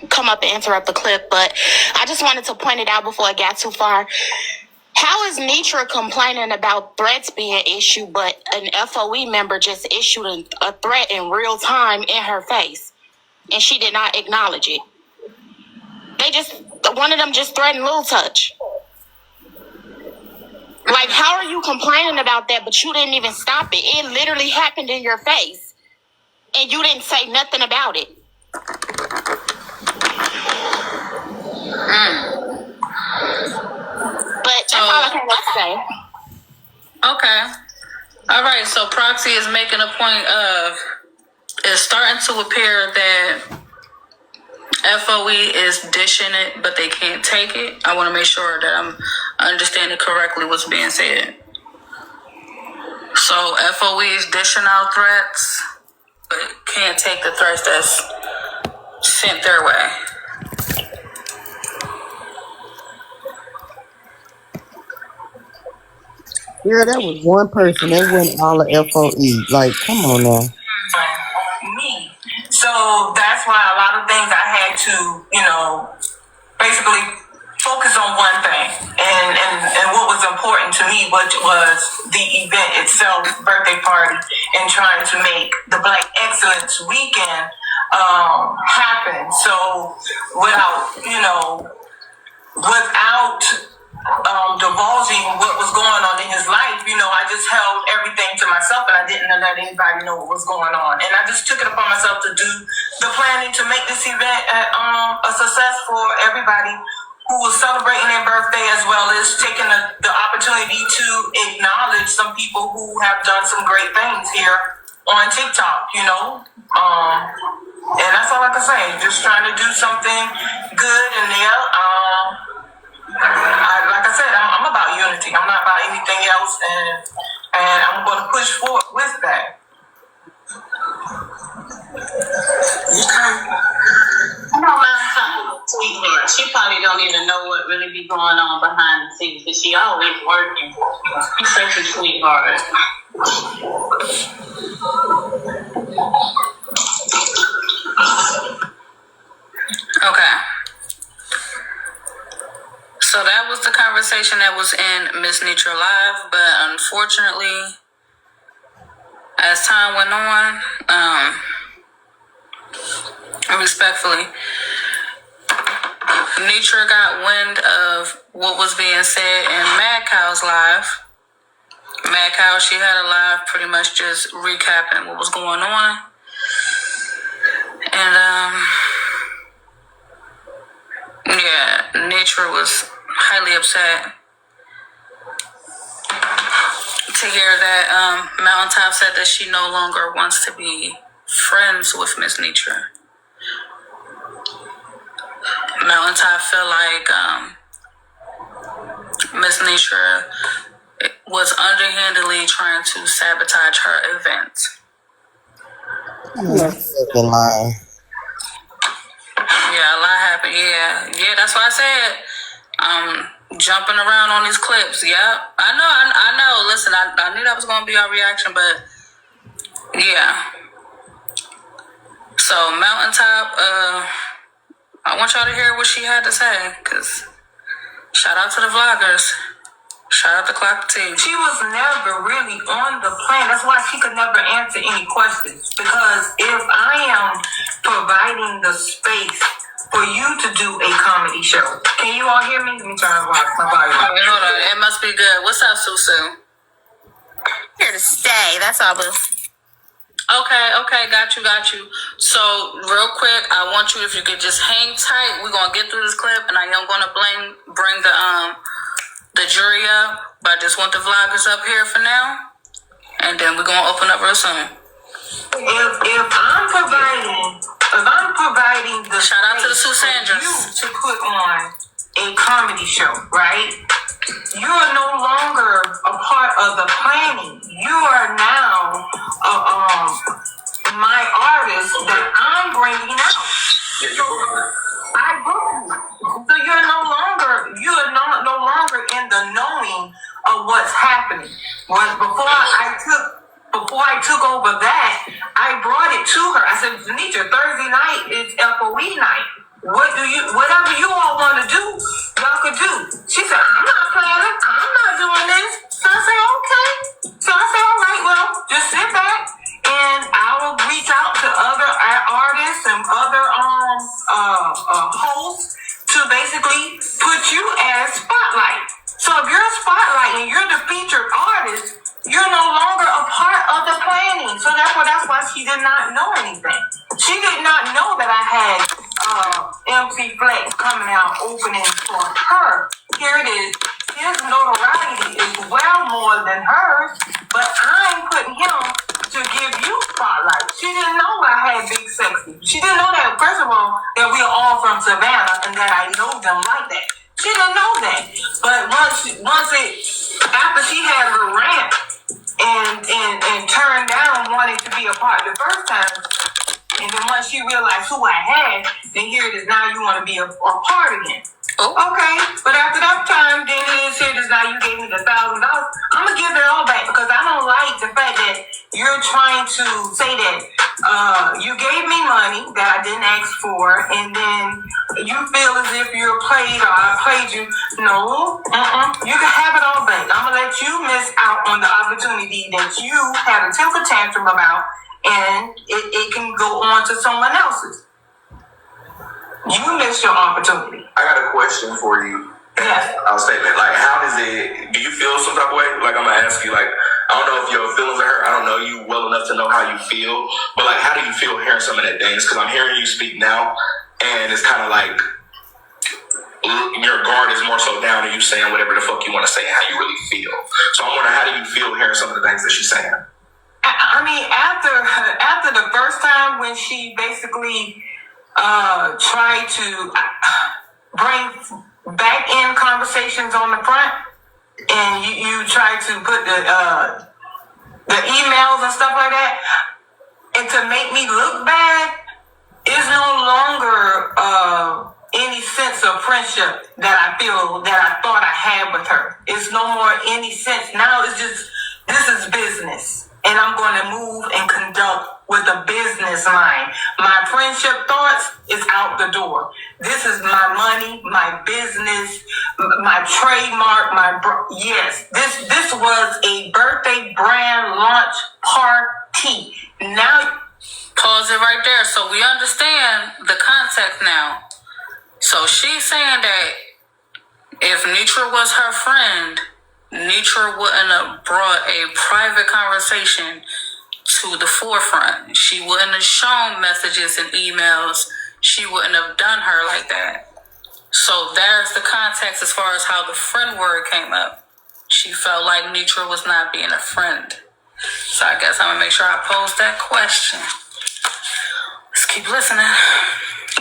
come up and interrupt the clip, but I just wanted to point it out before it got too far. How is NETRA complaining about threats being issued, but an FOE member just issued a threat in real time in her face, and she did not acknowledge it? One of them just threatened Lil Touch. Like, how are you complaining about that, but you didn't even stop it? It literally happened in your face, and you didn't say nothing about it. But that's all I can say. Okay. All right, so Proxy is making a point of, it's starting to appear that FOE is dishing it, but they can't take it. I want to make sure that I'm understanding correctly what's being said. So FOE is dishing out threats, but can't take the threats that's sent their way. Yeah, that was one person. They went all the FOE. Like, come on now. Me. So that's why a lot of things I had to, basically focus on one thing. And what was important to me, which was the event itself, birthday party, and trying to make the Black Excellence Weekend happen. So without divulging what was going on in his life, I just held everything to myself and I didn't let anybody know what was going on. And I just took it upon myself to do the planning to make this event a success for everybody who was celebrating their birthday, as well as taking the opportunity to acknowledge some people who have done some great things here on TikTok, and that's all I can say. Just trying to do something good in there. Like I said, I'm about unity. I'm not about anything else, and I'm going to push forward with that. Okay. Sweetheart, she probably don't even know what really be going on behind the scenes, because she always working. She's such a sweetheart. Okay. So that was the conversation that was in Miss Netra Live, but unfortunately, as time went on, respectfully, Netra got wind of what was being said in Mad Cow's live. Mad Cow, she had a live pretty much just recapping what was going on. And, yeah, Netra was highly upset to hear that Mountaintop said that she no longer wants to be friends with Miss Netra. Mountaintop feel like Miss Netra was underhandedly trying to sabotage her event. Fucking lying. Yeah, a lot happened. Yeah, that's why I said jumping around on these clips. Yep, I know. Listen, I knew that was gonna be our reaction, but yeah. So Mountaintop, I want y'all to hear what she had to say, because shout out to the vloggers. Shout out to Clock T. She was never really on the plan. That's why she could never answer any questions. Because if I am providing the space for you to do a comedy show, can you all hear me? Let me turn my volume up. Hold on. It must be good. What's up, Susu? Here to stay. That's all, boo. Okay, got you. So, real quick, I want you, if you could just hang tight. We're gonna get through this clip, and I am gonna bring the jury up, but I just want the vloggers up here for now, and then we're gonna open up real soon. If I'm providing the shout out to the Susandras, you to put on a comedy show, right? You are no longer a part of the planning. You are now my artist that I'm bringing out. I booked you. So you're no longer in the knowing of what's happening. Before I took over that, I brought it to her. I said, Netra, Thursday night is FOE night. Whatever you all want to do, y'all could do. She said, I'm not planning. I'm not doing this. So I said, okay. So I said, all right, well, just sit back and I will reach out to other artists and other hosts to basically put you as spotlight. So if you're a spotlight and you're the featured artist, you're no longer a part of the planning. So that's why she did not know anything. She did not know that I had MC Flex coming out opening for her. Here it is. His notoriety is well more than hers, but I'm putting him to give you spotlight. She didn't know I had Big Sexy. She didn't know that, first of all, that we are all from Savannah and that I know them like that. She didn't know that. But after she had her rant and turned down wanting to be a part the first time, and then once she realized who I had, then here it is, now you want to be a part again. Oh. Okay, but after that time, then it is here it is, now you gave me the $1,000. I'm going to give it all back because I don't like the fact that you're trying to say that you gave me money that I didn't ask for, and then you feel as if you're played or I played you. No, you can have it all back. I'm going to let you miss out on the opportunity that you had a temper tantrum about, and it can go on to someone else's. You missed your opportunity. I got a question for you. Yes. I'll say that. Like, how does it, do you feel some type of way? Like, I'm going to ask you, like, I don't know if your feelings are hurt. I don't know you well enough to know how you feel. But, like, how do you feel hearing some of that things? Because I'm hearing you speak now, and it's kind of like your guard is more so down and you saying whatever the fuck you want to say and how you really feel. So I'm wondering, how do you feel hearing some of the things that she's saying? I mean, after the first time when she basically tried to bring back in conversations on the front, and you try to put the emails and stuff like that, and to make me look bad, It's no longer any sense of friendship that I feel that I thought I had with her. It's no more any sense. Now it's just, this is business. And I'm going to move and conduct with a business mind. My friendship thoughts is out the door. This is my money, my business, my trademark, yes. This was a birthday brand launch party. Now, pause it right there so we understand the context now. So she's saying that if Netra was her friend, Netra wouldn't have brought a private conversation to the forefront. She wouldn't have shown messages and emails. She wouldn't have done her like that. So there's the context as far as how the friend word came up. She felt like Netra was not being a friend. So I guess I'm going to make sure I pose that question. Let's keep listening.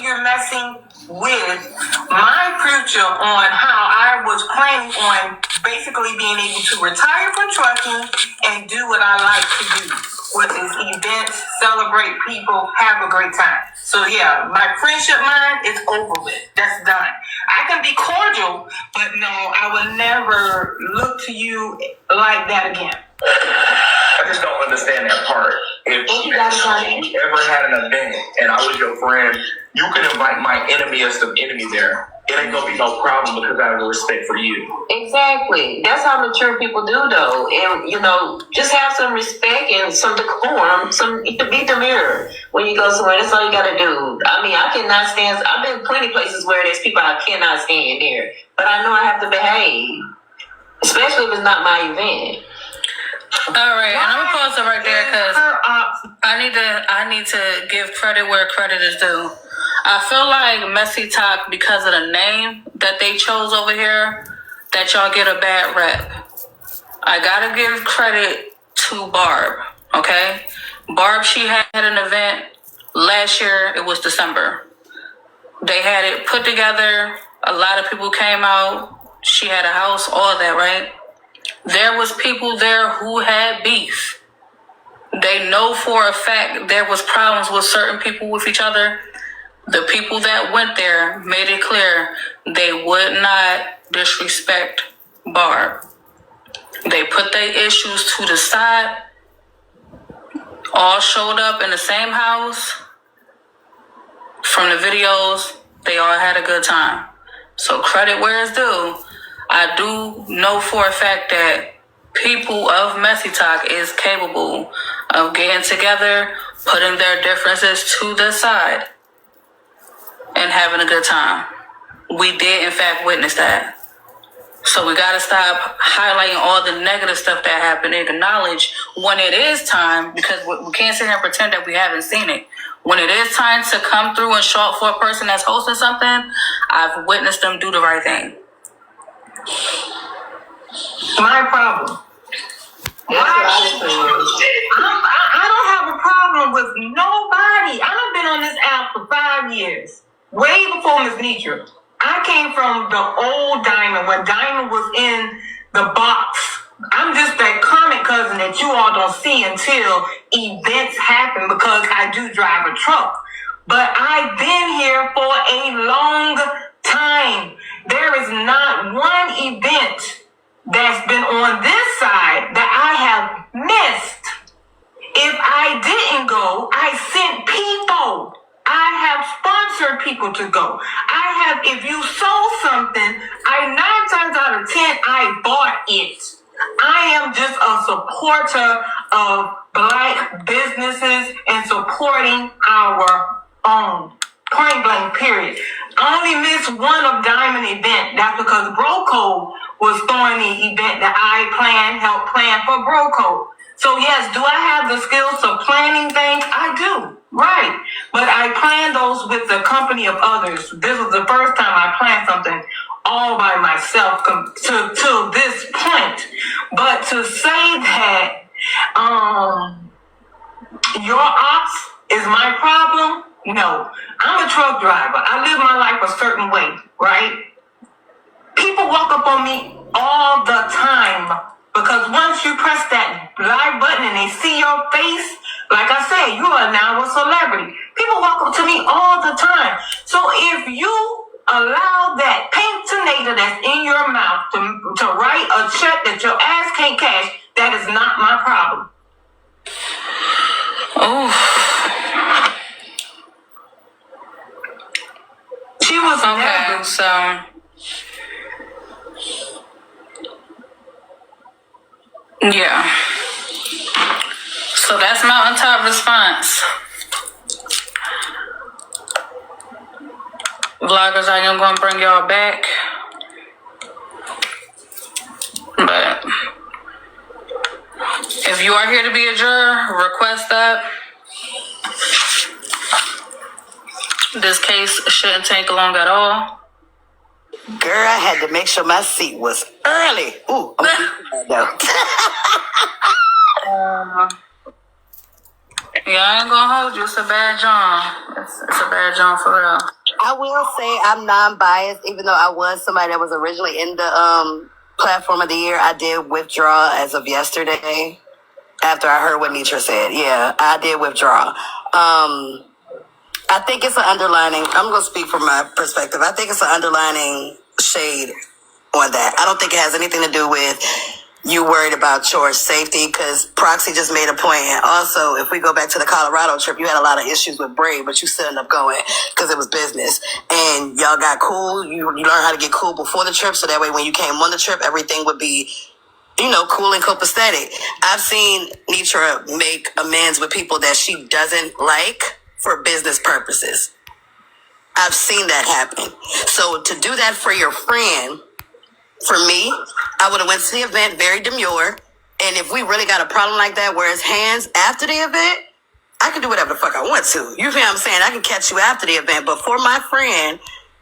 You're messing with my future on how I was planning on basically being able to retire from trucking and do what I like to do, which is events, celebrate people, have a great time. So yeah, my friendship mind is over with. That's done. I can be cordial, but no, I will never look to you like that again. I just don't understand that part. If you ever had an event and I was your friend, you can invite my enemiest of enemy there. It ain't gonna be no problem because I have respect for you. Exactly. That's how mature people do, though. And, just have some respect and some decorum, be demure when you go somewhere. That's all you gotta do. I mean, I cannot stand, I've been plenty of places where there's people I cannot stand there, but I know I have to behave, especially if it's not my event. All right, and I'm gonna pause it right there because I need to give credit where credit is due. I feel like MessyTok, because of the name that they chose over here, that y'all get a bad rep. I gotta give credit to Barb, okay? Barb, she had an event last year. It was December. They had it put together. A lot of people came out. She had a house, all that, right? There was people there who had beef. They know for a fact there was problems with certain people with each other. The people that went there made it clear they would not disrespect Barb. They put their issues to the side, all showed up in the same house. From the videos, they all had a good time. So credit where it's due. I do know for a fact that people of MessyTok is capable of getting together, putting their differences to the side, and having a good time. We did, in fact, witness that. So we got to stop highlighting all the negative stuff that happened and acknowledge when it is time, because we can't sit here and pretend that we haven't seen it. When it is time to come through and show up for a person that's hosting something, I've witnessed them do the right thing. My problem. I don't have a problem with nobody. I've been on this app for 5 years, way before Miss Netra. I came from the old Diamond when Diamond was in the box. I'm just that comment cousin that you all don't see until events happen because I do drive a truck. But I've been here for a long time. There is not one event that's been on this side that I have missed. If I didn't go, I sent people. I have sponsored people to go. If you sold something, 9 times out of 10, I bought it. I am just a supporter of Black businesses and supporting our own. Point blank, period. I only missed one of Diamond event. That's because Broco was throwing the event that I helped plan for Broco. So yes, do I have the skills of planning things? I do, right. But I plan those with the company of others. This was the first time I planned something all by myself to this point. But to say that your ops is my problem, no. I'm a truck driver. I live my life a certain way, right? People walk up on me all the time because once you press that live button and they see your face, like I said, you are now a celebrity. People walk up to me all the time. So if you allow that pink tomato that's in your mouth to write a check that your ass can't cash, that is not my problem. Oh. She was okay, so yeah. So that's Mountaintop response. Vloggers, I am gonna bring y'all back. But if you are here to be a juror, request that. This case shouldn't take long at all. Girl, I had to make sure my seat was early. Ooh, Yeah, I ain't gonna hold you. It's a bad John. It's a bad John for real. I will say I'm non-biased, even though I was somebody that was originally in the platform of the year. I did withdraw as of yesterday after I heard what NETRA said. Yeah, I did withdraw. I think it's an underlining. I'm going to speak from my perspective. I think it's an underlining shade on that. I don't think it has anything to do with you worried about your safety, because Proxy just made a point. And also, if we go back to the Colorado trip, you had a lot of issues with Braid, but you still ended up going because it was business. And y'all got cool. You learned how to get cool before the trip, so that way when you came on the trip, everything would be, cool and copacetic. I've seen NETRA make amends with people that she doesn't like for business purposes. I've seen that happen. So to do that for your friend, for me, I would have went to the event very demure. And if we really got a problem like that, where it's hands after the event, I can do whatever the fuck I want to. You feel what I'm saying? I can catch you after the event. But for my friend,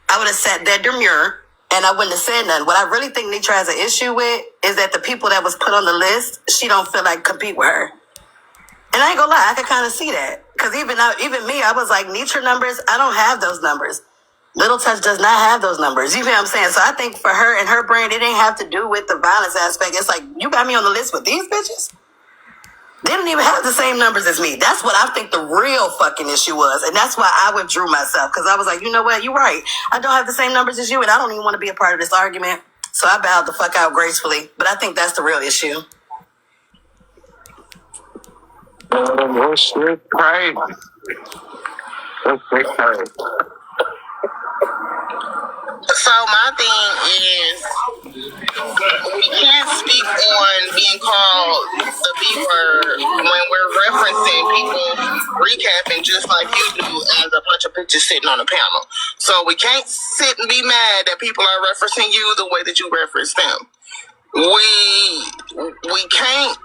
I would have sat there demure and I wouldn't have said nothing. What I really think NETRA has an issue with is that the people that was put on the list, she don't feel like compete with her. And I ain't gonna lie, I could kind of see that. Because even me, I was like, NETRA numbers, I don't have those numbers. Little Touch does not have those numbers. You feel what I'm saying? So I think for her and her brand, it ain't have to do with the violence aspect. It's like, you got me on the list with these bitches? They don't even have the same numbers as me. That's what I think the real fucking issue was. And that's why I withdrew myself. Because I was like, you know what? You're right. I don't have the same numbers as you, and I don't even want to be a part of this argument. So I bowed the fuck out gracefully. But I think that's the real issue. That's crazy. That's crazy. So my thing is, we can't speak on being called the B word when we're referencing people recapping just like you do as a bunch of bitches sitting on a panel. So we can't sit and be mad that people are referencing you the way that you reference them. We can't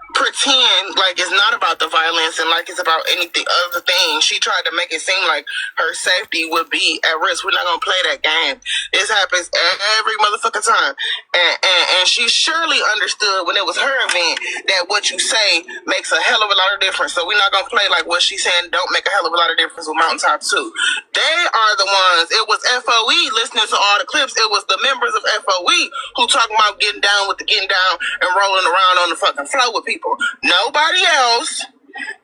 pretend like it's not about the violence and like it's about anything other things. She tried to make it seem like her safety would be at risk. We're not gonna play that game. This happens every motherfucking time. And she surely understood when it was her event that what you say makes a hell of a lot of difference. So we're not gonna play like what she's saying don't make a hell of a lot of difference with Mountaintop too. They are the ones, it was FOE listening to all the clips, it was the members of FOE who talking about getting down with the getting down and rolling around on the fucking floor with people. Nobody else.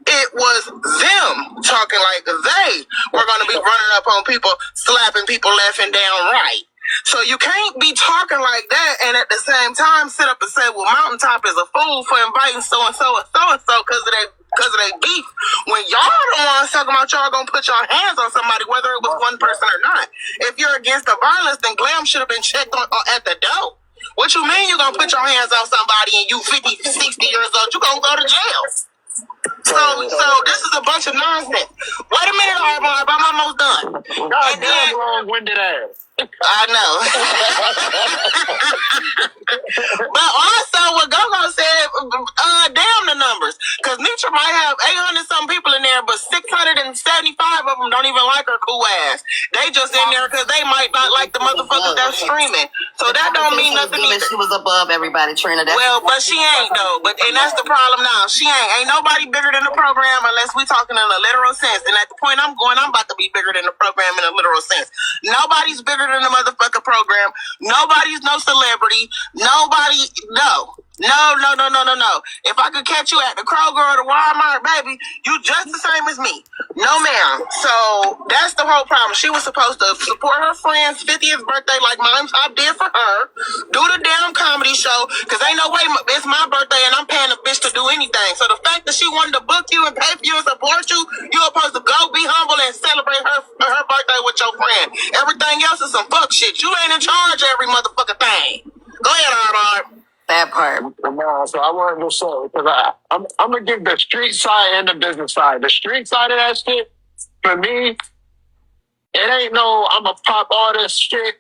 It was them talking like they were going to be running up on people, slapping people left and down right. So you can't be talking like that and at the same time sit up and say, well, Mountaintop is a fool for inviting so-and-so and so-and-so because of their beef. When y'all the ones talking about y'all going to put your hands on somebody, whether it was one person or not. If you're against the violence, then Glam should have been checked on at the door. What you mean you gonna put your hands on somebody and you 50, 60 years old? You gonna go to jail. So this is a bunch of nonsense. Wait a minute, I'm almost done. God damn long-winded ass. I know. But also what Go-Go said, damn the numbers. Because NETRA might have 800-something people in there, but 675 of them don't even like her cool ass. They just in there because they might not like the motherfuckers that's streaming. So that don't mean nothing either. She was above everybody, Trina. Well, but she ain't though. And that's the problem now. She ain't nobody bigger than the program unless we talking in a literal sense. And at the point I'm going, I'm about to be bigger than the program in a literal sense. Nobody's bigger than the motherfucking program. Nobody's no celebrity. Nobody, no. No. If I could catch you at the Kroger or the Walmart, baby, you just the same as me. No, ma'am. So that's the whole problem. She was supposed to support her friend's 50th birthday like Mom Top did for her. Do the damn comedy show, because ain't no way it's my birthday and I'm paying a bitch to do anything. So the fact that she wanted to book you and pay for you and support you, you're supposed to go be humble and celebrate her birthday with your friend. Everything else is some fuck shit. You ain't in charge of every motherfucking thing. Go ahead, Art. That part. No, so I wanted to say, because I'm going to give the street side and the business side. The street side of that shit, for me, it ain't no I'm a pop artist shit.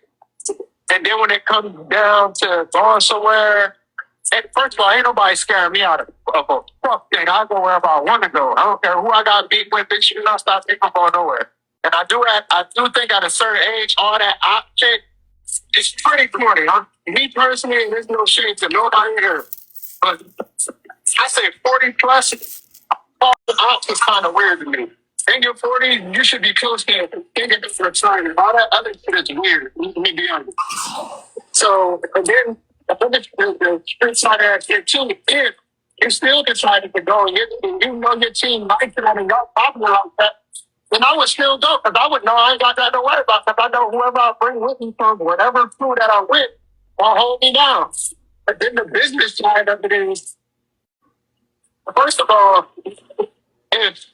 And then when it comes down to going somewhere, and first of all, ain't nobody scaring me out of a fuck thing. I go wherever I want to go. I don't care who I got beat with, bitch. You not stop me from going nowhere. And I do think at a certain age, all that op shit, it's pretty corny. Me personally, there's no shade to nobody here. But I say 40 plus, all the ops is kind of weird to me. In your 40s, you should be close to thinking for retirement. All that other shit is weird. Let me be honest. So, again, I think the street side of that shit too, if you still decided to go and you know your team likes it and y'all popular like that, then I would still go, because I would know I ain't got that to worry about, because I know whoever I bring with me from whatever crew that I'm with will hold me down. But then the business side of it is, first of all, if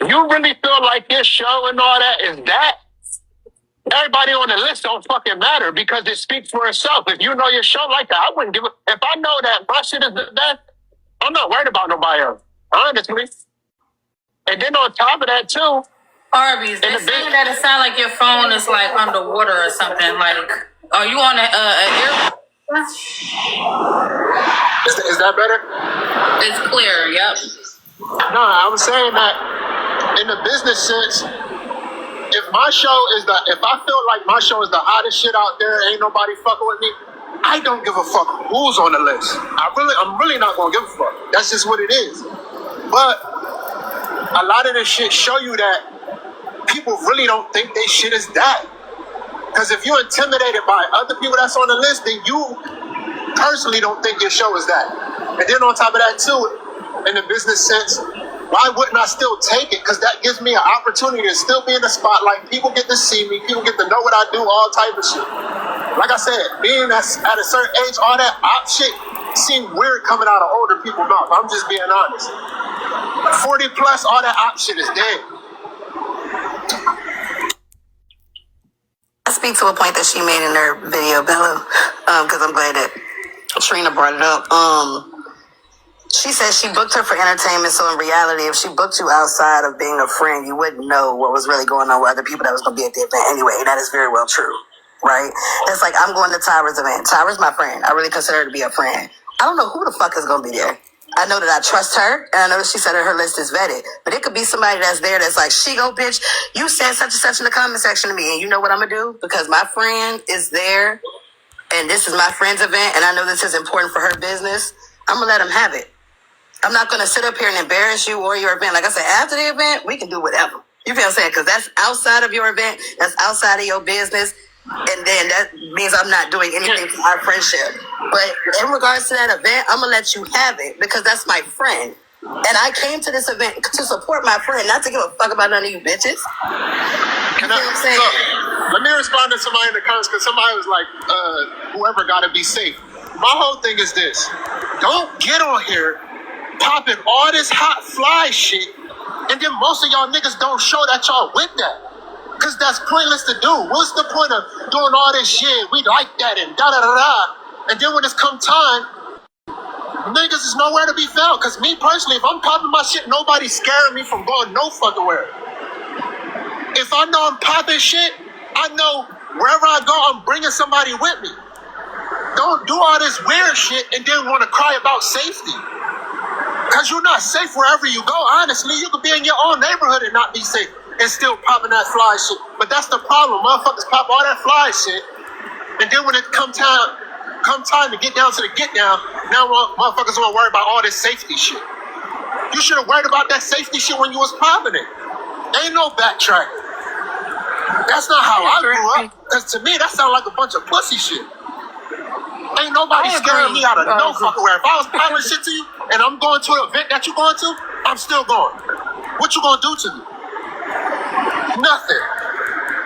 you really feel like this show and all that is that, everybody on the list don't fucking matter, because it speaks for itself. If you know your show like that, I wouldn't give a... If I know that my shit is the best, I'm not worried about nobody else, honestly. And then on top of that, too... Arby's, they say that it sounds like your phone is like underwater or something. Like, are you on an air? Is that better? It's clear, yep. No, I was saying that in the business sense, if I feel like my show is the hottest shit out there, ain't nobody fucking with me, I don't give a fuck who's on the list. I'm really not gonna give a fuck. That's just what it is. But a lot of this shit show you that people really don't think they shit is that. Because if you're intimidated by other people that's on the list, then you personally don't think your show is that. And then on top of that too, in the business sense, why wouldn't I still take it? Because that gives me an opportunity to still be in the spotlight. People get to see me. People get to know what I do, all type of shit. Like I said, being at a certain age, all that op shit seemed weird coming out of older people's mouth. I'm just being honest. 40 plus, all that op shit is dead. I speak to a point that she made in her video, Bella, because I'm glad that Trina brought it up. She said she booked her for entertainment, so in reality, if she booked you outside of being a friend, you wouldn't know what was really going on with other people that was going to be at the event anyway. That is very well true, right? It's like, I'm going to Tyra's event. Tyra's my friend. I really consider her to be a friend. I don't know who the fuck is going to be there. I know that I trust her, and I know that she said that her list is vetted. But it could be somebody that's there that's like, she go, bitch, you said such and such in the comment section to me, and you know what I'm going to do? Because my friend is there, and this is my friend's event, and I know this is important for her business, I'm going to let them have it. I'm not going to sit up here and embarrass you or your event. Like I said, after the event, we can do whatever. You feel what I'm saying? Because that's outside of your event. That's outside of your business. And then that means I'm not doing anything for our friendship. But in regards to that event, I'm going to let you have it because that's my friend. And I came to this event to support my friend, not to give a fuck about none of you bitches. You know what I'm saying? So, let me respond to somebody in the comments because somebody was like, whoever got to be safe. My whole thing is this. Don't get on here popping all this hot fly shit, and then most of y'all niggas don't show that y'all with that. Because that's pointless to do. What's the point of doing all this shit? We like that and da-da-da-da. And then when it's come time, niggas is nowhere to be found. Because me personally, if I'm popping my shit, nobody's scaring me from going no fucking where. If I know I'm popping shit, I know wherever I go, I'm bringing somebody with me. Don't do all this weird shit and then want to cry about safety. Because you're not safe wherever you go. Honestly, you could be in your own neighborhood and not be safe and still popping that fly shit. But that's the problem. Motherfuckers pop all that fly shit. And then when it come time to get down to the get down, now motherfuckers want to worry about all this safety shit. You should have worried about that safety shit when you was popping it. Ain't no backtracking. That's not how I grew up. Because to me, that sounds like a bunch of pussy shit. Ain't nobody scaring me out of no fucking way. If I was promising shit to you and I'm going to an event that you're going to, I'm still going. What you gonna do to me? Nothing.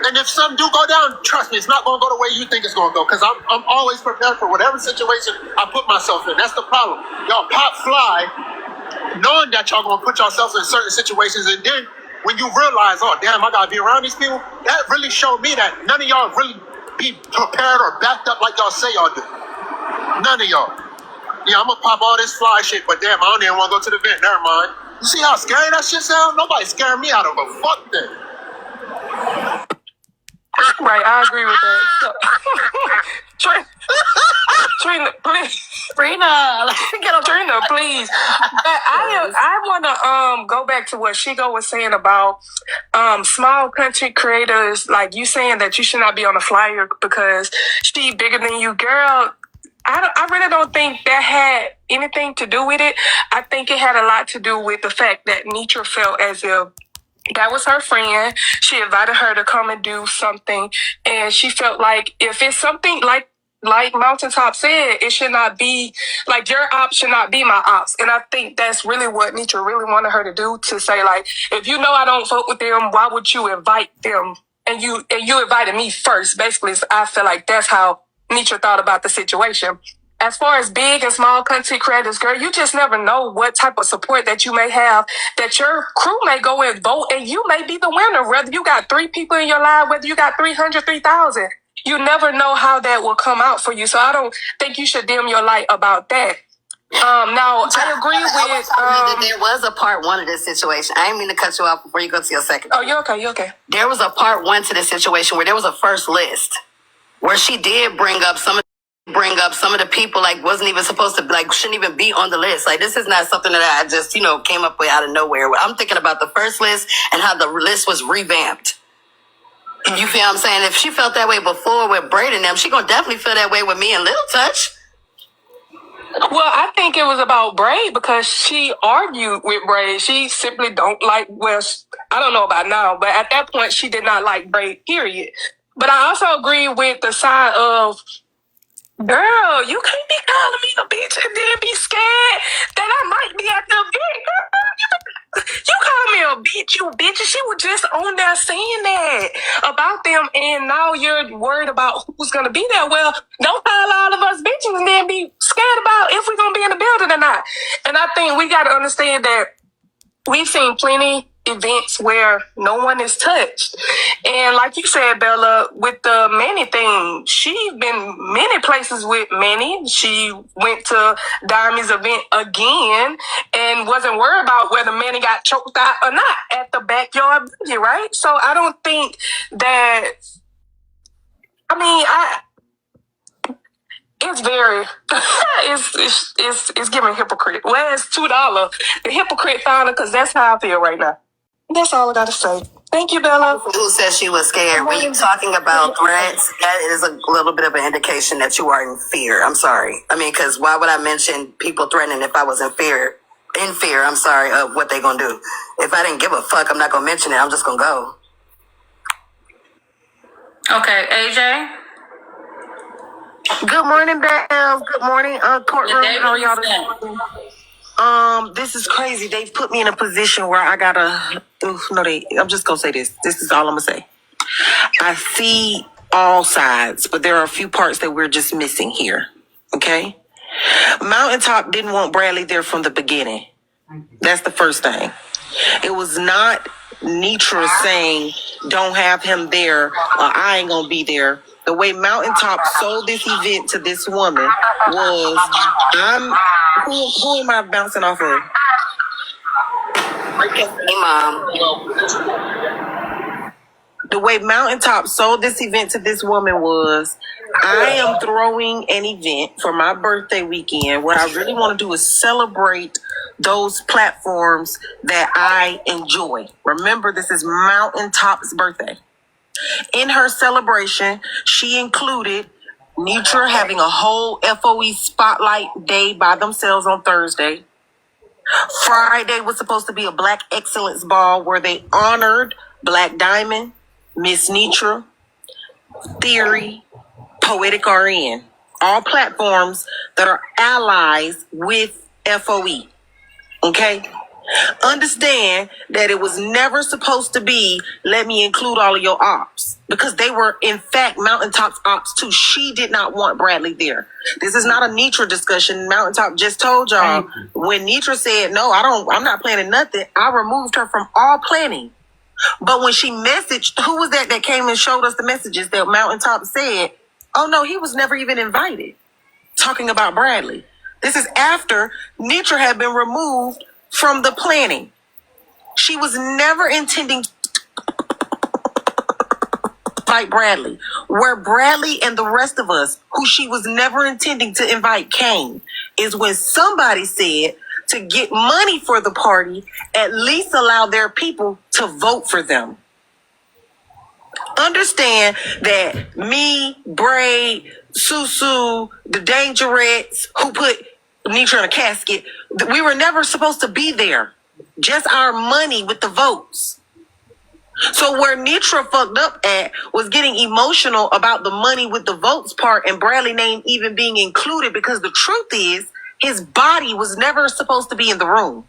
And if something do go down, trust me, it's not gonna go the way you think it's gonna go. Because I'm always prepared for whatever situation I put myself in. That's the problem. Y'all pop fly, knowing that y'all gonna put yourselves in certain situations, and then when you realize, oh damn, I gotta be around these people, that really showed me that none of y'all really be prepared or backed up like y'all say y'all do. None of y'all. Yeah, I'm gonna pop all this fly shit, but damn, I don't even wanna go to the event. Never mind. You see how scary that shit sounds? Nobody's scaring me out of a fuck thing. Right, I agree with that. So, Trina, please. Trina, please. But I want to go back to what Shigo was saying about small country creators, like you saying that you should not be on a flyer because she bigger than you, girl. I really don't think that had anything to do with it. I think it had a lot to do with the fact that Netra felt as if that was her friend. She invited her to come and do something. And she felt like if it's something like Mountaintop said, it should not be, like your ops should not be my ops. And I think that's really what Netra really wanted her to do, to say like, if you know I don't vote with them, why would you invite them? And you invited me first. Basically, I feel like that's how Netra thought about the situation. As far as big and small country creators, girl, you just never know what type of support that you may have, that your crew may go and vote and you may be the winner, whether you got 3 people in your live, whether you got 300, 3,000. You never know how that will come out for you. So I don't think you should dim your light about that. Now, I agree with... that there was a part 1 of this situation. I didn't mean to cut you off before you go to your second. Oh, you're okay, you're okay. There was a part 1 to this situation where there was a first list where she did bring up some of the people, like, wasn't even supposed to, like, shouldn't even be on the list. Like, this is not something that I just, came up with out of nowhere. I'm thinking about the first list and how the list was revamped. You feel what I'm saying? If she felt that way before with Braid and them, she gonna definitely feel that way with me and Little Touch. Well, I think it was about Braid because she argued with Braid. She simply don't like, well, I don't know about now, but at that point, she did not like Braid, period. But I also agree with the side of, girl, you can't be calling me a bitch and then be scared that I might be at the event. You call me a bitch, you bitch. And she was just on there saying that about them, and now you're worried about who's going to be there. Well, don't call all of us bitches and then be scared about if we're going to be in the building or not. And I think we got to understand that we've seen plenty events where no one is touched. And like you said, Bella, with the Manny thing, she's been many places with Manny. She went to Diamond's event again and wasn't worried about whether Manny got choked out or not at the backyard boogie, right? So I don't think that, it's very, it's giving hypocrite. Where's $2? The hypocrite found it, because that's how I feel right now. That's all I gotta say. Thank you, Bella. Who says she was scared? When you're talking about threats, that is a little bit of an indication that you are in fear. I'm sorry. Because why would I mention people threatening if I was in fear? I'm sorry, of what they gonna do. If I didn't give a fuck, I'm not gonna mention it. I'm just gonna go. Okay, AJ. Good morning, Belle. Good morning, courtroom. How are y'all doing? This is crazy. They've put me in a position where I gotta. I'm just gonna say this. This is all I'm gonna say. I see all sides, but there are a few parts that we're just missing here. Okay? Mountaintop didn't want Bradley there from the beginning. That's the first thing. It was not Netra saying, don't have him there, or I ain't gonna be there. The way Mountaintop sold this event to this woman was, who am I bouncing off of? Hey, Mom. The way Mountaintop sold this event to this woman was, I am throwing an event for my birthday weekend. What I really want to do is celebrate those platforms that I enjoy. Remember, this is Mountaintop's birthday. In her celebration, she included Netra having a whole FOE spotlight day by themselves on Thursday. Friday was supposed to be a Black Excellence Ball where they honored Black Diamond, Miss Netra, Theory, Poetic RN. all platforms that are allies with FOE. Okay? Understand that it was never supposed to be, let me include all of your ops. Because they were, in fact, Mountaintop's ops too. She did not want Bradley there. This is not a NETRA discussion. Mountaintop just told y'all when NETRA said, no, I'm not planning nothing, I removed her from all planning. But when she messaged, who was that came and showed us the messages that Mountaintop said, oh no, he was never even invited. Talking about Bradley. This is after NETRA had been removed from the planning. She was never intending to invite Bradley. Where Bradley and the rest of us, who she was never intending to invite, came, is when somebody said to get money for the party, at least allow their people to vote for them. Understand that me, Braid, Susu, the Dangerettes, who put NETRA in a casket, we were never supposed to be there. Just our money with the votes. So where NETRA fucked up at was getting emotional about the money with the votes part and Bradley name even being included, because the truth is his body was never supposed to be in the room.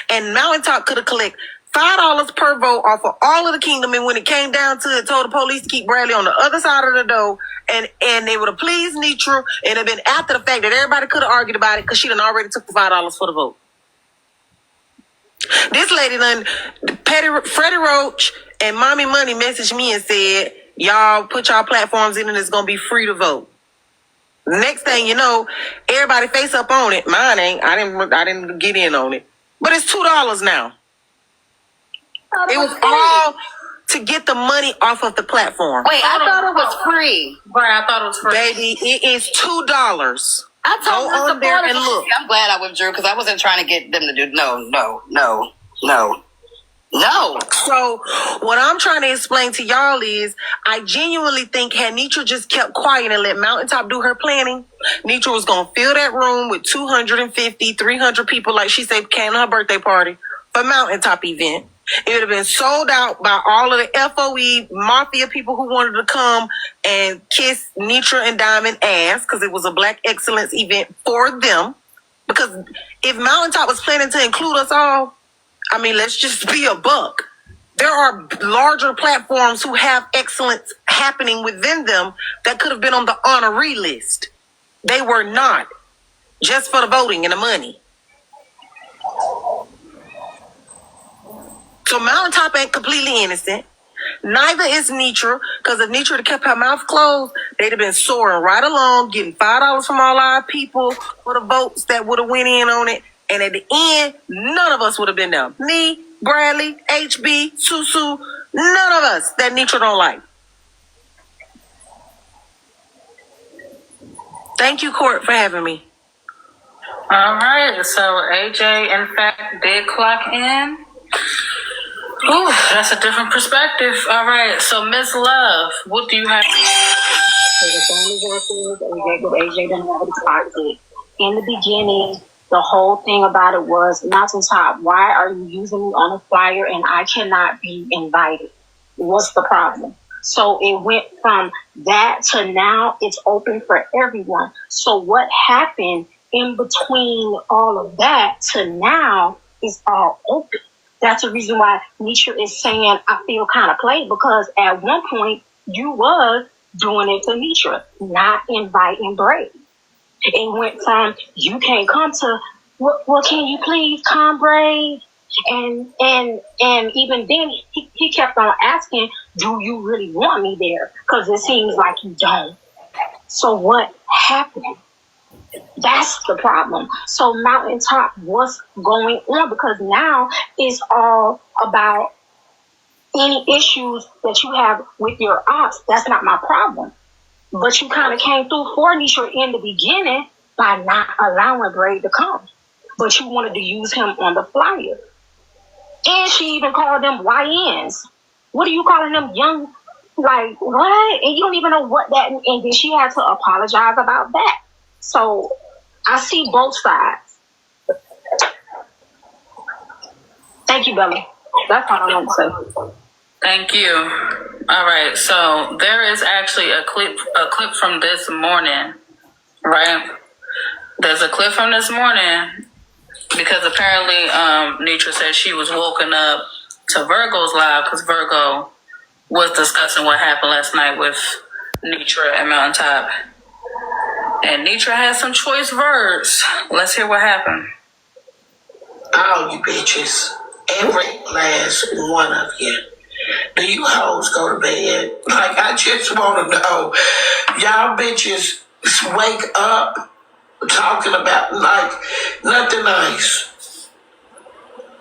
And Mountaintop could have collected $5 per vote off of all of the kingdom, and when it came down to it, told the police to keep Bradley on the other side of the door, and they would have pleased NETRA, and it had been after the fact that everybody could have argued about it because she done already took the $5 for the vote. This lady done, Freddie Roach and Mommy Money messaged me and said, y'all put y'all platforms in and it's gonna be free to vote. Next thing you know, everybody face up on it. Mine ain't. I didn't get in on it. But it's $2 now. It was all to get the money off of the platform. Wait, I thought it was free. Right, I thought it was free. Baby, it is $2. I told Go on there and look. I'm glad I withdrew because I wasn't trying to get them to do no. So what I'm trying to explain to y'all is I genuinely think had NETRA just kept quiet and let Mountaintop do her planning, NETRA was going to fill that room with 250, 300 people, like she said, came to her birthday party for Mountaintop event. It would have been sold out by all of the FOE mafia people who wanted to come and kiss NETRA and Diamond ass because it was a Black Excellence event for them. Because if Mountaintop was planning to include us all, I mean, let's just be a buck. There are larger platforms who have excellence happening within them that could have been on the honoree list. They were not, just for the voting and the money. So Mountaintop ain't completely innocent. Neither is NETRA, because if NETRA had kept her mouth closed, they'd have been soaring right along, getting $5 from all our people for the votes that would have went in on it. And at the end, none of us would have been there. Me, Bradley, HB, Susu, none of us that NETRA don't like. Thank you, Court, for having me. All right, so AJ, in fact, did clock in. Ooh, that's a different perspective. All right, so Miss Love, what do you have? AJ didn't have a target. In the beginning, the whole thing about it was, Mountaintop, why are you using me on a flyer and I cannot be invited? What's the problem? So it went from that to now it's open for everyone. So what happened in between all of that to now is all open. That's the reason why NETRA is saying I feel kind of played, because at one point you was doing it to NETRA, not inviting Brady. It went from you can't come to well, can you please come, Braid? And even then he kept on asking, do you really want me there? Because it seems like you don't. So what happened? That's the problem. So Mountaintop, what's going on? Because now it's all about any issues that you have with your ops. That's not my problem. But you kind of came through for NETRA in the beginning by not allowing Braid to come. But you wanted to use him on the flyer. And she even called them YNs. What are you calling them? Young, like, what? And you don't even know what that, and then she had to apologize about that. So I see both sides. Thank you, Bella. That's all I want to say. Thank you. All right, so there is actually a clip from this morning right? There's a clip from this morning because apparently Netra said she was woken up to Virgo's live because Virgo was discussing what happened last night with Netra and Mountaintop. And Netra had some choice words. Let's hear what happened. All you bitches, every last one of you, do you hoes go to bed? Like, I just want to know, y'all bitches wake up talking about, like, nothing nice.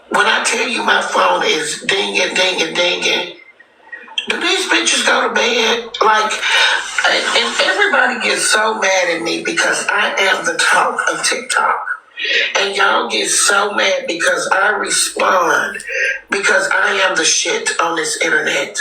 When I tell you my phone is dinging, dinging, dinging, do these bitches go to bed? Like, and everybody gets so mad at me because I am the talk of TikTok. And y'all get so mad because I respond, because I am the shit on this internet.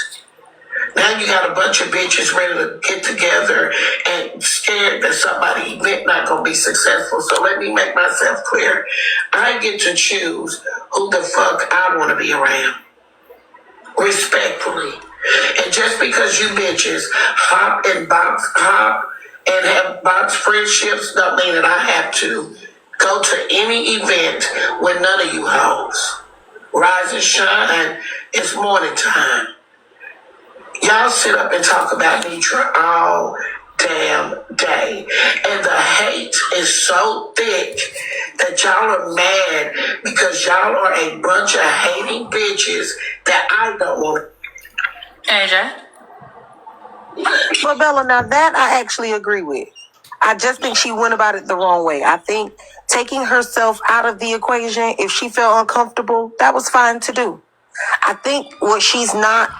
Now you got a bunch of bitches ready to get together and scared that somebody's event not going to be successful. So let me make myself clear. I get to choose who the fuck I want to be around. Respectfully. And just because you bitches hop and have box friendships don't mean that I have to go to any event with none of you hoes. Rise and shine. It's morning time. Y'all sit up and talk about Netra all damn day. And the hate is so thick that y'all are mad because y'all are a bunch of hating bitches that I don't want. AJ? But Bella, now that I actually agree with. I just think she went about it the wrong way. I think taking herself out of the equation, if she felt uncomfortable, that was fine to do. I think what she's not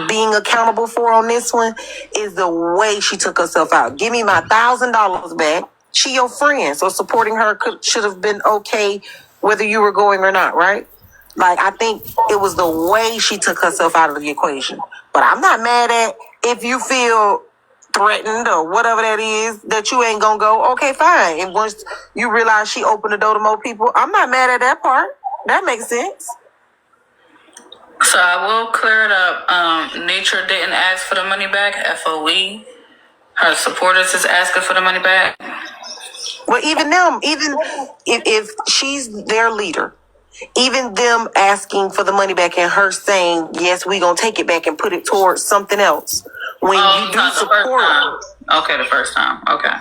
being accountable for on this one is the way she took herself out. Give me my $1,000 back. She your friend, so supporting her should have been okay whether you were going or not, right? Like, I think it was the way she took herself out of the equation. But I'm not mad at if you feel threatened or whatever that is, that you ain't gonna go, okay, fine. And once you realize she opened the door to more people, I'm not mad at that part. That makes sense. So I will clear it up. Netra didn't ask for the money back. FOE. Her supporters is asking for the money back. Well, even them, even if she's their leader, even them asking for the money back and her saying, yes, we gonna take it back and put it towards something else. When you do support. Okay, the first time. Okay.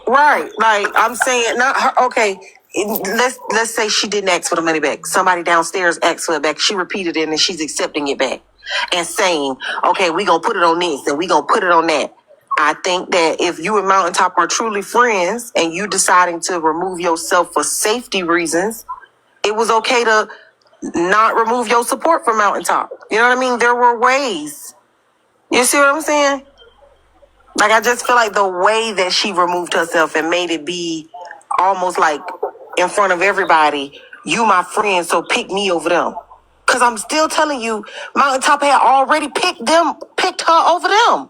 Right. Like, I'm saying, not her. Okay. Let's say she didn't ask for the money back. Somebody downstairs asked for it back. She repeated it and she's accepting it back and saying, okay, we gonna put it on this and we gonna put it on that. I think that if you and Mountaintop are truly friends and you deciding to remove yourself for safety reasons, it was okay to not remove your support from Mountaintop. You know what I mean? There were ways. You see what I'm saying? Like, I just feel like the way that she removed herself and made it be almost like in front of everybody, you my friend, so pick me over them. Because I'm still telling you, Mountaintop had already picked her over them.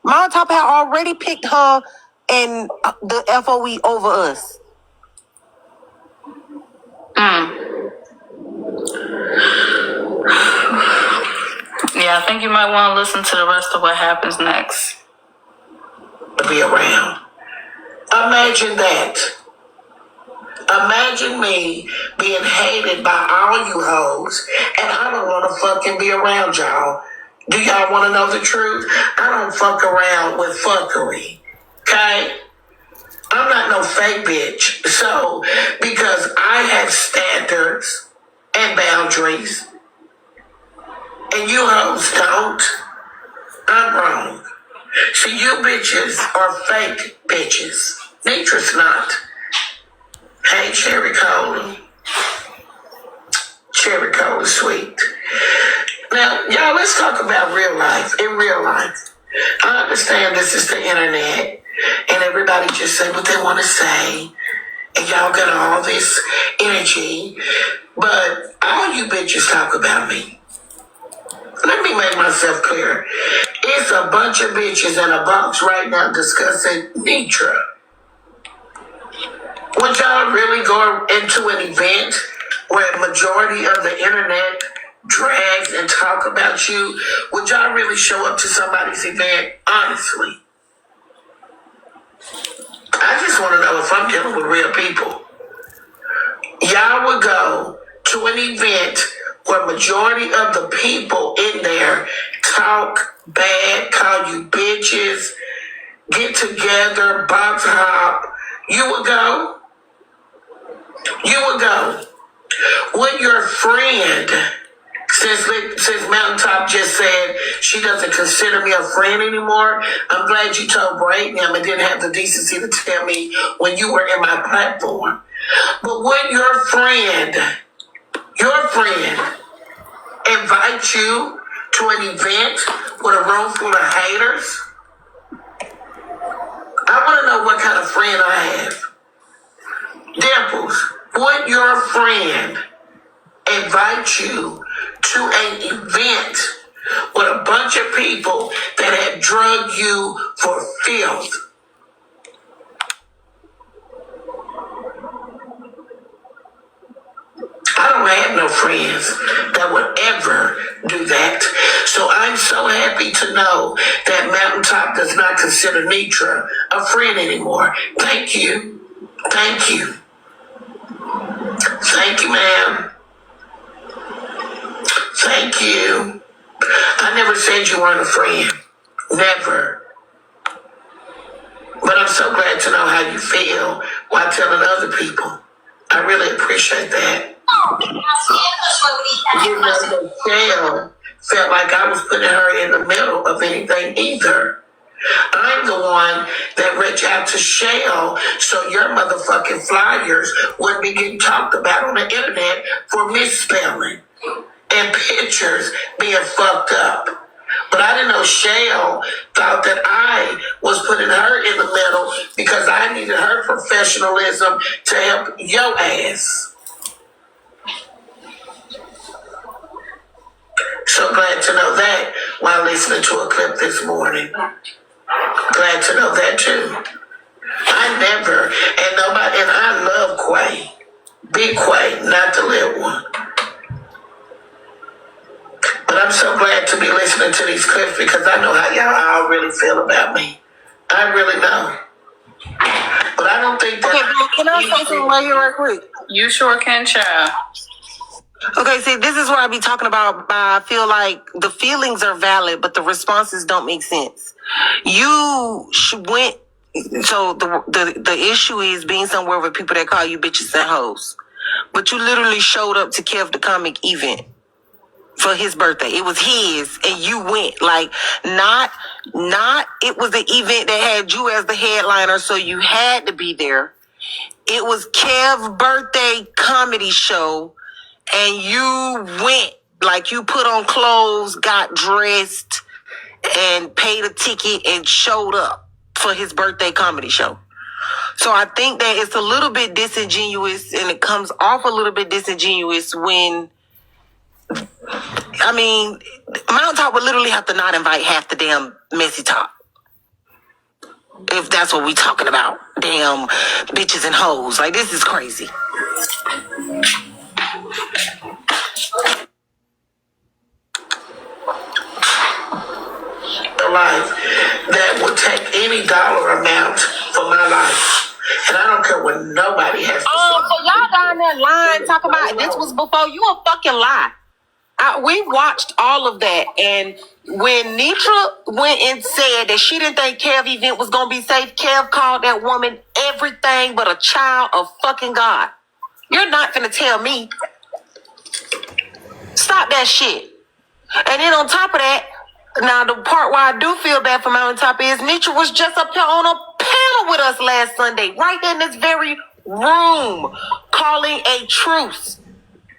Mountaintop had already picked her and the FOE over us. Yeah, I think you might want to listen to the rest of what happens next. Be around. Imagine that. Imagine me being hated by all you hoes, and I don't want to fucking be around y'all. Do y'all want to know the truth? I don't fuck around with fuckery. Okay? I'm not no fake bitch. So, because I have standards and boundaries, and you hoes don't, I'm wrong. See, you bitches are fake bitches. Netra's not. Hey, Cherry Cola. Cherry Cola sweet. Now, y'all, let's talk about real life. In real life, I understand this is the internet, and everybody just say what they want to say, and y'all got all this energy, but all you bitches talk about me. Let me make myself clear. It's a bunch of bitches in a box right now discussing Netra. Would y'all really go into an event where a majority of the internet drags and talk about you? Would y'all really show up to somebody's event? Honestly. I just want to know if I'm dealing with real people. Y'all would go to an event where majority of the people in there talk bad, call you bitches, get together, box hop. You would go? You would go. Would your friend, since Mountaintop just said she doesn't consider me a friend anymore, I'm glad you told Bradenham and didn't have the decency to tell me when you were in my platform. But would your friend invite you to an event with a room full of haters? I want to know what kind of friend I have. Dimples, would your friend invite you to an event with a bunch of people that have drugged you for filth? I don't have no friends that would ever do that. So I'm so happy to know that Mountaintop does not consider Netra a friend anymore. Thank you. Thank you. Thank you, ma'am. Thank you. I never said you weren't a friend. Never. But I'm so glad to know how you feel while telling other people. I really appreciate that. You know, Michelle felt like I was putting her in the middle of anything either. I'm the one that reached out to Shell so your motherfucking flyers wouldn't be getting talked about on the internet for misspelling and pictures being fucked up. But I didn't know Shell thought that I was putting her in the middle because I needed her professionalism to help your ass. So glad to know that while listening to a clip this morning. Glad to know that too. I never, and nobody, and I love Quay. Big Quay, not the little one. But I'm so glad to be listening to these clips because I know how y'all all really feel about me. I really know. But I don't think that... Okay, can I say something right here right quick? You sure can, child. Okay, see, this is what I be talking about. I feel like the feelings are valid, but the responses don't make sense. You went, so the issue is being somewhere with people that call you bitches and hoes. But you literally showed up to Kev the Comic event for his birthday. It was his, and you went. Like, not, it was an event that had you as the headliner, so you had to be there. It was Kev's birthday comedy show, and you went. Like, you put on clothes, got dressed, and paid a ticket and showed up for his birthday comedy show. So I think that it's a little bit disingenuous, and it comes off a little bit disingenuous when, I mean, Mountaintop would literally have to not invite half the damn MessyTok. If that's what we talking about. Damn bitches and hoes. Like, this is crazy. The life that would take any dollar amount for my life. And I don't care what nobody has to say. So y'all down there lying, talking about this was before you a fucking lie. We watched all of that, and when Netra went and said that she didn't think Kev event was gonna be safe, Kev called that woman everything but a child of fucking God. You're not gonna tell me. Stop that shit. And then on top of that, now the part where I do feel bad for Mountaintop is Netra was just up here on a panel with us last Sunday, right in this very room, calling a truce.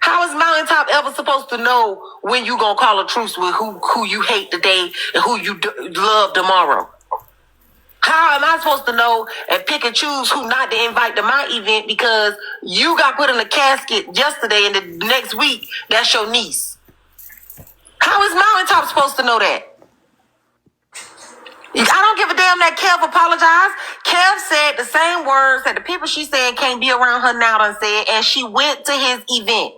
How is Mountaintop ever supposed to know when you gonna call a truce with who you hate today and who you love tomorrow? How am I supposed to know and pick and choose who not to invite to my event because you got put in a casket yesterday and the next week that's your niece? How is Mountaintop supposed to know that? I don't give a damn that Kev apologized. Kev said the same words that the people she said can't be around her now done said, and she went to his event.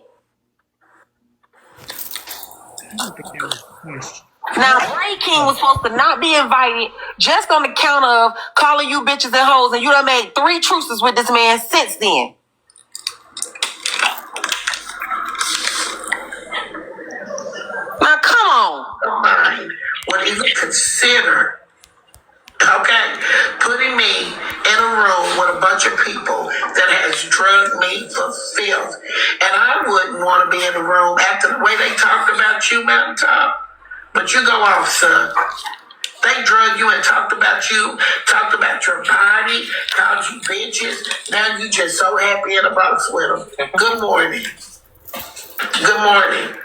Now, Ray King was supposed to not be invited just on the count of calling you bitches and hoes, and you done made 3 truces with this man since then. Now, come on. Mind would even consider, putting me in a room with a bunch of people that has drugged me for filth. And I wouldn't want to be in the room after the way they talked about you, Mountaintop. But you go off, son. They drugged you and talked about you, talked about your body, called you bitches. Now you just so happy in a box with them. Good morning. Good morning.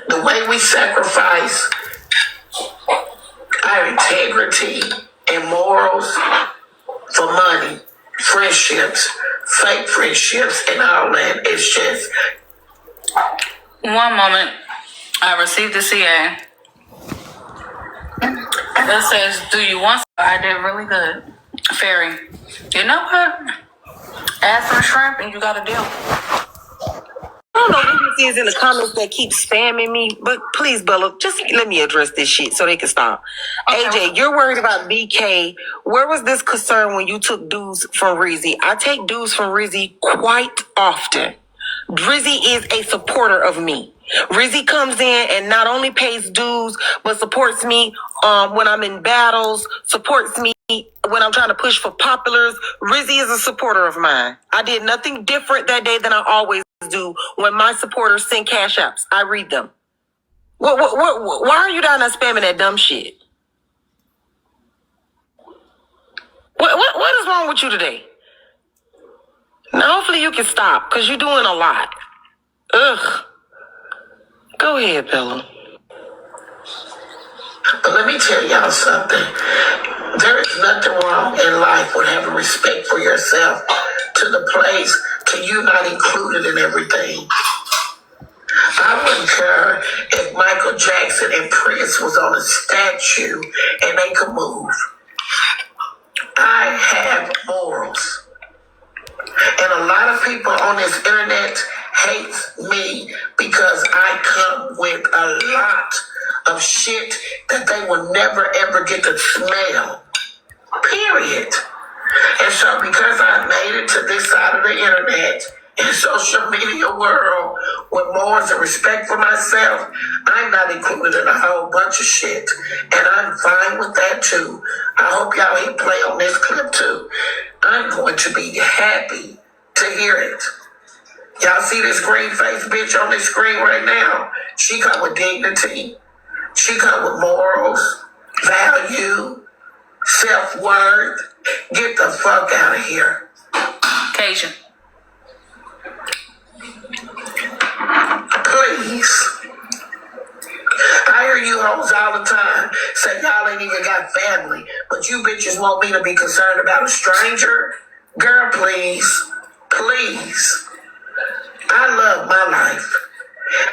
The way we sacrifice our integrity and morals for money, friendships, fake friendships, and all that, it's just... One moment. I received the CA. That says, do you want... I did really good. Ferry. You know what? Add some shrimp and you got a deal. I don't know who this is in the comments that keep spamming me, but please, Bella, just let me address this shit so they can stop. Okay. AJ, you're worried about BK. Where was this concern when you took dues from Rizzy? I take dues from Rizzy quite often. Rizzy is a supporter of me. Rizzy comes in and not only pays dues, but supports me when I'm in battles, supports me when I'm trying to push for populars. Rizzy is a supporter of mine. I did nothing different that day than I always do when my supporters send cash apps. I read them. Why are you down there spamming that dumb shit? What is wrong with you today? Now, hopefully you can stop, because you're doing a lot. Ugh. Go ahead, Bella. But let me tell y'all something. There is nothing wrong in life with having respect for yourself to the place to you not included in everything. I wouldn't care if Michael Jackson and Prince was on a statue and they could move. I have morals. And a lot of people on this internet hate me because I come with a lot of shit that they will never ever get to smell. Period. And so because I made it to this side of the internet and social media world with morals and respect for myself, I'm not included in a whole bunch of shit. And I'm fine with that too. I hope y'all hit play on this clip too. I'm going to be happy to hear it. Y'all see this green face bitch on this screen right now? She come with dignity. She come with morals, value, self-worth. Get the fuck out of here. Cajun. Please. I hear you hoes all the time say y'all ain't even got family, but you bitches want me to be concerned about a stranger? Girl, please. Please. I love my life.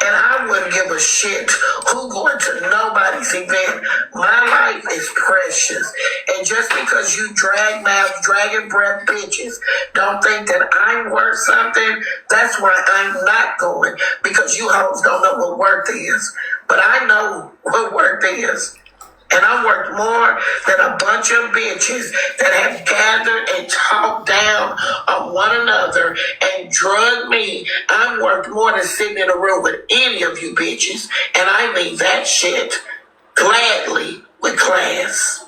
And I wouldn't give a shit who going to nobody's event. My life is precious. And just because you drag mouth, dragon breath bitches don't think that I'm worth something, that's why I'm not going. Because you hoes don't know what worth is. But I know what worth is. And I'm worth more than a bunch of bitches that have gathered and talked down on one another and drugged me. I'm worth more than sitting in a room with any of you bitches. And I mean that shit gladly with class.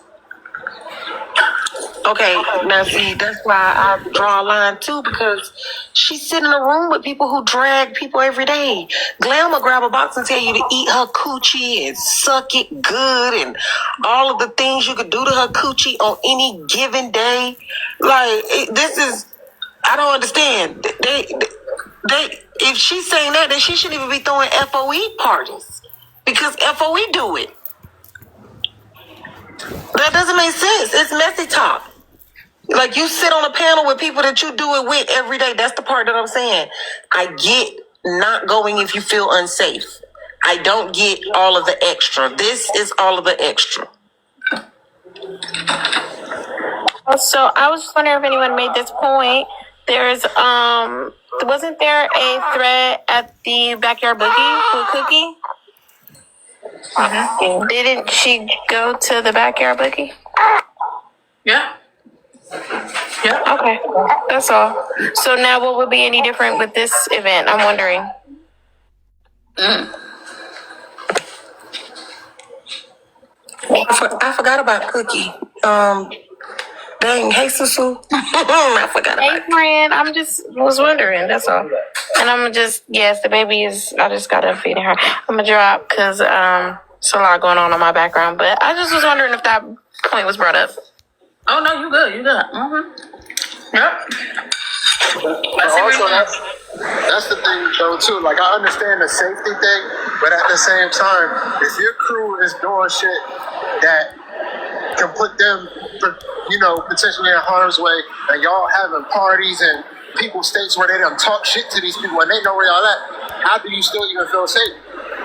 Okay, now see, that's why I draw a line too, because she's sitting in a room with people who drag people every day. Glam will grab a box and tell you to eat her coochie and suck it good and all of the things you could do to her coochie on any given day. Like, this is, I don't understand. They, if she's saying that, then she shouldn't even be throwing FOE parties, because FOE do it. That doesn't make sense. It's MessyTok. Like, you sit on a panel with people that you do it with every day. That's the part that I'm saying. I get not going if you feel unsafe. I don't get all of the extra. This is all of the extra. So I was just wondering if anyone made this point. Wasn't there a thread at the Backyard Boogie with Cookie? Didn't she go to the backyard bookie? Yeah. Okay, that's all. So now what would be any different with this event? I'm wondering. I forgot about Cookie. Dang, hey, Susu. I forgot about Hey, friend, I'm just was wondering. That's all. And I'm just the baby is. I just gotta feed her. I'm gonna drop because it's a lot going on in my background. But I just was wondering if that point was brought up. Oh no, you good. You good. Yep. Also, that's the thing though too. Like I understand the safety thing, but at the same time, if your crew is doing shit that can put them, potentially in harm's way, and y'all having parties and people states where they done talk shit to these people and they know where y'all at, how do you still even feel safe?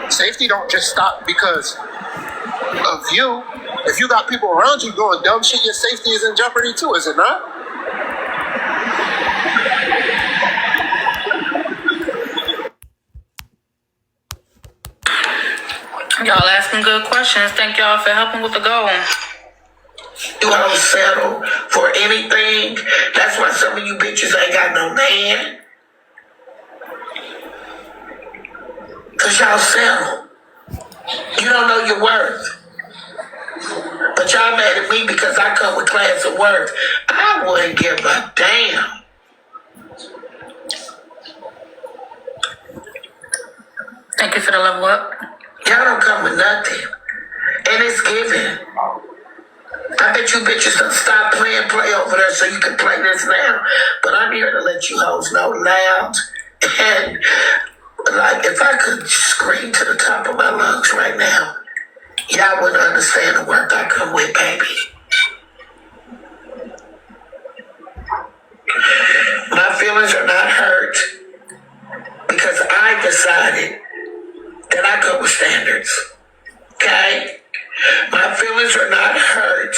Safety don't just stop because of you. If you got people around you doing dumb shit, your safety is in jeopardy too, is it not? Y'all asking good questions. Thank y'all for helping with the goal. You don't settle for anything. That's why some of you bitches ain't got no man. Cause y'all settle. You don't know your worth. But y'all mad at me because I come with class of worth. I wouldn't give a damn. Thank you for the level up. Y'all don't come with nothing. And it's given. I bet you bitches don't stop playing play over there so you can play this now. But I'm here to let you hoes know loud. And like if I could scream to the top of my lungs right now, y'all wouldn't understand the work I come with, baby. My feelings are not hurt because I decided that I come with standards. Okay? My feelings are not hurt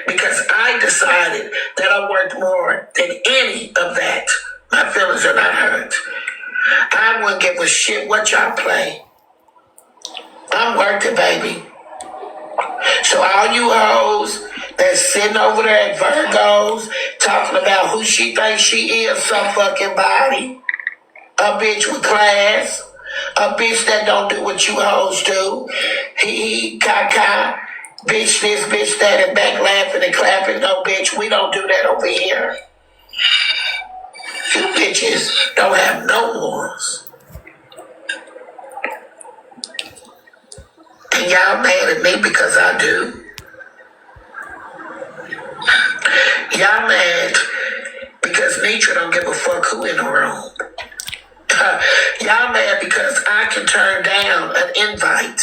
because I decided that I worked more than any of that. My feelings are not hurt. I wouldn't give a shit what y'all play. I'm working, baby. So all you hoes that's sitting over there at VIRGO'S talking about who she thinks she is, some fucking body, a bitch with class, a bitch that don't do what you hoes do, he, caca, bitch this, bitch that, and back laughing and clapping. No, bitch, we don't do that over here. You bitches don't have no morals. And y'all mad at me because I do. Y'all mad because NETRA don't give a fuck who in the room. Y'all mad because I can turn down an invite.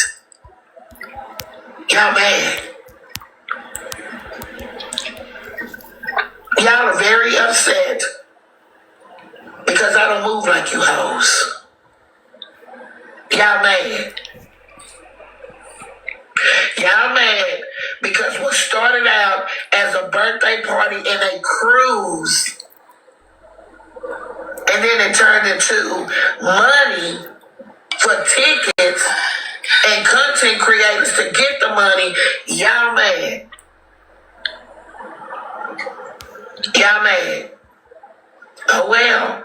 Y'all mad. Y'all are very upset because I don't move like you hoes. Y'all mad. Y'all mad because what started out as a birthday party and a cruise, and then it turned into money for tickets and content creators to get the money. Y'all mad. Y'all mad. Oh well.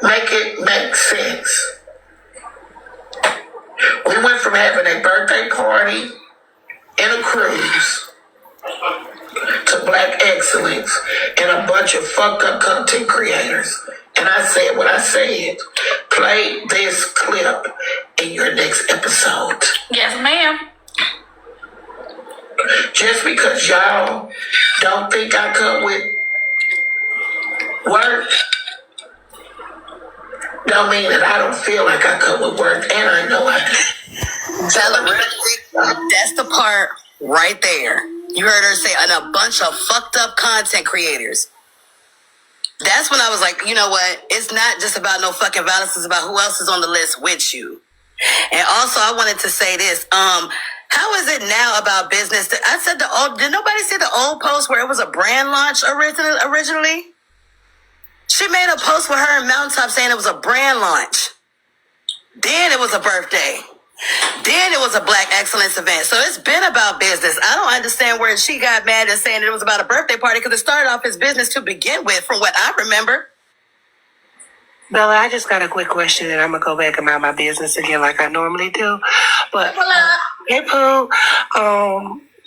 Make it make sense. We went from having a birthday party and a cruise to Black excellence and a bunch of fucked up content creators. And I said what I said. Play this clip in your next episode. Yes, ma'am. Just because y'all don't think I come with work, don't mean that I don't feel like I come with work, and I know I do. That's the part right there. You heard her say, and a bunch of fucked up content creators. That's when I was like, you know what? It's not just about no fucking violence. It's about who else is on the list with you. And also, I wanted to say this. How is it now about business? I said did nobody see the old post where it was a brand launch originally? She made a post with her and Mountaintop saying it was a brand launch. Then it was a birthday. Then it was a Black Excellence event. So it's been about business. I don't understand where she got mad and saying it was about a birthday party because it started off as business to begin with, from what I remember. Bella, I just got a quick question, and I'm gonna go back about my business again like I normally do. But hey, Pooh,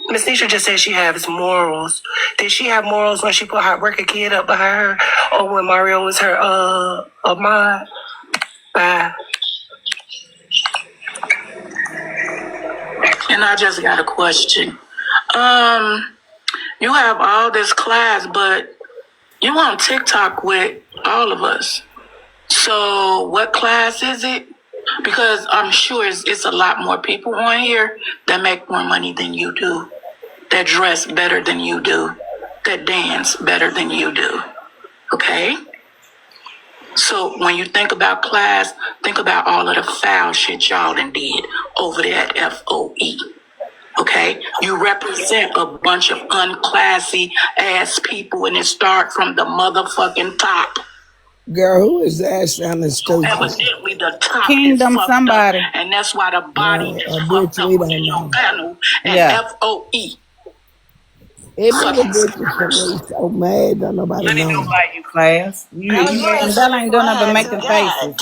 Miss Nisha just said she has morals. Did she have morals when she put her working kid up behind her, or when Mario was her a mod? Bye. And I just got a question. You have all this class, but you on TikTok with all of us. So what class is it? Because I'm sure it's a lot more people on here that make more money than you do, that dress better than you do, that dance better than you do. Okay? So when you think about class, think about all of the foul shit y'all done did over there at FOE. Okay? You represent a bunch of unclassy ass people, and it start from the motherfucking top. Girl, who is that sounding stupid? Evidently the top Kingdom is fucked somebody. up, and that's why the body is A fucked bitch up we within don't your know. panel and Yeah. FOE. It be the bitches that be so mad that nobody Let me do know. like you, class. You And Bella ain't doing nothing but making faces.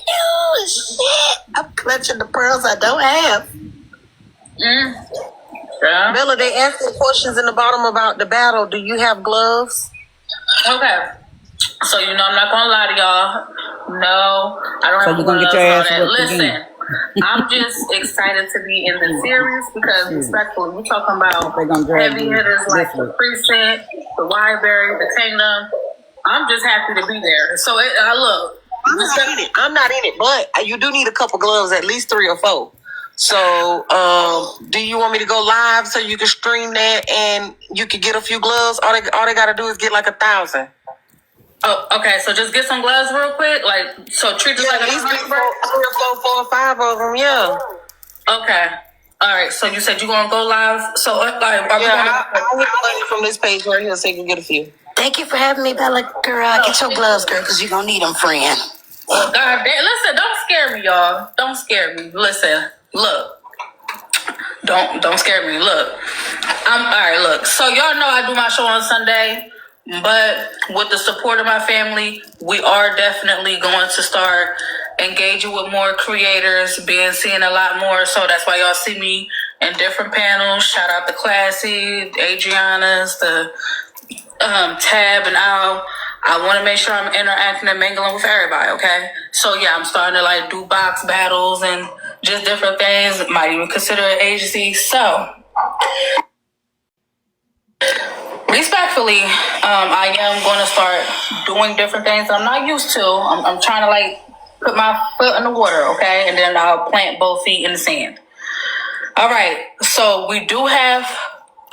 Oh, shit. I'm clutching the pearls I don't have. Yeah. Bella, they asked the questions in the bottom about the battle. Do you have gloves? Okay. So, I'm not going to lie to y'all. No, I don't So have you're gonna get gloves your and all ass that. whipped Listen, again. I'm just excited to be in the series because, respectfully, we're talking about They gonna drag heavy you hitters like this the week. Precinct, the Wireberry, the Kingdom. I'm just happy to be there. So, look. I'm not in it, but you do need a couple gloves, at least 3 or 4. So, do you want me to go live so you can stream that and you can get a few gloves? All they got to do is get like 1,000. Oh, okay. So just get some gloves real quick. So treat this like At a least 3 commercial break. or 4 or 5 of them, yeah. Okay. All right. So you said you're gonna go live. So are we gonna? I'll get money from this page right here so you can get a few. Thank you for having me, Bella. Girl, get your gloves, girl, because you're going to need them, friend. God damn! Listen, don't scare me, y'all. Don't scare me. Listen, look. Don't scare me. Look. I'm all right. Look. So y'all know I do my show on Sunday. But with the support of my family, we are definitely going to start engaging with more creators, seeing a lot more. So that's why y'all see me in different panels. Shout out to Classy, Adriana's, the Tab, and Al. I want to make sure I'm interacting and mingling with everybody, okay? So yeah, I'm starting to do box battles and just different things. Might even consider an agency. So respectfully, I am going to start doing different things I'm not used to. I'm trying to put my foot in the water, okay? And then I'll plant both feet in the sand. All right. So we do have.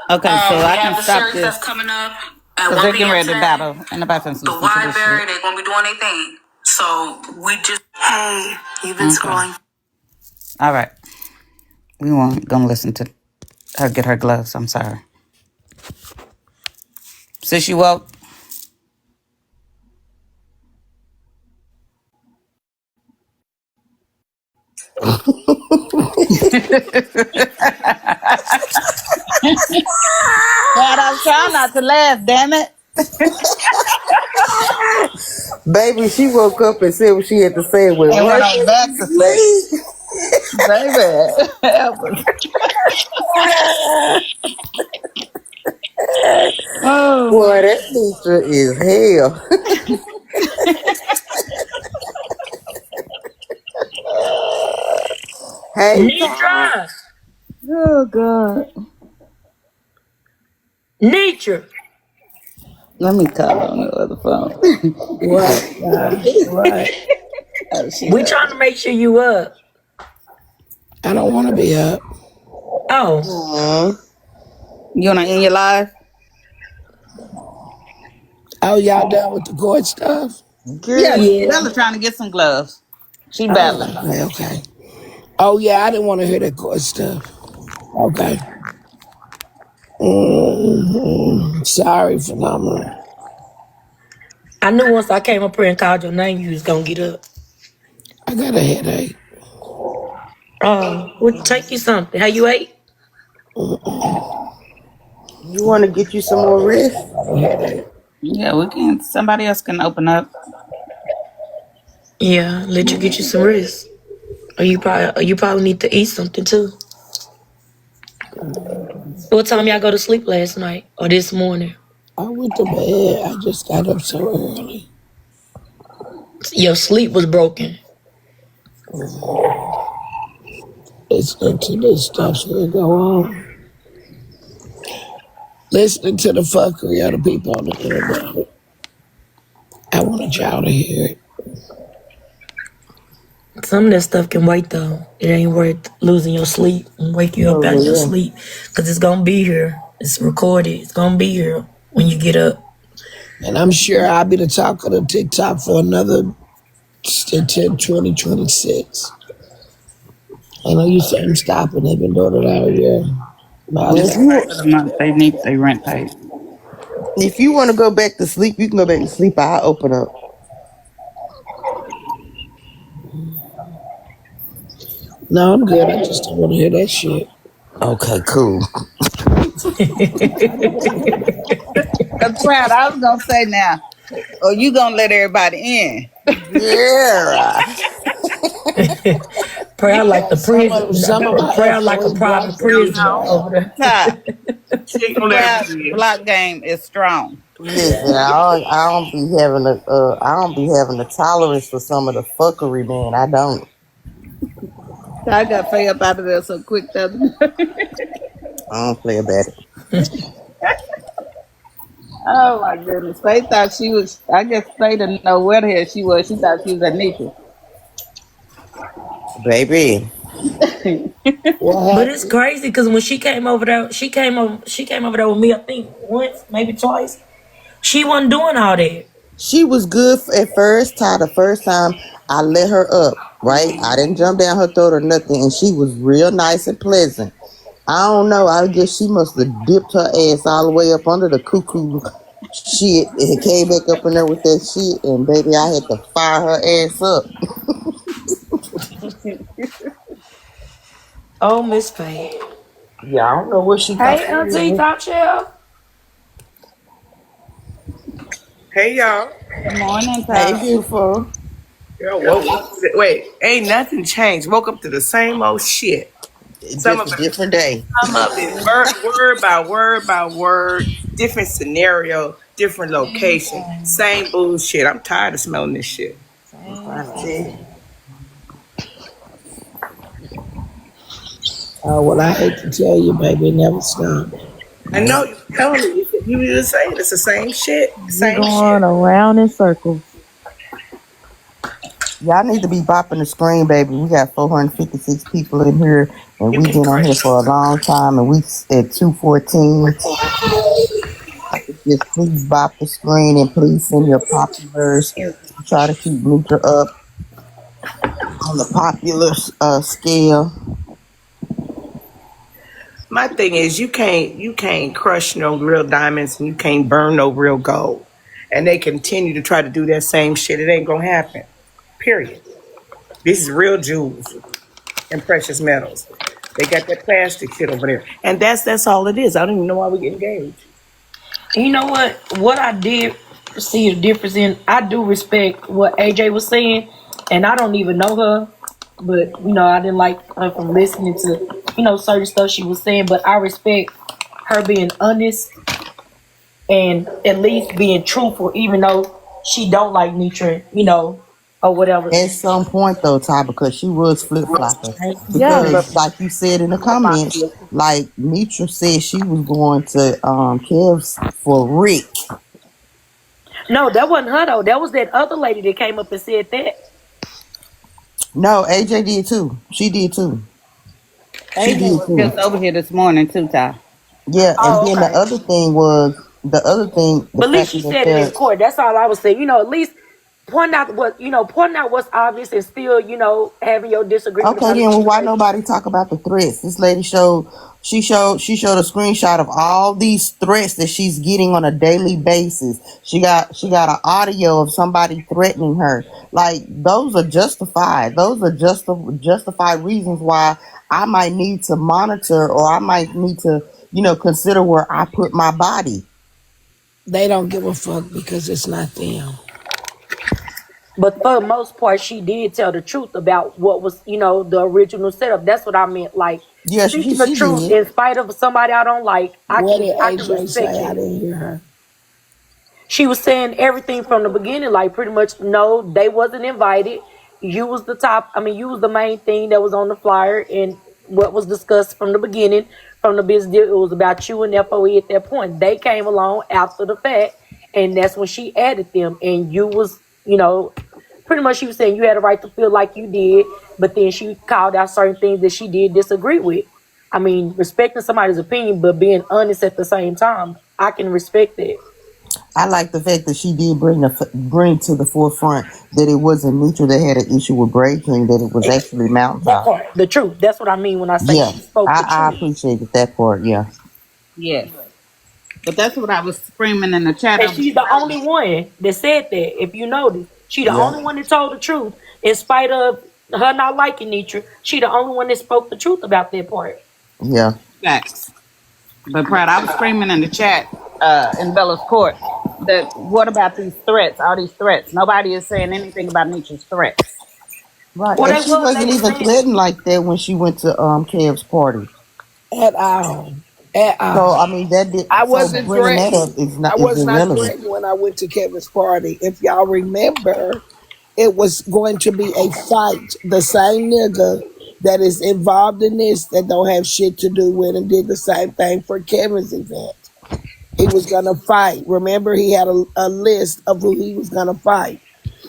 Okay, so we I have can the stop series this. that's coming up at Because 1 they're getting p.m. ready to today. battle. And nobody finna The listen to this Wireberry, shit. they're gonna be doing their thing. So we just. Hey, you've been scrolling. All right. We weren't gonna listen to her get her gloves. I'm sorry. Sis, you woke? God, I'm trying not to laugh, damn it. Baby, she woke up and said what she had to say and went And right went on back back to to sleep. sleep. Baby, help us. Oh. Boy, that teacher is hell. Hey, Ty. Nitra. Oh, God. Nitra. Let me call on the other phone. What? What? Oh, she We up. trying to make sure you up. I don't want to be up. Oh. You wanna end your live? Oh, y'all done with the court stuff? Yeah, Girl, Yeah. Bella trying to get some gloves. She Oh, battling. okay. Oh, yeah, I didn't want to hear that court stuff. Okay. Sorry, Phenomenal. I knew once I came up here and called your name, you was gonna get up. I got a headache. We'll take you something. How you ate? You want to get you some more rest? Yeah, we can. Somebody else can open up. Yeah, let you get you some rest. Or you probably need to eat something too. What time y'all go to sleep last night or this morning? I went to bed. I just got up so early. Your sleep was broken. Listening to this stuff will go on. Listening to the fuckery of the people on the internet. I wanted y'all to hear it. Some of that stuff can wait though. It ain't worth losing your sleep and wake you up For out of your real. sleep. Cause it's gonna be here. It's recorded. It's gonna be here when you get up. And I'm sure I'll be the talk of the TikTok for another 2026. I know you say I'm stopping. They've been doing it all year. But Well, Just the first of the month, they need their rent paid. if you want to go back to sleep, you can go back to sleep. I'll open up. no, I'm good. I just don't want to hear that shit. Okay, cool. Proud. I was gonna say now. Or you gonna let everybody in? Yeah. Prayer like the Some of prison. my Prayer like a FOA private blocks let me prison know. over there. Top. She ain't gonna let Proud her in. block game is strong. Listen, I don't be having I don't be having a tolerance for some of the fuckery, man. I don't. So I got Faye up out of there so quick the other day. I don't play about it, Oh my goodness. Faye thought she was, I guess Faye didn't know where the hell she was. She thought she was at Nisha. baby. What But it's happened? crazy because when she came over there, she came over there with me, I think once, maybe twice. She wasn't doing all that. She was good at first. Ty, the first time I let her up, right? I didn't jump down her throat or nothing, and she was real nice and pleasant. I don't know. I guess she must have dipped her ass all the way up under the cuckoo shit and came back up in there with that shit. And baby, I had to fire her ass up. Oh, Miss Faye. Yeah, I don't know what she thought Hey, she Auntie was. Top Shelf. Hey y'all. Good morning, Hey, Top. beautiful. Girl, woke up to the, wait, ain't nothing changed. Woke up to the same old shit. Some of Just a it, different day. some of it, word by word by word, different scenario, different Same, location, same. same bullshit. I'm tired of smelling this shit. I'm Same, trying to tell you. same. Oh, well, I hate to tell you, baby, it never stopped. I know you're telling me. You were just saying it's the same shit, We same going shit. around in circles. Y'all need to be bopping the screen, baby. We got 456 people in here, and You we've can been on crash. here for a long time, and we at 214. Just please bop the screen, and please send your populars. Try to keep Luca up on the popular scale. My thing is you can't crush no real diamonds and you can't burn no real gold. And they continue to try to do that same shit. It ain't gonna happen. Period. This is real jewels and precious metals. They got that plastic shit over there. And that's all it is. I don't even know why we get engaged. And you know what? What I did see a difference in, I do respect what AJ was saying, and I don't even know her, but I didn't like her from listening to certain stuff she was saying. But I respect her being honest and at least being truthful, even though she don't like Nitra, or whatever. At some point, though, Ty, because she was flip flopping. Yeah. Because, like you said in the comments, like Mitra said she was going to Kev's for Rick. No, that wasn't her though. That was that other lady that came up and said that. No, AJ did too. She did too. She AJ did was too. just over here this morning, too, Ty. Yeah, and Oh, then okay. the But other thing, the at least fact she that said it in court. That's all I was saying. At least pointing out what's obvious and still, having your disagreement Okay, about a then well, why situation. nobody talk about the threats? This lady showed a screenshot of all these threats that she's getting on a daily basis. She got an audio of somebody threatening her. Like those are justified. Those are justified reasons why I might need to monitor or I might need to, consider where I put my body. They don't give a fuck because it's not them. But for the most part, she did tell the truth about what was, the original setup. That's what I meant. Like Yeah, speaking the she truth did. in spite of somebody I don't like, I What can did I can AJ respect say? I that. didn't hear her. She was saying everything from the beginning, like pretty much no, they wasn't invited. You was the top. I mean, you was the main thing that was on the flyer, and what was discussed from the beginning, from the business deal, it was about you and FOE at that point. They came along after the fact, and that's when she added them. And you was, pretty much she was saying you had a right to feel like you did, but then she called out certain things that she did disagree with. I mean, respecting somebody's opinion, but being honest at the same time, I can respect that. I like the fact that she did bring to the forefront that it wasn't Neutral that had an issue with Braid King, that it was actually That Mountaintop. part, the truth. That's what I mean when I say Yeah, she spoke the I truth. appreciated that part. Yeah, Yes. But that's what I was screaming in the chat. And she's the only one that said that. If you notice, she the yeah, only one that told the truth, in spite of her not liking Nitra. She the only one that spoke the truth about that part. yeah. Facts. But Brad, I was screaming in the chat in Bella's court that what about these threats, all these threats? Nobody is saying anything about Nietzsche's threats. Right, Well, and they she was. They wasn't was even saying, threatened like that when she went to Kev's party. At all. At So all. I mean that did. I So wasn't bringing that up threatened. I is was not irrelevant. threatened when I went to Kevin's party. If y'all remember, it was going to be a fight. The same nigga that is involved in this that don't have shit to do with him did the same thing for Kevin's event. He was gonna fight. Remember, he had a list of who he was gonna fight.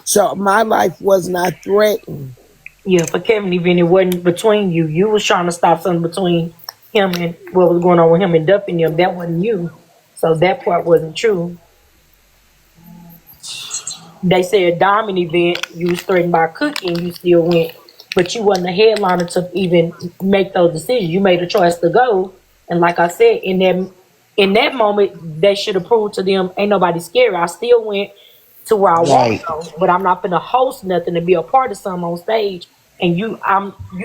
So my life was not threatened. yeah, for Kevin, even it wasn't between you. You was trying to stop something between him and what was going on with him and Duffy and them. That wasn't you. So that part wasn't true. They said Diamond event, you was threatened by Cookie and you still went, but you wasn't a headliner to even make those decisions. You made a choice to go, and like I said, in that moment, they should have proved to them ain't nobody scary. I still went to where I want Right. to go, but I'm not gonna host nothing to be a part of something on stage. And you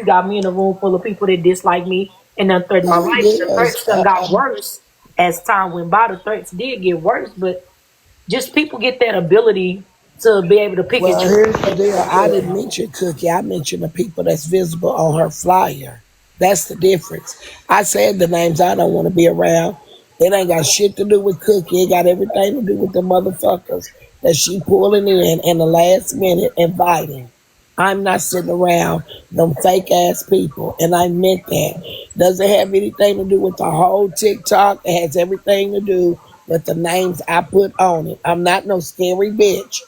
got me in a room full of people that dislike me and then threaten my Oh life. The yes. threats done got worse as time went by. The threats did get worse, but just people get that ability to be able to pick and Well, choose here's the what they deal. want I to didn't mention Cookie. I mentioned the people that's visible on her flyer. That's the difference. I said the names I don't want to be around. It ain't got shit to do with Cookie. It got everything to do with the motherfuckers that she pulling in the last minute inviting. I'm not sitting around them fake ass people, and I meant that. Doesn't have anything to do with the whole TikTok. It has everything to do with the names I put on it. I'm not no scary bitch.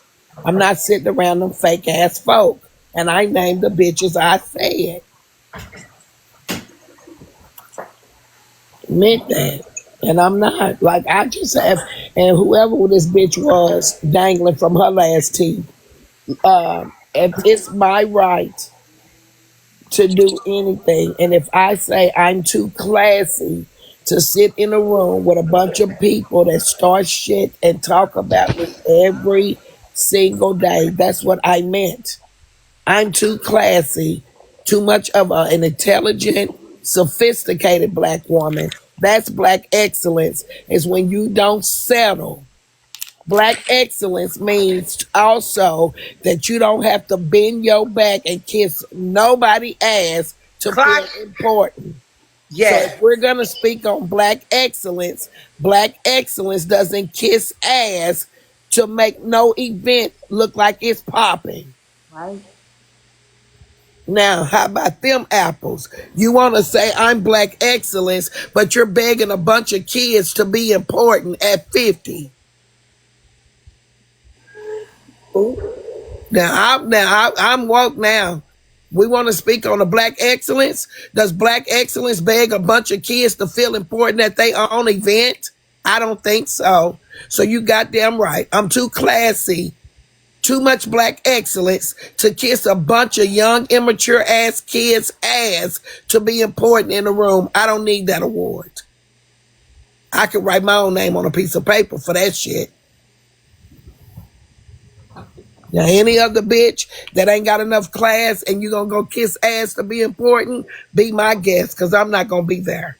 I'm not sitting around them fake ass folk. And I named the bitches I said. Meant that. And I'm not. Like, I just have, and whoever this bitch was dangling from her last teeth, if it's my right to do anything. And if I say I'm too classy to sit in a room with a bunch of people that start shit and talk about me every single day, that's what I meant. I'm too classy, too much of an intelligent, sophisticated black woman. That's black excellence, is when you don't settle. Black excellence means also that you don't have to bend your back and kiss nobody ass to Clock. feel important. So if Yeah. we're going to speak on black excellence doesn't kiss ass to make no event look like it's popping. Right? Now, how about them apples? You want to say I'm black excellence, but you're begging a bunch of kids to be important at 50. I'm woke now. We want to speak on the black excellence. Does black excellence beg a bunch of kids to feel important at their own event? I don't think so. So you goddamn right. I'm too classy too much black excellence to kiss a bunch of young, immature ass kids' ass to be important in the room. I don't need that award. I could write my own name on a piece of paper for that shit. Now, any other bitch that ain't got enough class and you gonna go kiss ass to be important, be my guest, because I'm not gonna be there.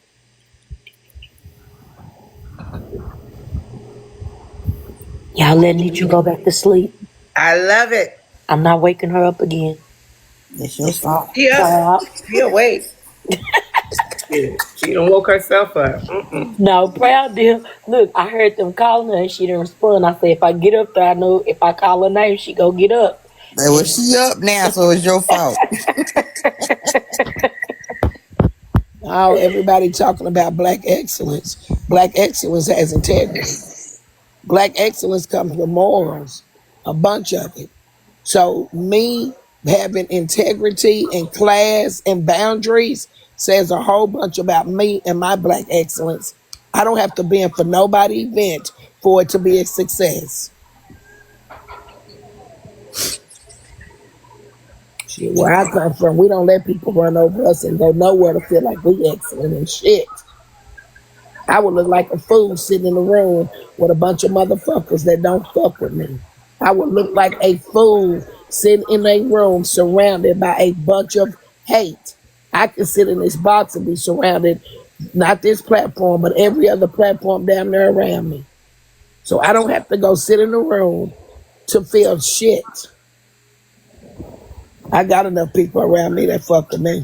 Y'all letting Nitra go back to sleep. I love it. I'm not waking her up again. It's your fault. Yeah, she awake. She done woke herself up. No, proud dear. Look, I heard them calling her and she didn't respond. I said, if I get up there, I know if I call her name, she go get up. Well, she up now, so it's your fault. Oh, everybody talking about black excellence. Black excellence has integrity. Black excellence comes with morals, a bunch of it. So me having integrity and class and boundaries says a whole bunch about me and my black excellence. I don't have to bend for nobody event for it to be a success. Shit, where I come from, we don't let people run over us and go nowhere to feel like we excellent and shit. I would look like a fool sitting in the room with a bunch of motherfuckers that don't fuck with me. I would look like a fool sitting in a room surrounded by a bunch of hate. I can sit in this box and be surrounded, not this platform, but every other platform down there around me. So I don't have to go sit in the room to feel shit. I got enough people around me that fuck with me.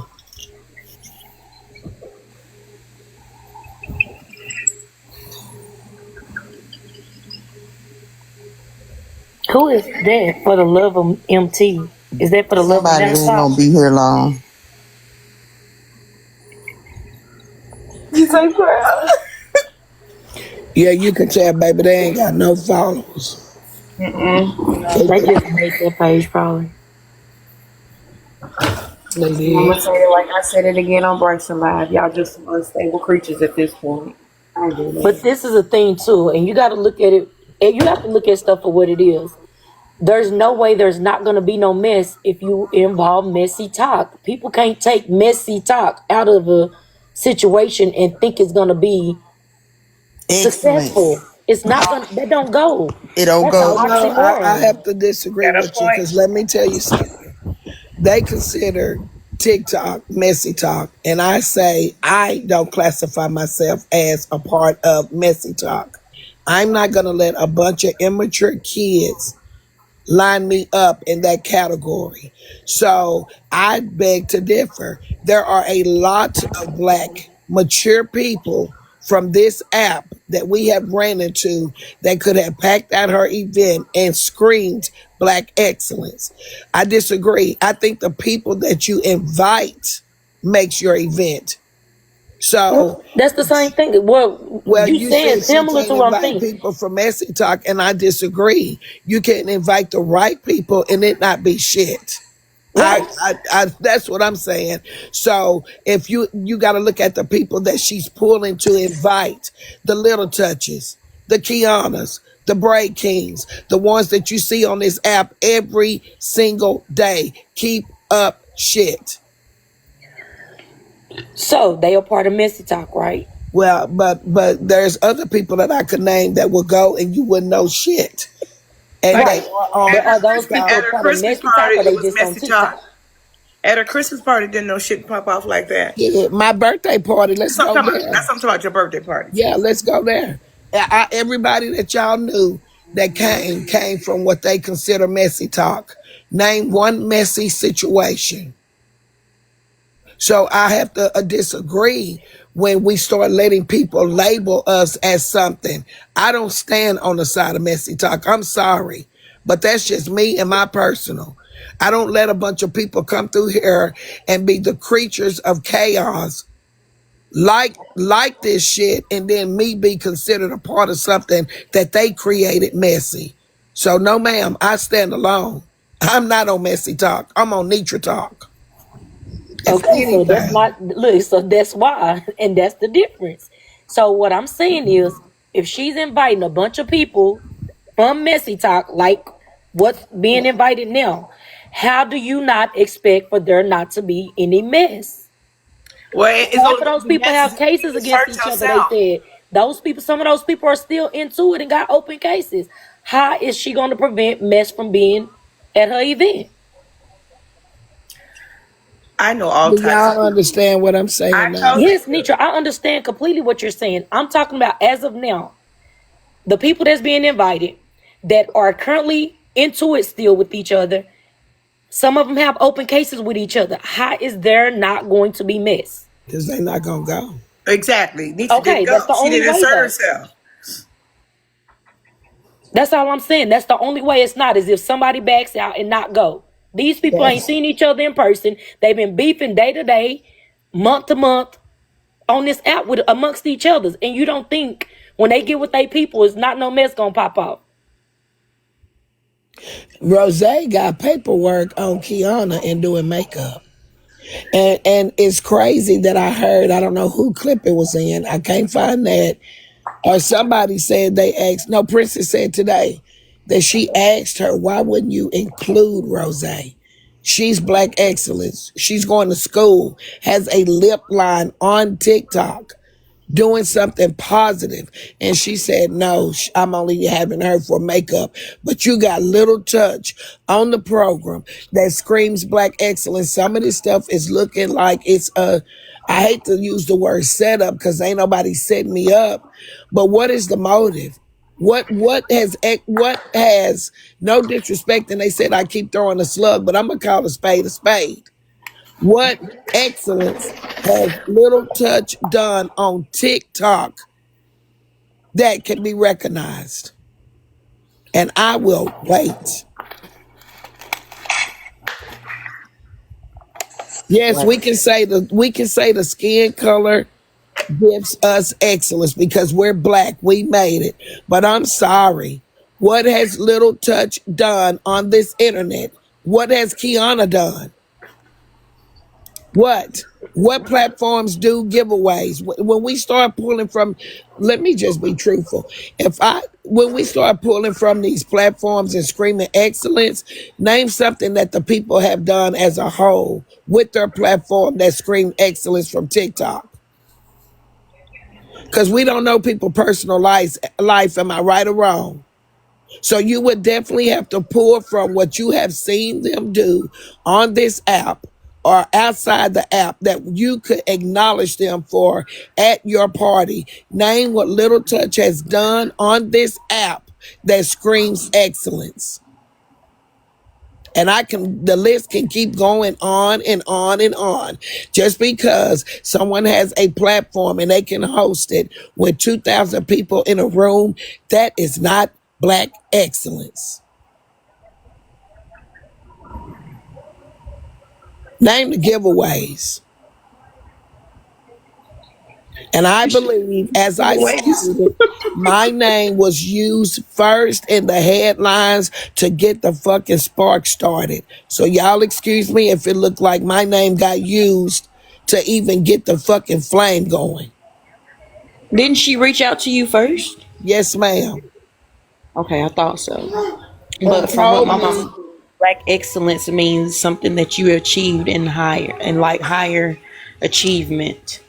Who is that for the love of MT? Is that for the love of Somebody ain't MessyTok? gonna be here long. You say proud. Yeah, you can tell, baby, they ain't got no followers. They just made that page probably. I'm gonna say it like I said it again on Bryson Live. Y'all just some unstable creatures at this point. I do that. But this is a thing too, and you got to look at it. And you have to look at stuff for what it is. There's no way there's not going to be no mess if you involve MessyTok. People can't take MessyTok out of a situation and think it's going to be successful. It's not going to, that don't go. It don't That's go. an No, I oxymoron. have to disagree with you because let me tell you something. They consider TikTok MessyTok, and I say I don't classify myself as a part of MessyTok. I'm not going to let a bunch of immature kids line me up in that category. So I beg to differ. There are a lot of black mature people from this app that we have ran into that could have packed out her event and screamed black excellence. I disagree. I think the people that you invite makes your event. So that's the same thing. Well, you you saying said she similar can't to what I'm invite thinking. people from MessyTok, and I disagree. You can't invite the right people and it not be shit. Right. I that's what I'm saying. So if you got to look at the people that she's pulling to invite, the Little Touches, the Kianas, the Braid Kings, the ones that you see on this app every single day. Keep up shit. So they are part of MessyTok, right? Well, but there's other people that I could name that will go and you wouldn't know shit. And Right. they are But are those people At her part of Christmas MessyTok party, or it they was just on TikTok? MessyTok. At her Christmas party, didn't no shit pop off like that. yeah, my birthday party. Let's go there. That's something about your birthday party. Yeah, let's go there. Everybody that y'all knew that came from what they consider MessyTok. Name one messy situation. So I have to disagree when we start letting people label us as something. I don't stand on the side of MessyTok. I'm sorry, but that's just me and my personal. I don't let a bunch of people come through here and be the creatures of chaos like this shit, and then me be considered a part of something that they created messy. So no, ma'am, I stand alone. I'm not on MessyTok. I'm on NETRA Talk. Okay, so that's not look, so that's why, and that's the difference. So what I'm saying is if she's inviting a bunch of people from MessyTok, like what's being invited now. How do you not expect for there not to be any mess? Well, it's Half only of gonna those be people messages have if you cases against insert each other. They yourself. said those people, some of those people are still into it and got open cases. How is she going to prevent mess from being at her event? I know all Do types of y'all people. understand what I'm I saying now? totally Yes, do. Nitra, I understand completely what you're saying. I'm talking about as of now, the people that's being invited that are currently into it still with each other. Some of them have open cases with each other. How is there not going to be mess? Because they not going to go. Exactly. Nietzsche didn't Okay, go. that's the She only didn't way insert though. herself. That's all I'm saying. That's the only way it's not, is if somebody backs out and not go. These people ain't Yes. seen each other in person. They've been beefing day to day, month to month on this app with amongst each others. And you don't think when they get with their people, it's not no mess gonna pop off. Rose got paperwork on Kiana and doing makeup. And it's crazy that I heard, I don't know who clip it was in. I can't find that. Or somebody said they asked, no, Princess said today that she asked her, why wouldn't you include Rose? She's Black Excellence. She's going to school, has a lip line on TikTok, doing something positive. And she said, no, I'm only having her for makeup. But you got Little Touch on the program that screams Black excellence. Some of this stuff is looking like it's I hate to use the word setup because ain't nobody setting me up. But what is the motive? What has no disrespect? And they said I keep throwing a slug, but I'm gonna call a spade a spade. What excellence has Little Touch done on TikTok that can be recognized? And I will wait. Yes, Right. we can say the skin color gives us excellence because we're Black. We made it. But I'm sorry. What has Little Touch done on this internet? What has Kiana done? What platforms do giveaways? When we start pulling from, let me just be truthful. When we start pulling from these platforms and screaming excellence, name something that the people have done as a whole with their platform that scream excellence from TikTok. Because we don't know people's personal life. Am I right or wrong? So you would definitely have to pull from what you have seen them do on this app or outside the app that you could acknowledge them for at your party. Name what Little Touch has done on this app that screams excellence. And the list can keep going on and on and on. Just because someone has a platform and they can host it with 2,000 people in a room, that is not Black excellence. Name the giveaways. And I believe, as I stated, my name was used first in the headlines to get the fucking spark started. So y'all excuse me if it looked like my name got used to even get the fucking flame going. Didn't she reach out to you first? Yes, ma'am. Okay, I thought so. And But from what told my me, mom, Black excellence means something that you achieved in higher achievement.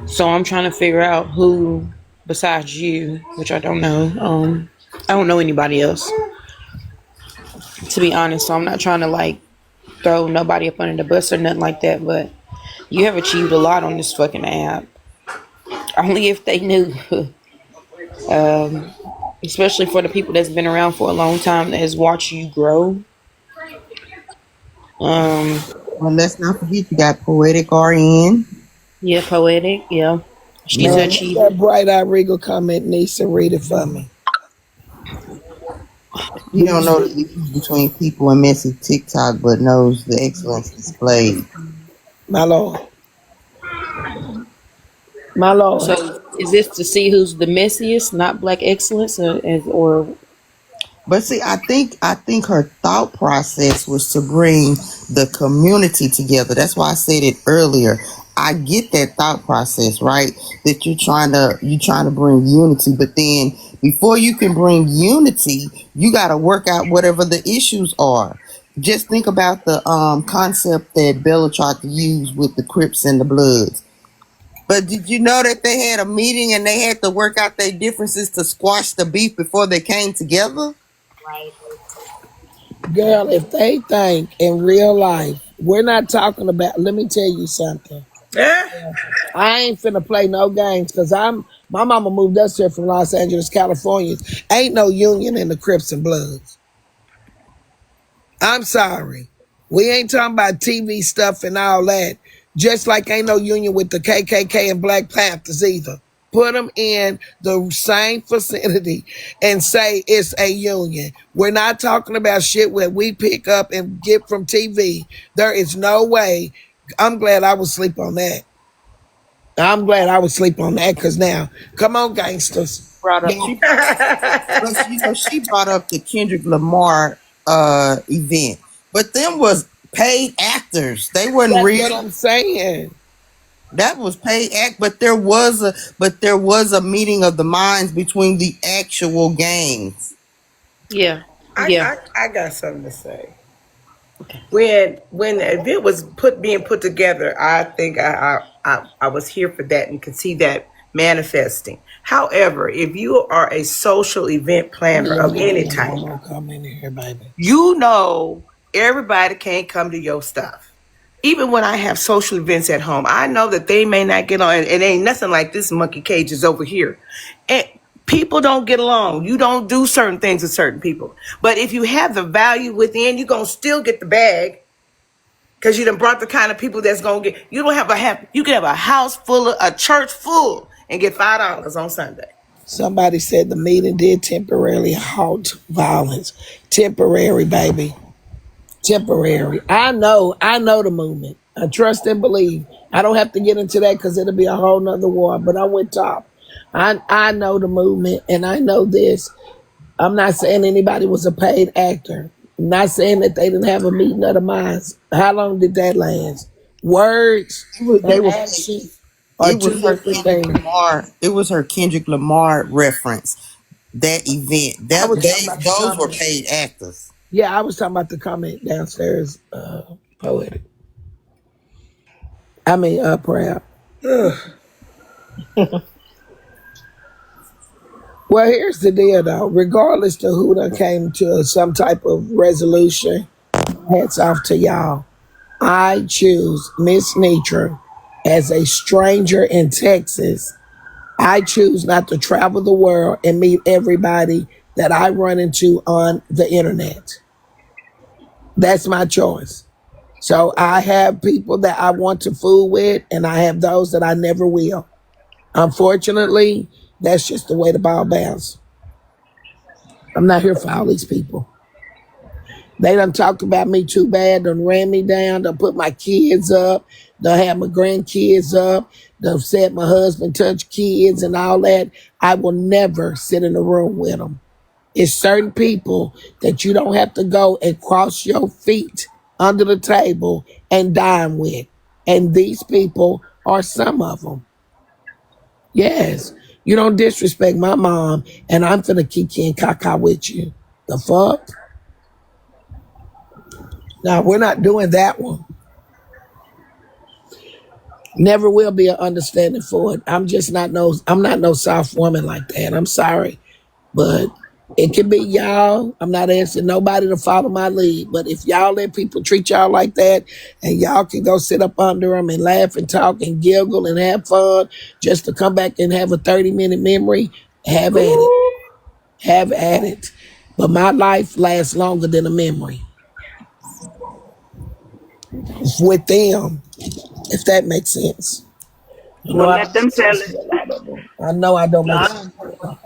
So I'm trying to figure out who besides you, which I don't know. I don't know anybody else, to be honest. So I'm not trying to like throw nobody up under the bus or nothing like that. But you have achieved a lot on this fucking app. Only if they knew. Especially for the people that's been around for a long time that has watched you grow. Well, let's not forget you got Poetic RN. Yeah, poetic. Yeah, she's an man, make achiever. that bright eye regal comment, Nisa, read it for me. You don't know the difference between people and messy TikTok, but knows the excellence displayed. My Lord. My Lord. So, is this to see who's the messiest, not Black excellence, or But see, I think her thought process was to bring the community together. That's why I said it earlier. I get that thought process, right? That you're trying to bring unity, but then Before you can bring unity, you got to work out whatever the issues are. Just think about the concept that Bella tried to use with the Crips and the Bloods. But did you know that they had a meeting and they had to work out their differences to squash the beef before they came together? Right. Girl, if they think in real life, we're not talking about, let me tell you something. Eh? I ain't finna play no games because my mama moved us here from Los Angeles, California. Ain't no union in the Crips and Bloods. I'm sorry. We ain't talking about TV stuff and all that. Just like ain't no union with the KKK and Black Panthers either. Put them in the same vicinity and say it's a union. We're not talking about shit where we pick up and get from TV. There is no way. I'm glad I was asleep on that. I'm glad I was asleep on that because now, come on, gangsters. Brought up, she brought up the Kendrick Lamar event, but them was paid actors. They wasn't That's real. what I'm saying. That was paid act, but there was a meeting of the minds between the actual gangs. Yeah. Yeah. I got something to say. When the event was being put together, I think I was here for that and could see that manifesting. However, if you are a social event planner of any type, Come in here, baby. you know everybody can't come to your stuff. Even when I have social events at home, I know that they may not get on. It ain't nothing like this monkey cage is over here. And people don't get along. You don't do certain things with certain people. But if you have the value within, you're going to still get the bag because you done brought the kind of people that's going to get. You don't you can have a house full of, a church full and get $5 on Sunday. Somebody said the meeting did temporarily halt violence. Temporary, baby. Temporary. I know the movement. I trust and believe. I don't have to get into that because it'll be a whole nother war, but I went top. I know the movement and I know this. I'm not saying anybody was a paid actor. I'm not saying that they didn't have a meeting of the minds. How long did that last? Words and actions are two different things. It was her Kendrick Lamar reference. That event. Those were paid actors. Yeah, I was talking about the comment downstairs, poetic. I mean, proud. Well, here's the deal, though. Regardless to who done came to some type of resolution, hats off to y'all. I choose MessyTok as a stranger in Texas. I choose not to travel the world and meet everybody that I run into on the internet. That's my choice. So I have people that I want to fool with, and I have those that I never will. Unfortunately, that's just the way the ball bounces. I'm not here for all these people. They done talked about me too bad, done ran me down, done put my kids up, done had my grandkids up, done said my husband touched kids and all that. I will never sit in a room with them. It's certain people that you don't have to go and cross your feet under the table and dine with. And these people are some of them. Yes, you don't disrespect my mom and I'm finna kiki and caca with you. The fuck? No, we're not doing that one. Never will be an understanding for it. I'm not no soft woman like that. I'm sorry. But it could be y'all. I'm not asking nobody to follow my lead. But if y'all let people treat y'all like that and y'all can go sit up under them and laugh and talk and giggle and have fun just to come back and have a 30-minute memory, have at it. Have at it. But my life lasts longer than a memory. With them, if that makes sense. Well, let them tell it. I know I don't make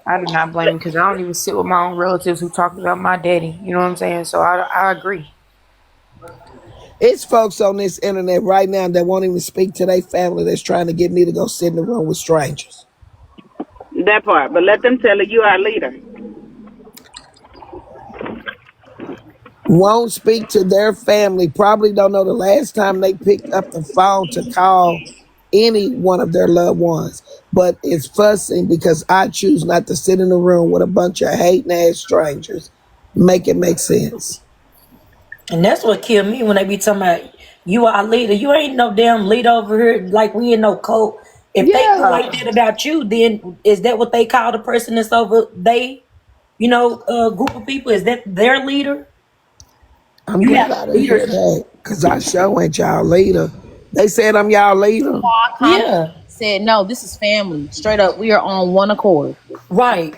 I do not blame because I don't even sit with my own relatives who talk about my daddy. You know what I'm saying? So I agree. It's folks on this internet right now that won't even speak to their family that's trying to get me to go sit in the room with strangers. That part, but let them tell it. You are a leader. Won't speak to their family, probably don't know the last time they picked up the phone to call any one of their loved ones. but it's fussing because I choose not to sit in a room with a bunch of hating ass strangers. Make it make sense. And that's what killed me when they be talking about you are a leader. You ain't no damn leader over here like we in no cult. If they feel Yeah, like that about you, then is that what they call the person that's over they, group of people? Is that their leader? I'm You glad have I didn't hear leaders. that because I sure ain't y'all leader. They said I'm y'all leader. Yeah, Said no, this is family. Straight up, we are on one accord. right.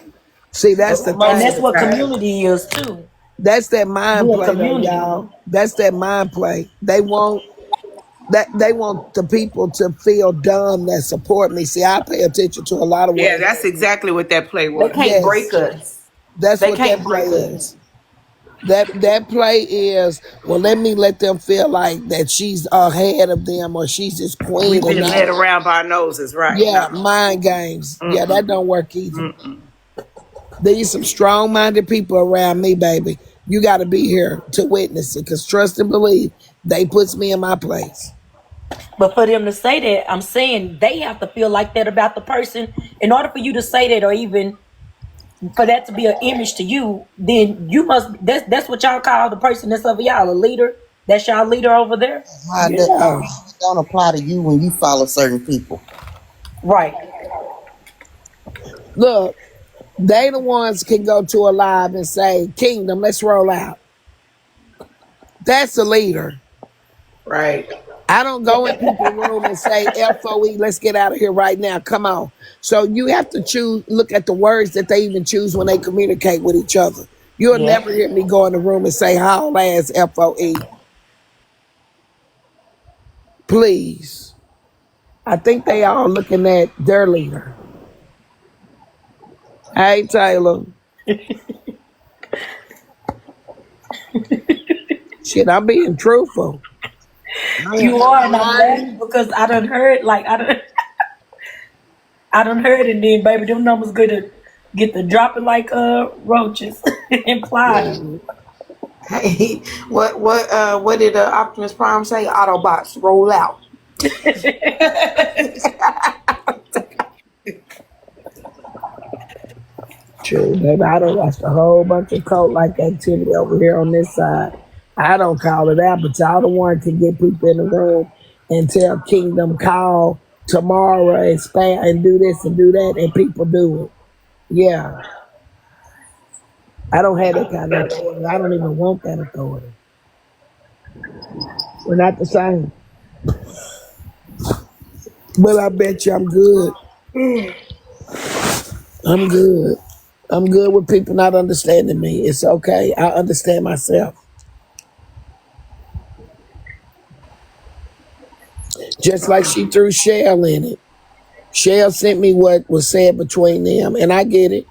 See, that's the And thing. that's what community is too. That's that mind We're a play though, community. y'all. That's that mind play. They want the people to feel dumb that support me. See, I pay attention to a lot of Yeah, what. that's exactly what that play They was. can't break Yes, us. that's They what that can't play break us. is. That play is, well, let them feel like that she's ahead of them or she's this queen We've and been not. led around by our noses, right? Yeah, No. mind games. Yeah, that Mm-mm. don't work either. Mm-mm. There's some strong-minded people around me, baby. You got to be here to witness it, because trust and believe, they puts me in my place. But for them to say that, I'm saying they have to feel like that about the person. In order for you to say that, or even for that to be an image to you, then you must. That's what y'all call the person that's over y'all, a leader. That's y'all leader over there. Yeah. How it don't apply to you when you follow certain people. Right. Look, they the ones can go to a live and say, Kingdom, let's roll out. That's a leader. Right. I don't go in people's room and say, FOE, let's get out of here right now. Come on. So you have to look at the words that they even choose when they communicate with each other. You'll Yeah. never hear me go in the room and say, how ass FOE. Please. I think they all looking at their leader. Hey, Taylor. Shit, I'm being truthful. I am You not are, and I'm lying. laughing because I done heard, and then baby, them numbers gonna get the dropping like roaches and flies. Yeah. Hey, what did Optimus Prime say? Autobots roll out. True, baby. I don't watch a whole bunch of cult-like activity over here on this side. I don't call it out, but y'all the one can get people in the room and tell Kingdom call tomorrow and spam and do this and do that, and people do it. Yeah. I don't have that kind of authority. I don't even want that authority. We're not the same. But I bet you I'm good. I'm good. I'm good with people not understanding me. It's okay. I understand myself. Just like she threw Shell in it. Shell sent me what was said between them, and I get it.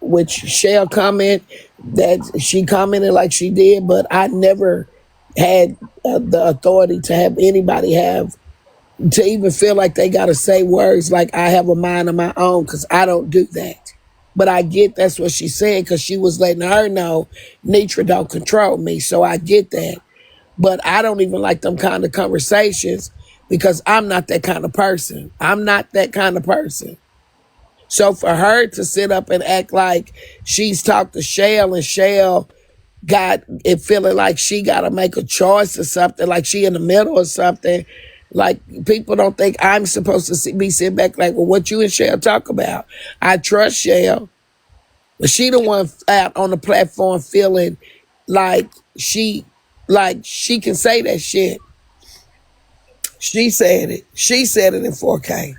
Which Shell comment that she commented like she did, but I never had the authority to have anybody have to even feel like they got to say words like I have a mind of my own, because I don't do that. But I get that's what she said, because she was letting her know Netra don't control me. So I get that. But I don't even like them kind of conversations because I'm not that kind of person. I'm not that kind of person. So for her to sit up and act like she's talked to Shell and Shell got it feeling like she got to make a choice or something, like she in the middle or something, like people don't think I'm supposed to be sitting back like, well, what you and Shell talk about? I trust Shell. But she the one out on the platform feeling like she can say that shit. She said it. She said it in 4K.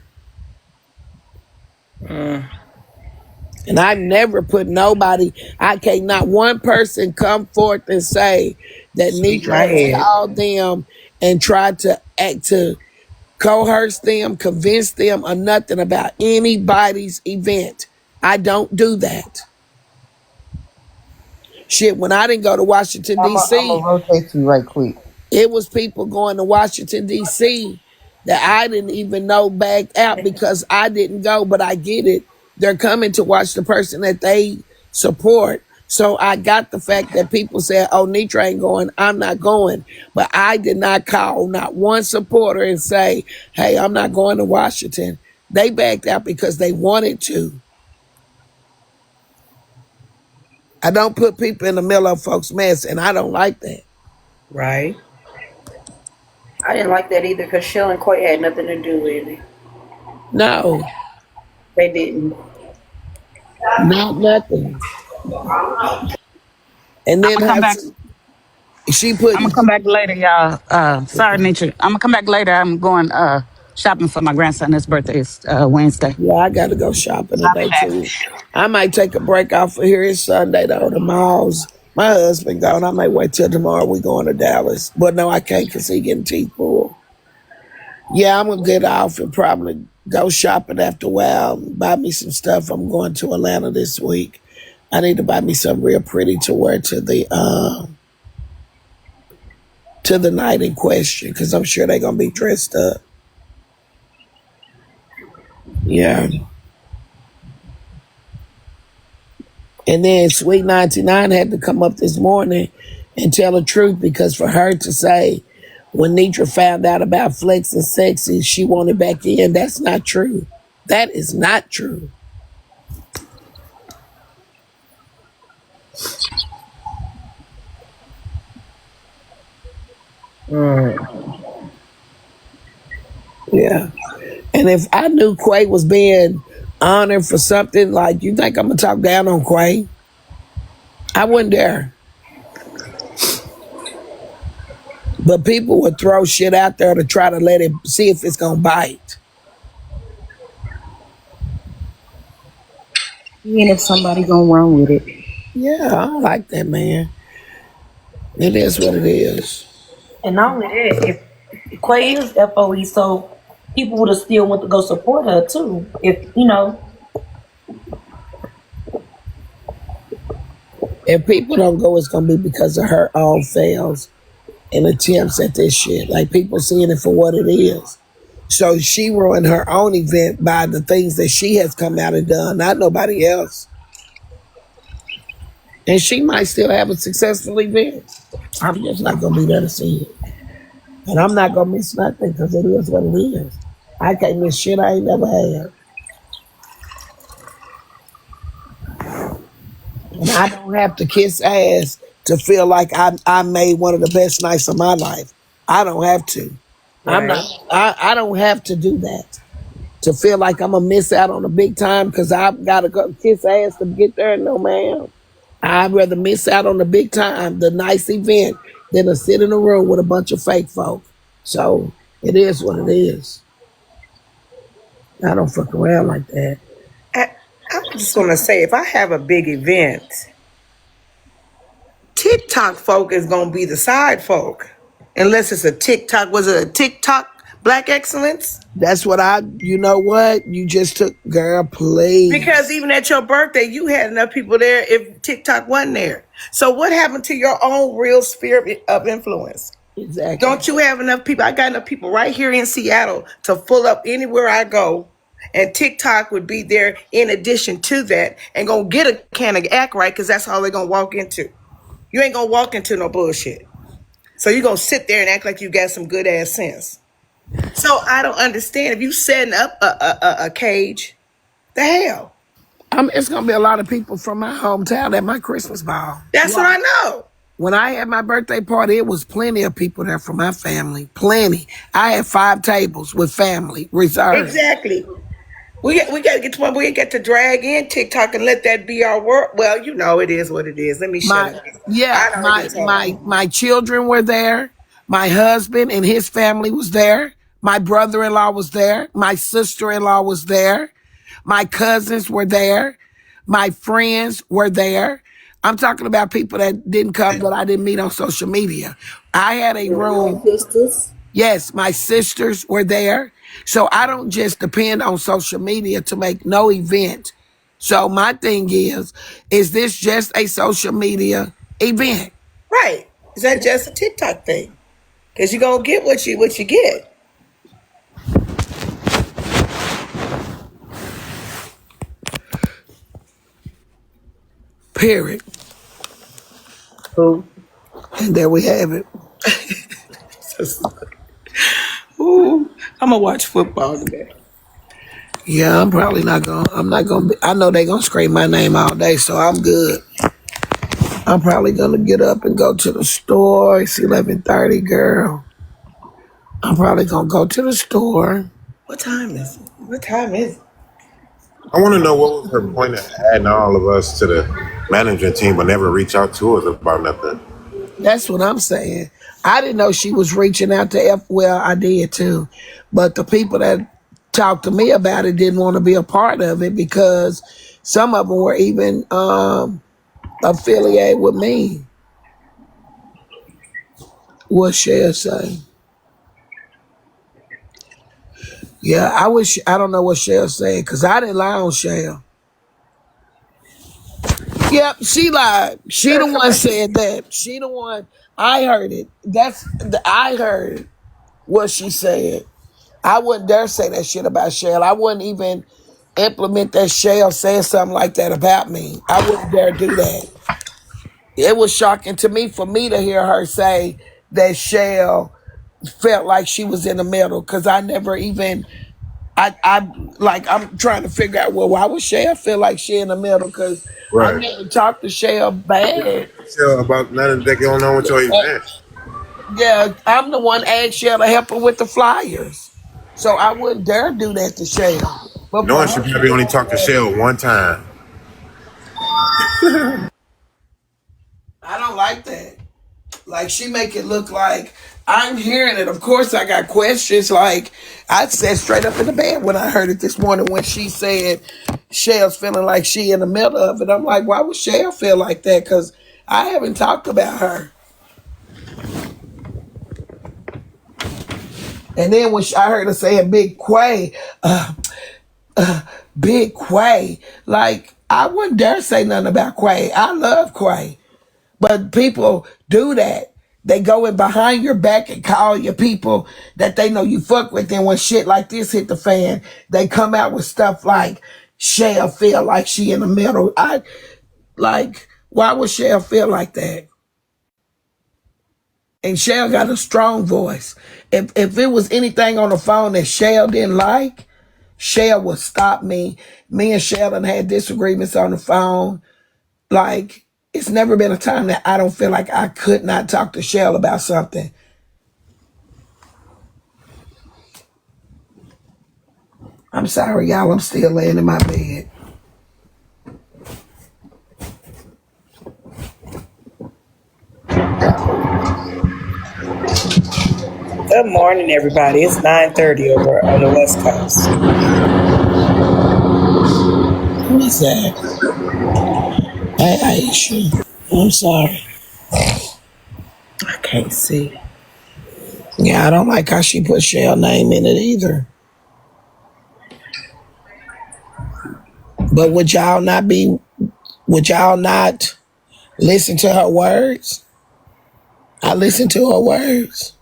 And I never put nobody, I can't not one person come forth and say that Shake Netra my has head. called them and tried to act to coerce them, convince them or nothing about anybody's event. I don't do that. Shit, when I didn't go to Washington, I'm gonna D.C., rotate you right quick. it was people going to Washington, D.C. that I didn't even know back out because I didn't go, but I get it. They're coming to watch the person that they support. So I got the fact that people said, oh, Netra ain't going, I'm not going. But I did not call not one supporter and say, hey, I'm not going to Washington. They backed out because they wanted to. I don't put people in the middle of folks' mess, and I don't like that. Right. I didn't like that either because Shell and Coy had nothing to do with it. No, They didn't. not nothing. And I'm then gonna come back. she put, I'm gonna come back later, y'all. Sorry, Nietzsche. I'm gonna come back later. I'm going shopping for my grandson. His birthday is Wednesday. yeah, I got to go shopping I'll be today back. too. I might take a break off of here. It's Sunday though. The malls. My husband gone. I might wait till tomorrow. We going to Dallas, but no, I can't because he getting teeth pulled. Yeah, I'm gonna get off and probably go shopping after a while. Buy me some stuff. I'm going to Atlanta this week. I need to buy me something real pretty to wear to the night in question because I'm sure they're gonna be dressed up. Yeah. And then Sweet 99 had to come up this morning and tell the truth because for her to say when Netra found out about Flex and Sexy, she wanted back in, that's not true. That is not true. Yeah. And if I knew Quay was being honored for something, like, you think I'm going to talk down on Quay? I wouldn't dare. But people would throw shit out there to try to let it, see if it's going to bite. Even if somebody gonna run with it. Yeah, I don't like that, man. It is what it is. And not only that, if Quay is FOE, so people would have still went to go support her too. If If people don't go, it's going to be because of her own fails and attempts at this shit. Like, people seeing it for what it is. So she ruined her own event by the things that she has come out and done, not nobody else. And she might still have a successful event. I'm just not going to be there to see it. And I'm not going to miss nothing because it is what it is. I can't miss shit I ain't never had. And I don't have to kiss ass to feel like I made one of the best nights of my life. I don't have to. I don't have to do that. To feel like I'm going to miss out on a big time because I've got to go kiss ass to get there. No, ma'am. I'd rather miss out on the big time, the nice event, than to sit in a room with a bunch of fake folk. So it is what it is. I don't fuck around like that. I'm just gonna say, if I have a big event, TikTok folk is gonna be the side folk, unless it's a TikTok. Was it a TikTok Black Excellence? That's what you know what? You just took, girl, please. Because even at your birthday, you had enough people there if TikTok wasn't there. So what happened to your own real sphere of influence? Exactly. Don't you have enough people? I got enough people right here in Seattle to fill up anywhere I go. And TikTok would be there in addition to that and gonna get a can of act right because that's all they're gonna walk into. You ain't gonna walk into no bullshit. So you're gonna sit there and act like you got some good ass sense. So I don't understand. If you setting up a cage, the hell? It's gonna be a lot of people from my hometown at my Christmas ball. That's what I know. When I had my birthday party, it was plenty of people there from my family. Plenty. I had 5 tables with family reserved. Exactly. We got to get to one. We get to drag in TikTok and let that be our work. Well, you know it is what it is. Let me shut up. Yeah, my children were there. My husband and his family was there. My brother-in-law was there. My sister-in-law was there. My cousins were there. My friends were there. I'm talking about people that didn't come, that I didn't meet on social media. I had a room. sisters. Yes, my sisters were there. So I don't just depend on social media to make no event. So my thing is this just a social media event? Right. Is that just a TikTok thing? Because you're going to get what you get. Period. Who? And there we have it. Ooh, I'm going to watch football today. Yeah, I'm not gonna be, I know they gonna scream my name all day, so I'm good. I'm probably gonna get up and go to the store. It's 11:30, girl. I'm probably gonna go to the store. What time is it? What time is it? I want to know what was her point of adding all of us to the management team, but never reach out to us about nothing. That's what I'm saying. I didn't know she was reaching out to well, I did too. But the people that talked to me about it didn't want to be a part of it because some of them were even affiliated with me. What Cher say? Yeah, I don't know what Cher said because I didn't lie on Cher. Yep, she lied. She the one said that. She the one. I heard it. I heard what she said. I wouldn't dare say that shit about Shell. I wouldn't even implement that Shell saying something like that about me. I wouldn't dare do that. It was shocking to me for me to hear her say that Shell felt like she was in the middle because I never even I'm trying to figure out, well, why would Shell feel like she in the middle? Because I Right. never talked to Shell bad. Tell about nothing that going on with your event. Yeah, I'm the one asked Shell to help her with the flyers. So I wouldn't dare do that to Shell. But for Knowing she her to probably feel only like talked to that, Shell one time. I don't like that. Like she make it look like I'm hearing it. Of course I got questions. Like I sat straight up in the bed when I heard it this morning when she said Shell's feeling like she in the middle of it. I'm like, why would Shell feel like that? Because I haven't talked about her. And then when I heard her saying Big Quay, Big Quay, like I wouldn't dare say nothing about Quay. I love Quay. But people do that. They go in behind your back and call your people that they know you fuck with. And when shit like this hit the fan, they come out with stuff like Shell feel like she in the middle. Why would Shell feel like that? And Shell got a strong voice. If it was anything on the phone that Shell didn't like, Shell would stop me. Me and Shell done had disagreements on the phone. Like, it's never been a time that I don't feel like I could not talk to Shell about something. I'm sorry, y'all. I'm still laying in my bed. Good morning, everybody. It's 9:30 over on the West Coast. Who is that? Aisha. I'm sorry. I can't see. Yeah, I don't like how she put Shell's name in it either. But would y'all not listen to her words? I listened to her words.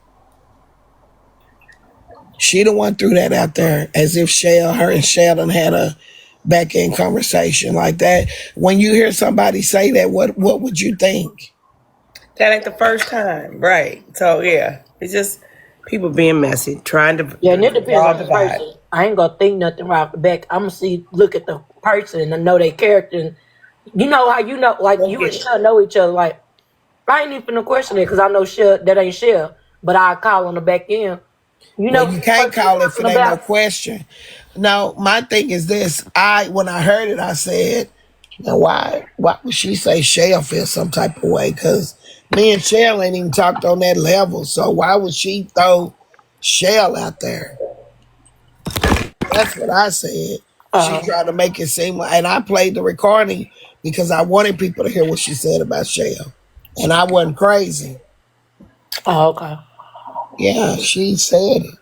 She the one threw that out there as if her and Shell done had a back end conversation like that. When you hear somebody say that, what would you think? That ain't the first time, right? So yeah, it's just people being messy, trying to Yeah, and it depends draw on a the divide. person. I ain't gonna think nothing right off the back. I'm gonna look at the person and know their character. And you know how like Go you and get it. Shell know each other. Like I ain't even gonna question it because I know Shell that ain't Shell, but I call on the back end. You Well, know you what can't person you call it if it talking ain't no about? question. No, my thing is this. When I heard it, I said, now why would she say Shell feel some type of way? Because me and Shell ain't even talked on that level. So why would she throw Shell out there? That's what I said. She tried to make it seem like, and I played the recording because I wanted people to hear what she said about Shell. And I wasn't crazy. Oh, okay. Yeah, she said it.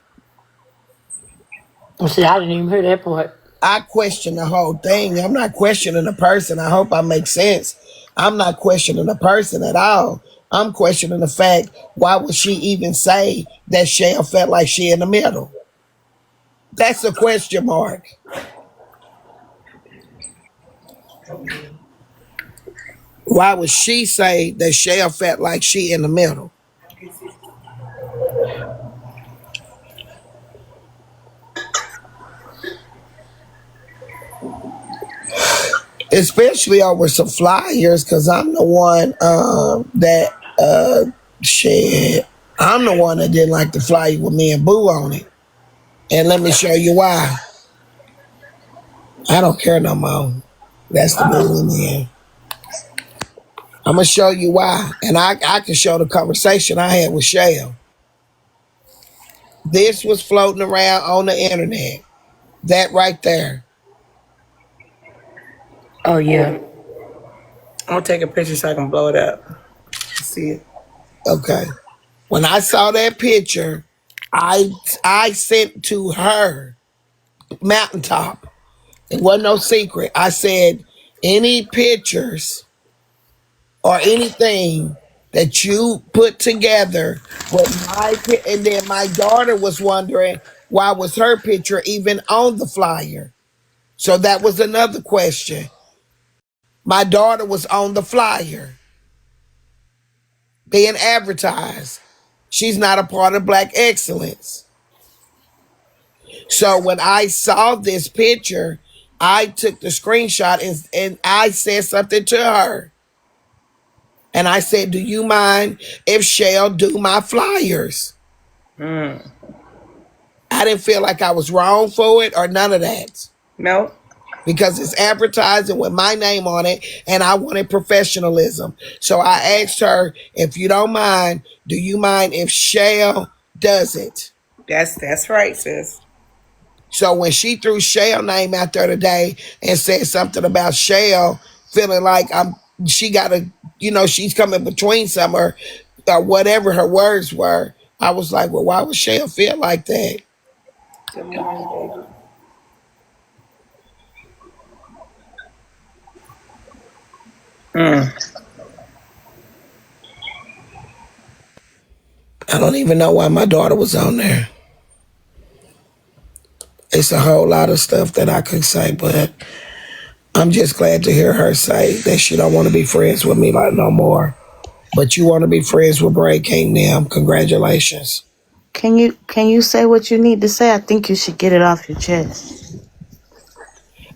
See, I didn't even hear that part. I question the whole thing. I'm not questioning the person. I hope I make sense. I'm not questioning the person at all. I'm questioning the fact, why would she even say that Shell felt like she in the middle? That's a question mark. Why would she say that Shell felt like she in the middle? especially over some flyers, because I'm the one that shit. I'm the one that didn't like the flyer with me and Boo on it. And let me show you why. I don't care no more. That's the millionaire. I'm gonna show you why, and I can show the conversation I had with Shell. This was floating around on the internet. That right there. Oh yeah. I'm gonna take a picture so I can blow it up. See it. Okay. When I saw that picture, I sent to her Mountaintop. It wasn't no secret. I said, any pictures or anything that you put together with and then my daughter was wondering why was her picture even on the flyer. So that was another question. My daughter was on the flyer being advertised. She's not a part of Black Excellence. So when I saw this picture, I took the screenshot and I said something to her. And I said, do you mind if Shell do my flyers? I didn't feel like I was wrong for it or none of that. No. Because it's advertising with my name on it and I wanted professionalism. So I asked her, if you don't mind, do you mind if Shell does it? That's right, sis. So when she threw Shell name out there today and said something about Shell feeling like she's coming between some or whatever her words were, I was like, well, why would Shell feel like that? Good morning, baby. I don't even know why my daughter was on there. It's a whole lot of stuff that I could say, but I'm just glad to hear her say that she don't want to be friends with me like no more. But you want to be friends with Bray King now. Congratulations. Can you say what you need to say? I think you should get it off your chest.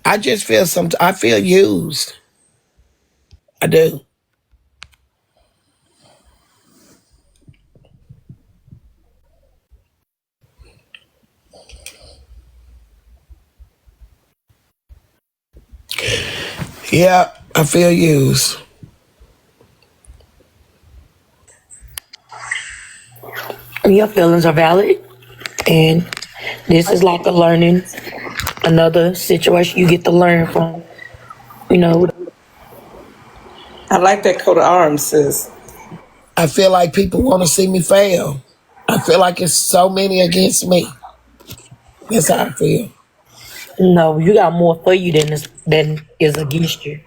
I just feel I feel used. I do. Yeah, I feel used. Your feelings are valid, and this is like another situation you get to learn from. I like that coat of arms, sis. I feel like people want to see me fail. I feel like it's so many against me. That's how I feel. No, you got more for you than is against you.